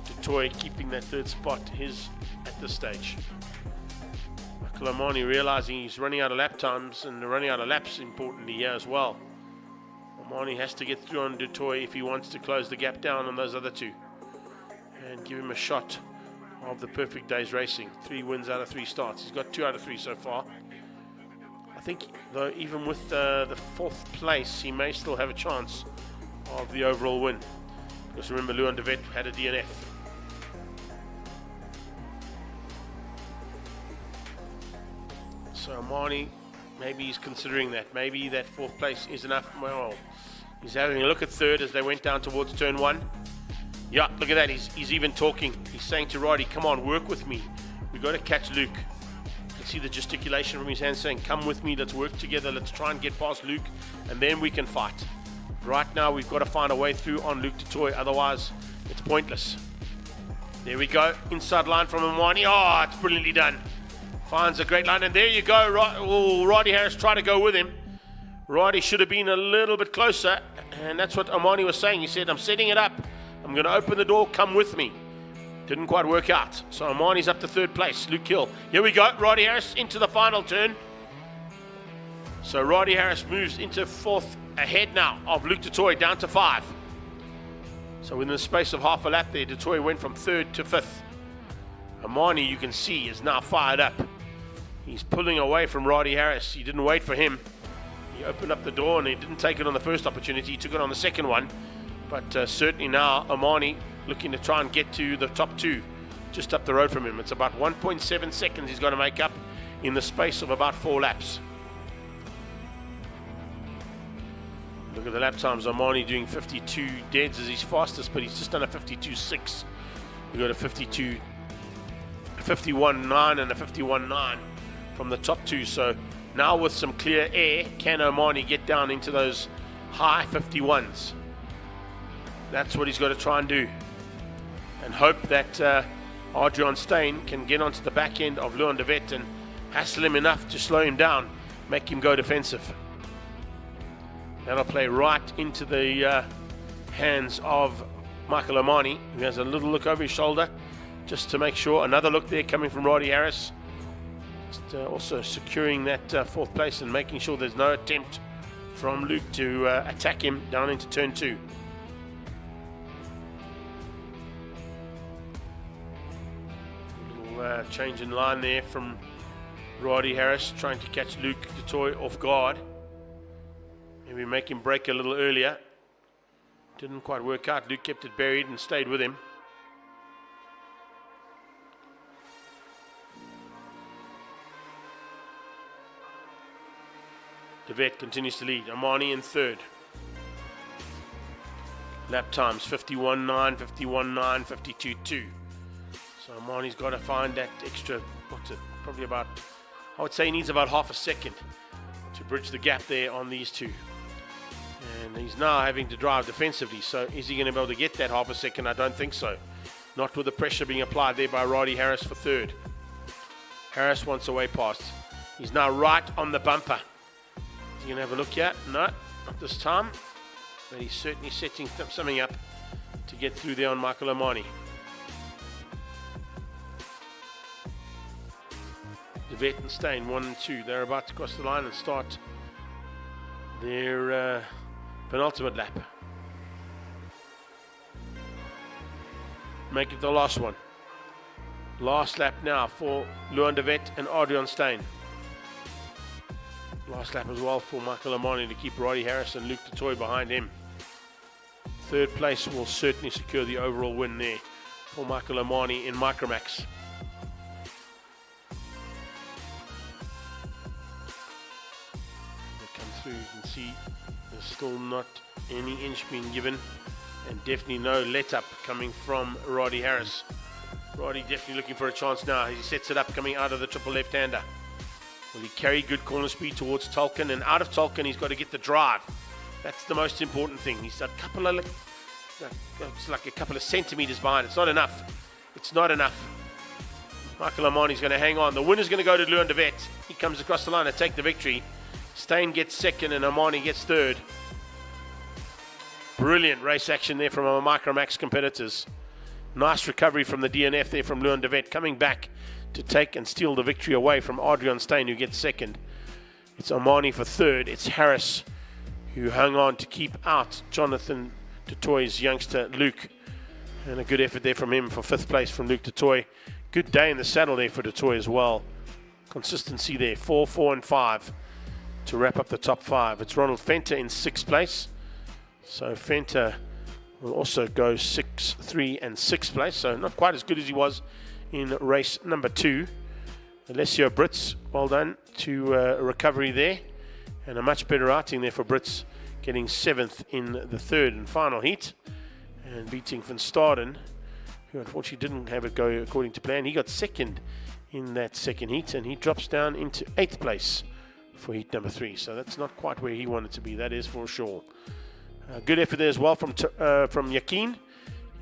du Toit keeping that third spot his at this stage. Michael Omani realizing he's running out of lap times and running out of laps importantly here as well. Omani has to get through on du Toit if he wants to close the gap down on those other two and give him a shot of the perfect day's racing. 3 wins out of 3 starts. He's got 2 out of 3 so far. I think, though, even with the 4th place, he may still have a chance of the overall win. Because remember, Leon de Wet had a DNF. So Omani, maybe he's considering that. Maybe that 4th place is enough. Well, he's having a look at 3rd as they went down towards turn 1. Yeah, look at that. He's even talking. He's saying to Roddy, come on, work with me. We've got to catch Luke. See the gesticulation from his hands saying, come with me, let's work together, let's try and get past Luke, and then we can fight. Right now we've got to find a way through on Luc du Toit, otherwise it's pointless. There we go, inside line from Omani. Oh, it's brilliantly done. Finds a great line, and there you go. Roddy Harris tried to go with him. Roddy should have been a little bit closer, and that's what Omani was saying. He said, I'm setting it up, I'm going to open the door, come with me. Didn't quite work out. So Omani's up to 3rd place. Luke Hill. Here we go. Roddy Harris into the final turn. So Roddy Harris moves into 4th ahead now of Luc du Toit, down to 5. So within the space of half a lap there, du Toit went from 3rd to 5th. Omani, you can see, is now fired up. He's pulling away from Roddy Harris. He didn't wait for him. He opened up the door and he didn't take it on the first opportunity. He took it on the second one. But certainly now Omani looking to try and get to the top 2 just up the road from him. It's about 1.7 seconds he's got to make up in the space of about 4 laps. Look at the lap times. Omani doing 52 deads as his fastest, but he's just done a 52.6. We've got a 51.9 and a 51.9 from the top 2. So now with some clear air, can Omani get down into those high 51s? That's what he's got to try and do. And hope that Adrian Steyn can get onto the back end of Leon de Wet and hassle him enough to slow him down, make him go defensive. That'll play right into the hands of Michael Omani, who has a little look over his shoulder just to make sure. Another look there coming from Roddy Harris. Just also securing that 4th place and making sure there's no attempt from Luke to attack him down into turn 2. Change in line there from Roddy Harris, trying to catch Luc du Toit off guard. Maybe make him break a little earlier. Didn't quite work out. Luke kept it buried and stayed with him. De Wet continues to lead. Omani in 3rd. Lap times 51.9, 51.9, 52.2. So Omani's got to find that extra, probably about, I would say he needs about half a second to bridge the gap there on these two. And he's now having to drive defensively. So is he going to be able to get that half a second? I don't think so. Not with the pressure being applied there by Roddy Harris for third. Harris wants a way past. He's now right on the bumper. Is he going to have a look yet? No, not this time. But he's certainly setting something up to get through there on Michael Omani. Devet and Steyn, 1 and 2. They're about to cross the line and start their penultimate lap. Make it the last one. Last lap now for Luan Devet and Adrian Steyn. Last lap as well for Michael Omani to keep Roddy Harris and Luke Dutoy behind him. Third place will certainly secure the overall win there for Michael Omani in Micromax. They come through, you can see there's still not any inch being given, and definitely no let up coming from Roddy Harris. Roddy definitely looking for a chance now. He sets it up coming out of the triple left-hander. Will he carry good corner speed towards Tolkien? And out of Tolkien, he's got to get the drive. That's the most important thing. He's a couple of, it's like a couple of centimeters behind. It's not enough. It's not enough. Michael Omani's going to hang on. The winner's going to go to Luan Devet. He comes across the line to take the victory. Steyn gets second and Omani gets third. Brilliant race action there from our Micromax competitors. Nice recovery from the DNF there from Luan Devet, coming back to take and steal the victory away from Adrian Steyn, who gets second. It's Omani for third. It's Harris who hung on to keep out Jonathan Dutoy's youngster Luke. And a good effort there from him for fifth place from Luke Dutoy. Good day in the saddle there for Dutoy as well. Consistency there, 4, 4 and 5 to wrap up the top 5. It's Ronald Fenter in sixth place. So Fenter will also go 6, 3 and 6th place. So not quite as good as he was in race number 2. Alessio Brits, well done to a recovery there. And a much better outing there for Brits, getting 7th in the third and final heat. And beating Van Staden, who unfortunately didn't have it go according to plan. He got second in that second heat, and he drops down into 8th place for heat number 3. So that's not quite where he wanted to be, that is for sure. Good effort there as well from Yakin.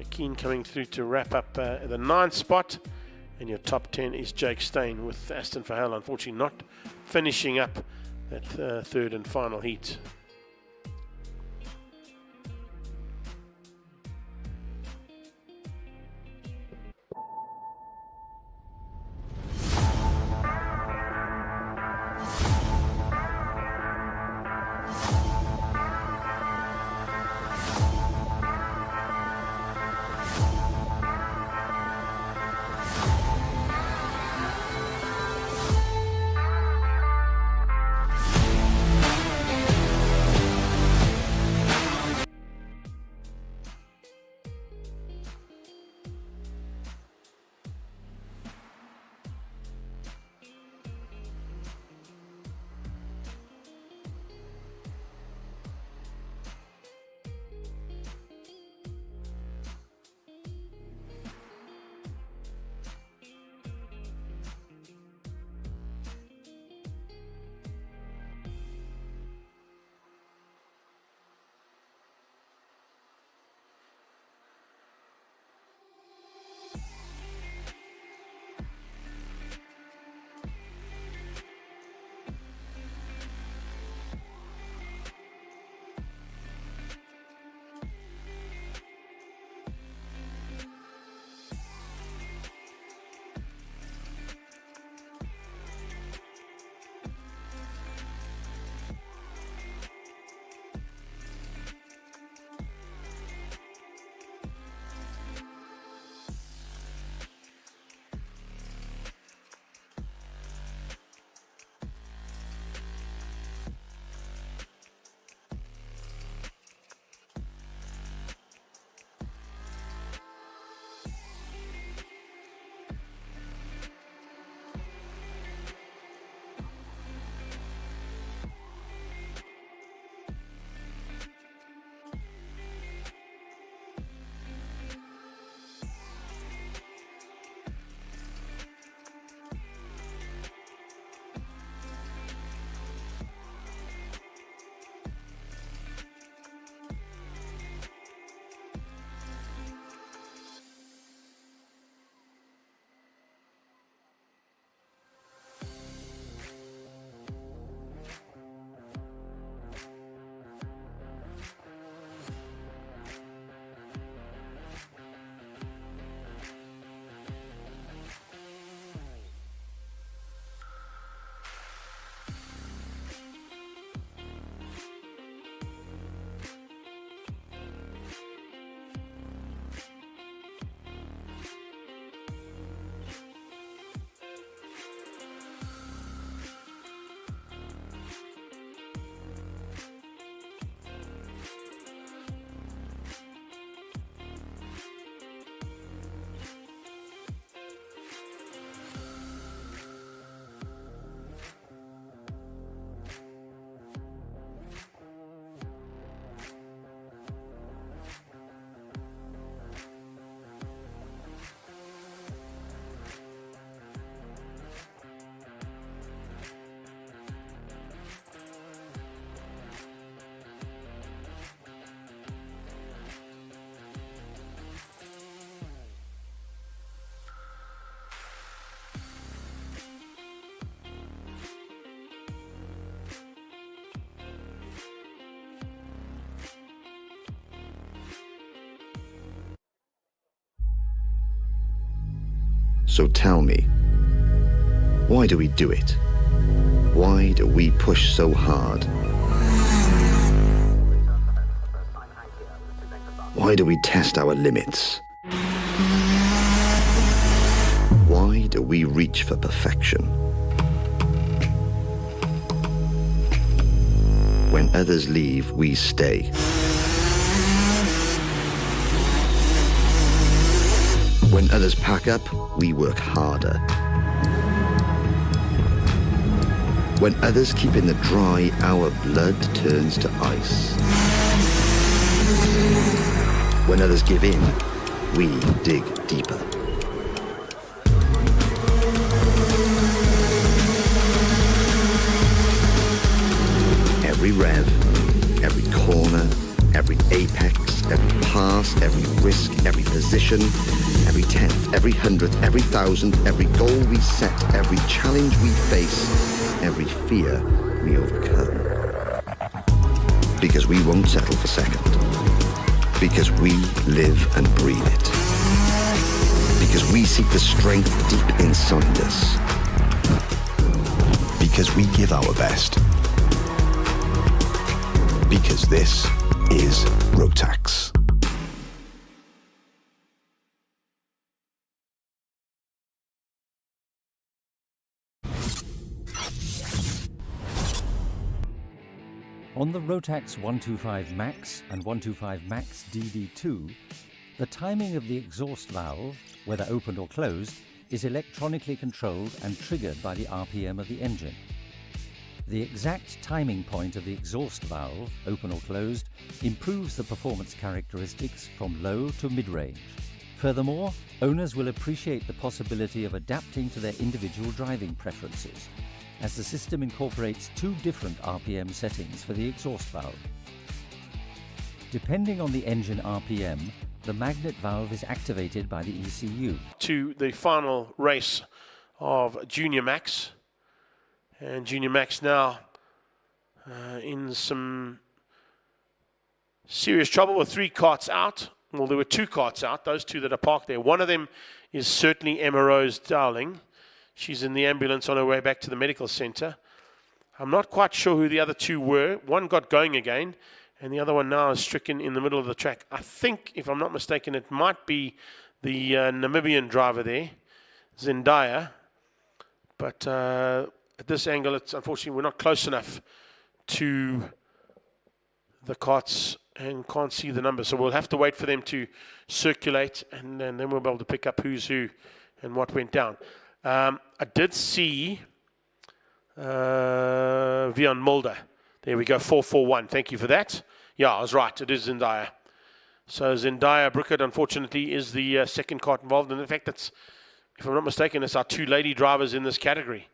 Yakin coming through to wrap up the 9th spot. And your top 10 is Jake Steyn with Aston Verheul, unfortunately not finishing up that third and final heat. So tell me, why do we do it? Why do we push so hard? Why do we test our limits? Why do we reach for perfection? When others leave, we stay. When others pack up, we work harder. When others keep in the dry, our blood turns to ice. When others give in, we dig deeper. Every rev, every corner, every apex, every pass, every risk, every position, every tenth, every hundredth, every thousandth, every goal we set, every challenge we face, every fear we overcome. Because we won't settle for second. Because we live and breathe it. Because we seek the strength deep inside us. Because we give our best. Because this is Rotax. On the Rotax 125 Max and 125 Max DD2, the timing of the exhaust valve, whether opened or closed, is electronically controlled and triggered by the RPM of the engine. The exact timing point of the exhaust valve, open or closed, improves the performance characteristics from low to mid-range. Furthermore, owners will appreciate the possibility of adapting to their individual driving preferences, as the system incorporates two different RPM settings for the exhaust valve. Depending on the engine RPM, the magnet valve is activated by the ECU. To the final race of Junior Max. And Junior Max now in some serious trouble with 3 karts out. Well, there were 2 karts out, those 2 that are parked there. One of them is certainly Emma Rose Dowling. She's in the ambulance on her way back to the medical center. I'm not quite sure who the other 2 were. One got going again, and the other one now is stricken in the middle of the track. I think, if I'm not mistaken, it might be the Namibian driver there, Zendaya. But at this angle, it's unfortunately we're not close enough to the karts and can't see the numbers. So we'll have to wait for them to circulate, and then we'll be able to pick up who's who and what went down. I did see Vian Mulder. There we go, 441. Thank you for that. Yeah, I was right. It is Zendaya. So Zendaya Brickett, unfortunately, is the second kart involved. And in fact, that's, if I'm not mistaken, it's our 2 lady drivers in this category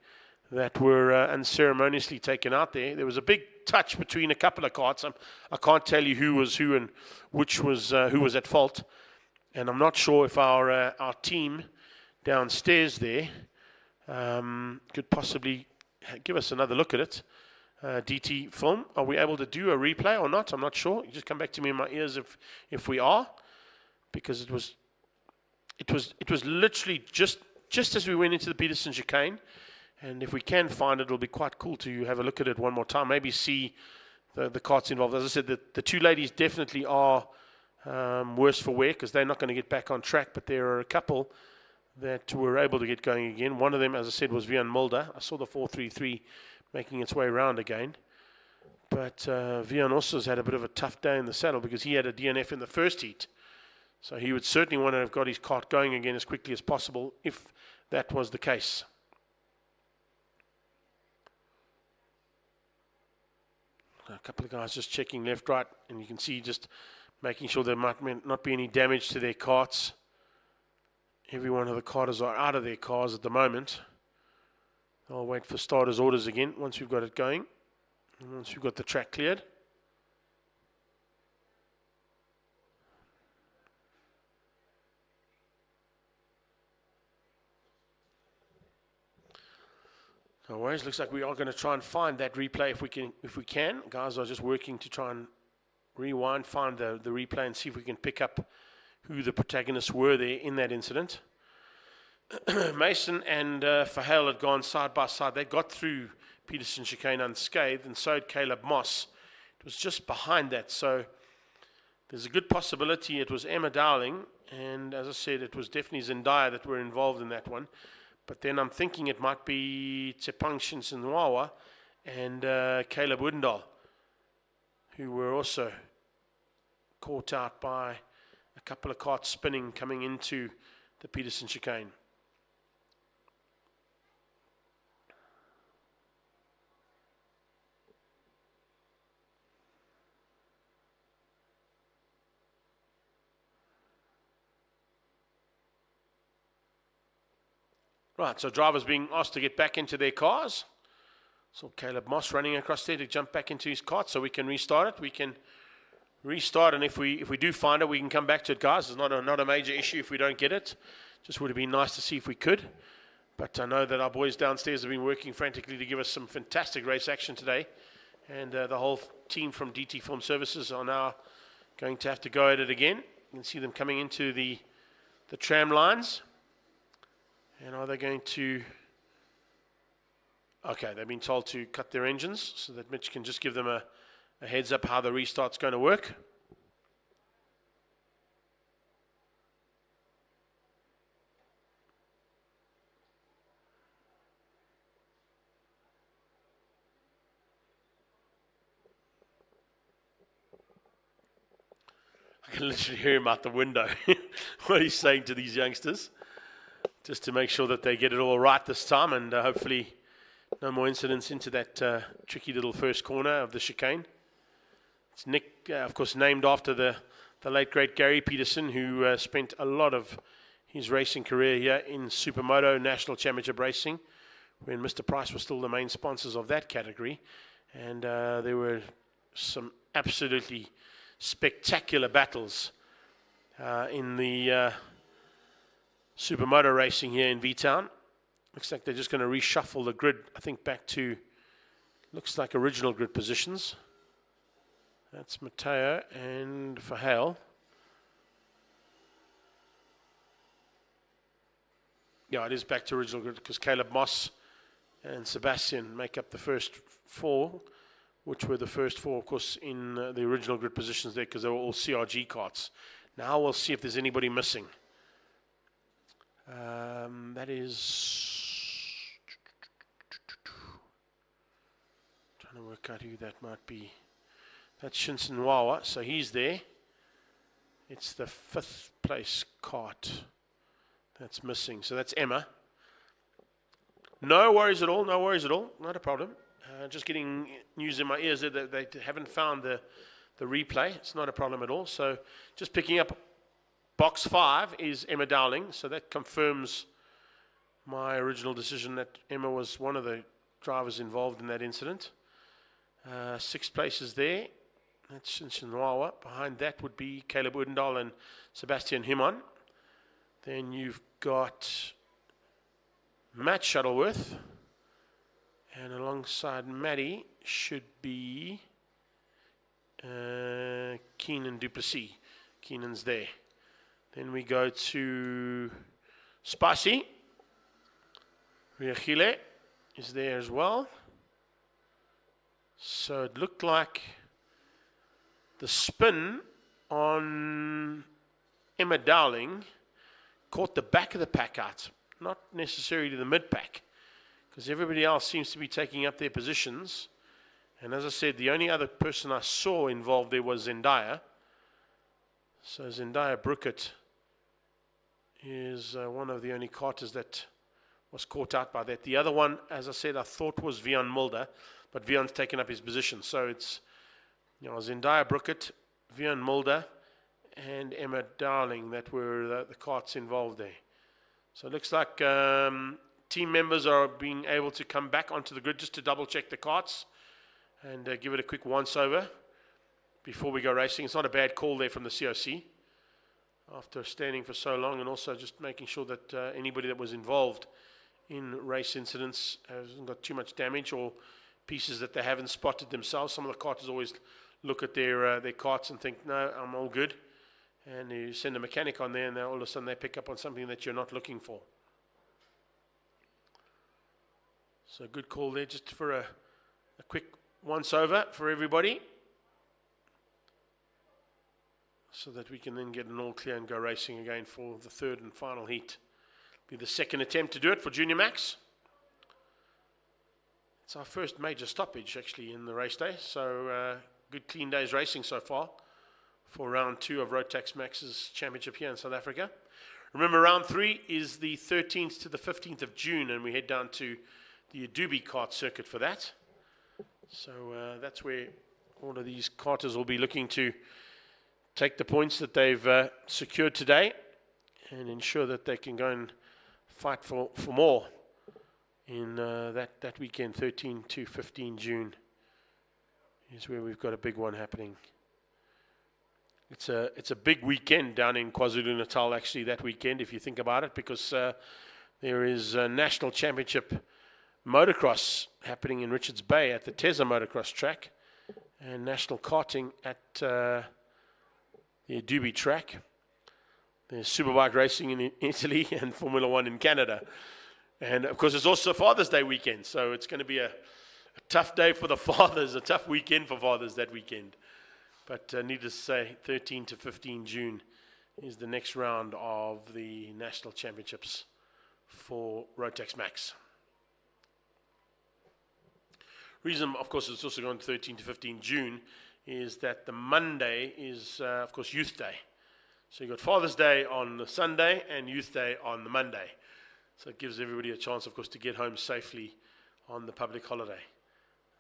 that were unceremoniously taken out there. There was a big touch between a couple of karts. I can't tell you who was who and which was who was at fault. And I'm not sure if our team downstairs there could possibly give us another look at it. DT film, are we able to do a replay or not? I'm not sure. You just come back to me in my ears if we are, because it was literally just as we went into the Peterson chicane. And if we can find it, it'll be quite cool to have a look at it one more time. Maybe see the karts involved. As I said, the 2 ladies definitely are worse for wear because they're not going to get back on track. But there are a couple that were able to get going again. One of them, as I said, was Vian Mulder. I saw the 433 making its way around again. But Vian also has had a bit of a tough day in the saddle because he had a DNF in the first heat. So he would certainly want to have got his kart going again as quickly as possible if that was the case. A couple of guys just checking left, right, and you can see just making sure there might not be any damage to their karts. Every one of the karters are out of their cars at the moment. I'll wait for starters' orders again once we've got it going, and once we've got the track cleared. No worries. Looks like we are going to try and find that replay if we can. Guys are just working to try and rewind, find the replay and see if we can pick up who the protagonists were there in that incident. Mason and Fahale had gone side by side. They got through Peterson chicane unscathed, and so had Caleb Moss. It was just behind that, so there's a good possibility it was Emma Dowling, and as I said, it was definitely Zendaya that were involved in that one. But then I'm thinking it might be Tsepang Shinsenwawa and Caleb Woodendal, who were also caught out by a couple of carts spinning coming into the Peterson chicane. Right, so drivers being asked to get back into their cars. So Caleb Moss running across there to jump back into his cart so we can restart it. We can restart, and if we do find it, we can come back to it, guys. It's not a major issue if we don't get it. Just would have been nice to see if we could. But I know that our boys downstairs have been working frantically to give us some fantastic race action today. And the whole team from DT Film Services are now going to have to go at it again. You can see them coming into the tram lines. And are they going to... Okay, they've been told to cut their engines so that Mitch can just give them a heads up how the restart's going to work. I can literally hear him out the window, what he's saying to these youngsters, just to make sure that they get it all right this time, and hopefully no more incidents into that tricky little first corner of the chicane. It's Nick, of course, named after the late great Gary Peterson, who spent a lot of his racing career here in Supermoto National Championship Racing, when Mr. Price was still the main sponsors of that category. And there were some absolutely spectacular battles in the Supermoto racing here in V-Town. Looks like they're just going to reshuffle the grid, I think, back to, looks like original grid positions. That's Mateo and Fahale. Yeah, it is back to original grid because Caleb Moss and Sebastian make up the first four, which were the first four, of course, in the original grid positions there because they were all CRG carts. Now we'll see if there's anybody missing. That is... trying to work out who that might be. That's Shinsenwawa, so he's there. It's the 5th place cart that's missing. So that's Emma. No worries at all, no worries at all. Not a problem. Just getting news in my ears that they haven't found the replay. It's not a problem at all. So just picking up box 5 is Emma Dowling. So that confirms my original decision that Emma was one of the drivers involved in that incident. 6th place is there. That's Shinsenwawa. Behind that would be Caleb Woodendal and Sebastian Himon. Then you've got Matt Shuttleworth. And alongside Matty should be Keenan Duplessis. Keenan's there. Then we go to Spicy. Riachile is there as well. So it looked like the spin on Emma Dowling caught the back of the pack out, not necessarily the mid-pack, because everybody else seems to be taking up their positions. And as I said, the only other person I saw involved there was Zendaya. So Zendaya Brookett is one of the only carters that was caught out by that. The other one, as I said, I thought was Vian Mulder, but Vian's taken up his position. So it's Zendaya Brookett, Vian Mulder, and Emma Dowling that were the carts involved there. So it looks like team members are being able to come back onto the grid just to double check the carts and give it a quick once over before we go racing. It's not a bad call there from the COC after standing for so long, and also just making sure that anybody that was involved in race incidents hasn't got too much damage or pieces that they haven't spotted themselves. Some of the carters always look at their carts and think, no, I'm all good. And you send a mechanic on there, and all of a sudden they pick up on something that you're not looking for. So good call there, just for a quick once over for everybody, so that we can then get an all clear and go racing again for the third and final heat. Be the second attempt to do it for Junior Max. It's our first major stoppage actually in the race day, so good clean day's racing so far for round 2 of Rotax Max's championship here in South Africa. Remember, round 3 is the 13th to the 15th of June, and we head down to the Adobe kart circuit for that. So that's where all of these karters will be looking to take the points that they've secured today and ensure that they can go and fight for more in that weekend, 13 to 15 June, is where we've got a big one happening. It's a big weekend down in KwaZulu-Natal actually that weekend, if you think about it, because there is a national championship motocross happening in Richards Bay at the Teza motocross track, and national karting at the Adobe track. There's superbike racing in Italy and Formula 1 in Canada. And of course, it's also Father's Day weekend, so it's going to be a tough day for the fathers, a tough weekend for fathers that weekend. But needless to say, 13 to 15 June is the next round of the national championships for Rotax Max. Reason, of course, it's also going 13 to 15 June is that the Monday is, of course, Youth Day. So you've got Father's Day on the Sunday and Youth Day on the Monday. So it gives everybody a chance, of course, to get home safely on the public holiday.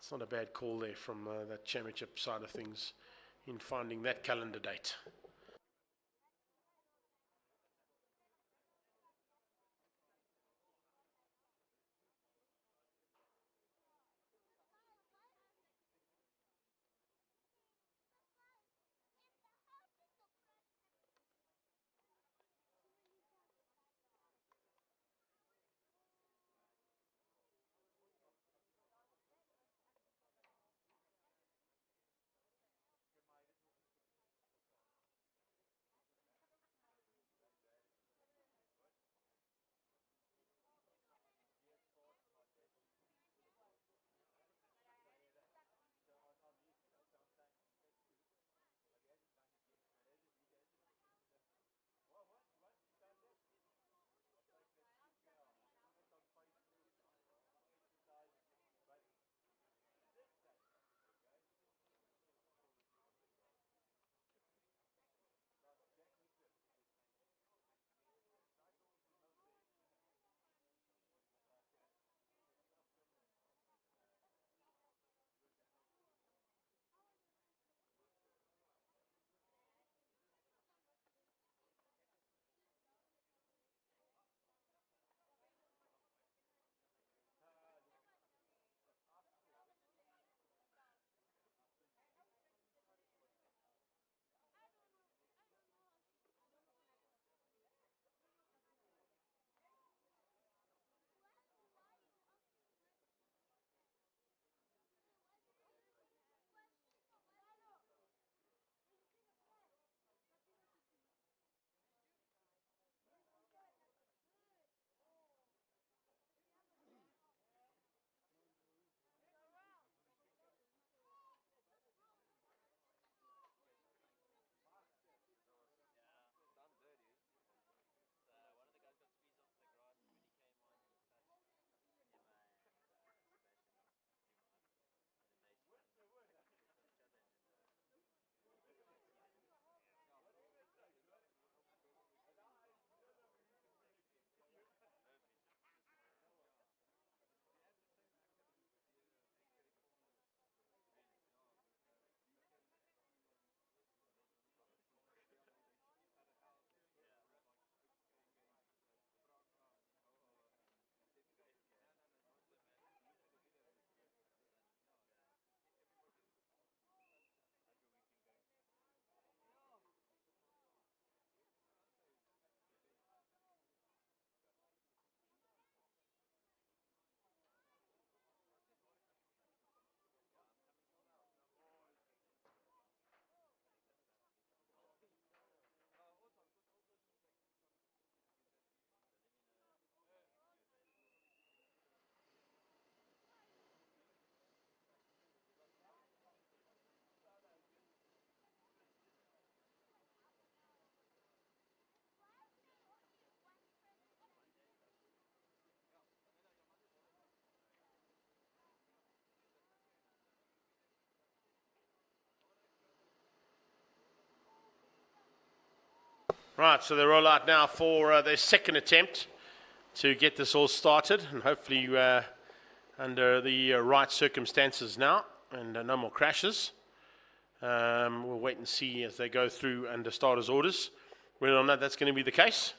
It's not a bad call there from that championship side of things in finding that calendar date. Right, so they roll out now for their second attempt to get this all started, and hopefully under the right circumstances now, and no more crashes. We'll wait and see as they go through under starters' orders whether or not that's going to be the case.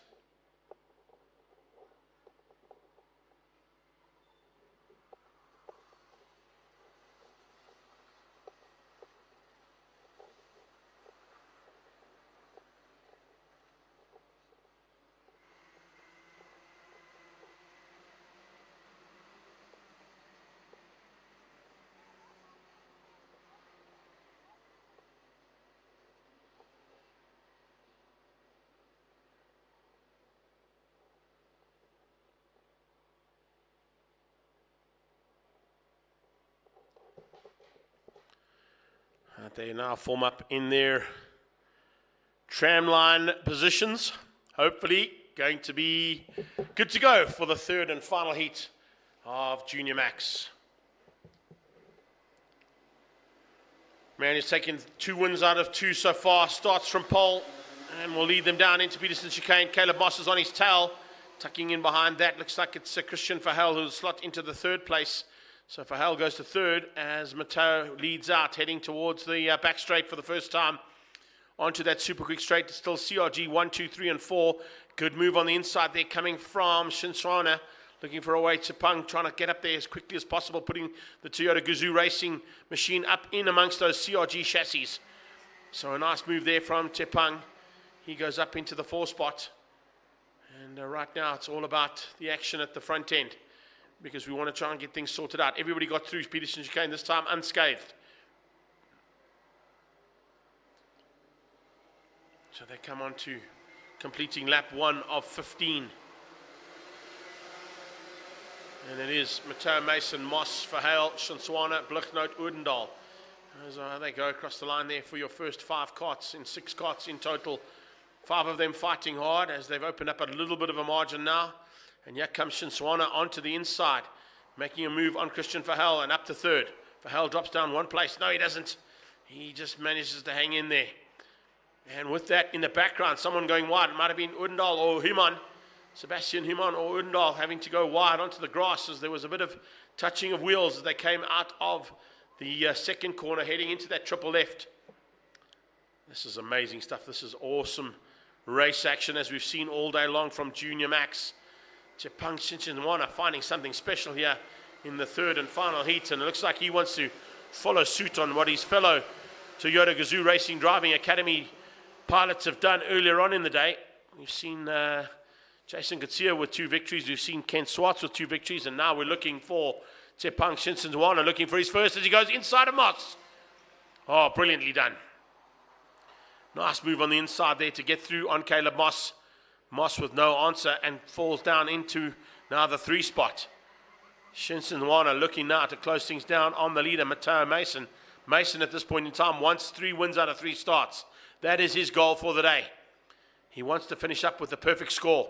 They now form up in their tramline positions. Hopefully going to be good to go for the third and final heat of Junior Max. Man has taken 2 wins out of 2 so far. Starts from pole and will lead them down into Peterson chicane. Caleb Moss is on his tail, tucking in behind that. Looks like it's Christian Verhel who'll slot into the 3rd place. So Verhel goes to 3rd as Mateo leads out, heading towards the back straight for the first time. Onto that super quick straight. Still CRG 1, 2, 3, and 4. Good move on the inside there coming from Shinswana. Looking for a way to Pang, trying to get up there as quickly as possible, putting the Toyota Gazoo Racing machine up in amongst those CRG chassis. So a nice move there from Tepang. He goes up into the 4 spot. And right now it's all about the action at the front end, because we want to try and get things sorted out. Everybody got through Peterson chicane this time unscathed. So they come on to completing lap 1 of 15. And it is Mateo Mason, Moss, Verhel, Shinswana, Blichnout, Oudendal. As they go across the line there for your first 5 karts, in 6 karts in total. 5 of them fighting hard as they've opened up a little bit of a margin now. And here comes Shinswana onto the inside, making a move on Christian Verhel and up to 3rd. Verhel drops down 1 place. No, he doesn't. He just manages to hang in there. And with that in the background, someone going wide. It might have been Oudendal or Human. Sebastian Human or Oudendal having to go wide onto the grass as there was a bit of touching of wheels as they came out of the second corner, heading into that triple left. This is amazing stuff. This is awesome race action as we've seen all day long from Junior Max. Tepang Shinswana finding something special here in the 3rd and final heat, and it looks like he wants to follow suit on what his fellow Toyota Gazoo Racing Driving Academy pilots have done earlier on in the day. We've seen Jason Gutsia with 2 victories, we've seen Ken Swartz with 2 victories, and now we're looking for Tepang Shinswana looking for his first as he goes inside of Moss. Oh, brilliantly done. Nice move on the inside there to get through on Caleb Moss. Moss with no answer and falls down into now the 3 spot. Shinswana looking now to close things down on the leader, Mateo Mason. Mason at this point in time wants 3 wins out of 3 starts. That is his goal for the day. He wants to finish up with the perfect score.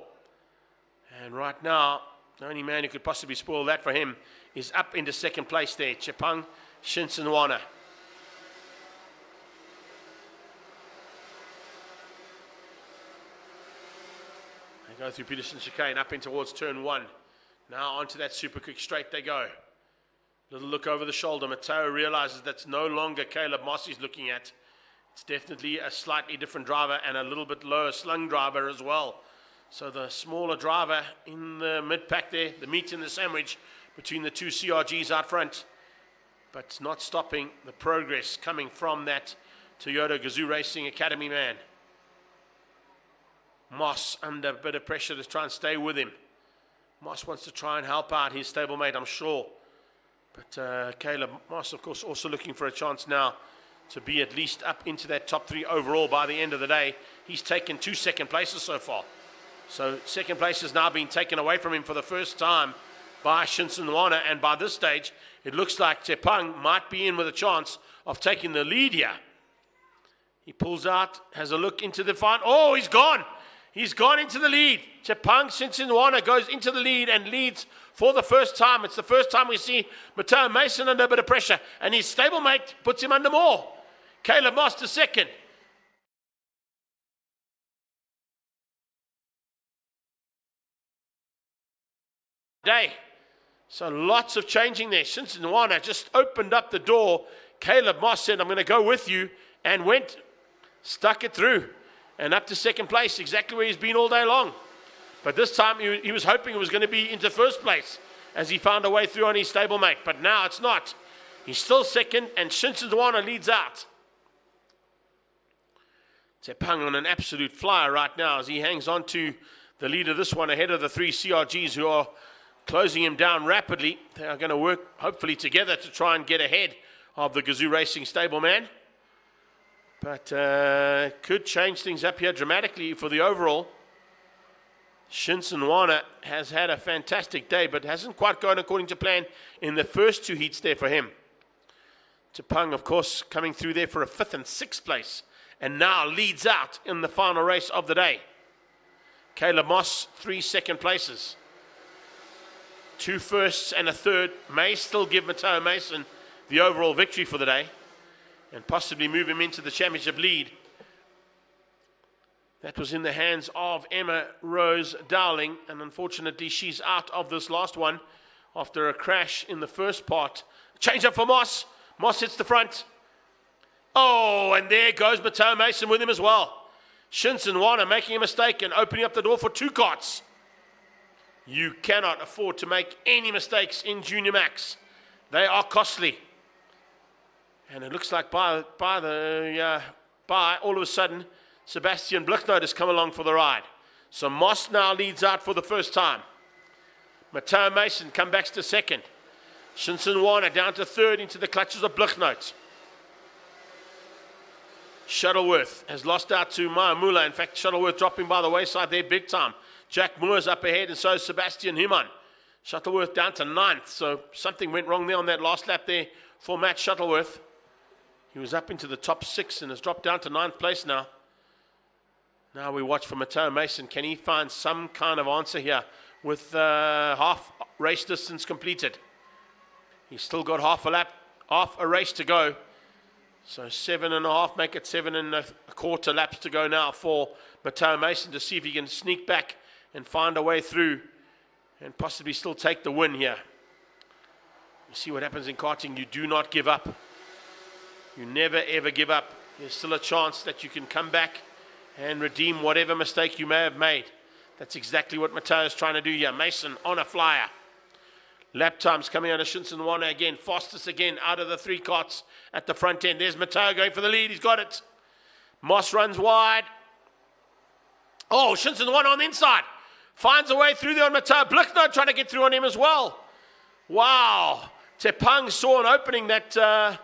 And right now, the only man who could possibly spoil that for him is up into 2nd place there, Tepang Shinswana. Go through Peterson chicane up in towards turn 1. Now onto that super quick straight they go. Little look over the shoulder. Mateo realizes that's no longer Caleb Moss he's looking at. It's definitely a slightly different driver and a little bit lower slung driver as well. So the smaller driver in the mid-pack there, the meat in the sandwich between the 2 CRGs out front. But it's not stopping the progress coming from that Toyota Gazoo Racing Academy man. Moss under a bit of pressure to try and stay with him. Moss wants to try and help out his stablemate, I'm sure. But Caleb Moss, of course, also looking for a chance now to be at least up into that top 3 overall by the end of the day. He's taken 2 second places so far. So 2nd place has now been taken away from him for the first time by Shinswana. And by this stage, it looks like Tepang might be in with a chance of taking the lead here. He pulls out, has a look into the final. Oh, he's gone. He's gone into the lead. Tepang Shinswana goes into the lead and leads for the first time. It's the first time we see Mateo Mason under a bit of pressure, and his stablemate puts him under more. Caleb Moss to 2nd. day. So lots of changing there. Shinsenwana just opened up the door. Caleb Moss said, I'm going to go with you, and went, stuck it through, and up to second place, exactly where he's been all day long. But this time he was hoping it was going to be into first place as he found a way through on his stablemate. But now it's not. He's still second, and Shinsenwana leads out. Tepang on an absolute flyer right now as he hangs on to the lead of this one ahead of the three CRGs who are closing him down rapidly. They are going to work hopefully together to try and get ahead of the Gazoo Racing stableman. But could change things up here dramatically for the overall. Shinsenwana has had a fantastic day, but hasn't quite gone according to plan in the first two heats there for him. Tepang, of course, coming through there for a 5th and 6th place, and now leads out in the final race of the day. Caleb Moss, 3 second places. 2 firsts and a third may still give Mateo Mason the overall victory for the day and possibly move him into the championship lead. That was in the hands of Emma Rose Dowling, and unfortunately she's out of this last one after a crash in the first part. Change up for Moss. Moss hits the front. Oh, and there goes Mateo Mason with him as well. Shinsenwana making a mistake and opening up the door for 2 karts. You cannot afford to make any mistakes in Junior Max. They are costly. And it looks like by all of a sudden, Sebastian Blichnout has come along for the ride. So Moss now leads out for the first time. Mateo Mason comes back to second. Shinsenwana down to third into the clutches of Blichnout. Shuttleworth has lost out to Maya Mula. In fact, Shuttleworth dropping by the wayside there big time. Jack Moore's up ahead, and so is Sebastian Himan. Shuttleworth down to 9th, so something went wrong there on that last lap there for Matt Shuttleworth. He was up into the top 6 and has dropped down to 9th place now. Now we watch for Mateo Mason. Can he find some kind of answer here with half race distance completed? He's still got half a race to go. So 7.5, make it 7.25 laps to go now for Mateo Mason to see if he can sneak back and find a way through and possibly still take the win here. You see what happens in karting. You do not give up. You never ever give up. There's still a chance that you can come back and redeem whatever mistake you may have made. That's exactly what Mateo is trying to do here. Mason on a flyer. Lap times coming out of Shinsenwana again. Fastest again out of the 3 karts at the front end. There's Mateo going for the lead. He's got it. Moss runs wide. Oh, Shinsenwana on the inside. Finds a way through there on Mateo. Blichnout trying to get through on him as well. Wow. Tepang saw an opening that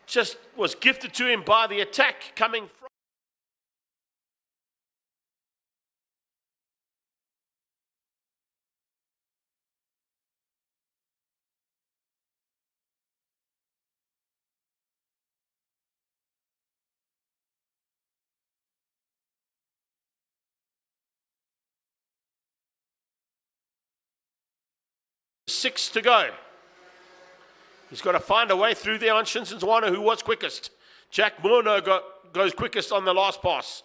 just was gifted to him by the attack coming from. Six to go. He's got to find a way through there on Shinsenwana, who was quickest. Jack Murno goes quickest on the last pass.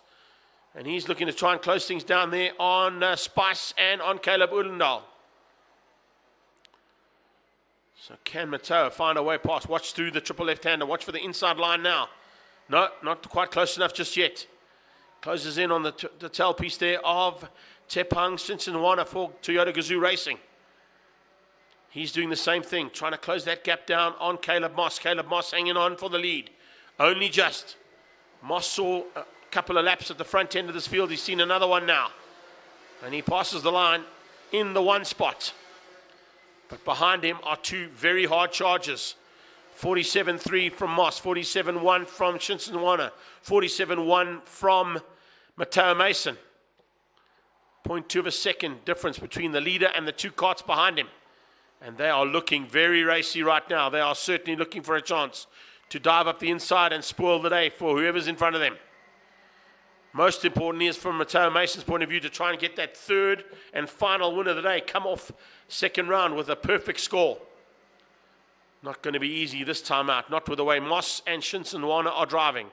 And he's looking to try and close things down there on Spice and on Caleb Udendal. So can Mateo find a way past? Watch through the triple left-hander. Watch for the inside line now. No, not quite close enough just yet. Closes in on the tail piece there of Tepang Shinsenwana for Toyota Gazoo Racing. He's doing the same thing, trying to close that gap down on Caleb Moss. Caleb Moss hanging on for the lead. Only just. Moss saw a couple of laps at the front end of this field. He's seen another one now. And he passes the line in the 1 spot. But behind him are 2 very hard charges. 47.3 from Moss, 47.1 from Shinsenwana, 47.1 from Mateo Mason. 0.2 of a second difference between the leader and the 2 karts behind him. And they are looking very racy right now. They are certainly looking for a chance to dive up the inside and spoil the day for whoever's in front of them. Most importantly is from Mateo Mason's point of view to try and get that 3rd and final win of the day. Come off second round with a perfect score. Not going to be easy this time out. Not with the way Moss and Shinsenwana are driving.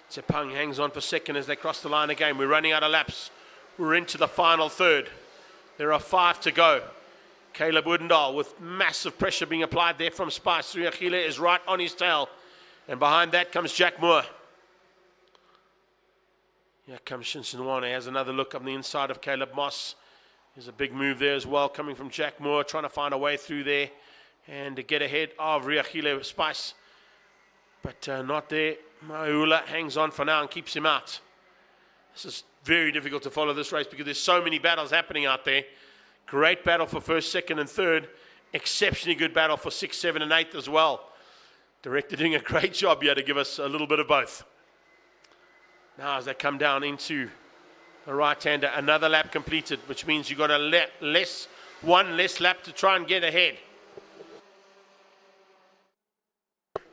Tepang hangs on for second as they cross the line again. We're running out of laps. We're into the final third. There are 5 to go. Caleb Woodendal with massive pressure being applied there from Spice. Riachile is right on his tail. And behind that comes Jack Moore. Here comes Shinsenwane. He has another look on the inside of Caleb Moss. There's a big move there as well coming from Jack Moore, trying to find a way through there and to get ahead of Riachile Spice. But not there. Maula hangs on for now and keeps him out. This is very difficult to follow this race because there's so many battles happening out there. Great battle for first, second and third. Exceptionally good battle for 6, 7 and 8 as well. Director doing a great job here to give us a little bit of both. Now as they come down into the right-hander, another lap completed, which means you've got one less lap to try and get ahead.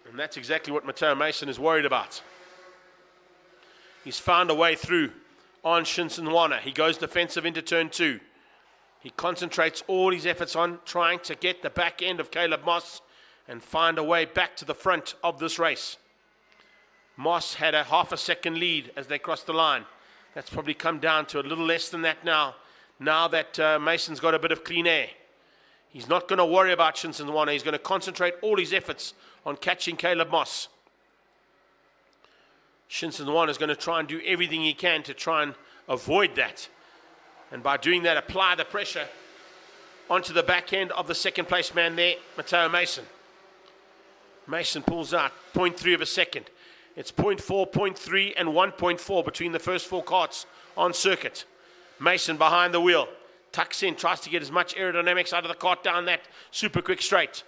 And that's exactly what Matteo Mason is worried about. He's found a way through on Shinsenwane. He goes defensive into turn 2. He concentrates all his efforts on trying to get the back end of Caleb Moss and find a way back to the front of this race. Moss had a half a second lead as they crossed the line. That's probably come down to a little less than that now that Mason's got a bit of clean air. He's not going to worry about Shinsenwane. He's going to concentrate all his efforts on catching Caleb Moss. Shinsenwane is going to try and do everything he can to try and avoid that. And by doing that, apply the pressure onto the back end of the second place man there, Matteo Mason. Mason pulls out 0.3 of a second. It's 0.4, 0.3 and 1.4 between the first 4 karts on circuit. Mason behind the wheel. Tucks in, tries to get as much aerodynamics out of the kart down that super quick straight.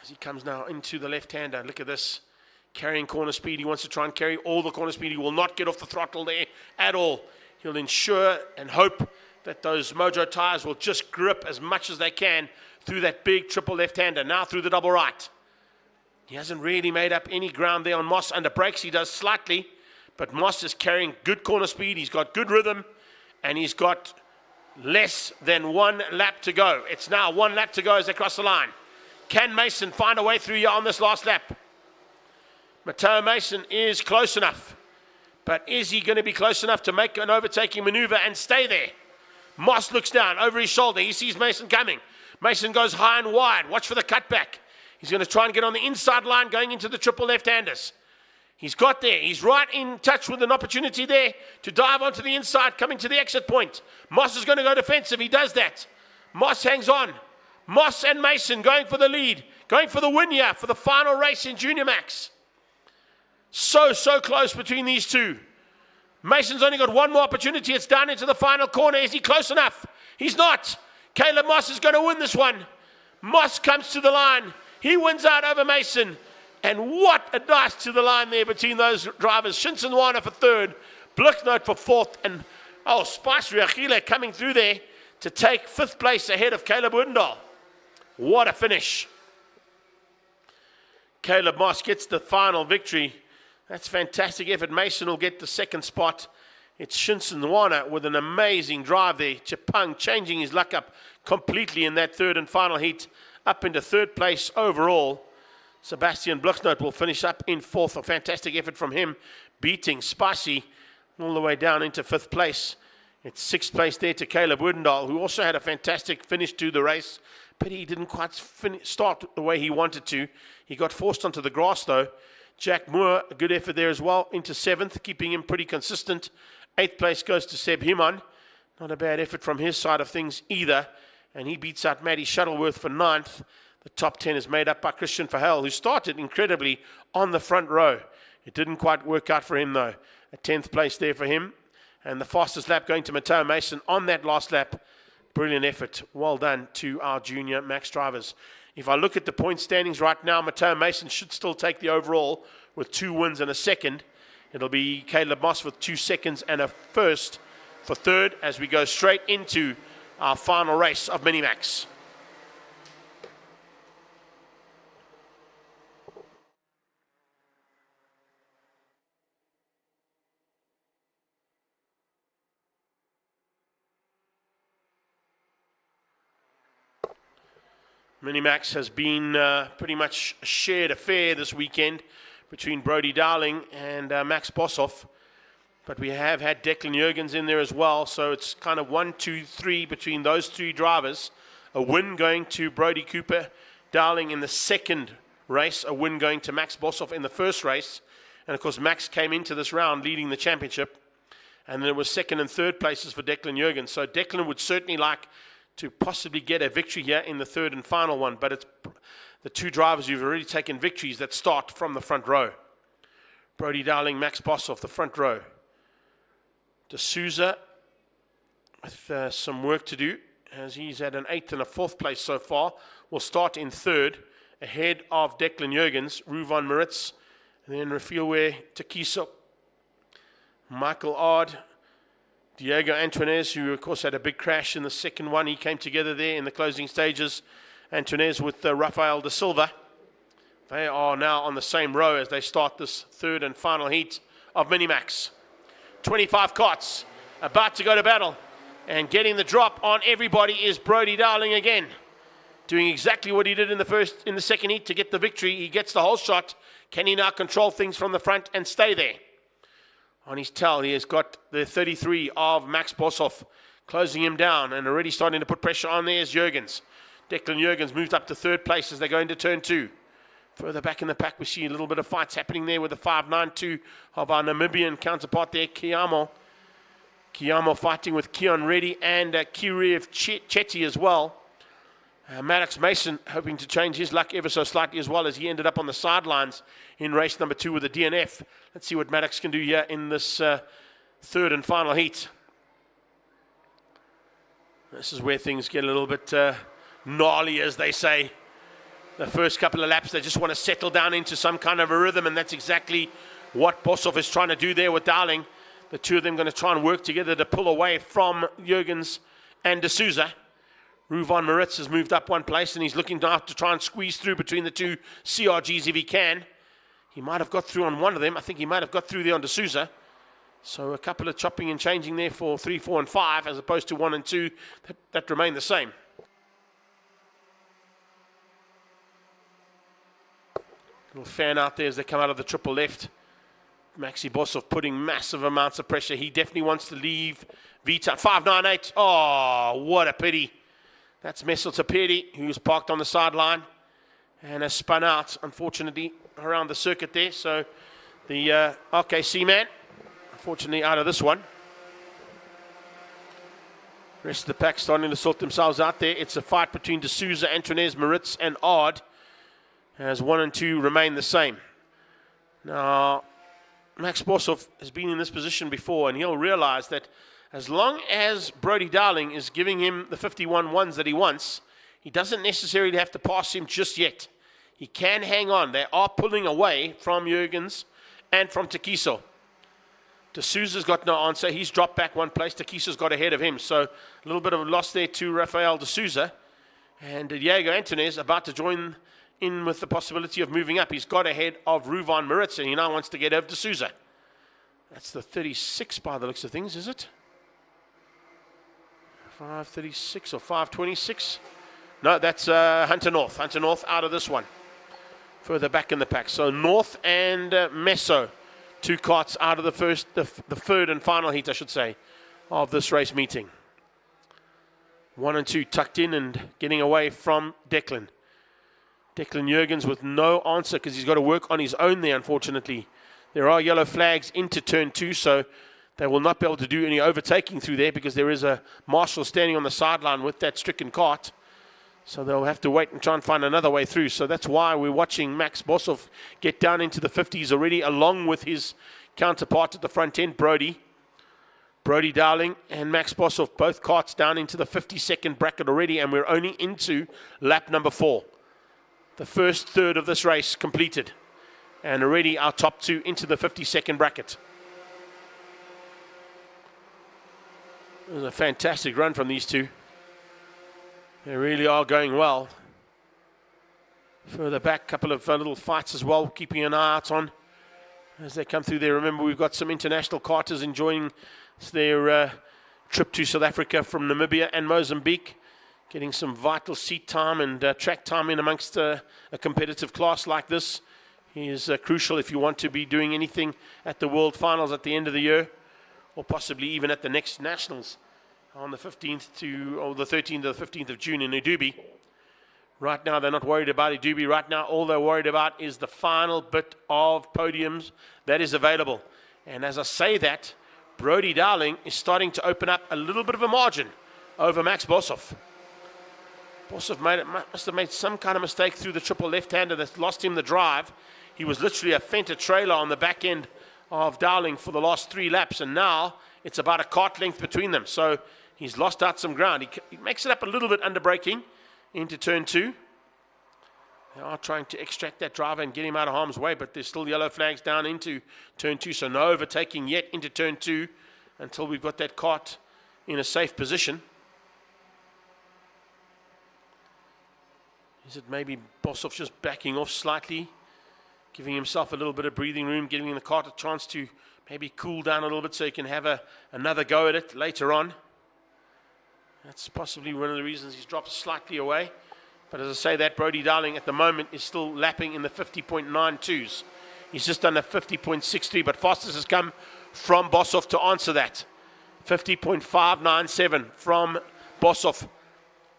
As he comes now into the left-hander, look at this. Carrying corner speed, he wants to try and carry all the corner speed. He will not get off the throttle there at all. He'll ensure and hope that those Mojo tires will just grip as much as they can through that big triple left-hander, now through the double right. He hasn't really made up any ground there on Moss. Under brakes he does slightly, but Moss is carrying good corner speed. He's got good rhythm, and he's got less than 1 lap to go. It's now 1 lap to go as they cross the line. Can Mason find a way through here on this last lap? Matteo Mason is close enough, but is he going to be close enough to make an overtaking maneuver and stay there? Moss looks down over his shoulder. He sees Mason coming. Mason goes high and wide. Watch for the cutback. He's going to try and get on the inside line going into the triple left-handers. He's got there. He's right in touch with an opportunity there to dive onto the inside, coming to the exit point. Moss is going to go defensive. He does that. Moss hangs on. Moss and Mason going for the lead, going for the win here for the final race in Junior Max. So close between these two. Mason's only got one more opportunity. It's down into the final corner. Is he close enough? He's not. Caleb Moss is going to win this one. Moss comes to the line. He wins out over Mason. And what a dice to the line there between those drivers. Shinsenwane for third, Blicknote for fourth, and Spice Riachile coming through there to take 5th place ahead of Caleb Woodendal. What a finish. Caleb Moss gets the final victory. That's fantastic effort. Mason will get the 2nd spot. It's Shinsenwane with an amazing drive there. Chipang changing his luck up completely in that 3rd and final heat, up into 3rd place overall. Sebastian Blicknote will finish up in 4th. A fantastic effort from him, beating Spicy all the way down into 5th place. It's 6th place there to Caleb Woodendal, who also had a fantastic finish to the race, but he didn't quite start the way he wanted to. He got forced onto the grass though. Jack Moore, a good effort there as well, into 7th, keeping him pretty consistent. 8th place goes to Seb Himon. Not a bad effort from his side of things either. And he beats out Matty Shuttleworth for 9th. The top 10 is made up by Christian Verheul, who started incredibly on the front row. It didn't quite work out for him though. A 10th place there for him. And the fastest lap going to Matteo Mason on that last lap. Brilliant effort. Well done to our junior Max drivers. If I look at the point standings right now, Matteo Mason should still take the overall with 2 wins and a 2nd. It'll be Caleb Moss with 2 seconds and a 1st for 3rd as we go straight into our final race of Minimax. Minimax has been pretty much a shared affair this weekend between Brody Dowling and Max Boshoff. But we have had Declan Jurgens in there as well, so it's kind of 1, 2, 3 between those 3 drivers. A win going to Brodie Cooper Dowling in the second race, a win going to Max Boshoff in the first race. And of course, Max came into this round leading the championship. And then it was second and third places for Declan Jurgens. So Declan would certainly like to possibly get a victory here in the third and final one. But it's the 2 drivers who've already taken victories that start from the front row. Brodie Dowling, Max Boshoff, the front row. D'Souza with some work to do, as he's at an 8th and a 4th place so far. Will start in 3rd, ahead of Declan Jurgens, Ruvan Maritz, and then Rafielwe Takiso, Michael Ard, Diego Antunes, who of course had a big crash in the second one. He came together there in the closing stages. Antunes with Rafael da Silva. They are now on the same row as they start this third and final heat of Minimax. 25 carts about to go to battle, and getting the drop on everybody is Brodie Dowling again, doing exactly what he did in the second heat to get the victory. He gets the whole shot. Can he now control things from the front and stay there? On his tail, he has got the 33 of Max Boshoff closing him down, and already starting to put pressure on there is Jurgens. Declan Jurgens moved up to 3rd place as they go into turn 2. Further back in the pack, we see a little bit of fights happening there with the 592 of our Namibian counterpart there, Kiamo. Kiamo fighting with Keon Reddy and Kiriev Chetty as well. Maddox Mason hoping to change his luck ever so slightly as well, as he ended up on the sidelines in race number 2 with the DNF. Let's see what Maddox can do here in this third and final heat. This is where things get a little bit gnarly, as they say. The first couple of laps, they just want to settle down into some kind of a rhythm, and that's exactly what Boshoff is trying to do there with Dowling. The 2 of them going to try and work together to pull away from Jurgens and D'Souza. Ruvan Maritz has moved up 1 place, and he's looking now to try and squeeze through between the 2 CRGs if he can. He might have got through on one of them. I think he might have got through there on D'Souza. So a couple of chopping and changing there for 3, 4, and 5, as opposed to 1 and 2 that remain the same. Little fan out there as they come out of the triple left. Maxi Boshoff putting massive amounts of pressure. He definitely wants to leave Vita. 598. Oh, what a pity. That's Messel Tapedi, who's parked on the sideline and has spun out, unfortunately, around the circuit there. So the RKC man, unfortunately, out of this one. Rest of the pack starting to sort themselves out there. It's a fight between D'Souza, Antunes, Maritz, and Ard, as 1 and 2 remain the same. Now, Max Boshoff has been in this position before, and he'll realize that as long as Brodie Dowling is giving him the 51 ones that he wants, he doesn't necessarily have to pass him just yet. He can hang on. They are pulling away from Jurgens and from Takiso. D'Souza's got no answer. He's dropped back 1 place. Takiso's got ahead of him. So a little bit of a loss there to Rafael D'Souza. And Diego Antunes about to join in with the possibility of moving up. He's got ahead of Ruvan Maritz, and he now wants to get over D'Souza. That's the 36 by the looks of things, is it? 536 or 526? No, that's Hunter North. Hunter North out of this one. Further back in the pack. So North and Meso, 2 carts out of the third and final heat, I should say, of this race meeting. 1 and 2 tucked in and getting away from Declan. Declan Jurgens with no answer because he's got to work on his own there, unfortunately. There are yellow flags into turn 2, so they will not be able to do any overtaking through there because there is a marshal standing on the sideline with that stricken cart. So they'll have to wait and try and find another way through. So that's why we're watching Max Boshoff get down into the 50s already, along with his counterpart at the front end, Brodie Dowling and Max Boshoff, both carts down into the 52nd bracket already, and we're only into lap number 4. The first third of this race completed, and already our top 2 into the 52nd bracket. It was a fantastic run from these 2. They really are going well. Further back, a couple of little fights as well, keeping an eye out on as they come through there. Remember, we've got some international karters enjoying their trip to South Africa from Namibia and Mozambique, getting some vital seat time and track time in amongst a competitive class like this is crucial if you want to be doing anything at the World Finals at the end of the year. or possibly even at the next Nationals on the 15th or the 13th or the 15th of June in Udubi. Right now, they're not worried about Udubi. Right now, all they're worried about is the final bit of podiums that is available. And as I say that, Brodie Dowling is starting to open up a little bit of a margin over Max Boshoff. Boshoff must have made some kind of mistake through the triple left-hander that lost him the drive. He was literally a Fender trailer on the back end of Dowling for the last 3 laps, and now it's about a kart length between them. So he's lost out some ground. He makes it up a little bit under braking into turn 2. They are trying to extract that driver and get him out of harm's way, but there's still yellow flags down into turn 2, so no overtaking yet into turn 2 until we've got that kart in a safe position. Is it maybe Boshoff just backing off slightly, giving himself a little bit of breathing room, giving the kart a chance to maybe cool down a little bit so he can have another go at it later on? That's possibly one of the reasons he's dropped slightly away. But as I say that, Brodie Dowling at the moment is still lapping in the 50.92s. He's just done a 50.63, but fastest has come from Boshoff to answer that. 50.597 from Boshoff.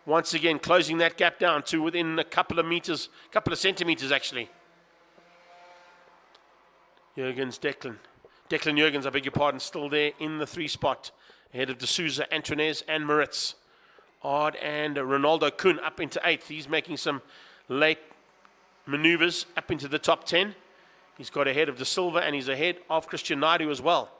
Once again, closing that gap down to within a couple of meters, couple of centimeters actually. Declan Jurgens, I beg your pardon, still there in the 3 spot, ahead of D'Souza, Antoinez, and Moritz. Ard and Ronaldo Kuhn up into 8th. He's making some late maneuvers up into the top 10. He's got ahead of De Silva, and he's ahead of Christian Naidu as well.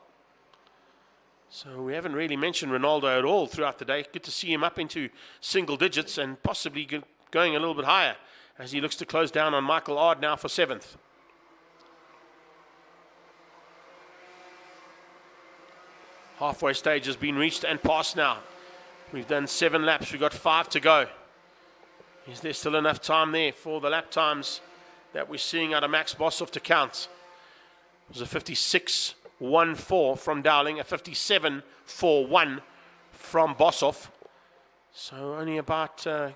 So we haven't really mentioned Ronaldo at all throughout the day. Good to see him up into single digits and possibly going a little bit higher as he looks to close down on Michael Ard now for 7th. Halfway stage has been reached and passed now. We've done 7 laps. We've got 5 to go. Is there still enough time there for the lap times that we're seeing out of Max Boshoff to count? It was a 56.14 from Dowling, a 57.41 from Boshoff. So only about a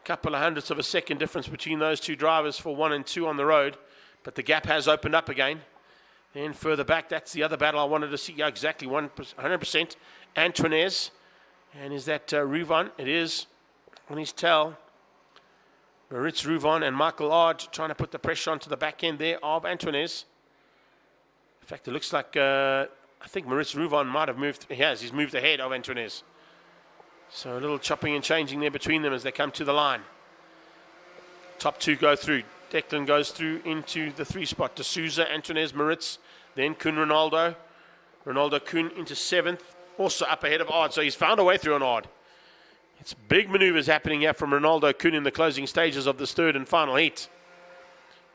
couple of hundredths of a second difference between those two drivers for 1 and 2 on the road. But the gap has opened up again. Then further back, that's the other battle I wanted to see. Yeah, exactly, 100%. Antoinez. And is that Ruvon? It is on his tail. Moritz Ruvon and Michael Ard trying to put the pressure onto the back end there of Antoinez. In fact, it looks like, I think Moritz Ruvon might have moved. He's moved ahead of Antoinez. So a little chopping and changing there between them as they come to the line. Top 2 go through. Declan goes through into the 3 spot. D'Souza, Antoinez, Moritz, then Kuhn Ronaldo. Ronaldo Kuhn into 7th. Also up ahead of Ard, so he's found a way through on Ard. It's big maneuvers happening here from Ronaldo Kuhn in the closing stages of this 3rd and final heat.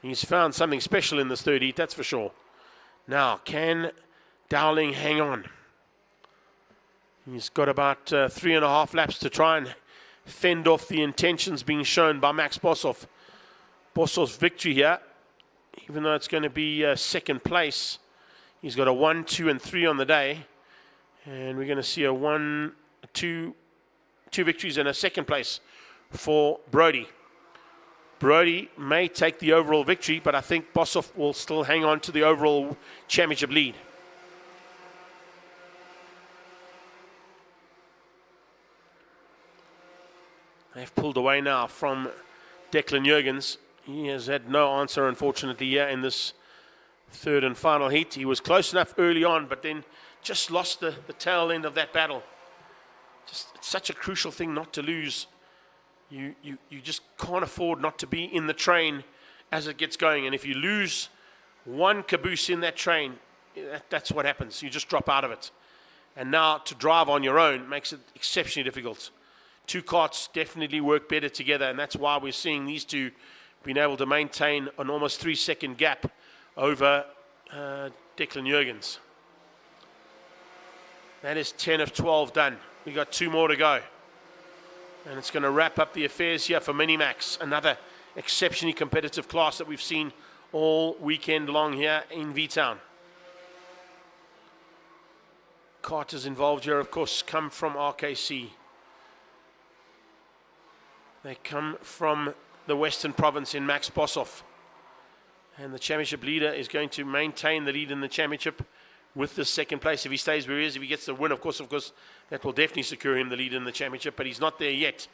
He's found something special in this 3rd heat, that's for sure. Now, can Dowling hang on? He's got about 3.5 laps to try and fend off the intentions being shown by Max Boshoff. Boshoff's victory here, even though it's going to be 2nd place, he's got a 1, 2, and 3 on the day. And we're going to see a 1, 2 victories and a 2nd place for Brodie. Brodie may take the overall victory, but I think Boshoff will still hang on to the overall championship lead. They've pulled away now from Declan Jurgens. He has had no answer, unfortunately, here in this 3rd and final heat. He was close enough early on, but then just lost the tail end of that battle. It's such a crucial thing not to lose. You just can't afford not to be in the train as it gets going. And if you lose one caboose in that train, that's what happens. You just drop out of it. And now to drive on your own makes it exceptionally difficult. 2 karts definitely work better together, and that's why we're seeing these two being able to maintain an almost 3-second gap over Declan Jurgens. That is 10 of 12 done. We got 2 more to go. And it's going to wrap up the affairs here for Minimax. Another exceptionally competitive class that we've seen all weekend long here in V-Town. Carters involved here, of course, come from RKC. They come from the Western Province in Max Boshoff. And the championship leader is going to maintain the lead in the championship. with this second place. If he stays where he is, if he gets the win, of course, that will definitely secure him the lead in the championship, but he's not there yet.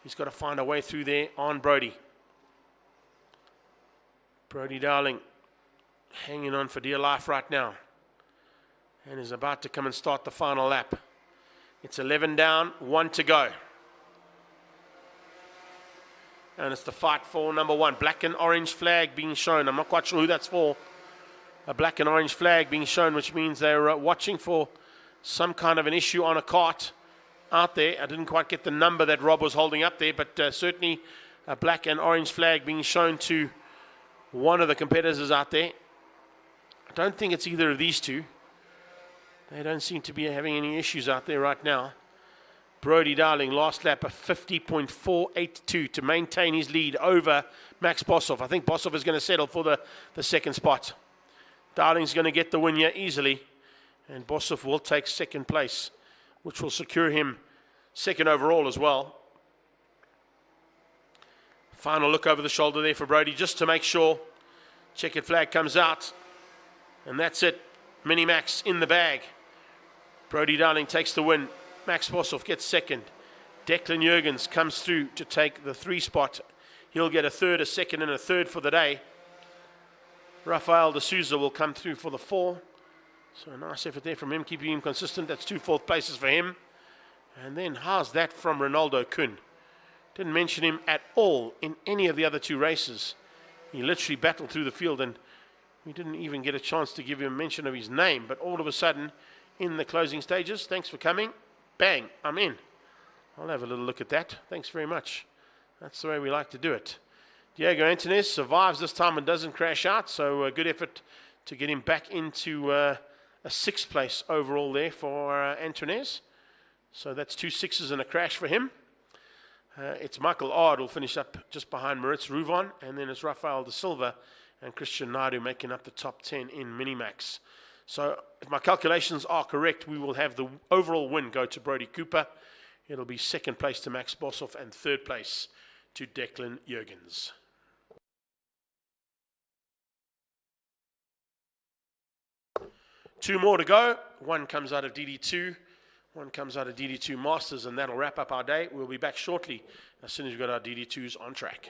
He's got to find a way through there on Brody. Brody Darling hanging on for dear life right now and is about to come and start the final lap. It's 11 down, 1 to go. And it's the fight for number 1. Black and orange flag being shown. I'm not quite sure who that's for. A black and orange flag being shown, which means they're watching for some kind of an issue on a kart out there. I didn't quite get the number that Rob was holding up there, but certainly a black and orange flag being shown to one of the competitors out there. I don't think it's either of these two. They don't seem to be having any issues out there right now. Brody Darling, last lap, a 50.482 to maintain his lead over Max Boshoff. I think Boshoff is going to settle for the second spot. Darling's going to get the win here easily, and Boshoff will take second place, which will secure him second overall as well. Final look over the shoulder there for Brody, just to make sure. Checkered flag comes out, and that's it. Mini Max in the bag. Brody Darling takes the win. Max Boshoff gets second. Declan Jurgens comes through to take the 3 spot. He'll get a third, a second, and a third for the day. Rafael de Souza will come through for the 4. So a nice effort there from him, keeping him consistent. That's 2 fourth places for him. And then how's that from Ronaldo Kuhn? Didn't mention him at all in any of the other 2 races. He literally battled through the field, and we didn't even get a chance to give him a mention of his name. But all of a sudden, in the closing stages, thanks for coming. Bang, I'm in. I'll have a little look at that. Thanks very much. That's the way we like to do it. Diego Antunes survives this time and doesn't crash out, so a good effort to get him back into a 6th place overall there for Antunes. So that's 2 6s and a crash for him. It's Michael Ard will finish up just behind Maritz Ruvon, and then it's Rafael de Silva and Christian Naidu making up the top 10 in Minimax. So if my calculations are correct, we will have the overall win go to Brody Cooper. It'll be 2nd place to Max Boshoff and 3rd place to Declan Jurgens. Two more to go. One comes out of DD2. One comes out of DD2 Masters, and that'll wrap up our day. We'll be back shortly as soon as we've got our DD2s on track.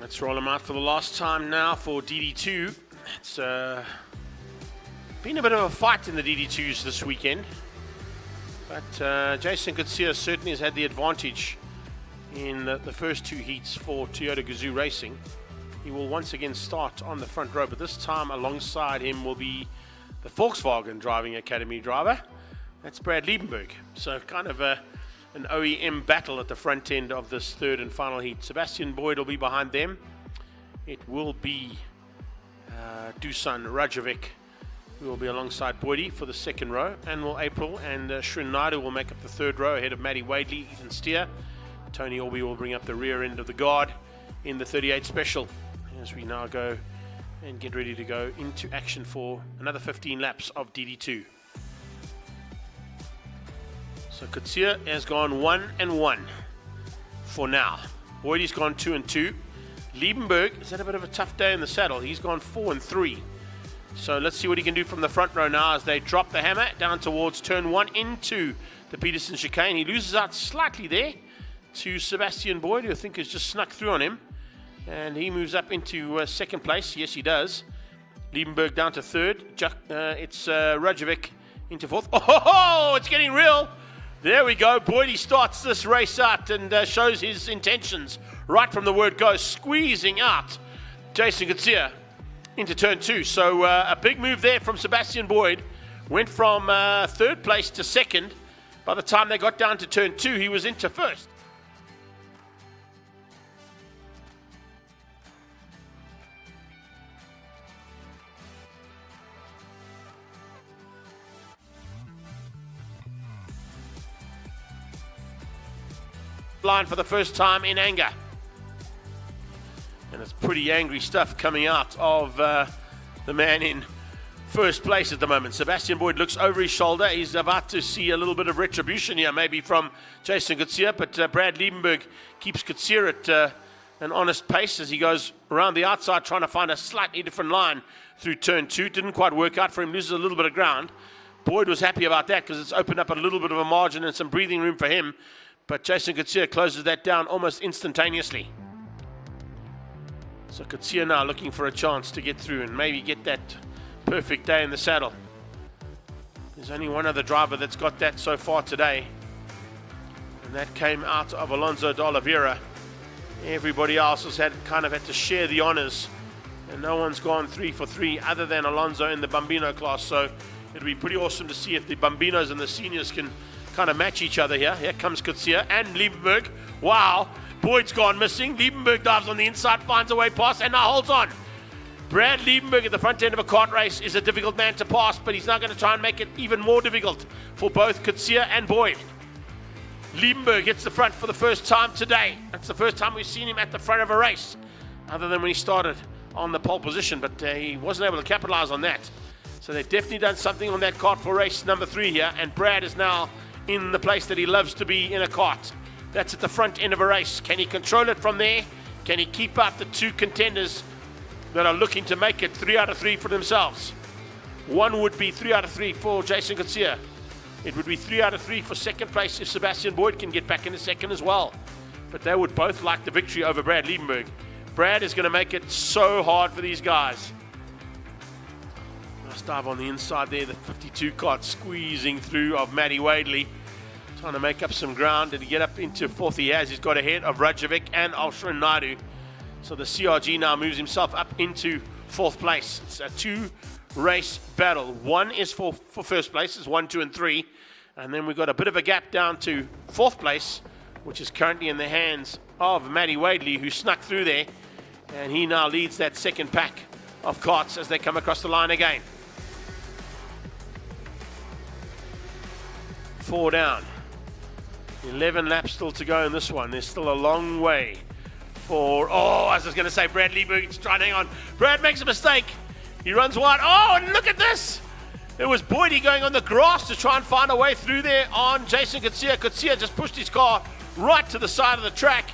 Let's roll them out for the last time now for DD2. It's been a bit of a fight in the DD2s this weekend, but Jason Kutsia certainly has had the advantage in the first two heats for Toyota Gazoo Racing. He will once again start on the front row, but this time alongside him will be the Volkswagen Driving Academy driver. That's Brad Liebenberg. So kind of an OEM battle at the front end of this third and final heat. Sebastian Boyd will be behind them. It will be Dusan Rajovic who will be alongside Boydie for the second row, and will April and Srinadu will make up the third row ahead of Matty Wadley, Ethan Steer. Tony Orby will bring up the rear end of the guard in the 38 Special as we now go and get ready to go into action for another 15 laps of DD2. So Kutsia has gone 1-1 for now. Boydie's gone 2-2. Liebenberg has had a bit of a tough day in the saddle. He's gone 4-3. So let's see what he can do from the front row now as they drop the hammer down towards turn 1 into the Peterson chicane. He loses out slightly there to Sebastian Boyd, who I think has just snuck through on him. And he moves up into second place. Yes, he does. Liebenberg down to third. It's Rajovic into fourth. Oh, it's getting real. There we go. Boydie starts this race out and shows his intentions right from the word go, squeezing out Jason Kutsia into turn 2. So a big move there from Sebastian Boyd. Went from third place to second. By the time they got down to turn 2, he was into first. Line for the first time in anger, and it's pretty angry stuff coming out of the man in first place at the moment. Sebastian Boyd looks over his shoulder. He's about to see a little bit of retribution here, maybe from Jason Kutsia, but Brad Liebenberg keeps Kutsia at an honest pace as he goes around the outside trying to find a slightly different line through turn 2. Didn't quite work out for him, loses a little bit of ground. Boyd was happy about that because it's opened up a little bit of a margin and some breathing room for him. But Jason Kutsia closes that down almost instantaneously. So Kutsia now looking for a chance to get through and maybe get that perfect day in the saddle. There's only one other driver that's got that so far today, and that came out of Alonso de Oliveira. Everybody else has had to share the honors, and no one's gone 3 for 3 other than Alonso in the Bambino class. So it'll be pretty awesome to see if the Bambinos and the seniors can kind of match each other here. Here comes Kutsia and Liebenberg. Wow, Boyd's gone missing. Liebenberg dives on the inside, finds a way past, and now holds on. Brad Liebenberg at the front end of a kart race is a difficult man to pass, but he's now going to try and make it even more difficult for both Kutsia and Boyd. Liebenberg hits the front for the first time today. That's the first time we've seen him at the front of a race, other than when he started on the pole position, but he wasn't able to capitalize on that. So they've definitely done something on that kart for race number 3 here, and Brad is now in the place that he loves to be in a kart. That's at the front end of a race. Can he control it from there? Can he keep up the 2 contenders that are looking to make it 3 out of 3 for themselves? One would be 3 out of 3 for Jason Kutsia. It would be 3 out of 3 for second place if Sebastian Boyd can get back into second as well. But they would both like the victory over Brad Liebenberg. Brad is going to make it so hard for these guys. Nice dive on the inside there, the 52 kart squeezing through of Matty Wadley. Trying to make up some ground. Did he get up into fourth? He has. He's got ahead of Rajovic and Alshrin Naidu. So the CRG now moves himself up into fourth place. It's a 2-race battle. One is for first place. It's 1, 2, and 3. And then we've got a bit of a gap down to fourth place, which is currently in the hands of Matty Wadley, who snuck through there. And he now leads that second pack of karts as they come across the line again. 4 down. 11 laps still to go in this one. There's still a long way for, I was going to say Brad Liebenberg's trying to hang on. Brad makes a mistake. He runs wide. Oh, and look at this. It was Boydie going on the grass to try and find a way through there on Jason Kutsia. Kutsia just pushed his car right to the side of the track.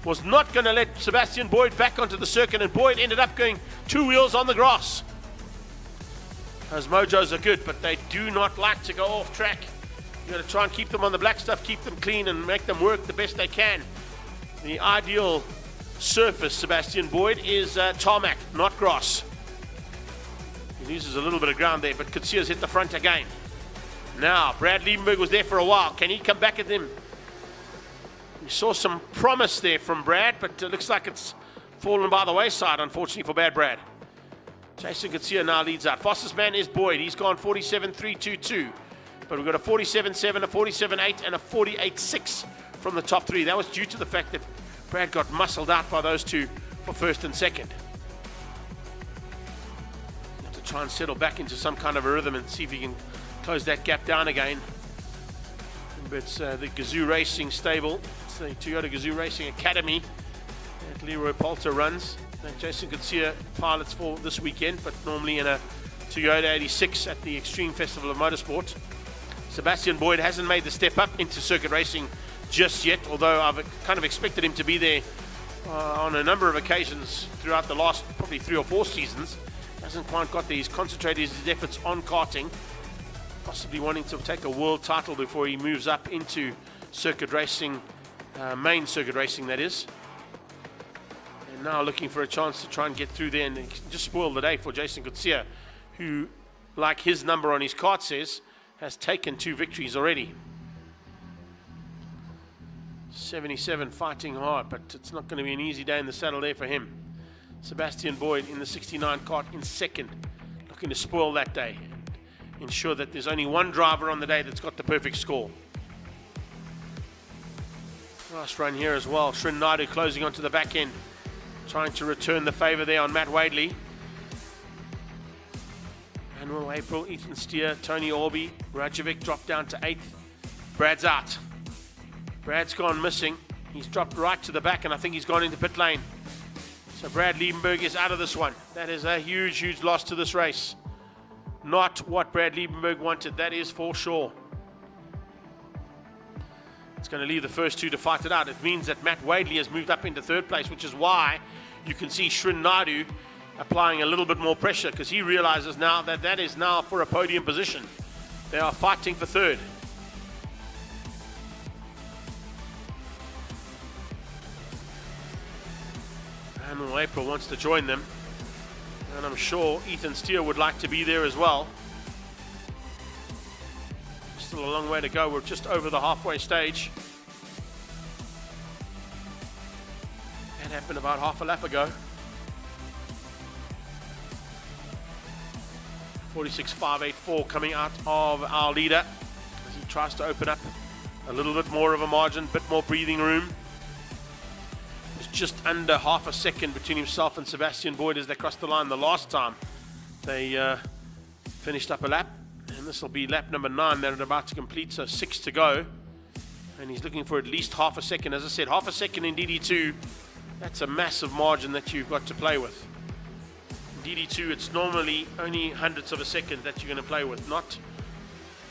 Was not going to let Sebastian Boyd back onto the circuit, and Boyd ended up going 2 wheels on the grass. Those mojos are good, but they do not like to go off track. You've got to try and keep them on the black stuff, keep them clean and make them work the best they can. The ideal surface, Sebastian Boyd, is tarmac, not grass. He loses a little bit of ground there, but Coetzee hit the front again. Now, Brad Liebenberg was there for a while. Can he come back at them? We saw some promise there from Brad, but it looks like it's fallen by the wayside, unfortunately for bad Brad. Jason Coetzee now leads out. Fastest man is Boyd. He's gone 47.322. But we've got a 47.7, a 47.8, and a 48.6 from the top three. That was due to the fact that Brad got muscled out by those two for first and second. Have to try and settle back into some kind of a rhythm and see if he can close that gap down again. But it's the Gazoo Racing stable. It's the Toyota Gazoo Racing Academy that Leroy Poulter runs. And Jason Coetzee pilots for this weekend, but normally in a Toyota 86 at the Extreme Festival of Motorsport. Sebastian Boyd hasn't made the step up into circuit racing just yet, although I've kind of expected him to be there on a number of occasions throughout the last probably 3 or 4 seasons. Hasn't quite got there. He's concentrated his efforts on karting, possibly wanting to take a world title before he moves up into circuit racing, main circuit racing that is. And now looking for a chance to try and get through there and just spoil the day for Jason Coetzee, who, like his number on his kart says, has taken 2 victories already. 77 fighting hard, but it's not going to be an easy day in the saddle there for him. Sebastian Boyd in the 69 kart in second, looking to spoil that day and ensure that there's only one driver on the day that's got the perfect score. Last run here as well. Srin Naidu closing onto the back end, trying to return the favor there on Matt Wadley. Manuel April, Ethan Steer, Tony Orby, Rajovic dropped down to 8th. Brad's out. Brad's gone missing. He's dropped right to the back, and I think he's gone into pit lane. So Brad Liebenberg is out of this one. That is a huge, huge loss to this race. Not what Brad Liebenberg wanted, that is for sure. It's going to leave the first 2 to fight it out. It means that Matt Wadley has moved up into 3rd place, which is why you can see Srin Naidu applying a little bit more pressure, because he realizes now that that is now for a podium position. They are fighting for 3rd. Manuel April wants to join them, and I'm sure Ethan Steer would like to be there as well. Still a long way to go. We're just over the halfway stage. That happened about half a lap ago. 46.584 coming out of our leader as he tries to open up a little bit more of a margin, bit more breathing room. It's just under half a second between himself and Sebastian Boyd as they crossed the line the last time they finished up a lap, and this will be lap number 9 they're about to complete, so 6 to go, and he's looking for at least half a second. As I said, half a second in DD2, that's a massive margin that you've got to play with. DD2, it's normally only hundredths of a second that you're going to play with, not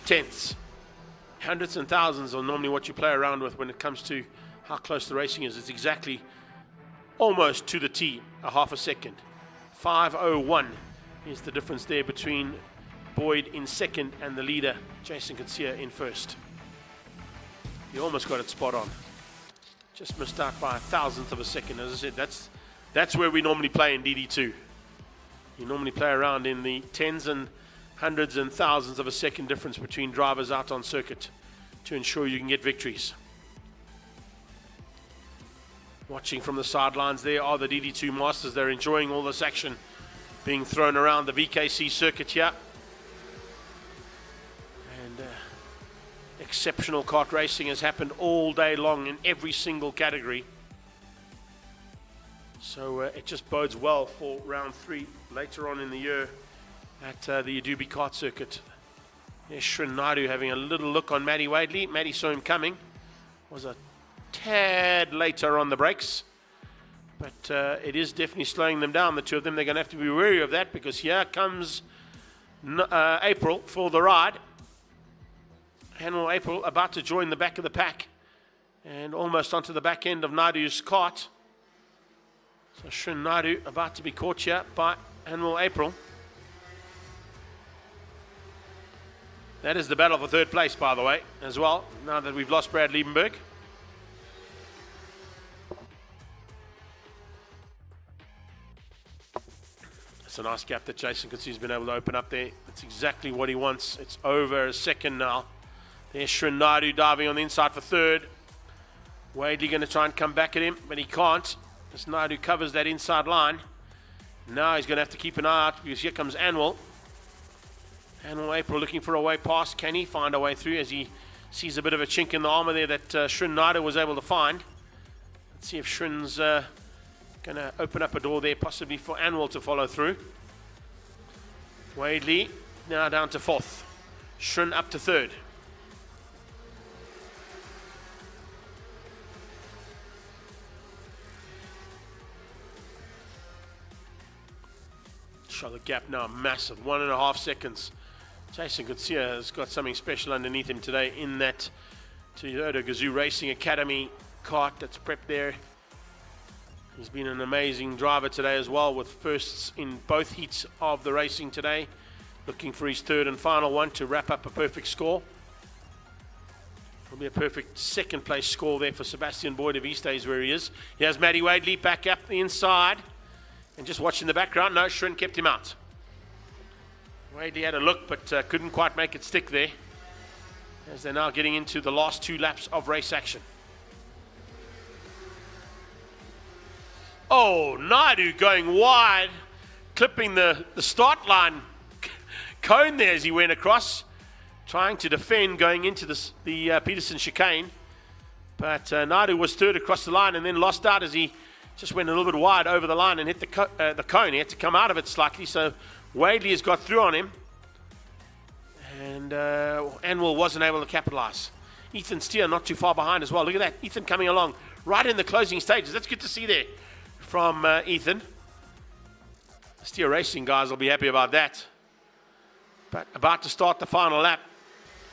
tenths. Hundreds and thousands are normally what you play around with when it comes to how close the racing is. It's exactly almost to the T, a half a second. 5:01 is the difference there between Boyd in second and the leader, Jason Coetzee, in first. He almost got it spot on. Just missed out by 1,000th of a second. As I said, that's where we normally play in DD2. You normally play around in the tens and hundreds and thousands of a second difference between drivers out on circuit to ensure you can get victories. Watching from the sidelines there are the DD2 Masters. They're enjoying all this action being thrown around the VKC circuit here. And exceptional kart racing has happened all day long in every single category. So it just bodes well for round 3 later on in the year at the Adobe kart circuit. There's Srin Naidu having a little look on Matty Wadley. Matty saw him coming, was a tad later on the brakes, but it is definitely slowing them down, the two of them. They're going to have to be wary of that, because here comes April for the ride. Manuel April about to join the back of the pack and almost onto the back end of Naidu's kart. So Srin Naidu about to be caught here by Manuel April. That is the battle for 3rd place, by the way, as well, now that we've lost Brad Liebenberg. It's a nice gap that Jason could see he's been able to open up there. That's exactly what he wants. It's over a second now. There's Srinadu diving on the inside for third. Wadley going to try and come back at him, but he can't. As Nadu covers that inside line. Now he's going to have to keep an eye out because here comes Anwar. Anwar April looking for a way past. Can he find a way through as he sees a bit of a chink in the armour there that Srinadu was able to find? Let's see if Shrin's going to open up a door there, possibly for Anwar to follow through. Wadley now down to fourth. Shrin up to third. The gap now massive, 1.5 seconds. Jason Gutsia has got something special underneath him today in that Toyota Gazoo Racing Academy kart that's prepped there. He's been an amazing driver today as well, with firsts in both heats of the racing today, looking for his third and final one to wrap up a perfect score. It'll be a perfect second place score there for Sebastian Boyd if he stays where he is. Here's Matty Wadley back up the inside. And just watching the background, no, Shrin kept him out. Wadley had a look, but couldn't quite make it stick there, as they're now getting into the last 2 laps of race action. Oh, Naidu going wide, clipping the start line cone there as he went across, trying to defend going into the Peterson chicane. But Naidu was third across the line and then lost out as he just went a little bit wide over the line and hit the cone. He had to come out of it slightly, so Wadley has got through on him. And Anwar wasn't able to capitalize. Ethan Steer not too far behind as well. Look at that, Ethan coming along right in the closing stages. That's good to see there from Ethan. Steer Racing guys will be happy about that. But about to start the final lap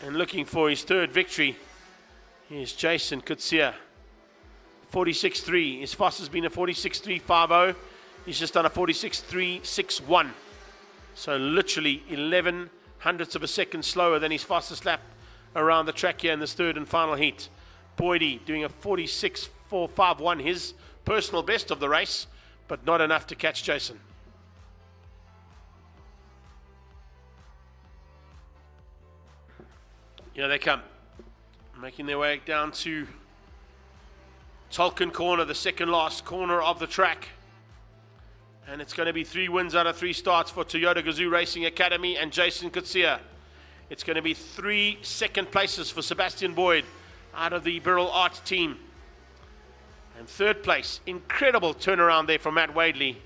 and looking for his third victory. Here's Jason Kutsia. 46.3. His fastest has been a 46.350. He's just done a 46.361. So literally 11 hundredths of a second slower than his fastest lap around the track here in this third and final heat. Boydie doing a 46.451, his personal best of the race, but not enough to catch Jason. Here they come, making their way down to Tolkien Corner, the second last corner of the track. And it's going to be 3 wins out of 3 starts for Toyota Gazoo Racing Academy and Jason Kutsia. It's going to be 3 second places for Sebastian Boyd out of the Birrell Art team. And third place, incredible turnaround there from Matt Wadley.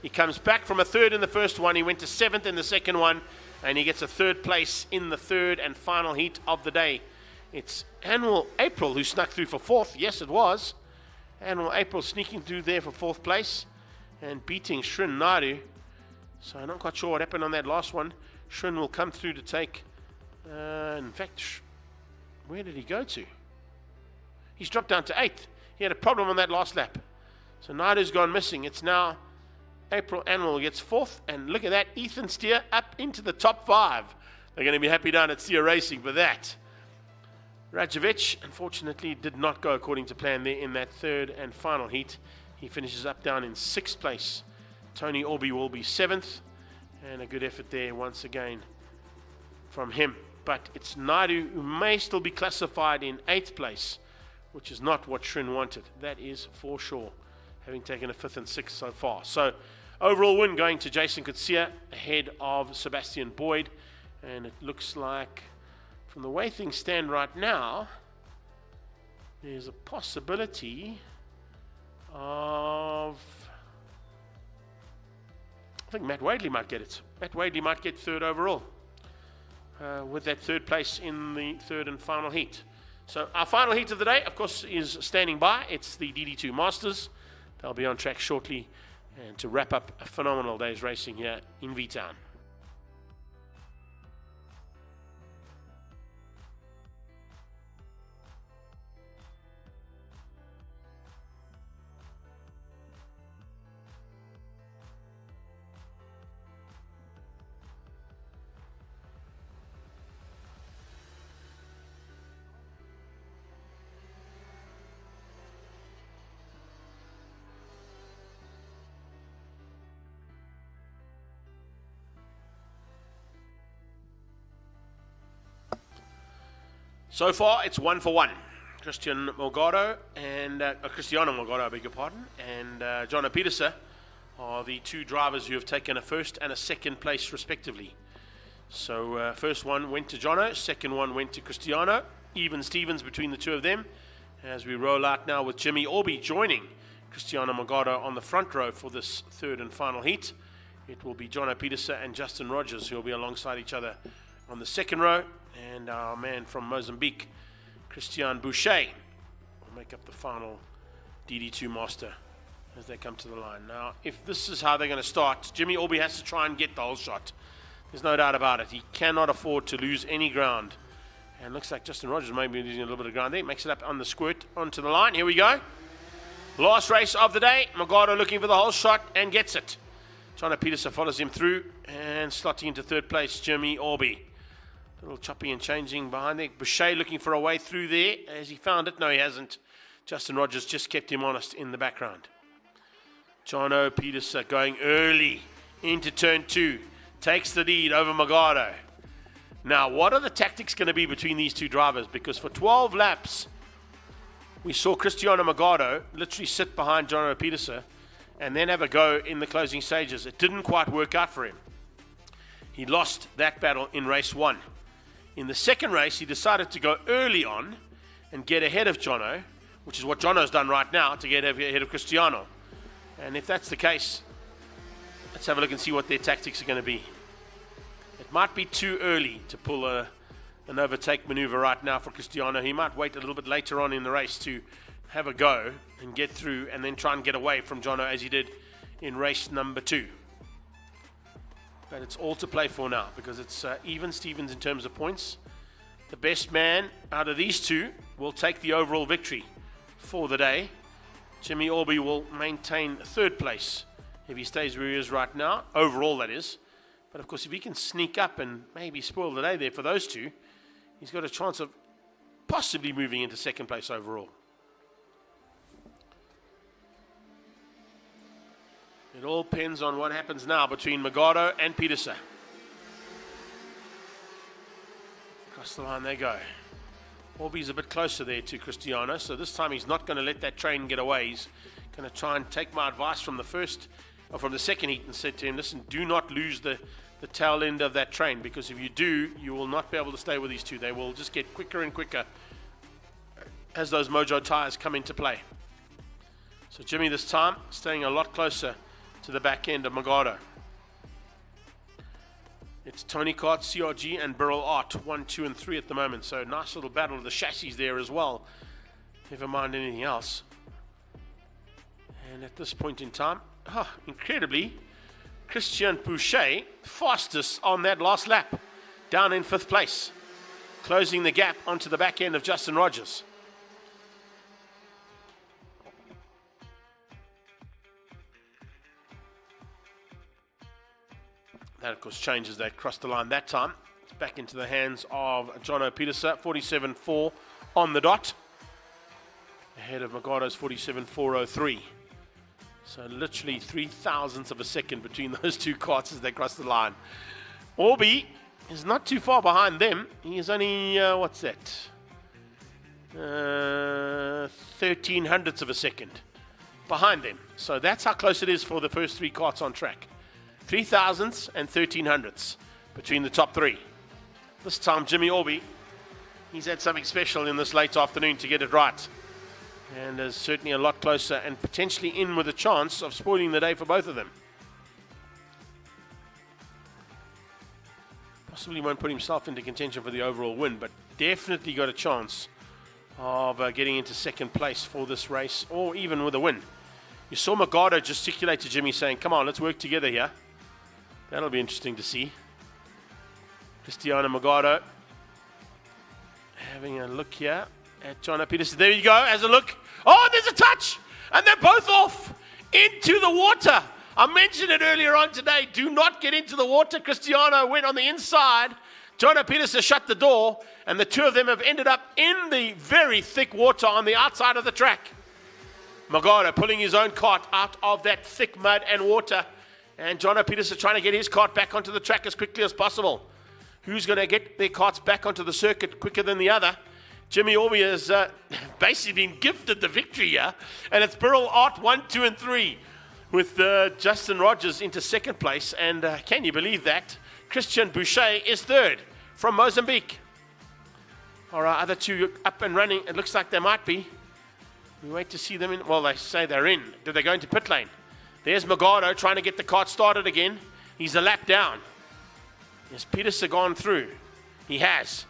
He comes back from a third in the first one. He went to 7th in the second one. And he gets a third place in the third and final heat of the day. It's Anwar April who snuck through for 4th. Yes, it was. Anwar April sneaking through there for 4th place and beating Shrin Nadu. So I'm not quite sure what happened on that last one. Shrin will come through to take... in fact, where did he go to? He's dropped down to 8th. He had a problem on that last lap. So Nadu's gone missing. It's now April Anwar gets 4th. And look at that, Ethan Steer up into the top 5. They're going to be happy down at Steer Racing for that. Rajovic, unfortunately, did not go according to plan there in that third and final heat. He finishes up down in 6th place. Tony Orby will be 7th. And a good effort there once again from him. But it's Naidu who may still be classified in 8th place, which is not what Shrin wanted. That is for sure, having taken a 5th and 6th so far. So overall win going to Jason Kutsia ahead of Sebastian Boyd. And it looks like, from the way things stand right now, there's a possibility of... I think Matt Wadley might get it. Matt Wadley might get 3rd overall with that 3rd place in the 3rd and final heat. So our final heat of the day, of course, is standing by. It's the DD2 Masters. They'll be on track shortly and to wrap up a phenomenal day's racing here in V-Town. So far, it's 1 for 1. Cristiano Morgado, and I beg your pardon, and Jono Pieterse are the two drivers who have taken a first and a second place respectively. So first one went to Jono, second one went to Cristiano. Even Stevens between the two of them. As we roll out now with Jimmy Orby joining Cristiano Morgado on the front row for this third and final heat. It will be Jono Pieterse and Justin Rogers who will be alongside each other on the second row. And our man from Mozambique, Christian Boucher, will make up the final DD2 master as they come to the line. Now, if this is how they're going to start, Jimmy Orby has to try and get the whole shot. There's no doubt about it. He cannot afford to lose any ground. And looks like Justin Rogers may be losing a little bit of ground there. Makes it up on the squirt onto the line. Here we go. Last race of the day. Morgado looking for the whole shot and gets it. Jono Pieterse follows him through and slotting into third place, Jimmy Orby. A little choppy and changing behind there. Boucher looking for a way through there. Has he found it? No, he hasn't. Justin Rogers just kept him honest in the background. Jono Pieterse going early into turn 2. Takes the lead over Morgado. Now, what are the tactics going to be between these two drivers? Because for 12 laps, we saw Cristiano Morgado literally sit behind Jono Pieterse and then have a go in the closing stages. It didn't quite work out for him. He lost that battle in race 1. In the second race, he decided to go early on and get ahead of Jono, which is what Jono's done right now, to get ahead of Cristiano. And if that's the case, let's have a look and see what their tactics are going to be. It might be too early to pull an overtake maneuver right now for Cristiano. He might wait a little bit later on in the race to have a go and get through and then try and get away from Jono as he did in race number 2. But it's all to play for now because it's even Stevens in terms of points. The best man out of these two will take the overall victory for the day. Jimmy Orby will maintain third place if he stays where he is right now, overall that is. But of course, if he can sneak up and maybe spoil the day there for those two, he's got a chance of possibly moving into second place overall. It all depends on what happens now between Morgado and Pieterse. Across the line they go. Orby's a bit closer there to Cristiano, so this time he's not going to let that train get away. He's going to try and take my advice from the second heat and said to him, listen, do not lose the tail end of that train, because if you do, you will not be able to stay with these two. They will just get quicker and quicker as those Mojo tires come into play. So Jimmy this time staying a lot closer to the back end of Morgado. It's Tony KART, CRG and Beryl Art 1, 2 and 3 at the moment, so nice little battle of the chassis there as well, never mind anything else. And at this point in time, incredibly, Christian Boucher, fastest on that last lap, down in 5th place, closing the gap onto the back end of Justin Rogers. That, of course, changes. They crossed the line that time. It's back into the hands of Jono Pieterse, 47.4 on the dot, ahead of Morgado's 47.403. So literally 0.003 of a second between those two karts as they cross the line. Orby is not too far behind them. He is only, 0.13 of a second behind them. So that's how close it is for the first 3 karts on track. 0.003 and 0.13 between the top 3. This time Jimmy Orby, he's had something special in this late afternoon to get it right. And is certainly a lot closer and potentially in with a chance of spoiling the day for both of them. Possibly won't put himself into contention for the overall win, but definitely got a chance of getting into second place for this race, or even with a win. You saw Morgado gesticulate to Jimmy saying, come on, let's work together here. That'll be interesting to see. Cristiano Morgado having a look here at Jono Pieterse. There you go, has a look. Oh, there's a touch! And they're both off into the water. I mentioned it earlier on today. Do not get into the water. Cristiano went on the inside. Jono Pieterse shut the door. And the two of them have ended up in the very thick water on the outside of the track. Morgado pulling his own kart out of that thick mud and water. And Jono Pieterse trying to get his kart back onto the track as quickly as possible. Who's going to get their karts back onto the circuit quicker than the other? Jimmy Orby has basically been gifted the victory here, and it's Burrell Art 1, 2, and 3 with Justin Rogers into second place. And can you believe that? Christian Boucher is third from Mozambique. All right, other two up and running. It looks like they might be. We wait to see them in. Well, they say they're in. Do they go into pit lane? There's Magado trying to get the kart started again. He's a lap down. Has Peterson gone through? He has.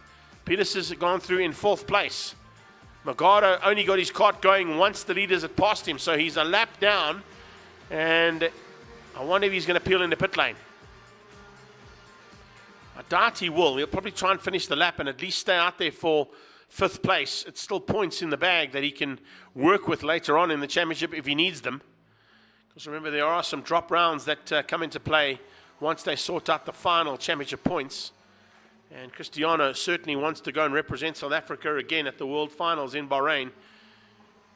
Peterson's gone through in fourth place. Magado only got his kart going once the leaders had passed him, so he's a lap down. And I wonder if he's going to peel in the pit lane. I doubt he will. He'll probably try and finish the lap and at least stay out there for fifth place. It's still points in the bag that he can work with later on in the championship if he needs them. Because remember, there are some drop rounds that come into play once they sort out the final championship points. And Cristiano certainly wants to go and represent South Africa again at the World Finals in Bahrain.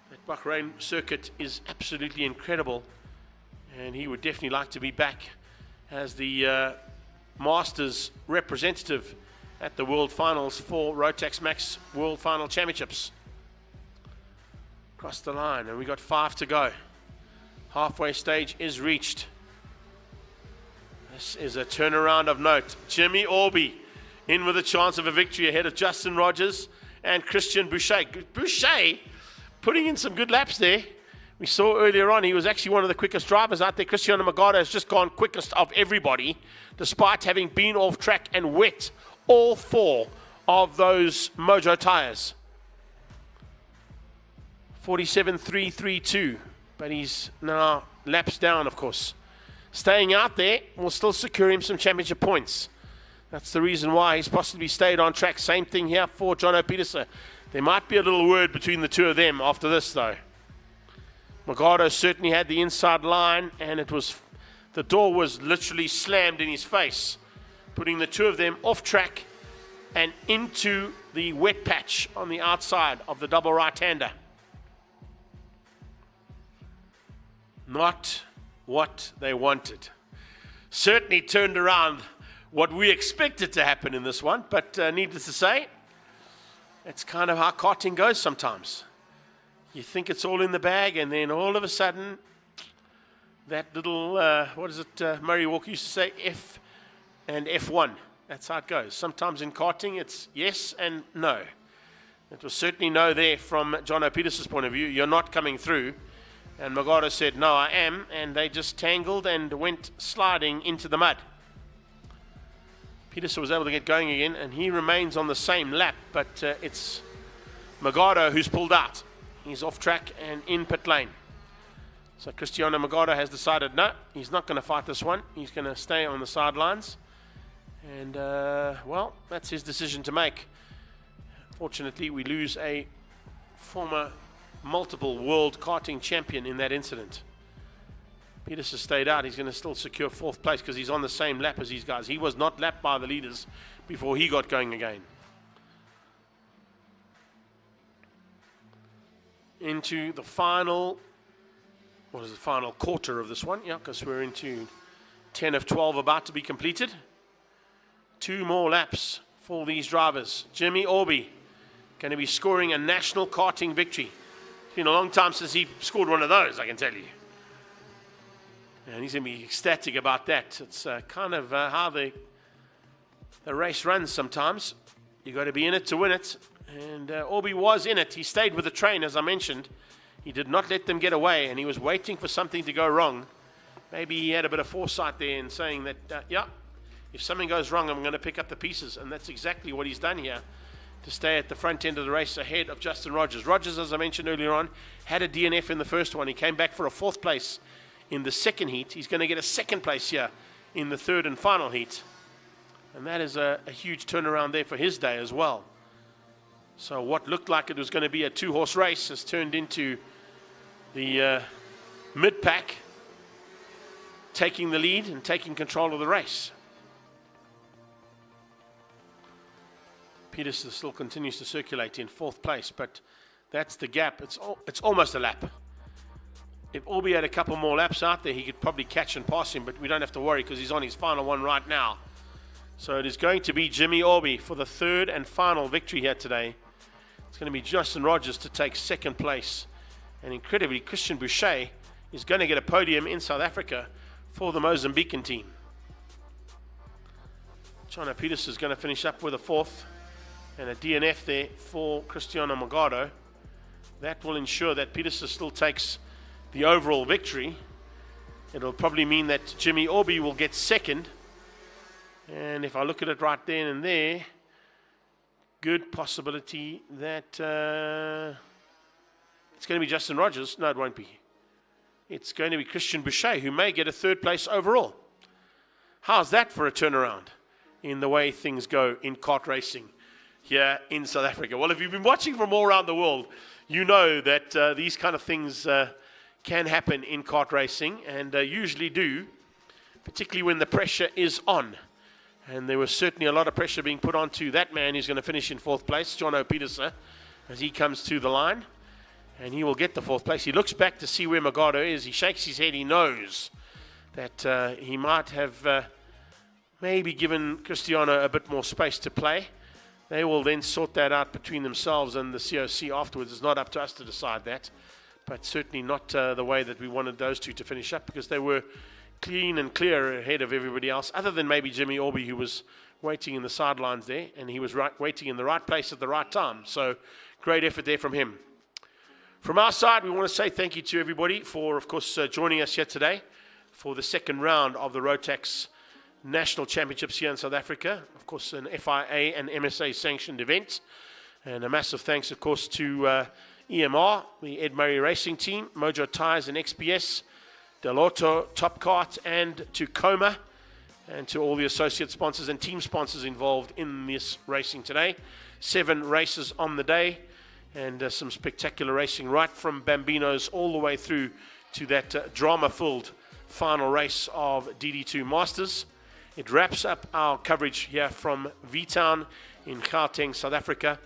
That Bahrain circuit is absolutely incredible. And he would definitely like to be back as the Masters representative at the World Finals for Rotax Max World Final Championships. Across the line, and we got 5 to go. Halfway stage is reached. This is a turnaround of note. Jimmy Orby in with a chance of a victory ahead of Justin Rogers and Christian Boucher. Boucher putting in some good laps there. We saw earlier on he was actually one of the quickest drivers out there. Cristiano Magado has just gone quickest of everybody, despite having been off track and wet all 4 of those Mojo tires. 47.332, but he's now laps down, of course. Staying out there will still secure him some championship points. That's the reason why he's possibly stayed on track. Same thing here for Jono Peterson. There might be a little word between the two of them after this, though. Magado certainly had the inside line, and the door was literally slammed in his face, putting the two of them off track and into the wet patch on the outside of the double right-hander. Not what they wanted. Certainly turned around what we expected to happen in this one, but needless to say, it's kind of how karting goes sometimes. You think it's all in the bag, and then all of a sudden, that little, Murray Walker used to say, F and F1. That's how it goes. Sometimes in karting, it's yes and no. It was certainly no there from Jono Peterson's point of view. You're not coming through. And Magado said, no, I am. And they just tangled and went sliding into the mud. Peterson was able to get going again, and he remains on the same lap, but it's Magado who's pulled out. He's off track and in pit lane. So Cristiano Magado has decided, no, he's not going to fight this one. He's going to stay on the sidelines. And, well, that's his decision to make. Fortunately, we lose a former multiple world karting champion in that incident. Peterson stayed out. He's going to still secure fourth place because he's on the same lap as these guys. He was not lapped by the leaders before he got going again. Into the final, final quarter of this one? Yeah, because we're into 10 of 12 about to be completed. 2 more laps for these drivers. Jimmy Orby going to be scoring a national karting victory. It's been a long time since he scored one of those, I can tell you. And he's going to be ecstatic about that. It's kind of how the race runs sometimes. You've got to be in it to win it. And Orby was in it. He stayed with the train, as I mentioned. He did not let them get away, and he was waiting for something to go wrong. Maybe he had a bit of foresight there in saying that, yeah, if something goes wrong, I'm going to pick up the pieces. And that's exactly what he's done here, to stay at the front end of the race ahead of Justin Rogers. Rogers, as I mentioned earlier on, had a DNF in the first one. He came back for a 4th place in the second heat. He's going to get a 2nd place here in the 3rd and final heat. And that is a huge turnaround there for his day as well. So what looked like it was going to be a 2-horse race has turned into the mid-pack taking the lead and taking control of the race. Peterson still continues to circulate in 4th place, but that's the gap. It's almost a lap. If Orby had a couple more laps out there, he could probably catch and pass him, but we don't have to worry because he's on his final one right now. So it is going to be Jimmy Orby for the 3rd and final victory here today. It's going to be Justin Rogers to take second place. And incredibly, Christian Boucher is going to get a podium in South Africa for the Mozambican team. Jono Peters is going to finish up with a fourth, and a DNF there for Cristiano Magado. That will ensure that Peters still takes the overall victory. It'll probably mean that Jimmy Orby will get second. And if I look at it right then and there, good possibility that it's going to be Justin Rogers. No, it won't be. It's going to be Christian Boucher, who may get a third place overall. How's that for a turnaround in the way things go in kart racing here in South Africa? Well, if you've been watching from all around the world, you know that these kind of things can happen in kart racing, and usually do, particularly when the pressure is on. And there was certainly a lot of pressure being put onto that man who's going to finish in fourth place, Jono Peters, as he comes to the line. And he will get the fourth place. He looks back to see where Magado is. He shakes his head. He knows that he might have maybe given Cristiano a bit more space to play. They will then sort that out between themselves and the COC afterwards. It's not up to us to decide that. But certainly not the way that we wanted those two to finish up, because they were clean and clear ahead of everybody else, other than maybe Jimmy Orby, who was waiting in the sidelines there, and he was waiting in the right place at the right time. So great effort there from him. From our side, we want to say thank you to everybody for, of course, joining us here today for the second round of the Rotax National Championships here in South Africa. Of course, an FIA and MSA sanctioned event. And a massive thanks, of course, to EMR, the Ed Murray Racing Team, Mojo Tyres and XPS, Del Auto, Top Kart, and to Coma, and to all the associate sponsors and team sponsors involved in this racing today. 7 races on the day, and some spectacular racing right from Bambinos all the way through to that drama-filled final race of DD2 Masters. It wraps up our coverage here from V-Town in Gauteng, South Africa.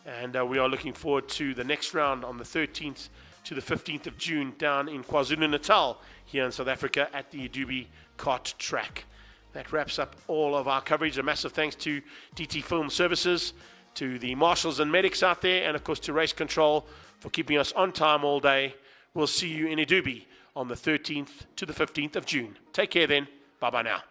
And we are looking forward to the next round on the 13th to the 15th of June down in KwaZulu-Natal here in South Africa at the Adubi Kart track. That wraps up all of our coverage. A massive thanks to DT Film Services, to the marshals and medics out there, and of course to Race Control for keeping us on time all day. We'll see you in Adubi on the 13th to the 15th of June. Take care then. Bye-bye now.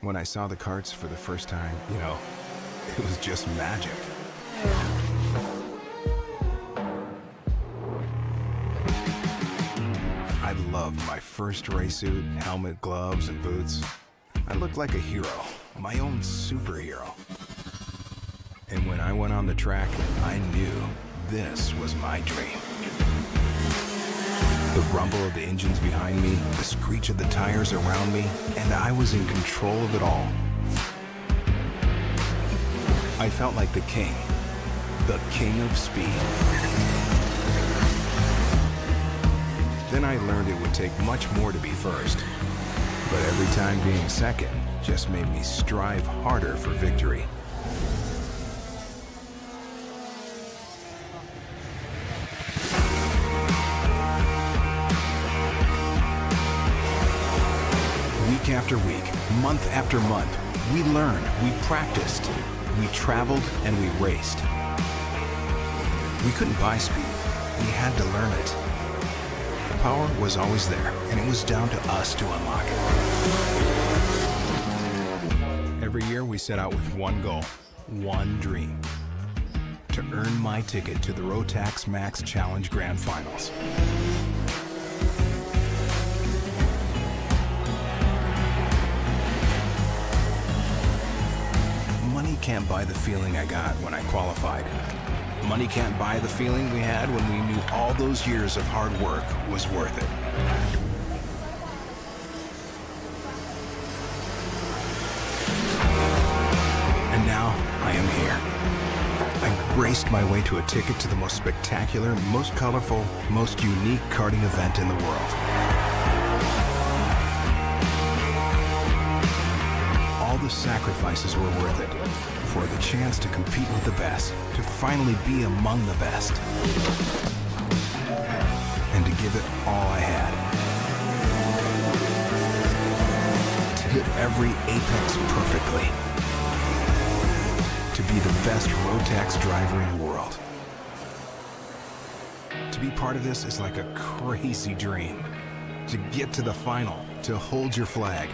When I saw the karts for the first time, you know, it was just magic. I loved my first race suit, helmet, gloves, and boots. I looked like a hero, my own superhero. And when I went on the track, I knew this was my dream. The rumble of the engines behind me, the screech of the tires around me, and I was in control of it all. I felt like the king of speed. Then I learned it would take much more to be first. But every time being second just made me strive harder for victory. Week after week, month after month, we learned, we practiced, we traveled, and we raced. We couldn't buy speed, we had to learn it. The power was always there, and it was down to us to unlock it. Every year we set out with one goal, one dream: to earn my ticket to the Rotax Max Challenge Grand Finals. Money can't buy the feeling I got when I qualified. Money can't buy the feeling we had when we knew all those years of hard work was worth it. And now I am here. I raced my way to a ticket to the most spectacular, most colorful, most unique karting event in the world. All the sacrifices were worth it for the chance to compete with the best, to finally be among the best, and to give it all I had. To hit every apex perfectly. To be the best Rotax driver in the world. To be part of this is like a crazy dream. To get to the final, to hold your flag,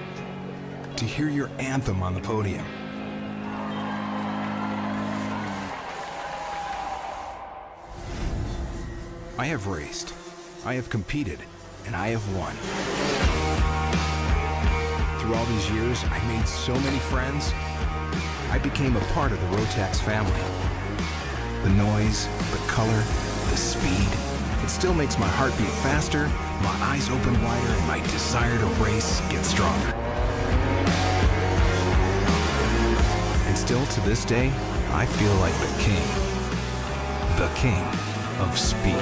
to hear your anthem on the podium. I have raced, I have competed, and I have won. Through all these years, I made so many friends. I became a part of the Rotax family. The noise, the color, the speed, it still makes my heart beat faster, my eyes open wider, and my desire to race get stronger. And still to this day, I feel like the king of speed.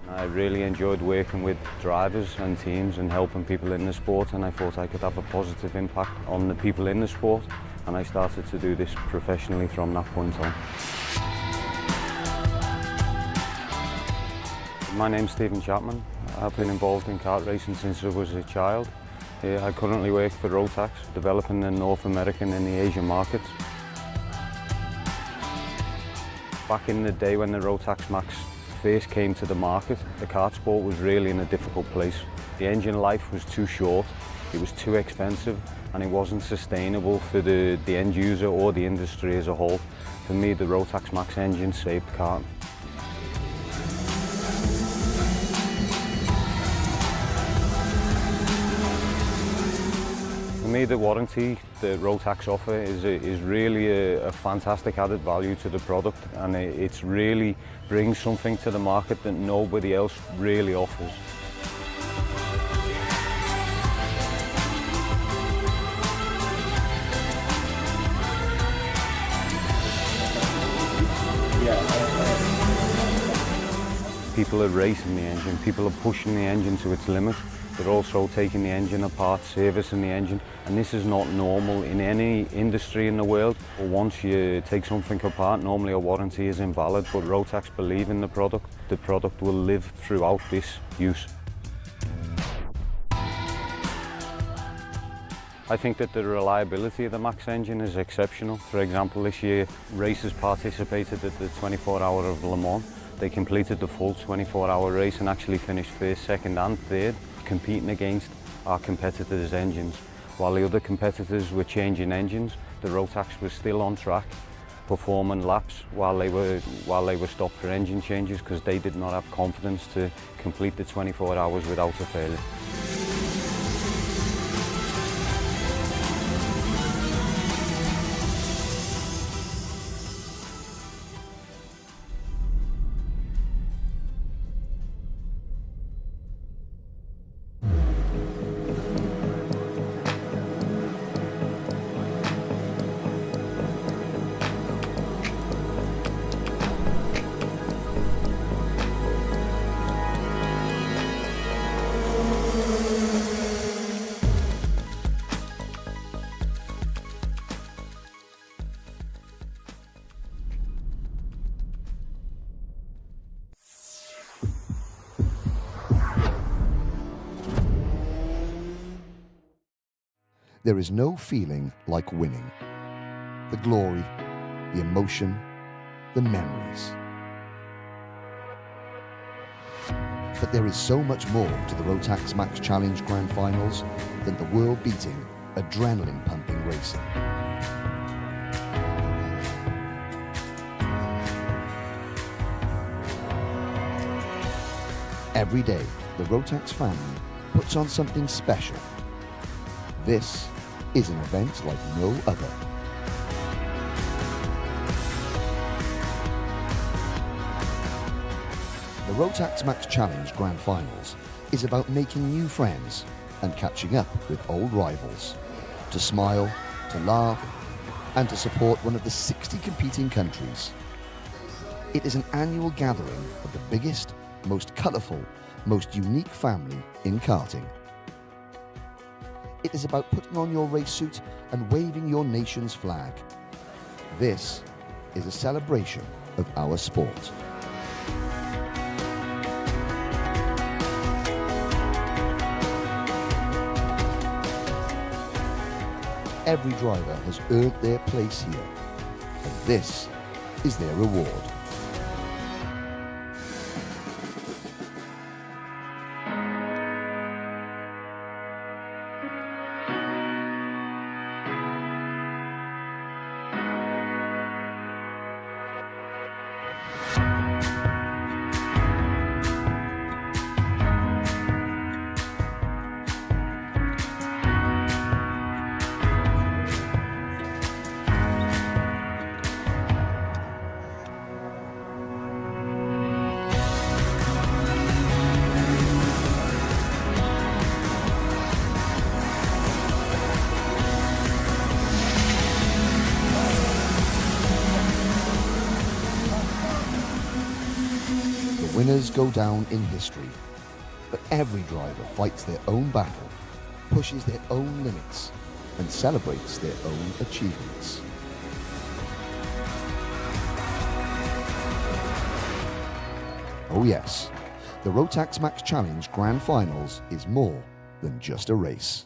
I really enjoyed working with drivers and teams and helping people in the sport, and I thought I could have a positive impact on the people in the sport, and I started to do this professionally from that point on. My name's Stephen Chapman. I've been involved in kart racing since I was a child. I currently work for Rotax, developing the North American and the Asian markets. Back in the day when the Rotax Max first came to the market, the kart sport was really in a difficult place. The engine life was too short, it was too expensive, and it wasn't sustainable for the end user or the industry as a whole. For me, the Rotax Max engine saved kart. For me, the warranty that Rotax offer is really a fantastic added value to the product, and it's really brings something to the market that nobody else really offers. People are racing the engine, people are pushing the engine to its limit, They're also taking the engine apart, servicing the engine, and this is not normal in any industry in the world. Once you take something apart, normally a warranty is invalid, but Rotax believe in the product. The product will live throughout this use. I think that the reliability of the Max engine is exceptional. For example, this year, racers participated at the 24-hour of Le Mans. They completed the full 24-hour race and actually finished first, second and third, competing against our competitors' engines. While the other competitors were changing engines, the Rotax was still on track, performing laps while they were stopped for engine changes because they did not have confidence to complete the 24 hours without a failure. There is no feeling like winning. The glory, the emotion, the memories. But there is so much more to the Rotax Max Challenge Grand Finals than the world-beating, adrenaline-pumping racing. Every day, the Rotax family puts on something special. This is an event like no other. The Rotax Max Challenge Grand Finals is about making new friends and catching up with old rivals, to smile, to laugh, and to support one of the 60 competing countries. It is an annual gathering of the biggest, most colourful, most unique family in karting. It is about putting on your race suit and waving your nation's flag. This is a celebration of our sport. Every driver has earned their place here, and this is their reward. Winners go down in history, but every driver fights their own battle, pushes their own limits, and celebrates their own achievements. Oh yes, the Rotax Max Challenge Grand Finals is more than just a race.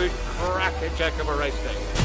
absolute crackerjack of a race day.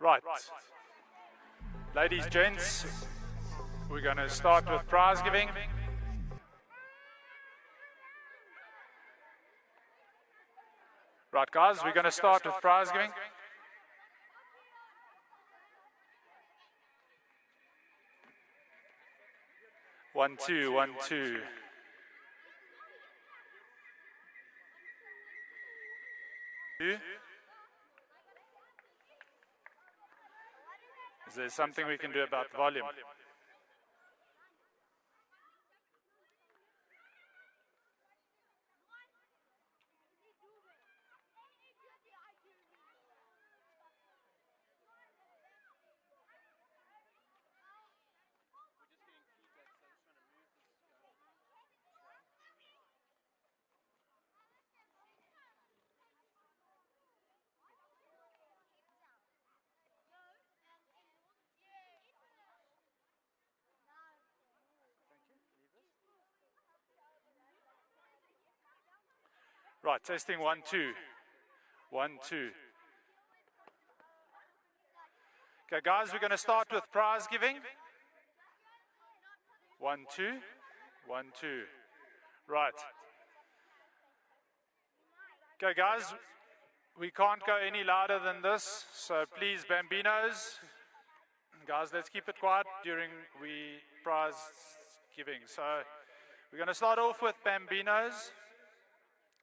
Right. Ladies, gents, we're going to start with prize giving. Right, guys, we're going to start with prize giving. One, two, 1, 2. Is there something we can do about the volume? Right, testing 1, 2. 1, 2. Okay, guys, we're going to start with prize giving. 1, 2. 1, 2. Right. Okay, guys, we can't go any louder than this, so please, Bambinos, guys, let's keep it quiet during prize giving. So we're going to start off with Bambinos.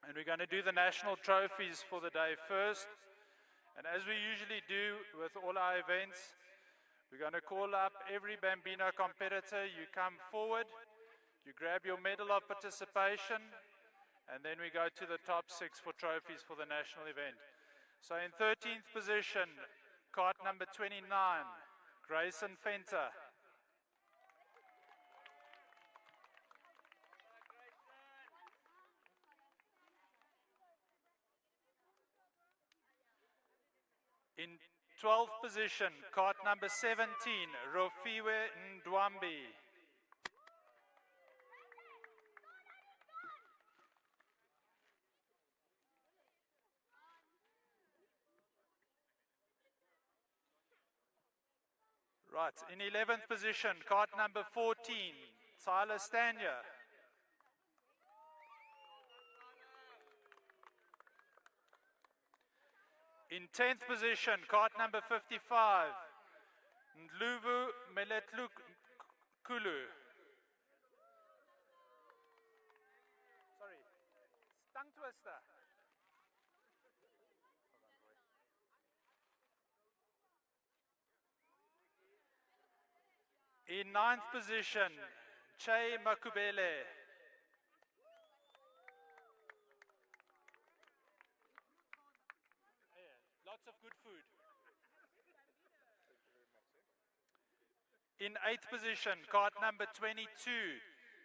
And we're going to do the national trophies for the day first. And as we usually do with all our events, we're going to call up every Bambino competitor. You come forward, you grab your medal of participation, and then we go to the top 6 for trophies for the national event. So in 13th position, kart number 29, Grayson Fenter. In 12th position, kart number 17, Rofiwe Ndwambi. Right, in 11th position, kart number 14, Tyler Stanya. In 10th position, kart number 55, Ndluvu Meletlukulu. Sorry, tongue twister. In 9th position, Che Makubele. Lots of good food. In 8th position, kart number 22,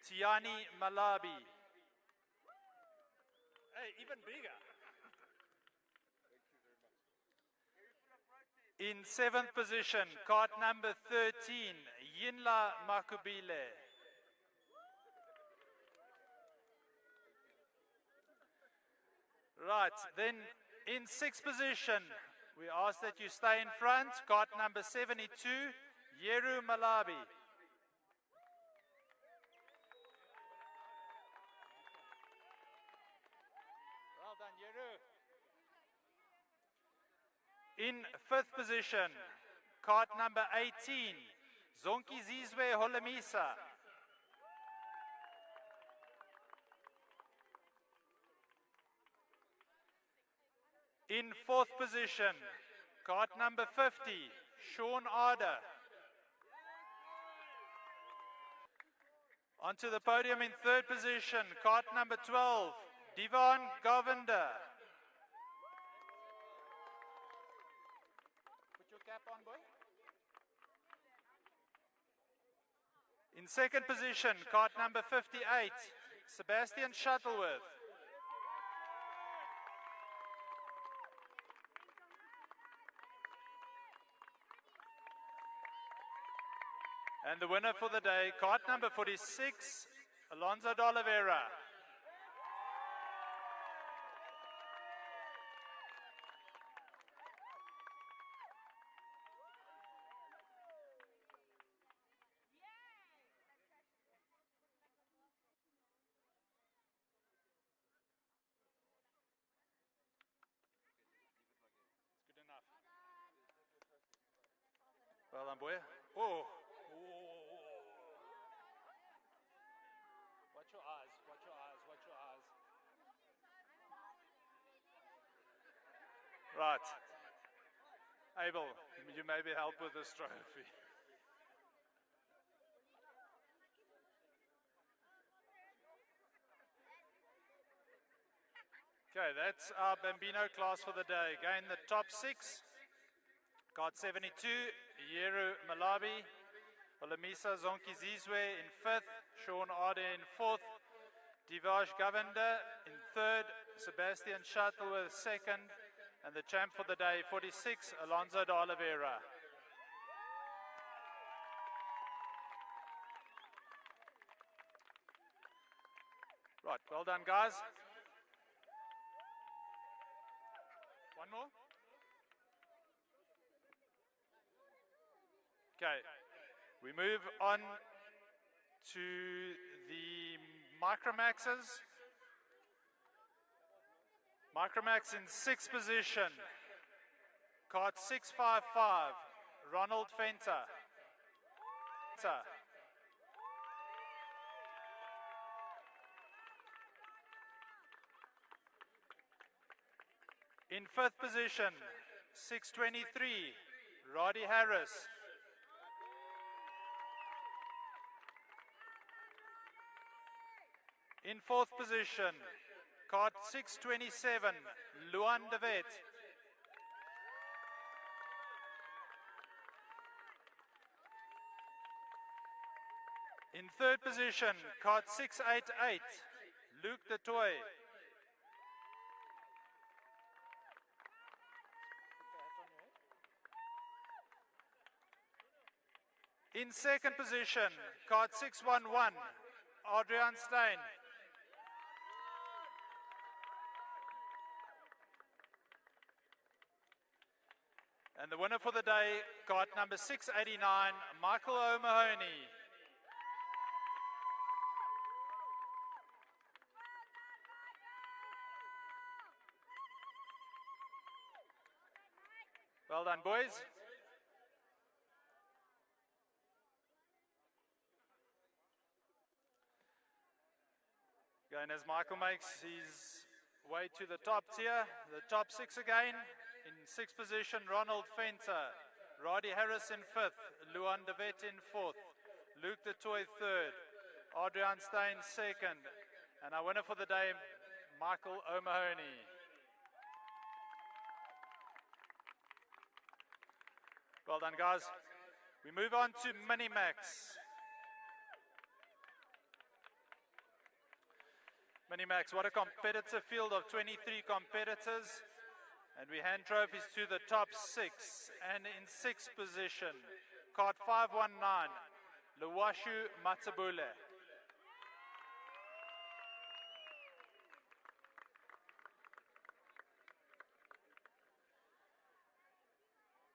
Tiani Malabi. Hey, even bigger. In 7th position, kart number 13, Yinla Makubile. Right, then in 6th position, we ask that you stay in front, kart number 72, Yeru Malabi. Well done, Yeru. In 5th position, kart number 18, Zonki Zizwe Holemisa. In 4th position, kart number 50, Sean Arder. Onto the podium in 3rd position, kart number 12, Divan Govinda. Put your cap on, boy. In 2nd position, kart number 58, Sebastian Shuttleworth. And the winner for the day, kart number 46, Alonso de Oliveira. done, boy. Oh. Watch your eyes, watch your eyes, watch your eyes. Right. Abel, you maybe help with this trophy. Okay, that's our Bambino class for the day. Again, the top 6. KART 72, Yeru Malabi, Olamisa Zonkizizwe in 5th, Sean Ade in 4th, Divaj Govender in 3rd, Sebastian Shuttleworth 2nd, and the champ for the day, 46, Alonso de Oliveira. Right, well done, guys. One more? Okay, we move on to the Micromaxes. Micromax in 6th position. KART 655, Ronald Fenter. In 5th position, 623, Roddy Harris. In 4th position, KART 627, Luan de Vet. In 3rd position, KART 688, Luc de Toy. In 2nd position, KART 611, Adrian Stein. And the winner for the day, KART number 689, Michael O'Mahony. Well done, boys. Again, as Michael makes his way to the top tier, the top 6 again. In 6th position, Ronald Fenter, Roddy Harris in 5th, Luan de Vet in 4th, Luc de Toy 3rd, Adrian Stein 2nd, and our winner for the day, Michael O'Mahony. Well done, guys. We move on to Minimax. Minimax, what a competitive field of 23 competitors. And we hand trophies to the top 6. And in 6th position, KART 519, Luwashu Matsabule.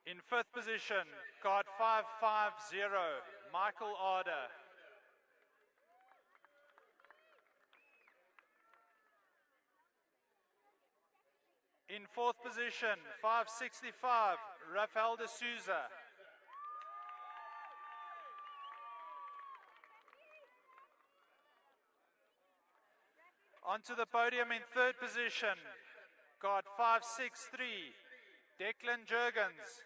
In 5th position, KART 550, Michael Arder. In 4th position, 565, Rafael de Souza. Onto the podium in 3rd position, KART 563, Declan Jurgens.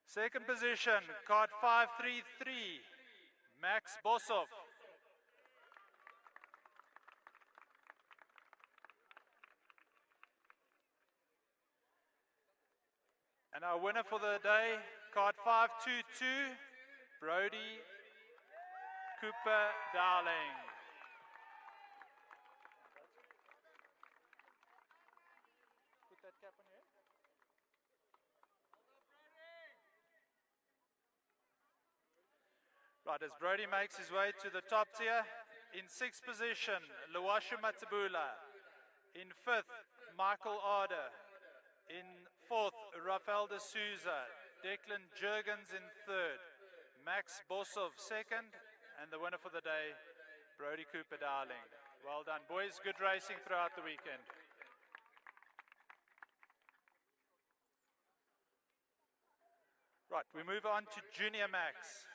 Second position, KART 533, Max Bosov. And our winner for the day, KART 522, Brody Cooper Darling. Put that cap on your head. Right, as Brody makes his way to the top tier, in 6th position, Luwashu Matabula. In 5th, Michael Arder. In 4th, Rafael de Souza. Declan Jurgens in 3rd. Max Bosov 2nd. And the winner for the day, Brody Cooper Darling. Well done, boys. Good racing throughout the weekend. Right, we move on to Junior Max.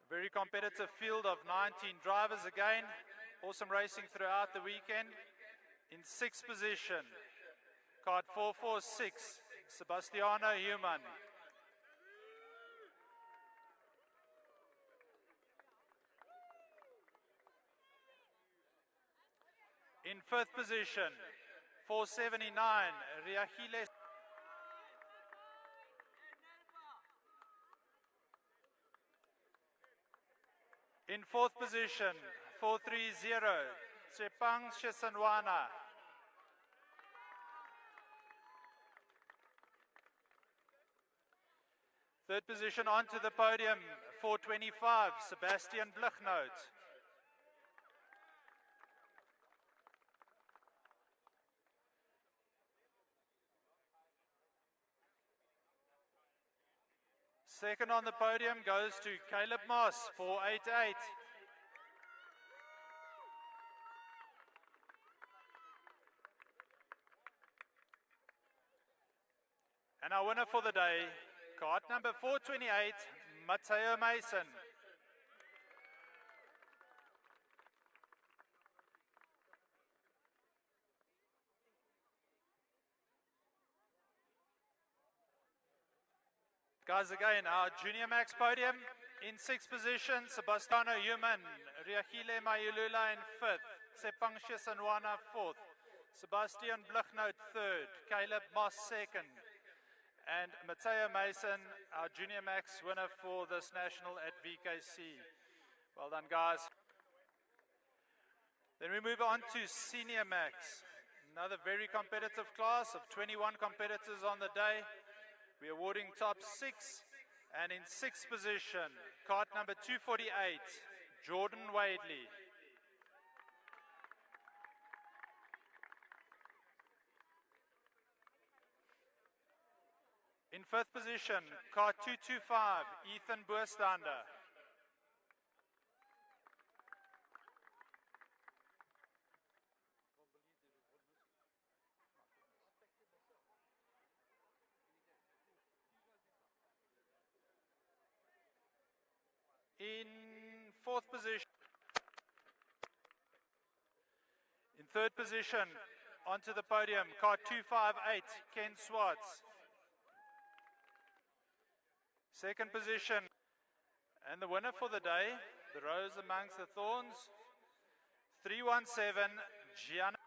A very competitive field of 19 drivers again. Awesome racing throughout the weekend. In 6th position, KART 446, Sebastiano Human. In 5th position, 479, Riachile. In 4th position, 430, Tsepang Shesanwana. Third position onto the podium, 425, Sebastian Blichnout. Second on the podium goes to Caleb Moss, 488. And our winner for the day, KART number 428, Matteo Mason. Guys, again, our Junior Max podium. In 6th position, Sebastiano Human, Riachile Mayulula in 5th, Tsepang Shesanwana 4th, Sebastian Blichnout 3rd, Caleb Moss 2nd, and Matteo Mason, our Junior Max winner for this national at VKC. Well done, guys. Then we move on to Senior Max, another very competitive class of 21 competitors on the day. We're awarding top 6, and in 6th position, KART number 248, Jordan Wadley. In 5th position, KART 225, Ethan Boerstander. In 4th position, in 3rd position, onto the podium, KART 258, Ken Swartz. 2nd position, and the winner for the day, the rose amongst the thorns, 317, Gianna.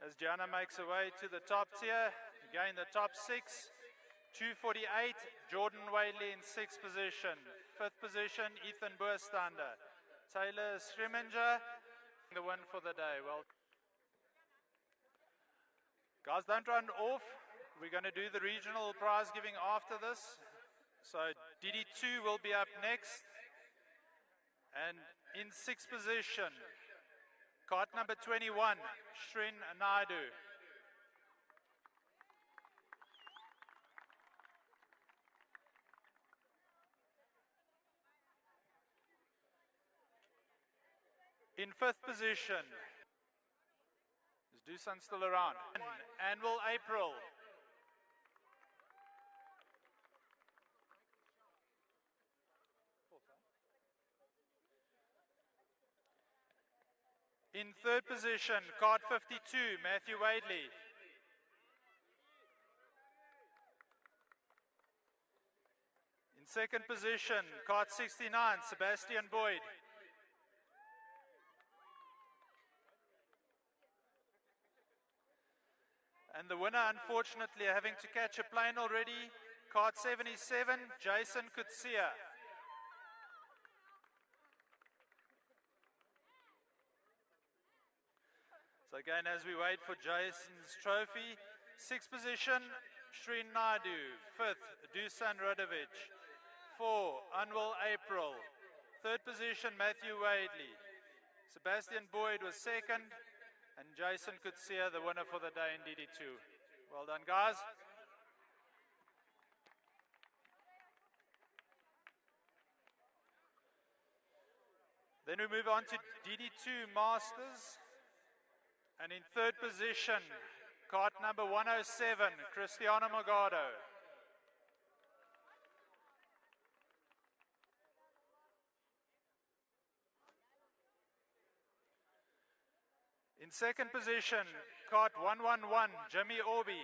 As Gianna makes her way to the top tier, again the top 6. 248, Jordan Wadley in 6th position. 5th position, Ethan Boerstander. Taylor Schriminger, the win for the day. Well, guys, don't run off. We're going to do the regional prize giving after this. So DD2 will be up next. And in 6th position, KART number 21, Shrin Naidu. In 5th position, is Dusan still around? Anvil April. In 3rd position, KART 52, Matthew Wadley. In 2nd position, KART 69, Sebastian Boyd. And the winner, unfortunately, having to catch a plane already, KART 77, Jason Kutsia. So again, as we wait for Jason's trophy, 6th position, Shrin Naidu. 5th, Dusan Radovic. 4, Anwar April. 3rd position, Matthew Wadley. Sebastian Boyd was 2nd. And Jason Kutsia, the winner for the day in DD2. Well done, guys. Then we move on to DD2 Masters. And in third position, kart number 107, Cristiano Morgado. In second position, kart 111, Jimmy Orby.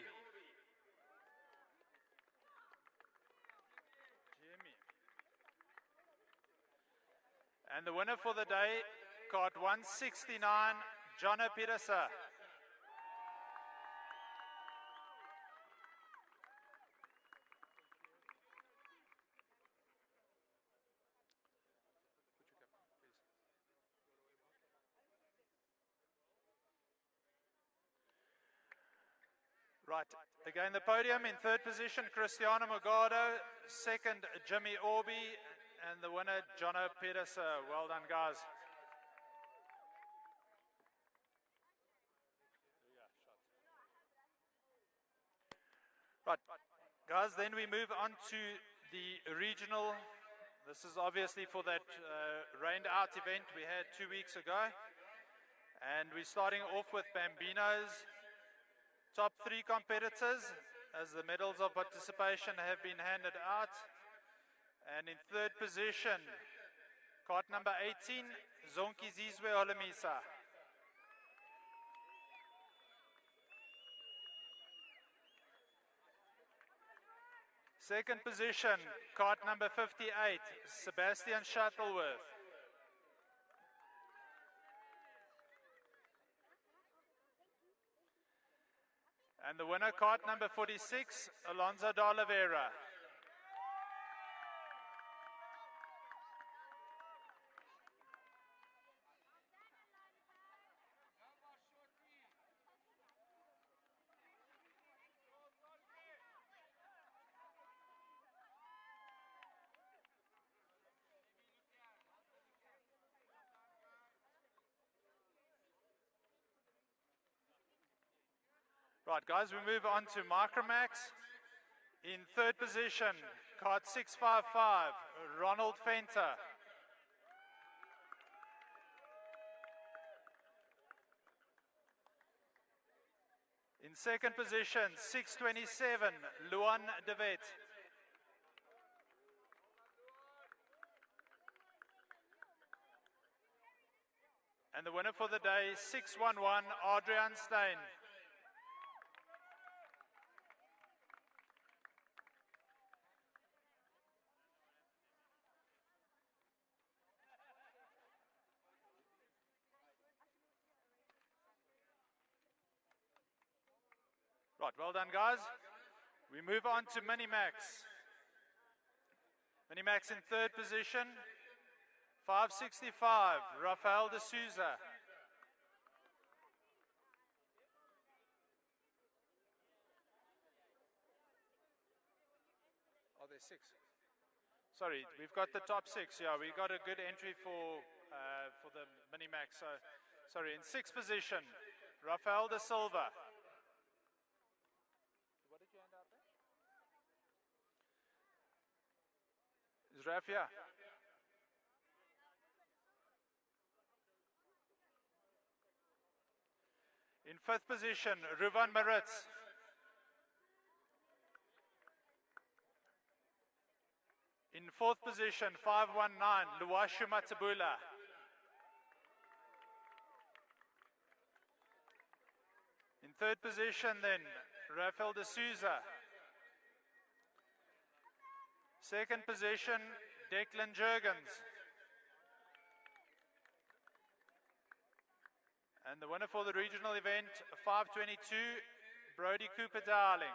And the winner for the day, kart 169, Jono Pedersen. Right, again the podium in third position, Cristiano Morgado, second Jimmy Orby, and the winner, Jono Pedersen. Well done, guys. Right, guys, then we move on to the regional. This is obviously for that rained out event we had 2 weeks ago. And we're starting off with Bambinos. Top 3 competitors, as the medals of participation have been handed out. And in third position, kart number 18, Zonki Zizwe Olemisa. Second position, kart number 58, Sebastian Shuttleworth. And the winner, kart number 46, Alonso de Oliveira. Right, guys, we move on to Micromax. In third position, kart 655, Ronald Fenter. In second position, 627, Luan de Wet. And the winner for the day, 611, Adrian Stein. Right, well done, guys. We move on to Minimax. Minimax in third position, 565, Rafael de Souza. Are there 6? Sorry, we've got the top 6. Yeah, we got a good entry for the Minimax. So, sorry, in sixth position, Rafael de Silva. What did you hand out there? Is Raf here? In fifth position, Ruvan Maritz. In fourth position, 519, Luashu Matabula. In third position then, Rafael de Souza. Second position, Declan Jurgens. And the winner for the regional event, 522, Brody Cooper Darling.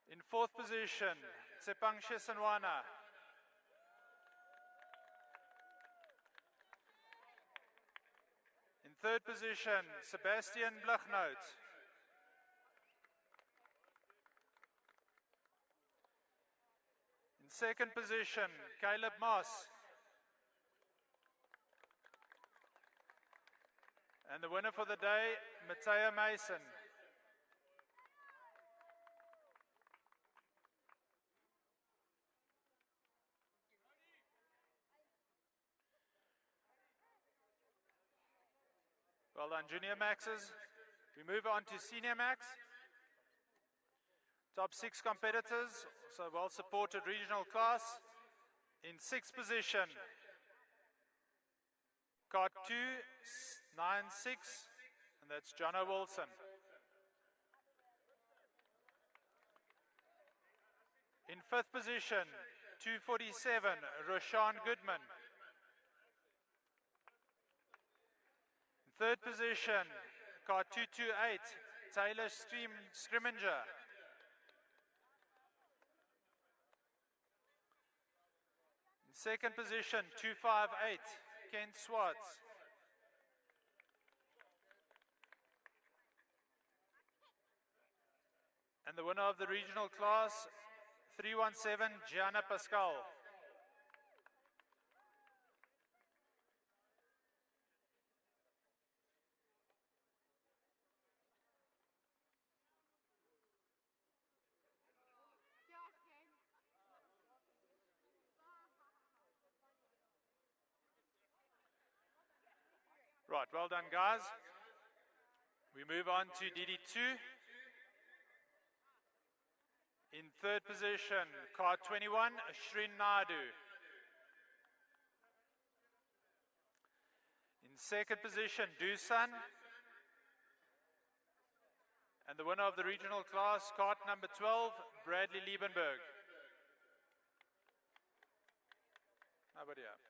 In fourth position, Tsepang Shesanwana. In third position, Sebastian Blachnout. second position, Caleb Moss. And the winner for the day, Mateo Mason. Well done, Junior Maxes. We move on to Senior Max. Top 6 competitors, so well supported regional class. In 6th position, KART 2, 9-6, and that's Jono Wilson. In 5th position, 247, Roshan Goodman. In 3rd position, KART 228, Taylor Scrimminger. In 2nd position, 258, Kent Swartz. And the winner of the regional class, 317, Gianna Pascal. Right, well done, guys. We move on to DD2. In 3rd position, KART 21, Shrin Naidu. In 2nd position, Dusan. And the winner of the regional class, KART number 12, Bradley Liebenberg. Nobody up.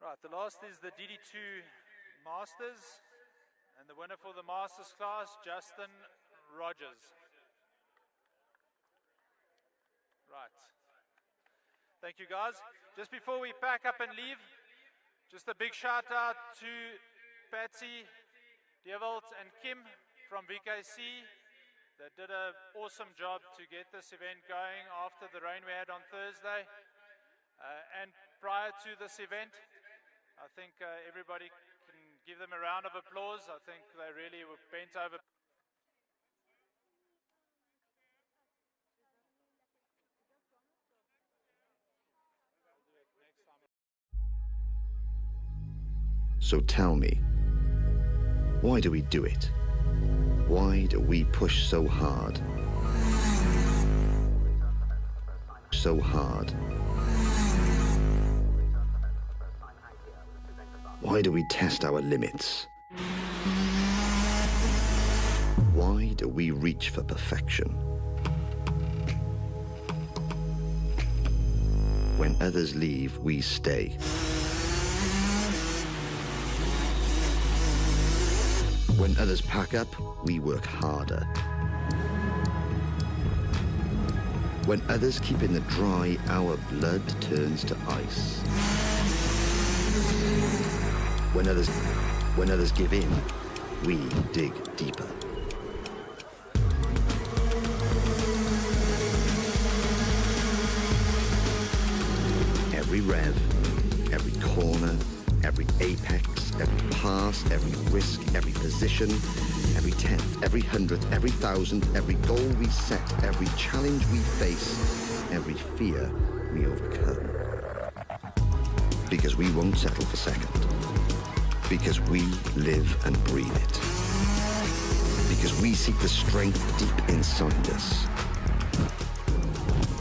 Right, the last is the DD2 Masters, and the winner for the Masters class, Justin Rogers. Right. Thank you, guys. Just before we pack up and leave, just a big shout out to Patsy, Dewald, and Kim from VKC. They did an awesome job to get this event going after the rain we had on Thursday. And prior to this event, I think everybody can give them a round of applause. I think they really were bent over. So tell me, why do we do it? Why do we push so hard? So hard. Why do we test our limits? Why do we reach for perfection? When others leave, we stay. When others pack up, we work harder. When others keep in the dry, our blood turns to ice. When others give in, we dig deeper. Every rev, every corner, every apex, every pass, every risk, every position, every 10th, every 100th, every 1000th, every goal we set, every challenge we face, every fear we overcome. Because we won't settle for second. Because we live and breathe it. Because we seek the strength deep inside us.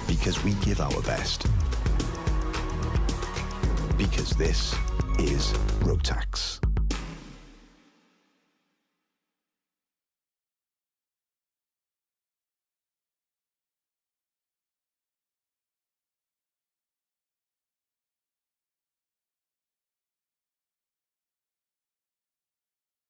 Because we give our best. Because this is Rotax.